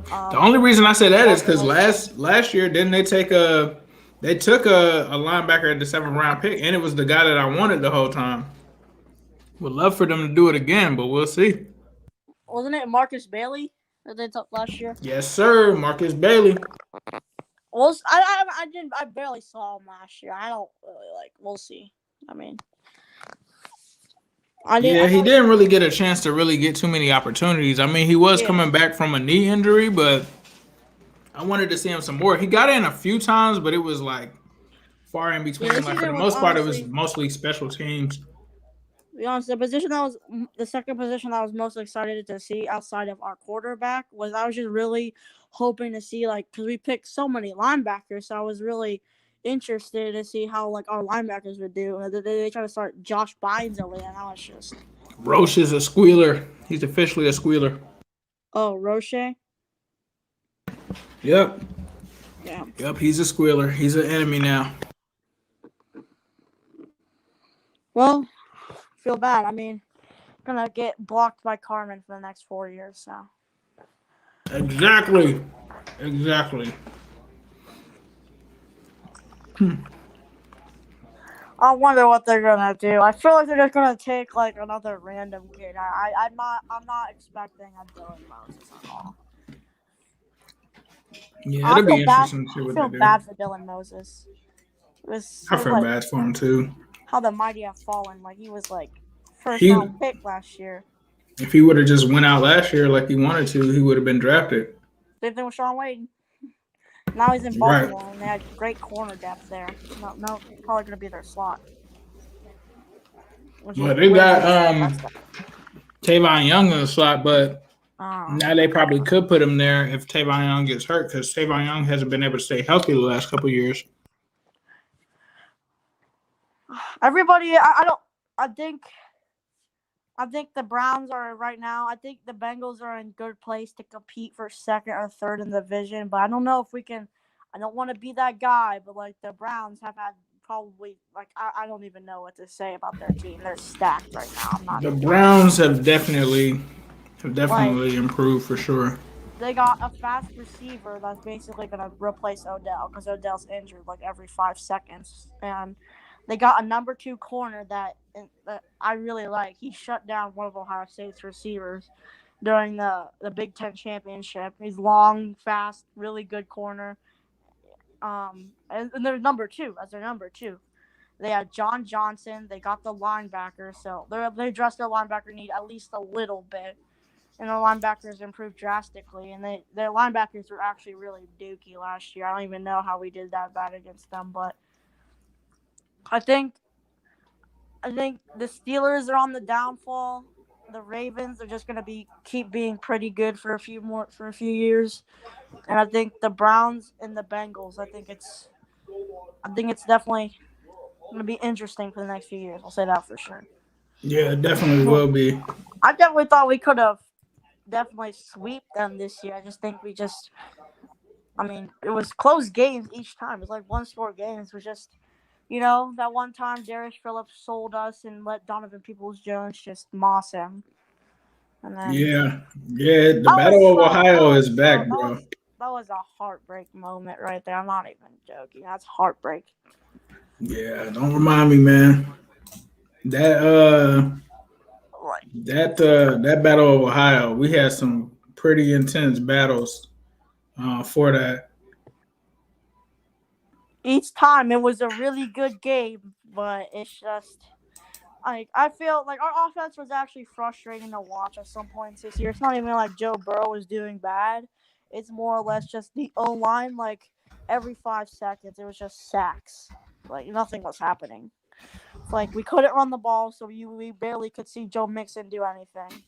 The only reason I say that is because last year didn't they took a linebacker at the 7th round pick, and it was the guy that I wanted the whole time. Would love for them to do it again, but we'll see. Wasn't it Marcus Bailey that they took last year? Yes, sir, Marcus Bailey. Well, I barely saw him last year. I don't really like. We'll see. I mean, he didn't really get a chance to really get too many opportunities. I mean, he was coming back from a knee injury, but I wanted to see him some more. He got in a few times, but it was like far in between. Yeah, like for the most part, it was mostly special teams. To be honest, the second position I was most excited to see outside of our quarterback was I was just really hoping to see because we picked so many linebackers, so I was really interested to see how our linebackers would do. They try to start Josh Bynes over there, and I was just. Roche is a squealer. He's officially a squealer. Oh, Roche. Yep. Yeah. Yep. He's a squealer. He's an enemy now. Well. Feel bad. I mean, I'm gonna get blocked by Carman for the next 4 years. So. Exactly. I wonder what they're gonna do. I feel like they're just gonna take another random kid. I'm not expecting a Dylan Moses at all. Yeah, it'll be interesting to see what they do. I feel bad for Dylan Moses. I feel bad for him too. How the mighty have fallen. He was first round pick last year. If he would have just went out last year like he wanted to, he would have been drafted. Same thing with Sean Wade. Now he's in Baltimore, and they had great corner depth there. No, probably gonna be their slot. Well, they got Tavon Young in the slot, but now they probably could put him there if Tavon Young gets hurt because Tavon Young hasn't been able to stay healthy the last couple of years. Everybody, I think the Browns are right now. I think the Bengals are in good place to compete for 2nd or 3rd in the division, but I don't know if we can. I don't want to be that guy, but the Browns have had probably I don't even know what to say about their team. They're stacked right now. The Browns have definitely have definitely improved for sure. They got a fast receiver that's basically going to replace Odell because Odell's injured like every 5 seconds. And they got a number 2 corner that I really like. He shut down one of Ohio State's receivers during the Big Ten championship. He's long, fast, really good corner. And they're number 2 as their number 2. They have John Johnson. They got the linebacker, so they addressed their linebacker need at least a little bit. And their linebackers improved drastically. And their linebackers were actually really dookie last year. I don't even know how we did that bad against them, but I think the Steelers are on the downfall. The Ravens are just going to keep being pretty good for a few years. And I think the Browns and the Bengals, I think it's definitely going to be interesting for the next few years. I'll say that for sure. Yeah, it definitely will be. I definitely thought we could have definitely sweep them this year. I just think it was close games each time. It was like 1-score games. It was just, that one time Darius Phillips sold us and let Donovan Peoples-Jones just moss him. And then, the Battle of Ohio is back, bro. That was a heartbreak moment right there. I'm not even joking. That's heartbreak. Yeah, don't remind me, man. That Battle of Ohio, we had some pretty intense battles for that. Each time it was a really good game, but it's just I feel like our offense was actually frustrating to watch at some points this year. It's not even like Joe Burrow was doing bad. It's more or less just the O-line, like every 5 seconds it was just sacks. Like nothing was happening. It's like we couldn't run the ball, so we barely could see Joe Mixon do anything.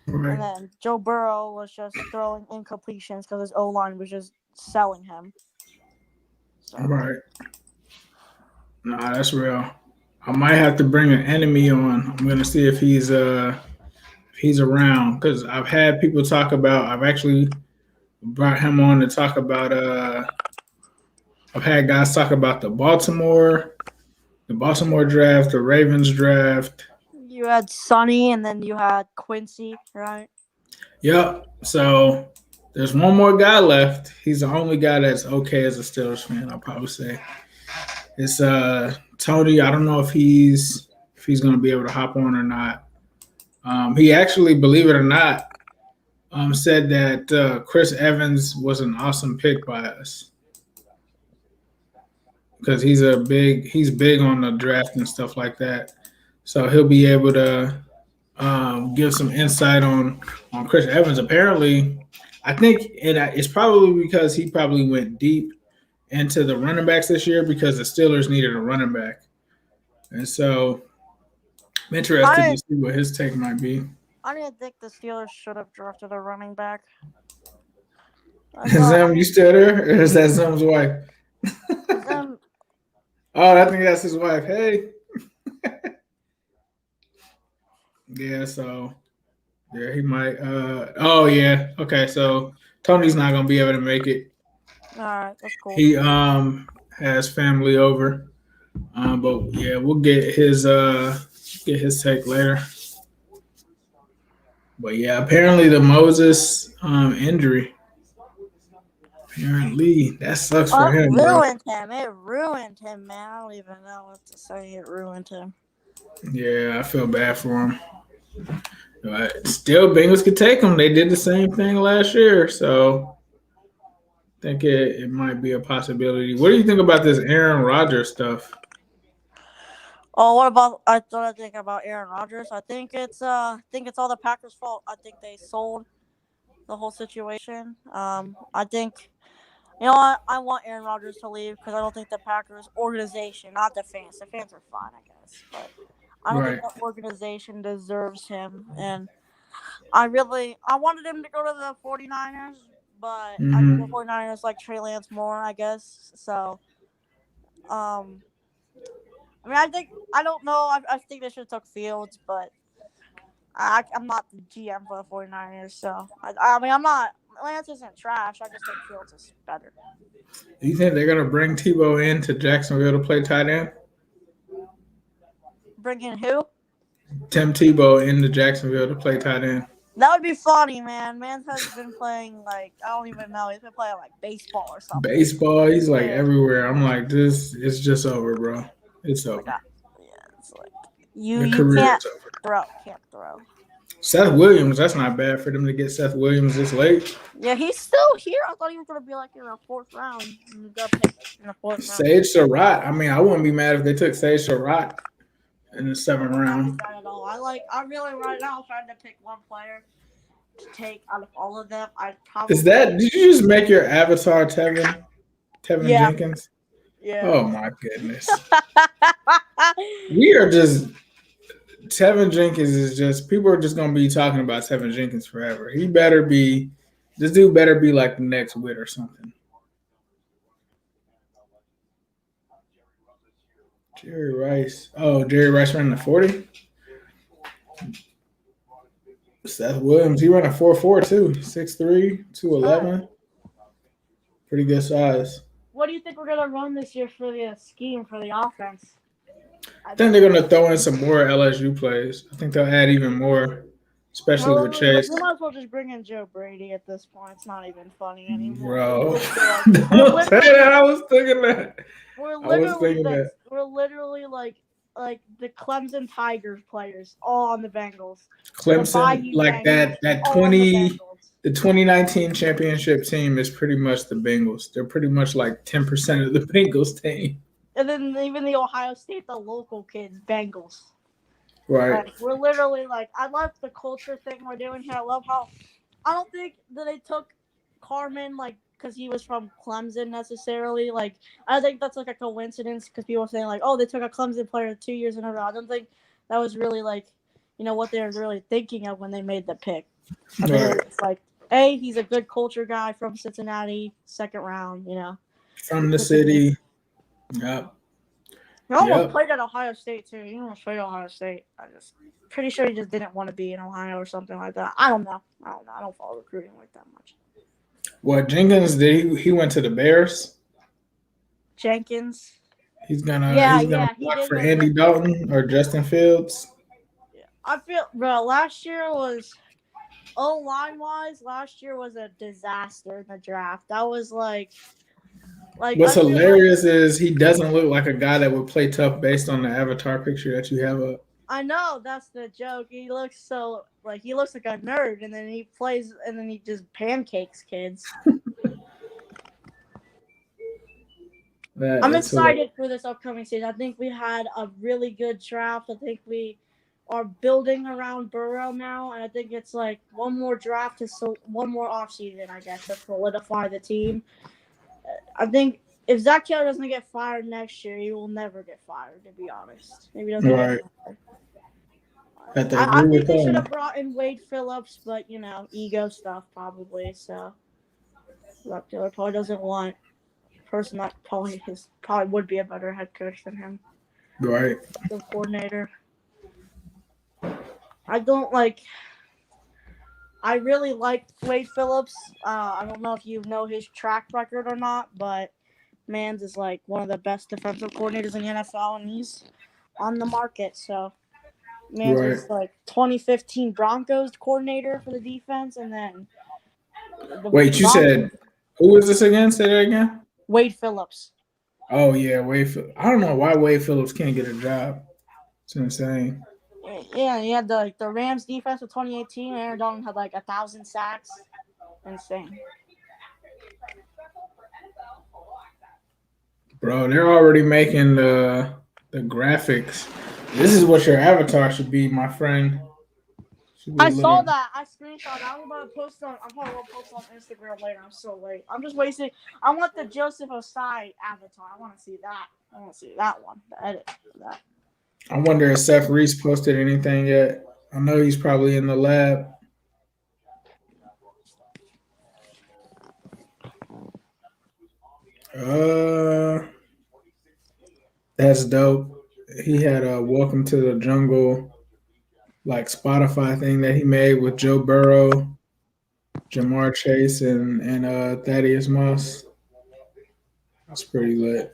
Right. And then Joe Burrow was just throwing incompletions because his O-line was just selling him. So. Right. Nah, that's real. I might have to bring an enemy on. I'm gonna see if he's around because I've had people talk about. I've actually brought him on to talk about. I've had guys talk about the Baltimore draft, the Ravens draft. You had Sonny, and then you had Quincy, right? Yep. So there's one more guy left. He's the only guy that's okay as a Steelers fan, I'll probably say. It's Tony. I don't know if he's going to be able to hop on or not. He actually, believe it or not, said that Chris Evans was an awesome pick by us because he's big on the draft and stuff like that. So he'll be able to give some insight on Chris Evans. Apparently, I think it's probably because he probably went deep into the running backs this year because the Steelers needed a running back. And so I'm interested to see what his take might be. I didn't think the Steelers should have drafted a running back. Zim, you still there? Or is that Zim's wife? Oh, I think that's his wife. Hey. Yeah, so yeah, he might. Oh yeah, okay. So Tony's not gonna be able to make it. All right, that's cool. He has family over, but yeah, we'll get his take later. But yeah, apparently the Moses injury. Apparently that sucks for him. It ruined him. It ruined him, man. I don't even know what to say. It ruined him. Yeah, I feel bad for him. But still, Bengals could take him. They did the same thing last year, so I think it might be a possibility. What do you think about this Aaron Rodgers stuff? Oh, I think about Aaron Rodgers. I think it's all the Packers' fault. I think they sold the whole situation. I think, what? I want Aaron Rodgers to leave because I don't think the Packers organization, not the fans. The fans are fine, I guess, but I don't think the organization deserves him. And I wanted him to go to the 49ers, but I think the 49ers like Trey Lance more, I guess. So, I don't know. I think they should have took Fields, but I'm not the GM for the 49ers, so I'm not. Lance isn't trash. I just think Fields is better. Do you think they're gonna bring Tebow into Jacksonville to play tight end? Bring in who? Tim Tebow into Jacksonville to play tight end. That would be funny, man. Man has been playing I don't even know. He's been playing baseball or something. Baseball, he's everywhere. I'm like, it's just over, bro. It's over. It's you Your career can't is over. can't throw. Seth Williams, that's not bad for them to get Seth Williams this late. Yeah, he's still here. I thought he was gonna be in the 4th round. He got picked in the 4th round. Sage Surratt. I mean, I wouldn't be mad if they took Sage Surratt in the 7th round. Not at all. I really right now if I had to pick one player to take out of all of them, I'd probably. Did you just make your avatar Tevin Jenkins? Yeah. Oh my goodness. We are just Tevin Jenkins is just people are just gonna be talking about Tevin Jenkins forever. This dude better be like the next Witt or something. Jerry Rice. Oh, Jerry Rice ran the 40. Seth Williams, he ran a 4.4 too. 6'3", 211. Pretty good size. What do you think we're gonna run this year for the scheme for the offense? I think they're gonna throw in some more LSU plays. I think they'll add even more, especially with Chase. We might as well just bring in Joe Brady at this point. It's not even funny anymore. Bro, don't say that. I was thinking that. We're literally like the Clemson Tigers players, all on the Bengals. Clemson, like that 2019 championship team is pretty much the Bengals. They're pretty much like 10% of the Bengals team. And then even the Ohio State, the local kids, Bengals. Right. We're literally I love the culture thing we're doing here. I love how I don't think that they took Carman because he was from Clemson necessarily. I think that's a coincidence because people are saying oh, they took a Clemson player 2 years in a row. I don't think that was really what they were really thinking of when they made the pick. Right. It's he's a good culture guy from Cincinnati, 2nd round. From the city. Yep. He almost played at Ohio State too. He almost played at Ohio State. I just pretty sure he just didn't want to be in Ohio or something like that. I don't know. I don't follow recruiting that much. What Jenkins did? He went to the Bears. Jenkins. He's gonna block for Andy Dalton or Justin Fields. Yeah, I feel, bro. Last year was O-line wise. Last year was a disaster in the draft. That was What's hilarious is he doesn't look like a guy that would play tough based on the avatar picture that you have up. I know that's the joke. He looks so he looks like a nerd, and then he plays, and then he just pancakes kids. I'm excited for this upcoming season. I think we had a really good draft. I think we are building around Burrow now, and I think it's one more draft one more offseason, I guess, to solidify the team. I think if Zach Taylor doesn't get fired next year, he will never get fired, to be honest. Maybe he doesn't get fired. I think they should have brought in Wade Phillips, but, ego stuff probably. So Zach Taylor probably doesn't want a person that probably would be a better head coach than him. Right. The coordinator. I really like Wade Phillips. I don't know if you know his track record or not, but Mans is one of the best defensive coordinators in the NFL, and he's on the market. So Mans was 2015 Broncos coordinator for the defense, and then Wait, you said who is this again? Say that again. Wade Phillips. Oh yeah, Wade Phillips. I don't know why Wade Phillips can't get a job. It's insane. Yeah, he had the Rams defense of 2018. Aaron Donald had 1,000 sacks. Insane. Bro, they're already making the graphics. This is what your avatar should be, my friend. I saw that. I screenshot that. I'm probably gonna post on Instagram later. I'm so late. I'm just wasting. I want the Joseph Osai avatar. I want to see that. I want to see that one. The edit for that. I wonder if Seth Reese posted anything yet. I know he's probably in the lab. That's dope. He had a Welcome to the Jungle Spotify thing that he made with Joe Burrow, Jamar Chase, and Thaddeus Moss. That's pretty lit.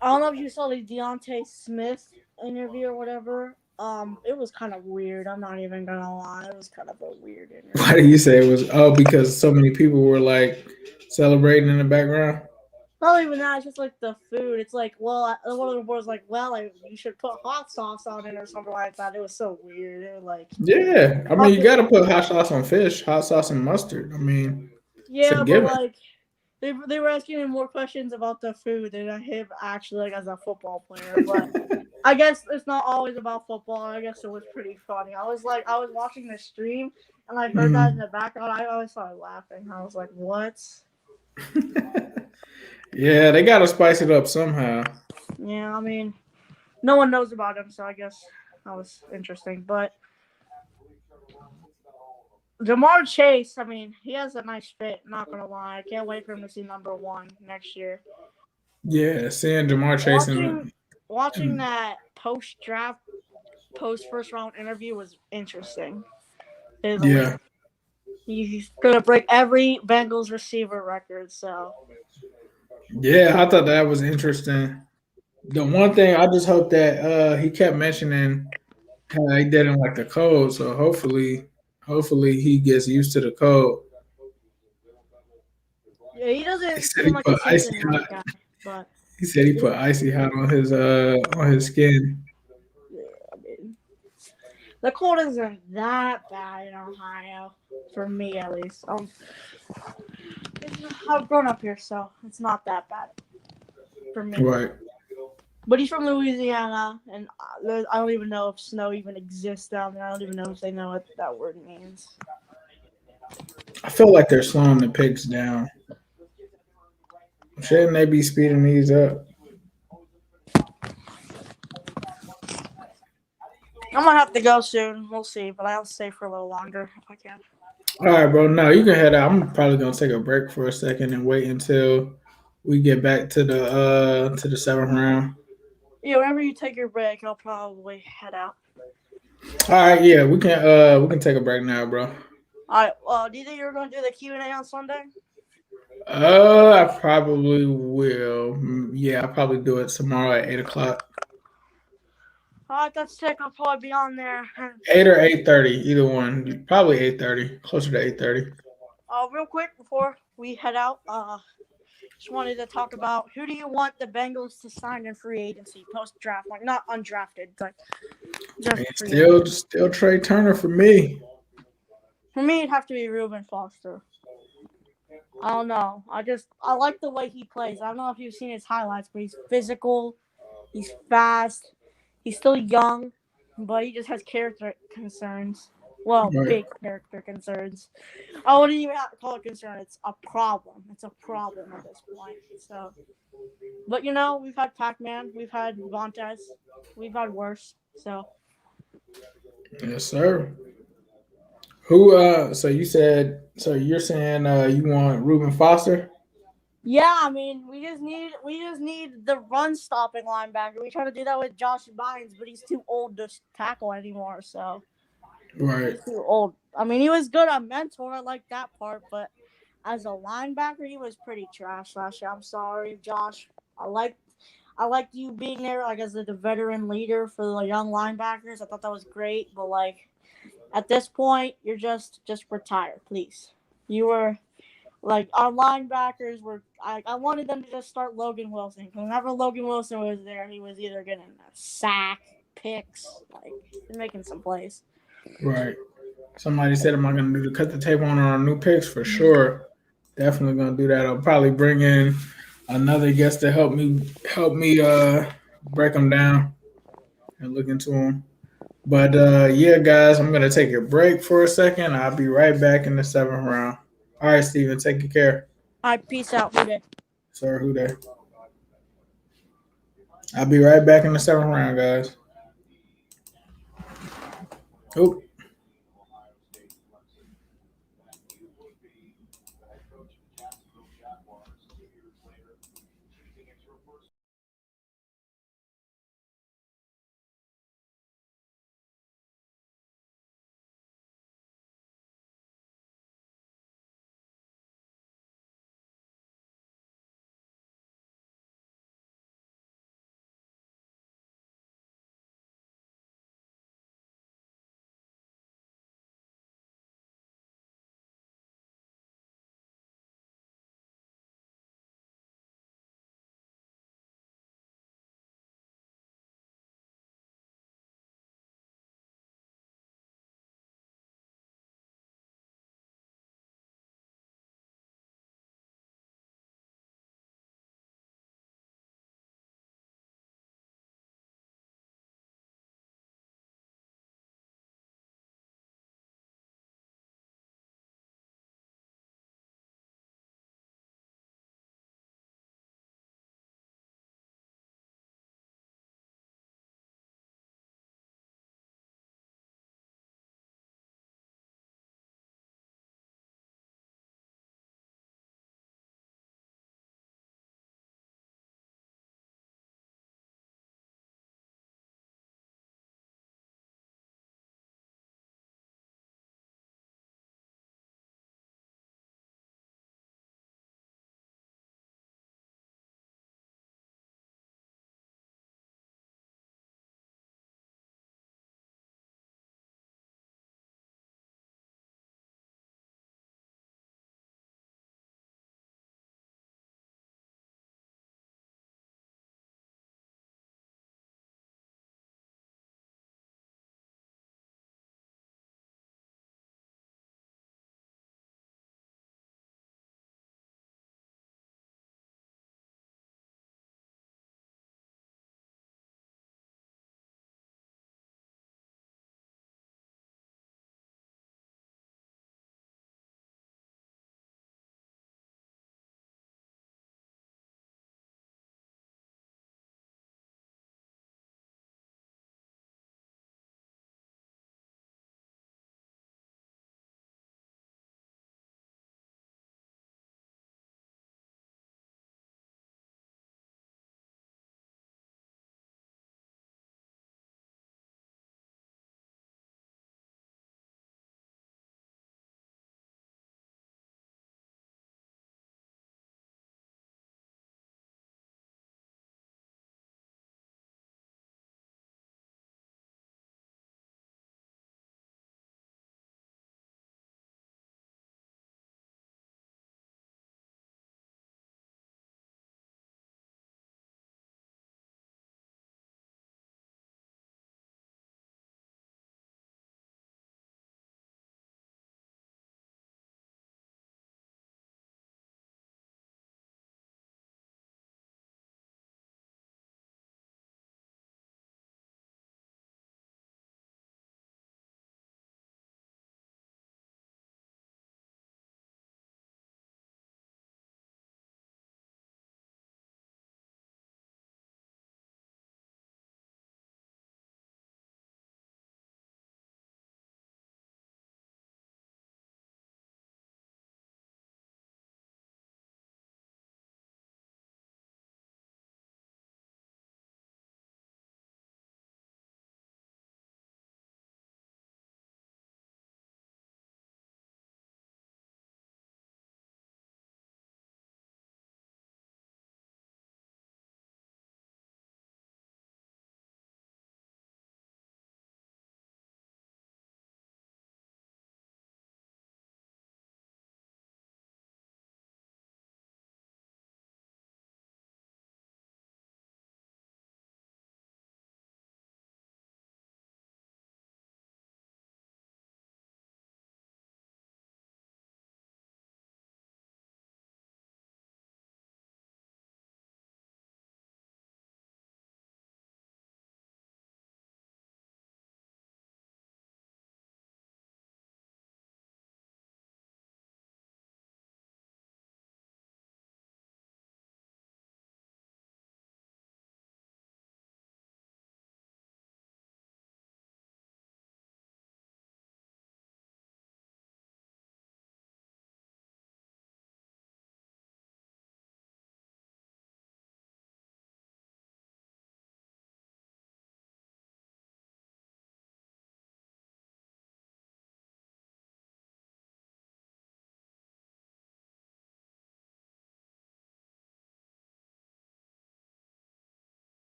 I don't know if you saw the Deontay Smith interview or whatever. It was kind of weird. I'm not even gonna lie. It was kind of a weird interview. Why do you say it was? Oh, because so many people were like celebrating in the background. Not even that. It's just like the food. It's like, well, one of the boys like, well, you should put hot sauce on it or something like that. It was so weird. It was like, Yeah, I mean, you got to put hot sauce on fish, hot sauce and mustard. I mean, it's a yeah, but given. like they were asking him more questions about the food than him actually like as a football player. But I guess it's not always about football. I guess it was pretty funny. I was watching the stream and I heard that in the background. I always started laughing. I was like, what? Yeah, they got to spice it up somehow. Yeah, I mean, no one knows about him, so I guess that was interesting. But Jamar Chase, I mean, he has a nice fit. Not gonna lie, I can't wait for him to see #1 next year. Yeah, seeing Jamar Chase Watching that post-draft, post-first-round interview was interesting. Yeah. He's gonna break every Bengals receiver record. So Yeah, I thought that was interesting. The one thing I just hope that he kept mentioning how he didn't like the code, so hopefully he gets used to the code. yeah, he doesn't He said seem he like put a icy seasoned hot. guy, but He said he put icy hot on his skin. yeah, I mean, the cold isn't that bad in Ohio, for me at least. I've grown up here, so it's not that bad for me. Right. But he's from Louisiana, and I don't even know if snow even exists down there. I don't even know if they know what that word means. I feel like they're slowing the picks down. Shouldn't they be speeding these up? I'm gonna have to go soon. We'll see, but I'll stay for a little longer if I can. All right, bro. No, you can head out. I'm probably gonna take a break for a second and wait until we get back to the 7th round. Yeah, whenever you take your break, I'll probably head out. All right, yeah, we can take a break now, bro. All right. Do you think you're gonna do the Q&A on Sunday? I probably will. Yeah, I'll probably do it tomorrow at 8 o'clock. All right, that's sick. I'll probably be on there. 8 or 8:30, either one. Probably 8:30, closer to 8:30. Real quick before we head out, just wanted to talk about who do you want the Bengals to sign in free agency post draft, like not undrafted, but just free Still Trey Turner for me. For me, it'd have to be Reuben Foster. I don't know. I like the way he plays. I don't know if you've seen his highlights, but he's physical, he's fast, he's still young, but he just has character concerns. Well, Right. big character concerns. I wouldn't even have to call it concern. It's a problem. It's a problem at this point. So, but we've had Pac-Man, we've had montage, we've had worse. So, Yes, sir. Who? So you're saying you want Reuben Foster? yeah, I mean, we just need the run stopping linebacker. We try to do that with Josh Bynes, but he's too old to tackle anymore. So Right. he's too old. I mean, he was good on mentor. I like that part, but as a linebacker, he was pretty trash last year. I'm sorry, Josh. I liked you being there, like as the veteran leader for the young linebackers. I thought that was great, but like at this point, you're just retire, please. You were. Like, our linebackers were – I wanted them to just start Logan Wilson. Whenever Logan Wilson was there, he was either getting a sack, picks, like, making some plays. Right. Somebody said, am I going to do the cut the tape on our new picks? For sure. Definitely going to do that. I'll probably bring in another guest to help me break them down and look into them. But, yeah, guys, I'm going to take a break for a second. I'll be right back in the 7th round. All right, Steven, take good care. All right, peace out. Who dat? Sir, who there? I'll be right back in the 7th round, guys. Oh.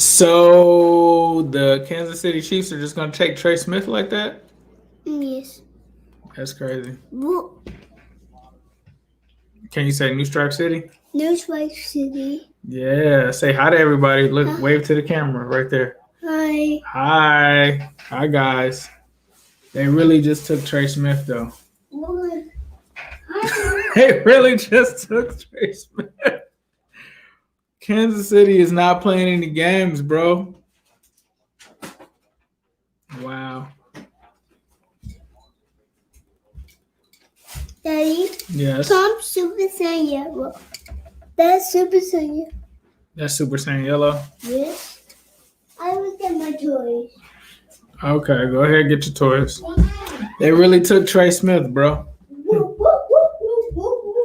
So the Kansas City Chiefs are just gonna take Trey Smith like that? Yes. That's crazy. Well, Can you say New Stripe City? New Stripe City. Yeah. Say hi to everybody. Look, wave to the camera right there. Hi. Hi. Hi, guys. They really just took Trey Smith, though. What? They really just took Trey Smith. Kansas City is not playing any games, bro. Wow. Daddy? Yes. Tom Super Saiyan Yellow. That's Super Saiyan. That's Super Saiyan Yellow. Yes. I will get my toys. Okay, go ahead and get your toys. They really took Trey Smith, bro. Hold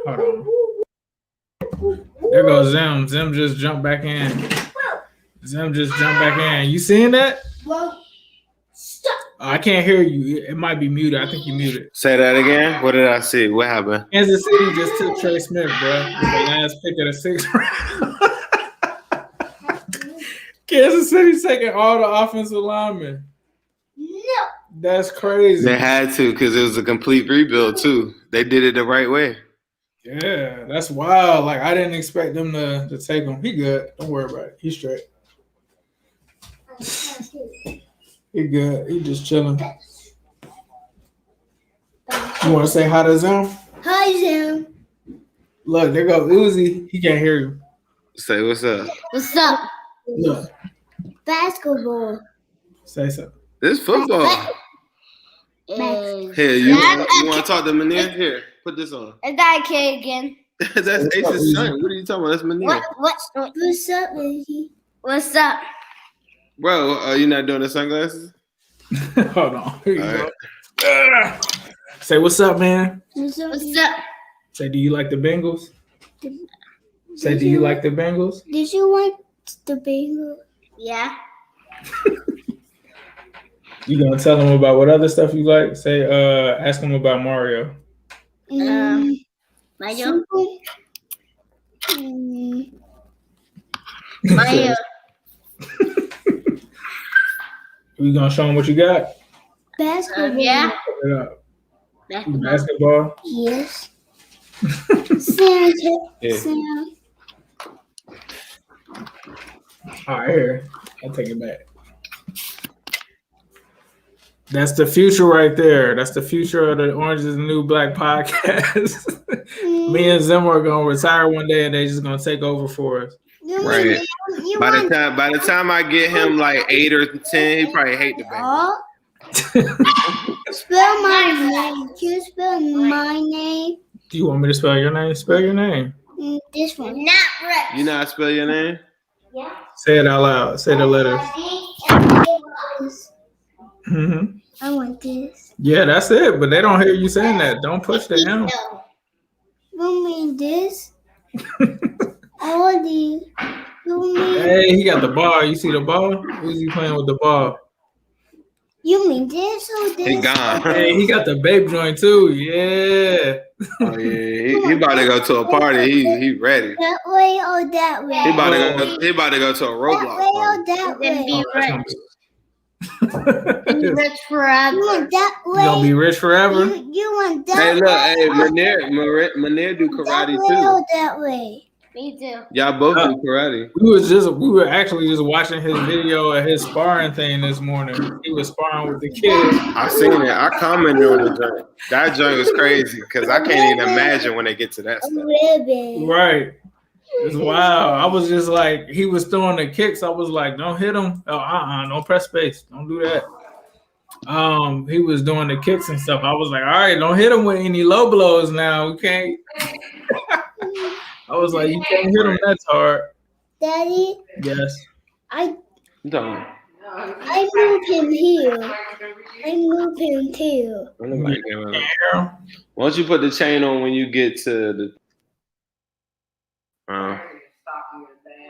on. There goes Zim. Zim just jumped back in. Zim just jumped back in. You seeing that? I can't hear you. It might be muted. I think you muted. Say that again. What did I see? What happened? Kansas City just took Trey Smith, bro. With the last pick of the 6th round. Kansas City's taking all the offensive linemen. No. That's crazy. They had to because it was a complete rebuild too. They did it the right way. Yeah, that's wild. Like I didn't expect them to take him. He good. Don't worry about it. He's straight. He good. He just chilling. You want to say hi to Zim? Hi, Zim. Look, there goes Uzi. He can't hear you. Say what's up. What's up? Look, Basketball. say something. This football. Here, you want to talk to Manir? Here, put this on. Is that okay again? That's Ace's son. What are you talking about? That's Manir. What's up, baby? What's up? Bro, are you not doing the sunglasses? Hold on. Here you go. Say what's up, man. What's up? Say, do you like the Bengals? Say, do you like the Bengals? Did you like the Bengals? Yeah. You gonna tell them about what other stuff you like? Say, ask them about Mario. Mario. Mario. You gonna show them what you got? Basketball. Yeah. Put it up. Basketball. Yes. Sam. Yeah. Sam. All right, here. I'll take it back. That's the future right there. That's the future of the Orange is the New Black podcast. Me and Zim are gonna retire one day, and they just gonna take over for us. Right. By the time I get him like 8 or 10, he probably hate the Bengals. Spell my name. Can you spell my name? Do you want me to spell your name? Spell your name. This one. Not right. You know how to spell your name? Yeah. Say it out loud. Say the letters. Mm-hmm. I want this. Yeah, that's it. But they don't hear you saying that. Don't push the M. You mean this? All these. Hey, he got the ball. You see the ball? Who's he playing with the ball? You mean this or this? He gone. Hey, he got the babe joint too. Yeah. Oh yeah, he about to go to a party. He ready. That way or that way? He about to go to a Roblox That way party. or that way? Be rich. Be rich forever. You want that way? You gonna be rich forever? You want that Hey, look, way? hey, Manir do karate that way too. or that way? Me too. Y'all both do karate. We were actually just watching his video of his sparring thing this morning. He was sparring with the kid. I seen it. I commented on the joint. That joint was crazy because I can't even imagine when they get to that stuff. Right. It's wild. I was just like, he was throwing the kicks. I was like, don't hit him. Oh, don't press space. Don't do that. He was doing the kicks and stuff. I was like, all right, don't hit him with any low blows now. We can't. I was like, you can't hit him that hard. Daddy? Yes. I Don't. moved him here. I moved him too. Why don't you put the chain on when you get to the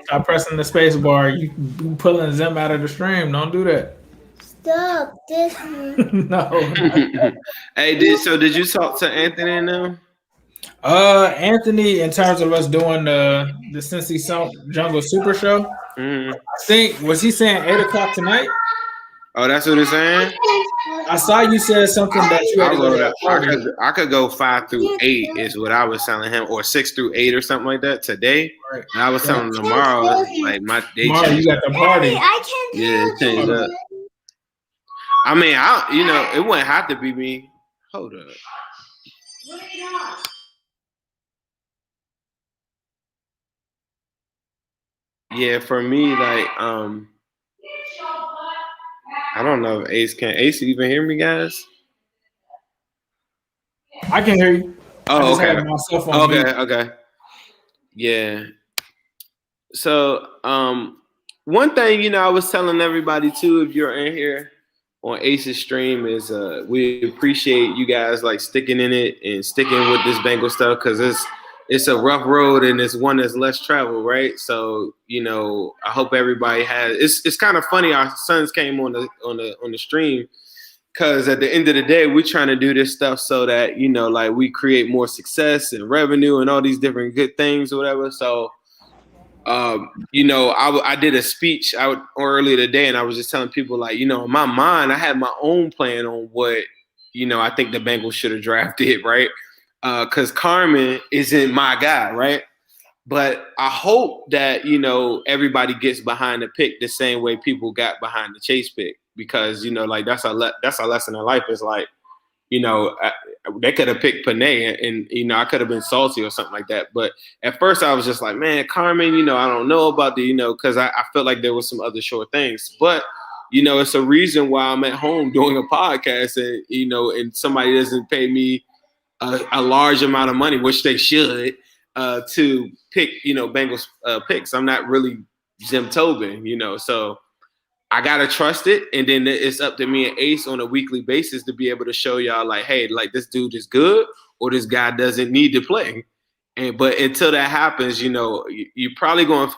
Stop pressing the space bar. You pulling Zim out of the stream. Don't do that. Stop this one. No. Hey, did you talk to Anthony and them? Anthony, in terms of us doing the Cincy Jungle Super Show, I think was he saying 8:00 tonight? Oh, that's what it's saying. I saw you said something that you had to go to that party. I could go 5 through 8 is what I was telling him, or 6 through 8 or something like that today. Right. And I was telling him tomorrow, like my day. Tomorrow you got the party. Yeah, it changed up. I mean, it wouldn't have to be me. Hold up. Yeah, for me, like, I don't know if Ace even hear me, guys? I can hear you. Oh, okay. Okay. Yeah. So, one thing, I was telling everybody too, if you're in here on Ace's stream, is we appreciate you guys like sticking in it and sticking with this Bengal stuff, because it's a rough road and it's one that's less traveled, right? So, I hope everybody has. It's kind of funny. Our sons came on the stream, because at the end of the day, we're trying to do this stuff so that like we create more success and revenue and all these different good things or whatever. So, I did a speech out earlier today, and I was just telling people, like, in my mind, I had my own plan on what I think the Bengals should have drafted, right? Because Carman isn't my guy, right? But I hope that, everybody gets behind the pick the same way people got behind the Chase pick, because, like that's a lesson in life. Is like, they could have picked Panay and, I could have been salty or something like that. But at first I was just like, man, Carman, I don't know about the, because I felt like there was some other short things. But, it's a reason why I'm at home doing a podcast and, and somebody doesn't pay me a large amount of money, which they should, to pick, Bengals picks. I'm not really Jim Tobin, so I gotta trust it, and then it's up to me and Ace on a weekly basis to be able to show y'all, like, hey, like this dude is good, or this guy doesn't need to play. But until that happens, you're probably going.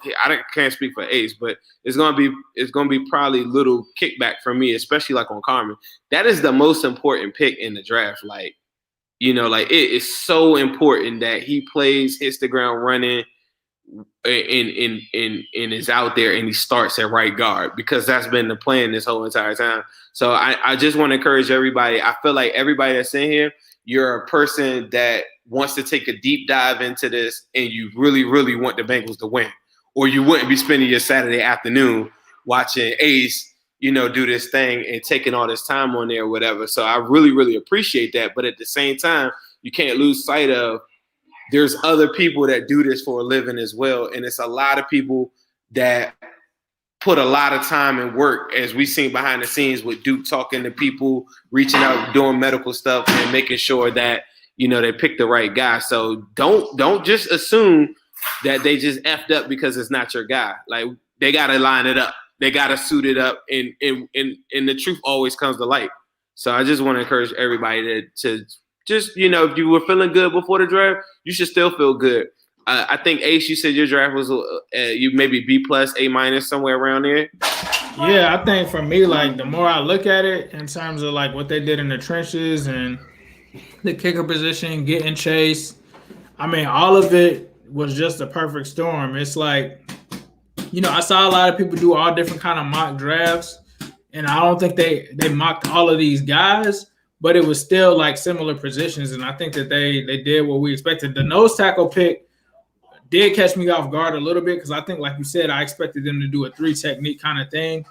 Can't speak for Ace, but it's gonna be probably little kickback from me, especially like on Carman. That is the most important pick in the draft. Like, like it is so important that he plays, hits the ground running, and is out there and he starts at right guard, because that's been the plan this whole entire time. So I just want to encourage everybody. I feel like everybody that's in here, you're a person that wants to take a deep dive into this, and you really, really want the Bengals to win, or you wouldn't be spending your Saturday afternoon watching Ace, do this thing and taking all this time on there or whatever. So I really, really appreciate that. But at the same time, you can't lose sight of there's other people that do this for a living as well. And it's a lot of people that put a lot of time and work, as we've seen behind the scenes with Duke talking to people, reaching out, doing medical stuff, and making sure that, they pick the right guy. So don't just assume that they just effed up because it's not your guy. Like, they got to line it up. They got to suit it up. And the truth always comes to light. So I just want to encourage everybody to just, if you were feeling good before the draft, you should still feel good. I think, Ace, you said your draft was you maybe B+, A- somewhere around there. Yeah, I think for me, like, the more I look at it in terms of like what they did in the trenches and the kicker position, getting Chase, I mean, all of it was just a perfect storm. It's like, I saw a lot of people do all different kind of mock drafts, and I don't think they mocked all of these guys, but it was still like similar positions, and I think that they did what we expected. The nose tackle pick did catch me off guard a little bit, because I think, like you said, I expected them to do a 3 technique kind of thing,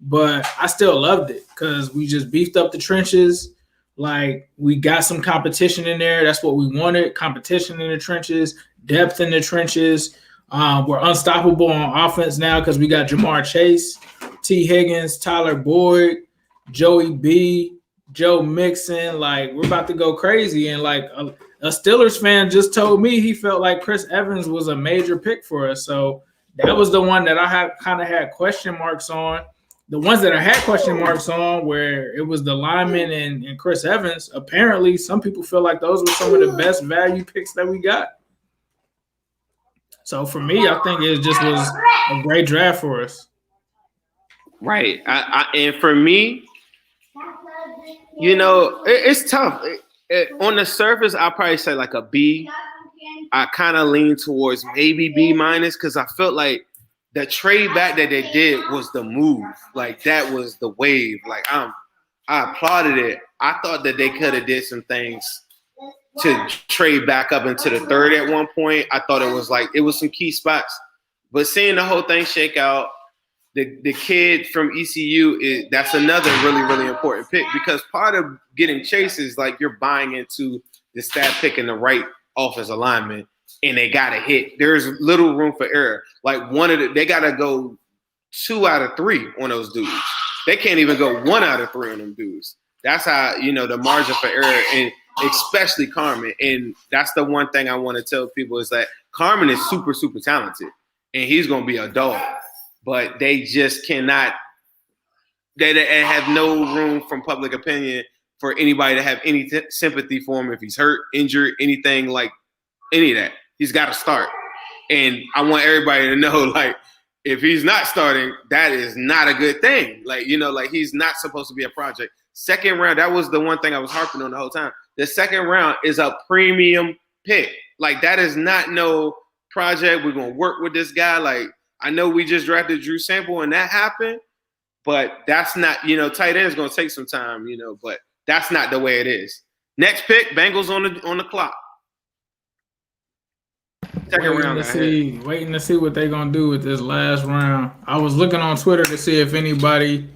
but I still loved it because we just beefed up the trenches. Like, we got some competition in there. That's what we wanted, competition in the trenches, depth in the trenches. We're unstoppable on offense now because we got Jamar Chase, T. Higgins, Tyler Boyd, Joey B, Joe Mixon. Like, we're about to go crazy. And like a Steelers fan just told me he felt like Chris Evans was a major pick for us. So that was the one that I had question marks on. The ones that I had question marks on, where it was the lineman and Chris Evans, apparently some people feel like those were some of the best value picks that we got. So for me, I think it just was a great draft for us. Right. And for me, it's tough. On the surface, I'll probably say like a B. I kind of lean towards maybe B minus because I felt like the trade back that they did was the move. Like that was the wave. Like I applauded it. I thought that they could have did some things to trade back up into the third at one point. I thought it was some key spots. But seeing the whole thing shake out, the kid from ECU, that's another really, really important pick because part of getting Chase is like you're buying into the staff picking the right offensive lineman, and they got to hit. There's little room for error. Like they got to go 2 out of 3 on those dudes. They can't even go 1 out of 3 on them dudes. That's how, the margin for error, and especially Carman. And that's the one thing I want to tell people is that Carman is super, super talented, and he's going to be a dog. But they just cannot – they have no room from public opinion for anybody to have any sympathy for him if he's hurt, injured, anything like any of that. He's got to start. And I want everybody to know, like, if he's not starting, that is not a good thing. Like, he's not supposed to be a project. Second round, that was the one thing I was harping on the whole time. The second round is a premium pick. Like, that is not no project. We're going to work with this guy. Like, I know we just drafted Drew Sample and that happened, but that's not, tight end is going to take some time, but that's not the way it is. Next pick, Bengals on the clock. Waiting to see what they're going to do with this last round. I was looking on Twitter to see if anybody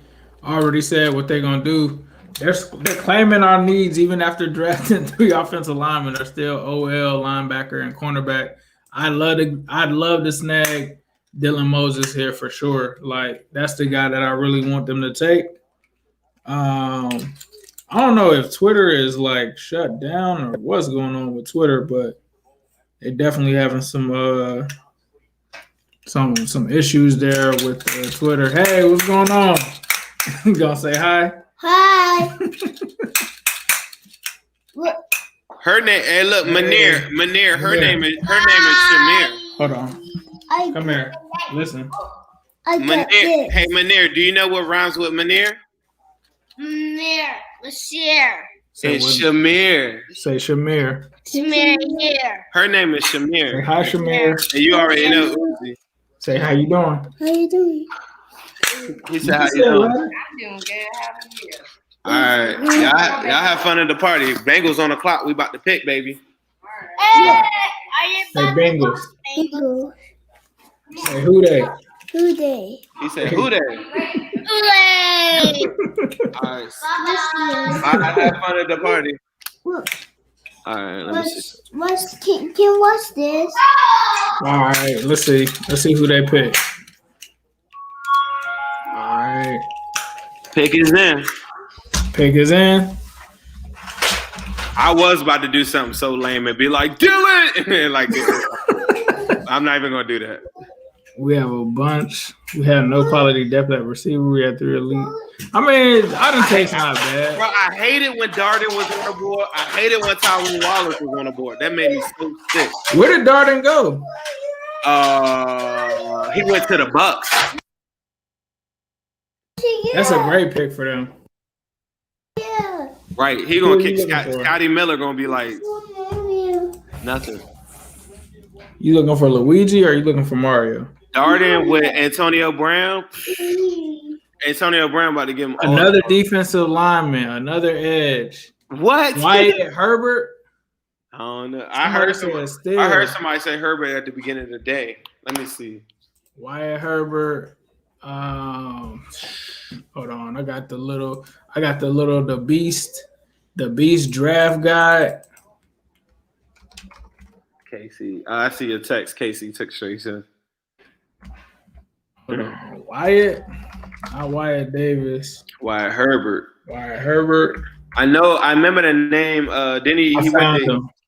already said what they're going to do. They're claiming our needs even after drafting 3 offensive linemen are still OL, linebacker, and cornerback. I'd love to snag Dylan Moses here for sure. Like, that's the guy that I really want them to take. I don't know if Twitter is like shut down or what's going on with Twitter, but they're definitely having some issues there with Twitter. Hey, what's going on? You gonna say hi? Hi. Her name. Hey, look, Manir. Her name is Shamir. Hold on. Come here. Listen. Manir. Hey, Manir. Do you know what rhymes with Manir? Manir. Bashir. It's Shamir. Say Shamir. Shamir here. Her name is Shamir. Say hi, Shamir. And you already know Uzi. Say how you doing? How you doing? He said how you doing? I'm doing good. How are you? All right. Y'all have fun at the party. Bengals on the clock. We about to pick, baby. Hey, Say Bengals. Bengals. Say who they? Who they? He said who they? Who they? All right. I have fun at the party. All right. Let me see. Can watch this? All right. Let's see. Let's see who they pick. All right. Pick is in. Pick is in. I was about to do something so lame and be like, Dylan! And then like, I'm not even going to do that. We have a bunch. We have no quality depth at receiver. We had 3 elite. I mean, I didn't take not bad. Bro, I hated when Darden was on the board. I hated when Tyrone Wallace was on the board. That made me so sick. Where did Darden go? He went to the Bucks. That's a great pick for them. Yeah. Right. He going to kick Scotty Miller going to be like, nothing. You looking for Luigi or are you looking for Mario? Darden with Antonio Brown. Antonio Brown about to give him another defensive lineman, another edge. What? Wyatt Herbert? I don't know. I heard somebody say Herbert at the beginning of the day. Let me see. Wyatt Herbert. Hold on. I got the Beast draft guide. Casey. I see your text. Casey took straight in. Wyatt. Not Wyatt Davis. Wyatt Herbert. Wyatt Herbert. I know. I remember the name. Didn't he?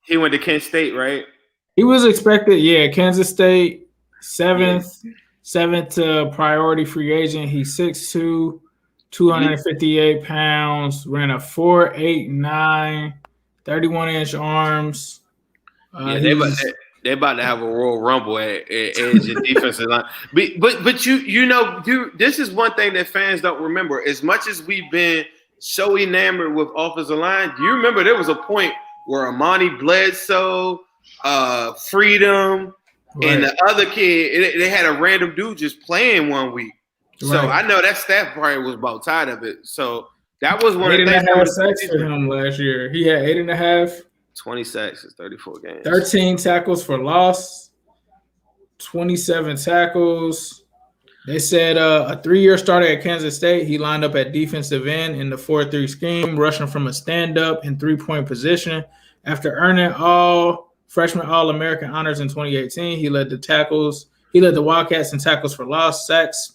He went to Kent State, right? He was expected. Yeah, Kansas State. Seventh priority free agent. He's 6'2", 258 pounds. Ran a 4.89, 31-inch arms. They about to have a Royal Rumble at edge and defensive line. But this is one thing that fans don't remember. As much as we've been so enamored with offensive line. Do you remember there was a point where Amani Bledsoe, Freedom, and the other kid, they had a random dude just playing one week. So I know that staff probably was about tired of it. So that was one of the things. 8.5 sacks for him last year. He had 8.5. 20 sacks in 34 games. 13 tackles for loss. 27 tackles. They said a 3-year starter at Kansas State. He lined up at defensive end in the 4-3 scheme, rushing from a stand-up and 3-point position. After earning all freshman All-American honors in 2018, he led the tackles. He led the Wildcats in tackles for loss, sacks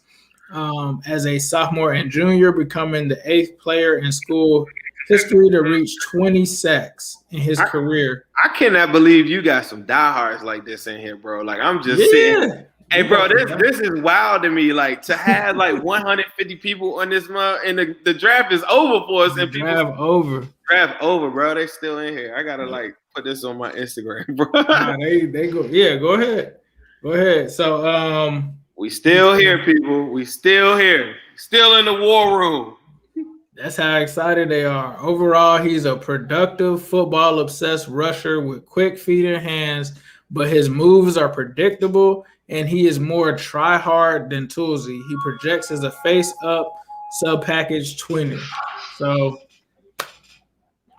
as a sophomore and junior, becoming the 8th player in school history to reach 20 sacks in his career. I cannot believe you got some diehards like this in here, bro. Like, I'm just sitting. Hey, bro, this is wild to me. Like, to have like 150 people on this month, and the draft is over for us. And Draft over, bro. They still in here. I gotta like put this on my Instagram, bro. Nah, they go. Yeah, go ahead. So we still here, people. We still here. Still in the war room. That's how excited they are. Overall, he's a productive, football-obsessed rusher with quick feet and hands, but his moves are predictable, and he is more try-hard than toolsy. He projects as a face-up sub-package 20. So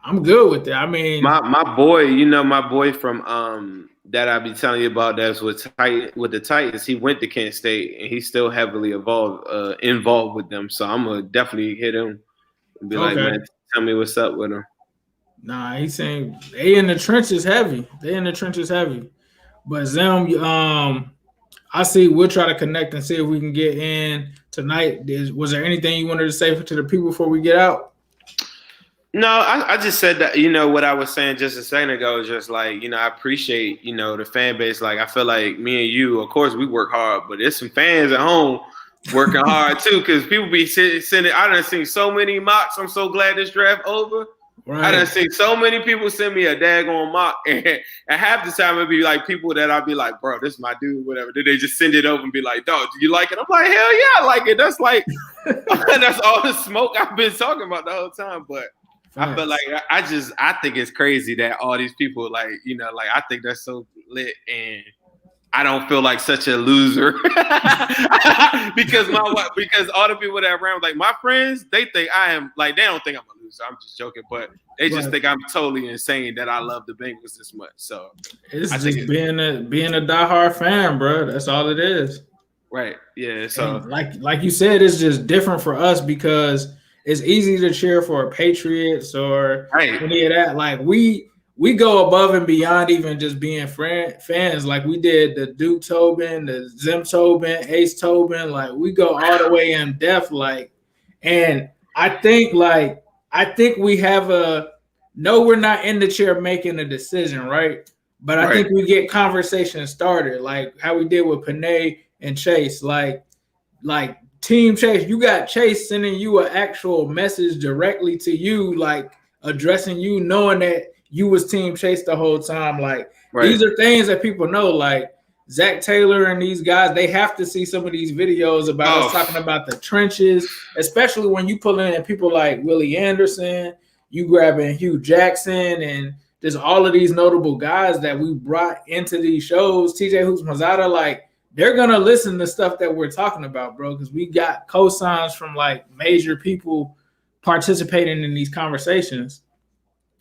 I'm good with that. I mean, my boy, my boy from that I be telling you about that's with the Titans. He went to Kent State, and he's still heavily involved with them. So I'm gonna definitely hit him. Be like, man, tell me what's up with him. Nah, he's saying they in the trenches heavy. But Zim, I see we'll try to connect and see if we can get in tonight. Was there anything you wanted to say to the people before we get out? No, I just said that, what I was saying just a second ago is just like, I appreciate, the fan base. Like, I feel like me and you, of course, we work hard, but there's some fans at home working hard too, because people be sending. I done seen so many mocks. I'm so glad this draft over. Right. I done seen so many people send me a daggone mock, and half the time it'd be like people that I'd be like, bro, this is my dude, whatever. Then they just send it over and be like, dog, do you like it? I'm like, hell yeah, I like it. That's like that's all the smoke I've been talking about the whole time. But I feel like I think it's crazy that all these people like I think that's so lit, and I don't feel like such a loser because all the people that are around, like my friends, they think I am like, they don't think I'm a loser. I'm just joking, but they just think I'm totally insane that I love the Bengals this much. So it's just being a diehard fan, bro. That's all it is. Right. Yeah. So and like you said, it's just different for us because it's easy to cheer for Patriots or any of that. Like we go above and beyond even just being fans. Like we did the Duke Tobin, the Zim Tobin, Ace Tobin. Like we go all the way in depth. Like, and I think we have we're not in the chair making a decision, right? But I think we get conversations started, like how we did with Panay and Chase. Like Team Chase, you got Chase sending you an actual message directly to you, like addressing you, knowing that you was Team Chase the whole time. Like these are things that people know. Like Zach Taylor and these guys, they have to see some of these videos about us talking about the trenches, especially when you pull in people like Willie Anderson, you grabbing Hugh Jackson, and there's all of these notable guys that we brought into these shows. TJ Hoops Mazada, like they're gonna listen to stuff that we're talking about, bro, because we got cosigns from like major people participating in these conversations.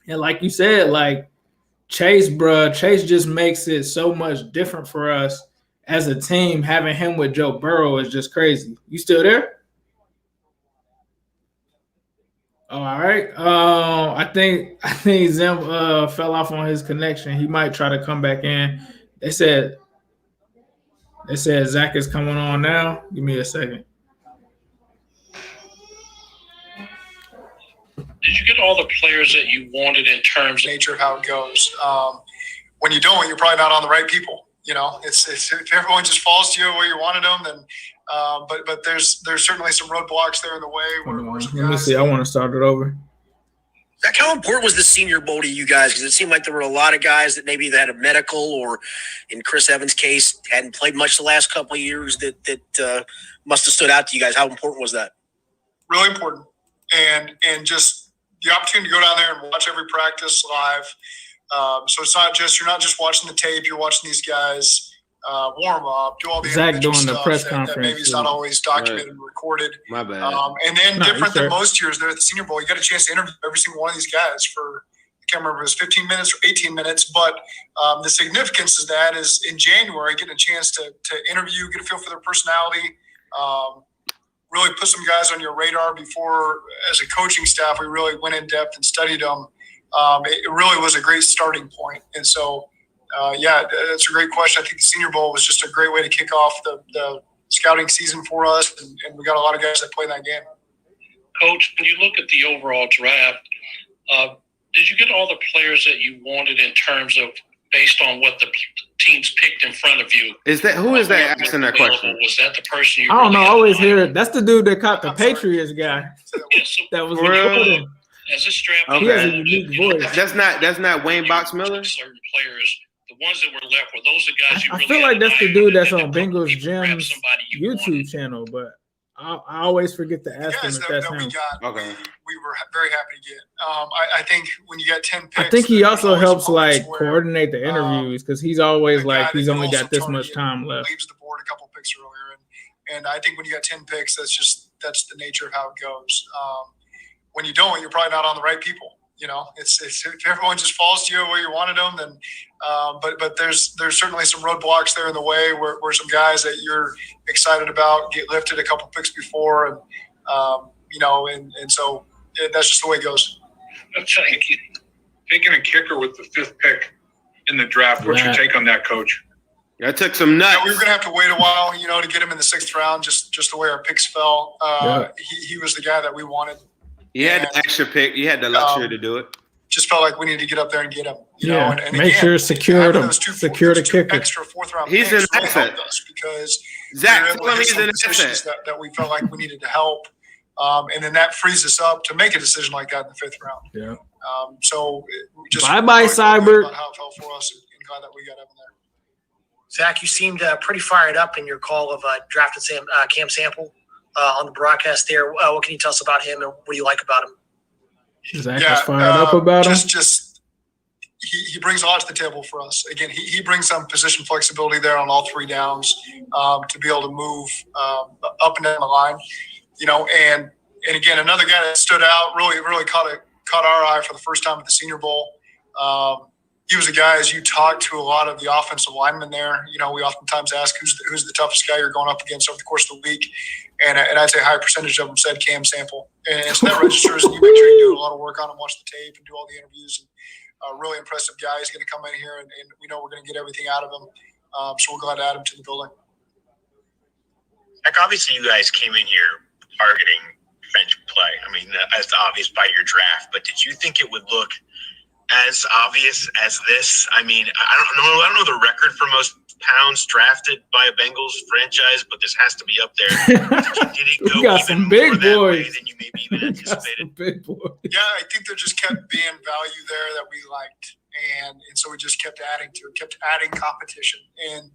And like you said, like Chase just makes it so much different for us as a team. Having him with Joe Burrow is just crazy. You still there? Oh, all right. I think Zim fell off on his connection. He might try to come back in. They said Zach is coming on now. Give me a second. Did you get all the players that you wanted in terms of nature of how it goes? When you don't, you're probably not on the right people. It's if everyone just falls to you where you wanted them, then but there's certainly some roadblocks there in the way. Let me see. I want to start it over. Zach, how important was the Senior Bowl to you guys? Because it seemed like there were a lot of guys that maybe that had a medical, or in Chris Evans' case, hadn't played much the last couple of years that must have stood out to you guys. How important was that? Really important. and just the opportunity to go down there and watch every practice live. So it's not just, you're not just watching the tape, you're watching these guys warm up, do all the Zach doing stuff the press that conference. maybe it's not always documented and recorded. My bad. And then different than sure. most years there at the Senior Bowl, you got a chance to interview every single one of these guys for, I can't remember if it was 15 minutes or 18 minutes, but the significance of that is in January, getting a chance to interview, get a feel for their personality, really put some guys on your radar before, as a coaching staff, we really went in depth and studied them. It really was a great starting point. And so, that's a great question. I think the Senior Bowl was just a great way to kick off the scouting season for us, and we got a lot of guys that play that game. Coach, when you look at the overall draft, did you get all the players that you wanted in terms of based on what the teams picked in front of you? Is that who is that asking that question? Was that the person you? I don't know. I really always had in hear mind? it. That's the dude that caught the Patriots guy. That was recording. As this draft, He has a unique voice. That's not Wayne Box Miller. Certain players, the ones that were left, were those the guys you I really feel had like in that's the mind, dude or that's did on they Bengals grab Jim's somebody you YouTube channel, but I always forget to ask him Guys if that that's we him. got, Okay. we were very happy to get. I think when you get 10 picks, I think he there's also always helps moments like where, coordinate the interviews because he's always the guy like he's that only also got this target much time left. leaves the board a couple picks earlier, and I think when you got 10 picks, that's the nature of how it goes. When you don't, you're probably not on the right people. You know, it's if everyone just falls to you where you wanted them, then but there's certainly some roadblocks there in the way where some guys that you're excited about get lifted a couple picks before, and and so that's just the way it goes. Taking a kicker with the 5th pick in the draft. What's your take on that, Coach? I took some nuts. Yeah, we were gonna have to wait a while, to get him in the 6th round, just the way our picks fell. He was the guy that we wanted. You had the extra pick. You had the luxury to do it. Just felt like we needed to get up there and get him. And make again, sure secure having the those two kicker. extra 4th round He's picks an really asset. helped us because Zach, we were able to tell him hit he's some an positions asset. that we felt like we needed to help. And then that frees us up to make a decision like that in the 5th round. Yeah. So we just Bye-bye, really feel good Cyber. about how it felt for us, and glad that we got up in there. Zach, you seemed pretty fired up in your call of drafted Cam Sample on the broadcast there. What can you tell us about him, and what do you like about him? Zach was fired up about him. He brings a lot to the table for us. Again, he brings some position flexibility there on all 3 downs to be able to move up and down the line. And again, another guy that stood out, really caught our eye for the first time at the Senior Bowl. He was a guy, as you talked to a lot of the offensive linemen there, we oftentimes ask who's the toughest guy you're going up against over the course of the week. And I'd say a high percentage of them said Cam Sample. And so that registers, and you make sure you do a lot of work on him, watch the tape, and do all the interviews. And a really impressive guy. He's going to come in here, and we know we're going to get everything out of him. So we're glad to add him to the building. Like, obviously, you guys came in here targeting French play. I mean, that's obvious by your draft. But did you think it would look as obvious as this? I mean, I don't know the record for most pounds drafted by a Bengals franchise, but this has to be up there. Did it go We got even some big more that way boys. than you maybe even anticipated? Big boy. Yeah, I think there just kept being value there that we liked. And so we just kept adding to it, kept adding competition. And,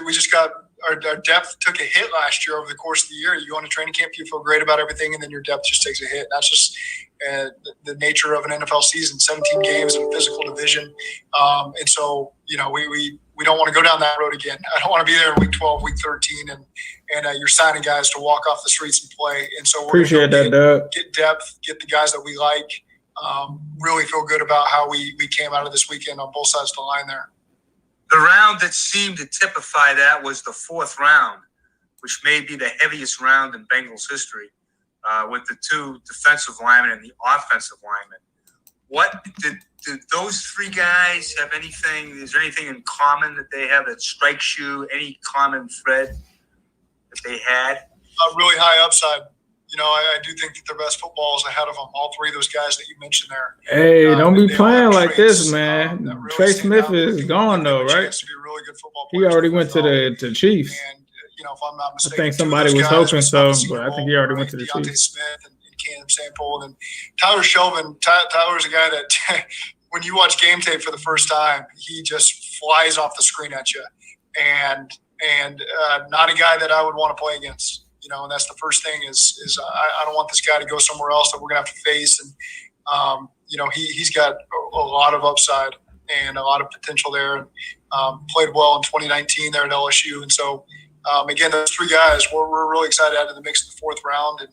we just got our depth took a hit last year over the course of the year. You go into training camp, you feel great about everything, and then your depth just takes a hit. That's just the nature of an NFL season, 17 games in a physical division. And so, we don't want to go down that road again. I don't want to be there in week 12, week 13, and you're signing guys to walk off the streets and play. And so we're Appreciate that, Doug. get depth, get the guys that we like. Really feel good about how we came out of this weekend on both sides of the line there. The round that seemed to typify that was the 4th round, which may be the heaviest round in Bengals history, with the 2 defensive linemen and the offensive linemen. What did those 3 guys have anything? Is there anything in common that they have that strikes you? Any common thread that they had? A really high upside. I do think that their best football is ahead of them. All 3 of those guys that you mentioned there. Hey, don't be they playing all have like traits, this, man. really Trey stand Smith out. is gone though, right? To be really good football He players already in the went to NFL. the Chiefs. And if I'm not I mistaken, think 2 of somebody those was guys hoping were so, the Senior but I Bowl, think he already went to the Deontay Chiefs. Smith and Cam Sample and Tyler Shelvin. Tyler's a guy that when you watch game tape for the first time, he just flies off the screen at you, and not a guy that I would want to play against. and that's the first thing is I don't want this guy to go somewhere else that we're going to have to face. And, he's got a lot of upside and a lot of potential there, and played well in 2019 there at LSU. And so, again, those three guys, we're really excited to add to the mix in the fourth round. And,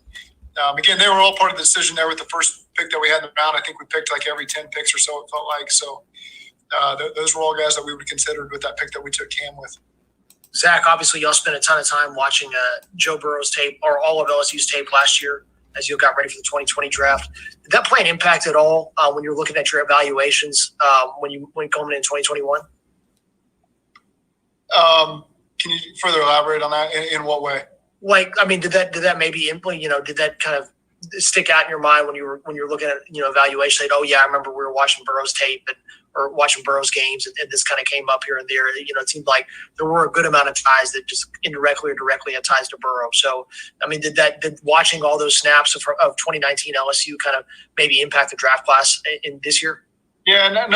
again, they were all part of the decision there with the first pick that we had in the round. I think we picked like every 10 picks or so, it felt like. So those were all guys that we would have considered with that pick that we took Cam with. Zach, obviously, y'all spent a ton of time watching Joe Burrow's tape, or all of LSU's tape last year as you got ready for the 2020 draft. Did that play an impact at all when you're looking at your evaluations when coming in 2021? Can you further elaborate on that? In what way? Did that maybe did that kind of stick out in your mind when you're looking at evaluation? Like, oh yeah, I remember we were watching Burrow's tape or watching Burrow's games, and this kind of came up here and there. It seemed like there were a good amount of ties that just indirectly or directly had ties to Burrow. So, did watching all those snaps of 2019 LSU kind of maybe impact the draft class in this year? Yeah,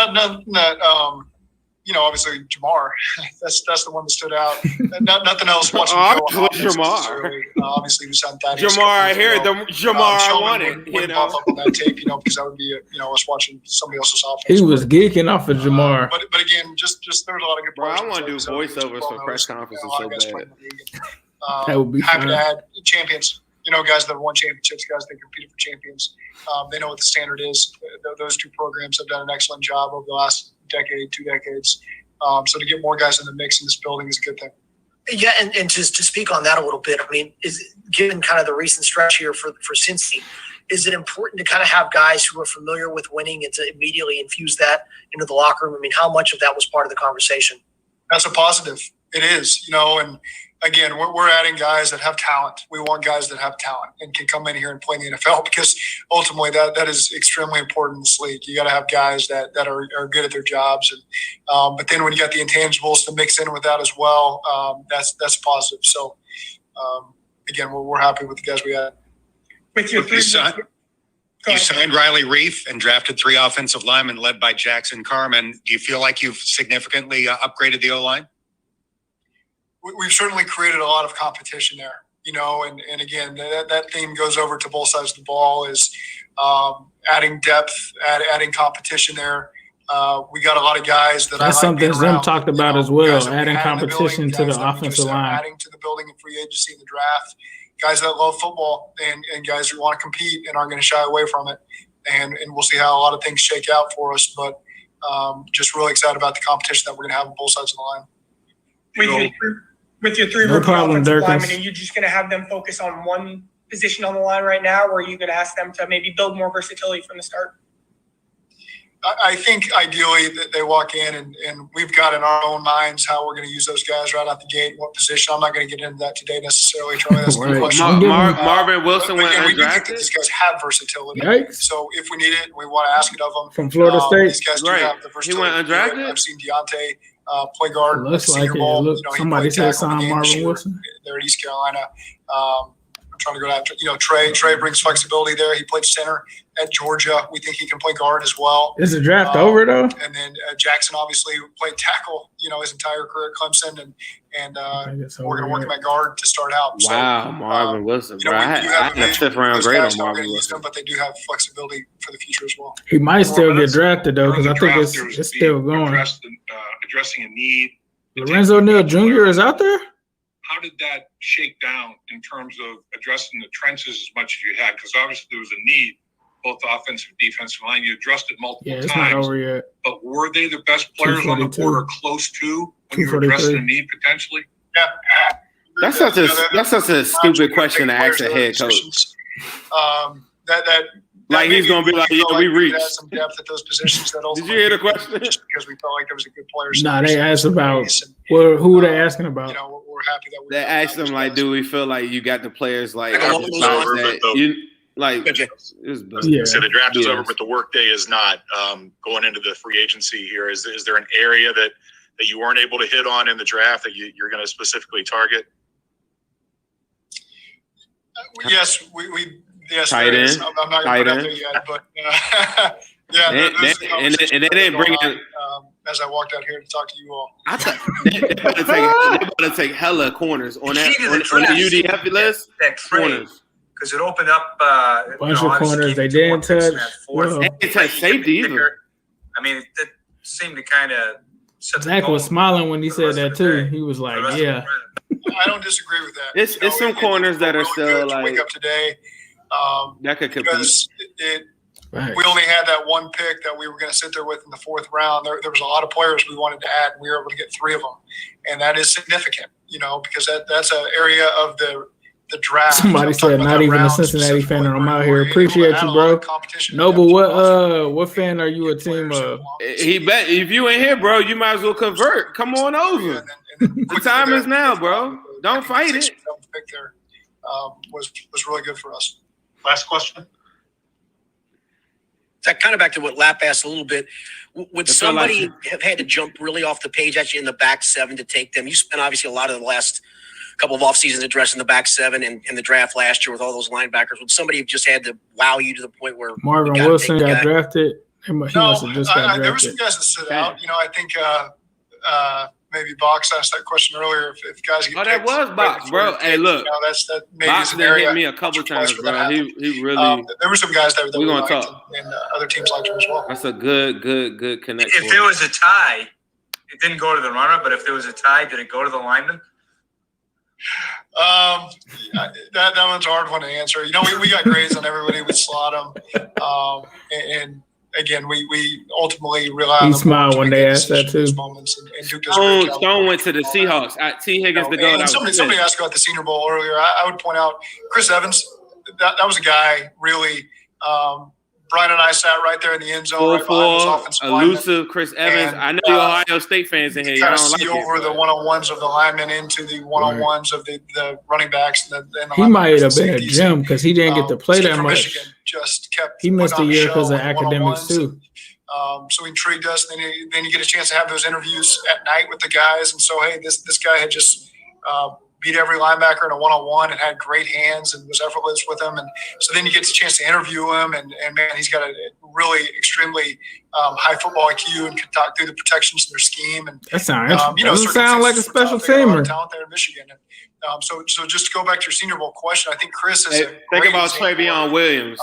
obviously Jamar. That's the one that stood out. Nothing else. Watching Jamar. Obviously, we signed Thaddeus. Jamar, I hear it. Jamar, I want it. Wouldn't pop up on that tape, because that would be us watching somebody else's offense. He was geeking off of Jamar. But again, just there was a lot of good players. I want to do voiceovers for press conferences so bad. That would be happy fun. to add champions. Guys that have won championships, guys that competed for champions. They know what the standard is. Those two programs have done an excellent job over the last decade, 2 decades. So to get more guys in the mix in this building is a good thing. Yeah, and to speak on that a little bit, is given kind of the recent stretch here for Cincy, is it important to kind of have guys who are familiar with winning and to immediately infuse that into the locker room? How much of that was part of the conversation? That's a positive. It is, and again, we're adding guys that have talent. We want guys that have talent and can come in here and play in the NFL, because ultimately that is extremely important in this league. You got to have guys that are good at their jobs, and but then when you got the intangibles to mix in with that as well, that's positive. So again, we're happy with the guys we had. With your you signed Riley Reef and drafted 3 offensive linemen led by Jackson Carman. Do you feel like you've significantly upgraded the O-line? We've certainly created a lot of competition there, and again, that theme goes over to both sides of the ball, is adding depth, adding competition there. We got a lot of guys that that's something Zim talked about as well, adding competition to the offensive line. Adding to the building in free agency in the draft, guys that love football and guys who want to compete and aren't going to shy away from it. And we'll see how a lot of things shake out for us, but just really excited about the competition that we're going to have on both sides of the line. With your 3 rookie offensive linemen, are you just going to have them focus on one position on the line right now, or are you going to ask them to maybe build more versatility from the start? I think ideally that they walk in and we've got in our own minds how we're going to use those guys right out the gate, what position. I'm not going to get into that today necessarily, Charlie. That's a good question. Marvin Wilson went undrafted. We do think that these guys have versatility. Yikes. So if we need it, we want to ask it of them. From Florida State. These guys do have the versatility. He went undrafted? I've seen Deontay play guard. Looks like it. Somebody said sign Marvin Wilson. They're at East Carolina. Trying to go down. Trey brings flexibility there. He played center at Georgia. We think he can play guard as well. Is the draft over though? And then Jackson obviously played tackle, his entire career at Clemson, and we're going to work him at guard to start out. Wow, so, Marvin Wilson, bro. I had a 5th round grade on Marvin Wilson. But they do have flexibility for the future as well. He might still get drafted though, because I think it's still going. Addressing a need. Lorenzo Neal Jr. is out there? How did that shake down in terms of addressing the trenches as much as you had? Because obviously there was a need, both offensive and defensive line. You addressed it multiple times. Not over yet. But were they the best players on the board or close to when you were addressing a need potentially? Yeah. That's such a stupid question to ask a head coach. Like he's gonna be like, yeah, we reached some depth at those positions. That did you hear the question? Because we felt like there was a good player. Nah, they asked about who are they asking about? We're happy that they asked them like, do we feel like you got the players like you like? So the draft is over, but the workday is not. Going into the free agency here, is there an area that you weren't able to hit on in the draft that you're going to specifically target? Yes, we. Yes, tight end. I'm not going to put it out there yet, but and they didn't bring in. as I walked out here to talk to you all. They're about to take hella corners on that on the UDF list. That trade, because it opened up bunch of corners they didn't touch. They didn't touch safety either. I mean, it seemed to kind of. Zach was smiling when he said that too. He was like, "Yeah." I don't disagree with that. It's some corners that are still like wake up today. That could compete. Because we only had that one pick that we were going to sit there with in the fourth round. There was a lot of players we wanted to add, and we were able to get 3 of them, and that is significant. Because that's an area of the draft. Somebody said not even a Cincinnati fan, and I'm out here. Appreciate you, bro. Noble, what fan are you a team of? He bet if you ain't here, bro, you might as well convert. Come on over. The time is now, bro. Don't fight it. Pick there was really good for us. Last question. That kind of back to what Lap asked a little bit. Would somebody have had to jump really off the page at you in the back 7 to take them? You spent obviously a lot of the last couple of off seasons addressing the back 7 and in the draft last year with all those linebackers. Would somebody have just had to wow you to the point where Marvin Wilson got drafted? He must have just got drafted. There were some guys that stood out. I think maybe Box asked that question earlier. If guys get that was Box, bro. Hey, look, that maybe Box an area hit me a couple times, bro. He really. There were some guys that we gonna liked, talk, and other teams liked him as well. That's a good connection. If there was a tie, it didn't go to the runner. But if there was a tie, did it go to the lineman? That one's a hard one to answer. We got grades on everybody. We slot them, and again, we ultimately rely on. He smiled when they asked that too. Stone went to the Seahawks. T. Higgins to go. Somebody asked about the Senior Bowl earlier. I would point out Chris Evans. That was a guy really. Brian and I sat right there in the end zone. Elusive Chris Evans. I know you Ohio State fans in here. You kind of see over the one-on-ones of the linemen into the one-on-ones of the running backs. And the he might have been a gem because he didn't get to play that much. Michigan just kept. He missed a year because of academics too. So he intrigued us. Then you get a chance to have those interviews at night with the guys. And so, hey, this guy had just beat every linebacker in a one-on-one and had great hands and was effortless with them. And so then you get the chance to interview him. And man, he's got a really extremely high football IQ and can talk through the protections in their scheme. And that doesn't sound like a special teamer. Talent there in Michigan. And, so just to go back to your Senior Bowl question, I think Chris is. Think about Travion Williams.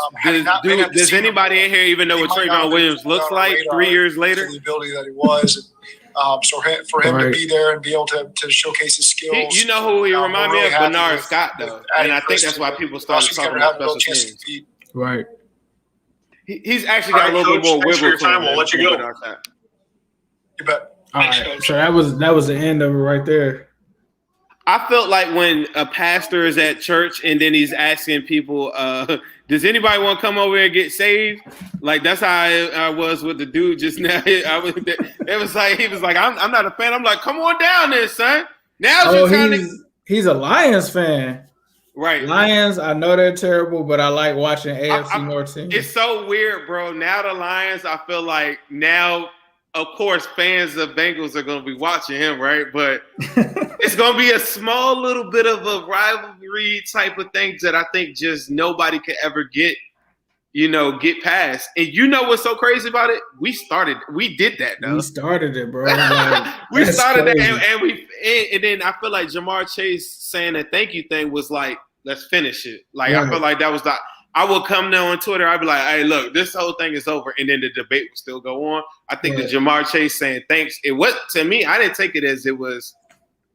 Does anybody in here even know what Travion Williams looks like 3 years later? The ability that he was. So for him to be there and be able to showcase his skills. You know who he reminds me of? Bernard Scott, though. And I think that's why people started talking about special teams. Right. He's actually got a little bit more wiggle to him. We'll let you go. You bet. All right. So that was the end of it right there. I felt like when a pastor is at church and then he's asking people, does anybody want to come over and get saved? Like, that's how I was with the dude just now. It was like, he was like, I'm not a fan. I'm like, come on down there, son. Now's your time. He's a Lions fan. Right. Lions, I know they're terrible, but I like watching AFC North teams. It's so weird, bro. Now the Lions, I feel like now, of course, fans of Bengals are going to be watching him, right? But it's going to be a small little bit of a rivalry type of thing that I think just nobody could ever get past. And you know what's so crazy about it? We did that, though. We started it, bro. Like, we started that, and then I feel like Jamar Chase saying that thank you thing was like, let's finish it. Like, I feel like that was I would come down on Twitter. I'd be like, hey, look, this whole thing is over. And then the debate would still go on. I think the Jamar Chase saying thanks, it was, to me, I didn't take it as it was,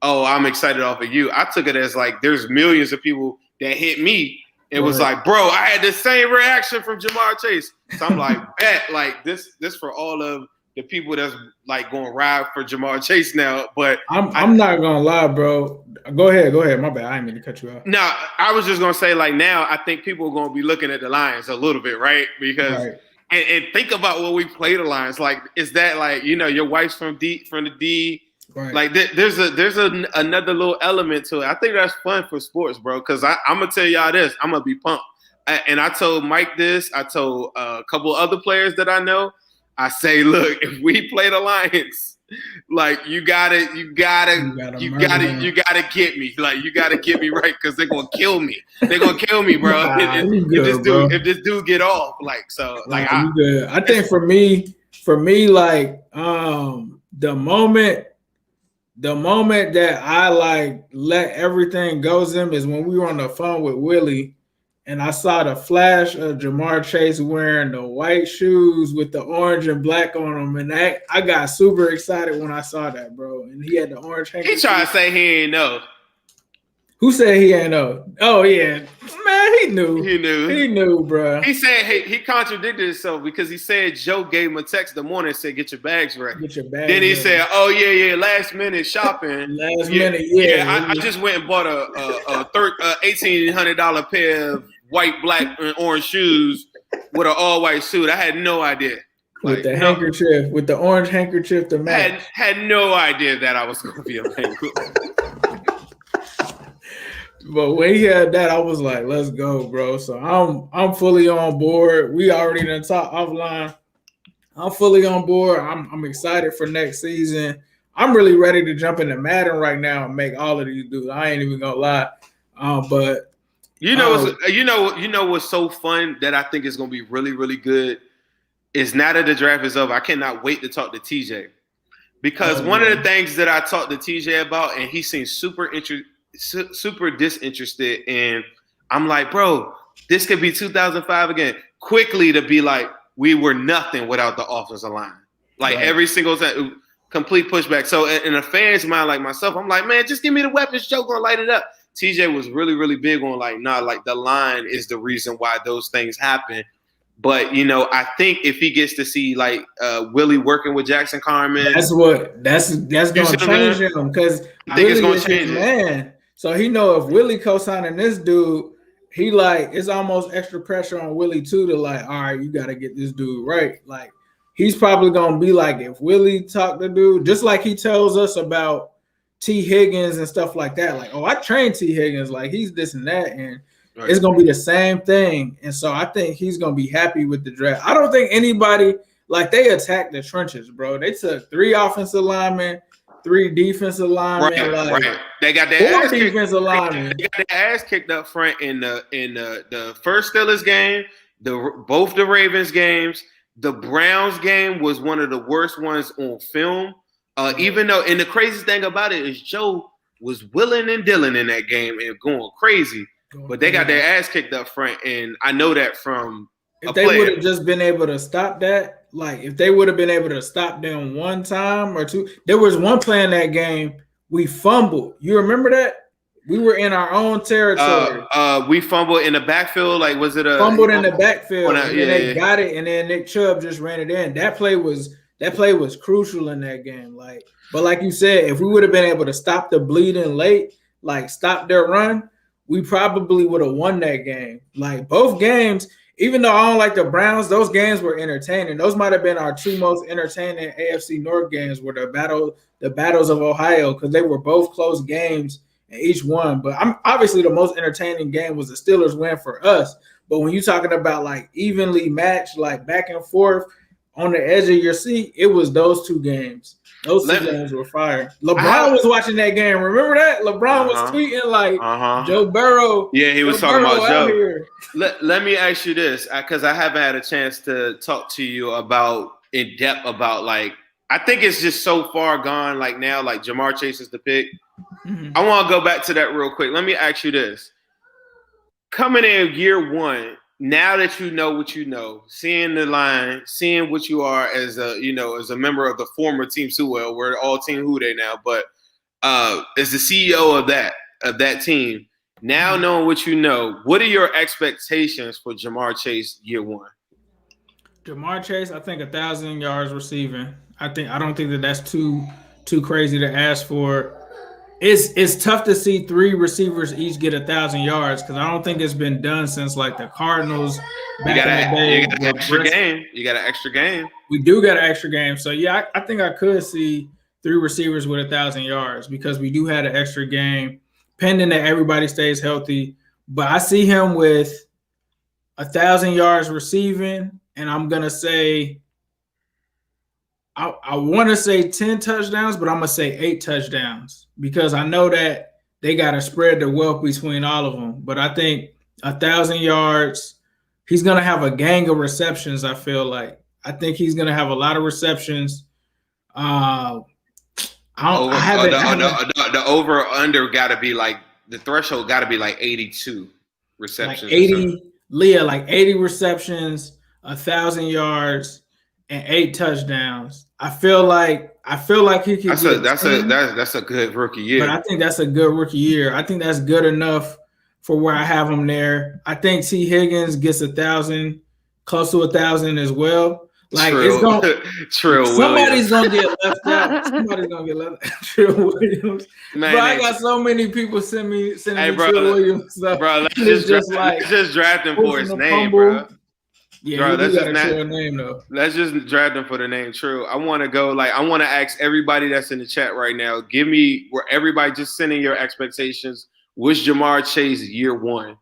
oh, I'm excited off of you. I took it as like there's millions of people that hit me. It was like, bro, I had the same reaction from Jamar Chase. So I'm like, bet, like this for all of the people that's like going to ride for Jamar Chase now. But I'm not gonna lie, bro. Go ahead. My bad. I didn't mean to cut you off. No, I was just gonna say, like, now I think people are gonna be looking at the Lions a little bit, right? Because and think about what we play the Lions. Like, is that like, your wife's from the D? Right. Like there's another little element to it. I think that's fun for sports, bro. Because I'm gonna tell y'all this. I'm gonna be pumped. And I told Mike this. I told a couple other players that I know. I say, look, if we play the Lions, like you gotta get me. Like you gotta get me right because they're gonna kill me. They're gonna kill me, bro. If this dude get off, like so, like I think for me, like the moment that I like let everything go Zim is when we were on the phone with Willie and I saw the flash of Jamar Chase wearing the white shoes with the orange and black on them. And I got super excited when I saw that, bro. And he had the orange handkerchief. He tried to say he ain't know. Who said he ain't know? Oh, yeah. Man, he knew. He knew. He knew, bro. He said he contradicted himself because he said Joe gave him a text the morning and said, get your bags ready. Get your bags Then he ready. said, oh, yeah, last minute shopping. Yeah. I just went and bought a $1,800 pair of white, black, and orange shoes with an all-white suit. I had no idea. With the handkerchief, with the orange handkerchief to match. Had no idea that I was going to be a Bengal. But when he had that, I was like, let's go, bro. So I'm fully on board. We already done talked offline. I'm fully on board. I'm excited for next season. I'm really ready to jump into Madden right now and make all of these dudes. I ain't even gonna lie. But you know what's so fun that I think is gonna be really, really good is now that the draft is over, I cannot wait to talk to TJ. Because one of the things that I talked to TJ about, and he seems super disinterested, and I'm like, bro, this could be 2005 again. Quickly to be like, we were nothing without the offensive line. Like every single time, complete pushback. So in a fan's mind like myself, I'm like, man, just give me the weapons. Joe gonna light it up. TJ was really, really big on like, nah, like the line is the reason why those things happen. But I think if he gets to see like Willie working with Jackson Carman, that's gonna change him because I think it's gonna change his man. So he know if Willie co-signing this dude, he like it's almost extra pressure on Willie too to like, all right, you got to get this dude right. Like he's probably gonna be like, if Willie talk to dude, just like he tells us about T. Higgins and stuff like that. Like, oh, I trained T. Higgins, like he's this and that, and it's gonna be the same thing. And so I think he's gonna be happy with the draft. I don't think anybody like they attacked the trenches, bro. They took 3 offensive linemen, 3 defensive linemen, right. They got their 4 defensive linemen. They got their ass kicked up front in the first Steelers game, both the Ravens games. The Browns game was one of the worst ones on film. Even though, and the craziest thing about it is Joe was willing and dealing in that game and going crazy. But they got their ass kicked up front, and I know that from if they would have just been able to stop that, like if they would have been able to stop them one time or two. There was one play in that game we fumbled. You remember that? We were in our own territory. We fumbled in the backfield. Like, was it a fumbled in the backfield? And they got it, and then Nick Chubb just ran it in. That play was crucial in that game. Like, but like you said, if we would have been able to stop the bleeding late, like stop their run, we probably would have won that game. Like both games, even though I don't like the Browns, those games were entertaining. Those might have been our 2 most entertaining AFC North games, were the battles of Ohio, because they were both close games and each one. But obviously the most entertaining game was the Steelers win for us. But when you're talking about like evenly matched, like back and forth on the edge of your seat, it was those 2 games. Those 2 games were fire. LeBron was watching that game. Remember that? LeBron was tweeting like Joe Burrow. Yeah, he was talking about Joe. Let me ask you this, because I haven't had a chance to talk to you about in depth about like, I think it's just so far gone. Like now, like Jamar Chase is the pick. Mm-hmm. I want to go back to that real quick. Let me ask you this: coming in year 1. Now that you know what you know, seeing the line, seeing what you are as a member of the former Team Sewell, we're all Team Houday now, but as the CEO of that team, now knowing what you know, what are your expectations for Jamar Chase year 1? Jamar Chase, I think 1,000 yards receiving. I don't think that's too crazy to ask for. It's tough to see 3 receivers each get 1,000 yards because I don't think it's been done since like the Cardinals back in the day. You got an extra game. You got an extra game. We do got an extra game. So yeah, I think I could see 3 receivers with 1,000 yards because we do have an extra game, pending that everybody stays healthy. But I see him with 1,000 yards receiving, and I'm gonna say I want to say 10 touchdowns, but I'm going to say 8 touchdowns because I know that they got to spread the wealth between all of them. But I think 1,000 yards, he's going to have a gang of receptions, I feel like. I think he's going to have a lot of receptions. I haven't. The over or under got to be like the threshold. Got to be like 82 receptions. Like 80, Leah, like 80 receptions, 1,000 yards, and 8 touchdowns. I feel like he could. That's a good rookie year. But I think that's a good rookie year. I think that's good enough for where I have him there. I think T. Higgins gets 1,000, close to 1,000 as well. Like Trill, it's going. Somebody's gonna get left out. Somebody's gonna get left out. Trill Williams. Man, bro, I got so many people sending me Trill Williams stuff. Bro, let's just draft him for his name, bro. Yeah, bro, let's just name though. Let's just draft him for the name Trill. I want to go. Like, I want to ask everybody that's in the chat right now. Give me where everybody just sending your expectations. What's Jamar Chase year 1?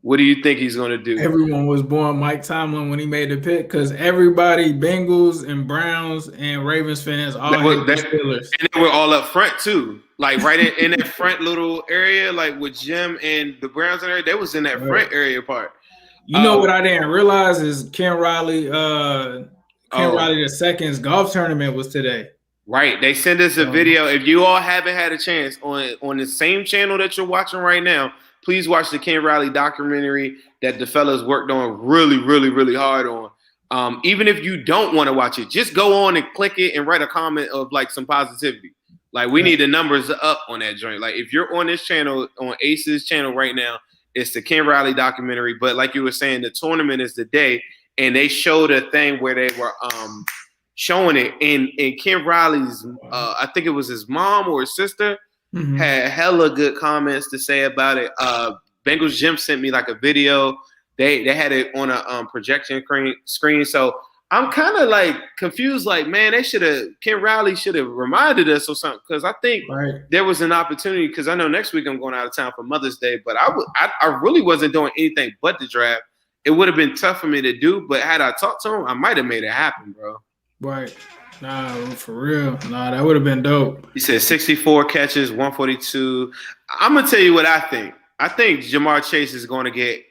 What do you think he's going to do? Everyone was born Mike Tomlin when he made the pick because everybody, Bengals and Browns and Ravens fans, all hate the Steelers. And they were all up front too. Like right in that front little area, like with Jim and the Browns and everything, they was in that front area part. You know what I didn't realize is Ken Riley II's golf tournament was today. Right. They sent us a video. If you all haven't had a chance on the same channel that you're watching right now, please watch the Ken Riley documentary that the fellas worked on really, really, really hard on. Even if you don't want to watch it, just go on and click it and write a comment of like some positivity. Like we need the numbers up on that joint. Like if you're on this channel, on Ace's channel right now, it's the Ken Riley documentary. But like you were saying, the tournament is the day, and they showed a thing where they were showing it. And Ken Riley's, I think it was his mom or his sister, had hella good comments to say about it. Bengals Jim sent me like a video. They had it on a projection screen. So I'm kind of like confused. Like, man, Ken Riley should have reminded us or something. Because I think there was an opportunity. Because I know next week I'm going out of town for Mother's Day. But I really wasn't doing anything but the draft. It would have been tough for me to do. But had I talked to him, I might have made it happen, bro. Right. Nah, for real. Nah, that would have been dope. He said 64 catches, 142. I'm going to tell you what I think. I think Jamar Chase is going to get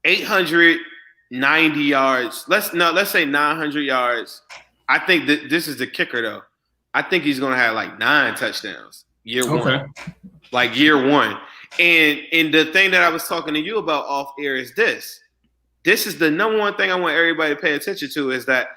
890 yards. Let's say 900 yards. I think that this is the kicker, though. I think he's going to have like 9 touchdowns year one. Like year 1. And the thing that I was talking to you about off air is this. This is the number one thing I want everybody to pay attention to is that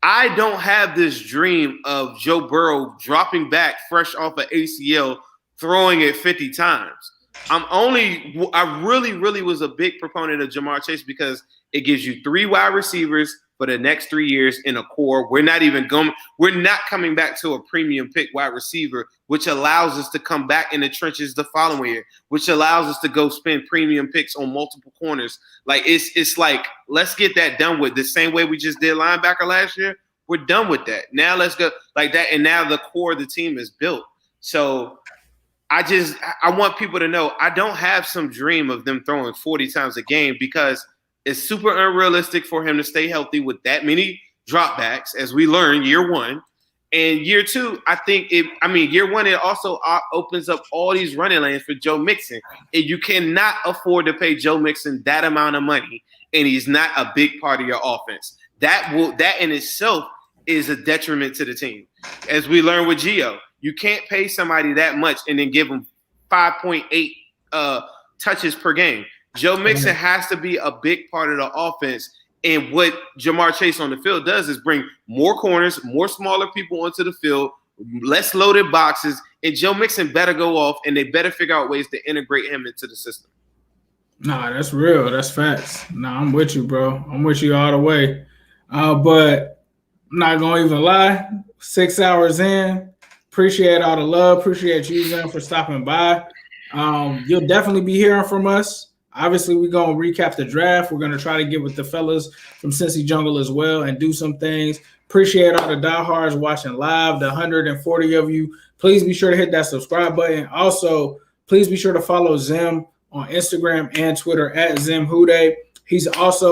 I don't have this dream of Joe Burrow dropping back fresh off of ACL, throwing it 50 times. I really, really was a big proponent of Jamar Chase because it gives you 3 wide receivers for the next 3 years in a core. We're not coming back to a premium pick wide receiver, which allows us to come back in the trenches the following year, which allows us to go spend premium picks on multiple corners. Like it's like, let's get that done with the same way we just did linebacker last year. We're done with that. Now let's go like that. And now the core of the team is built. So I want people to know I don't have some dream of them throwing 40 times a game because it's super unrealistic for him to stay healthy with that many dropbacks, as we learned year 1. And year 2, I think year 1, it also opens up all these running lanes for Joe Mixon. And you cannot afford to pay Joe Mixon that amount of money, and he's not a big part of your offense. That in itself is a detriment to the team. As we learned with Gio, you can't pay somebody that much and then give them 5.8 touches per game. Joe Mixon has to be a big part of the offense. And what Jamar Chase on the field does is bring more corners, more smaller people onto the field, less loaded boxes, and Joe Mixon better go off, and they better figure out ways to integrate him into the system. Nah, that's real. That's facts. Nah, I'm with you, bro. I'm with you all the way. But I'm not going to even lie. 6 hours in. Appreciate all the love. Appreciate you, Zim, for stopping by. You'll definitely be hearing from us. Obviously, we're going to recap the draft. We're going to try to get with the fellas from Cincy Jungle as well and do some things. Appreciate all the diehards watching live, the 140 of you. Please be sure to hit that subscribe button. Also, please be sure to follow Zim on Instagram and Twitter at ZimHude.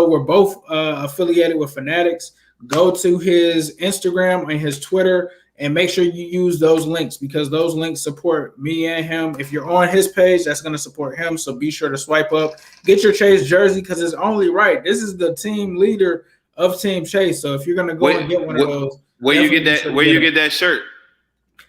We're both affiliated with Fanatics. Go to his Instagram and his Twitter and make sure you use those links because those links support me and him. If you're on his page, that's going to support him. So be sure to swipe up. Get your Chase jersey because it's only right. This is the team leader of Team Chase. So if you're going to go and get one of those. Where you get that shirt?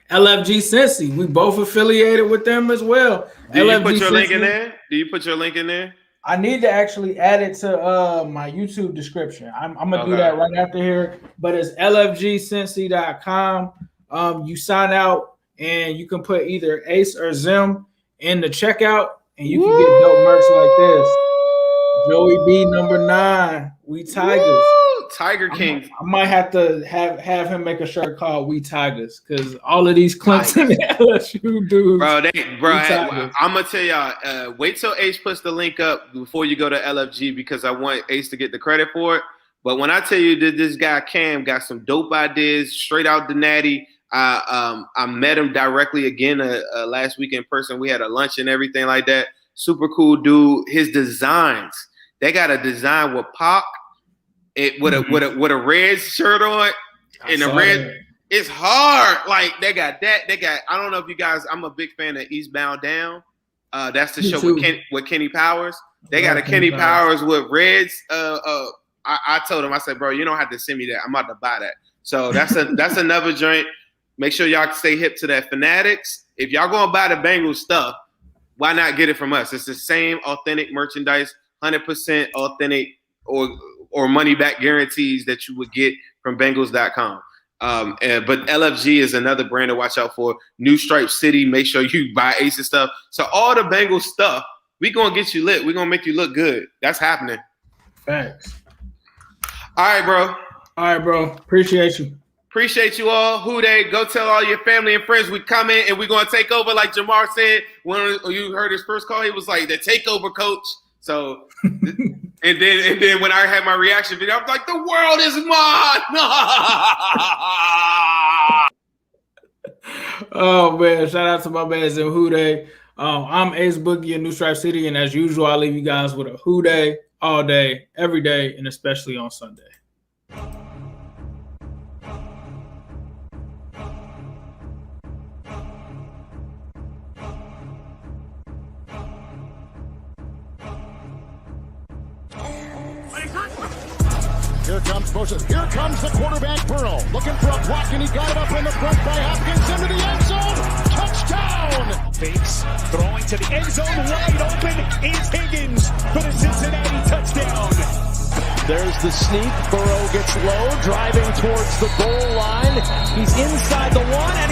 LFG Cincy. We both affiliated with them as well. Do LFG you put your Cincy. link in there? Do you put your link in there? I need to actually add it to my YouTube description. I'm gonna do that right after here. But it's lfgcincy.com. You sign out and you can put either Ace or Zim in the checkout, and you can get dope merch like this. Joey B #9. We Tigers. Woo! Tiger King. I might have to have him make a shirt called We Tigers, because all of these Clemson and LSU dudes. I'm gonna tell y'all. Wait till Ace puts the link up before you go to LFG, because I want Ace to get the credit for it. But when I tell you that this guy Cam got some dope ideas straight out the natty, I met him directly again last week in person. We had a lunch and everything like that. Super cool dude. His designs. They got a design with Pac, with a red shirt on, and the red. It's hard. Like they got that. They got. I don't know if you guys. I'm a big fan of Eastbound Down. That's the show with Kenny Powers. They got a Kenny Powers with reds. I told him. I said, bro, you don't have to send me that. I'm about to buy that. So that's another joint. Make sure y'all stay hip to that. Fanatics. If y'all gonna buy the Bengals stuff, why not get it from us? It's the same authentic merchandise. 100% authentic or money back guarantees that you would get from Bengals.com. But LFG is another brand to watch out for. New Stripe City, make sure you buy Aces stuff. So all the Bengals stuff, we gonna get you lit. We gonna make you look good. That's happening. Thanks. All right, bro. Appreciate you. Appreciate you all. Who they? Go tell all your family and friends we come in and we're gonna take over. Like Jamar said when you heard his first call, he was like the takeover coach. So, and then when I had my reaction video, I was like, the world is mine. Oh, man. Shout out to my man, Zim Houday. I'm Ace Boogie in New Stripe City, and as usual, I leave you guys with a Houday all day, every day, and especially on Sunday. Here comes Moses. Here comes the quarterback, Burrow. Looking for a block, and he got it up in the front by Hopkins into the end zone. Touchdown! Fakes, throwing to the end zone, wide open is Higgins for the Cincinnati touchdown. There's the sneak. Burrow gets low, driving towards the goal line. He's inside the one, and he's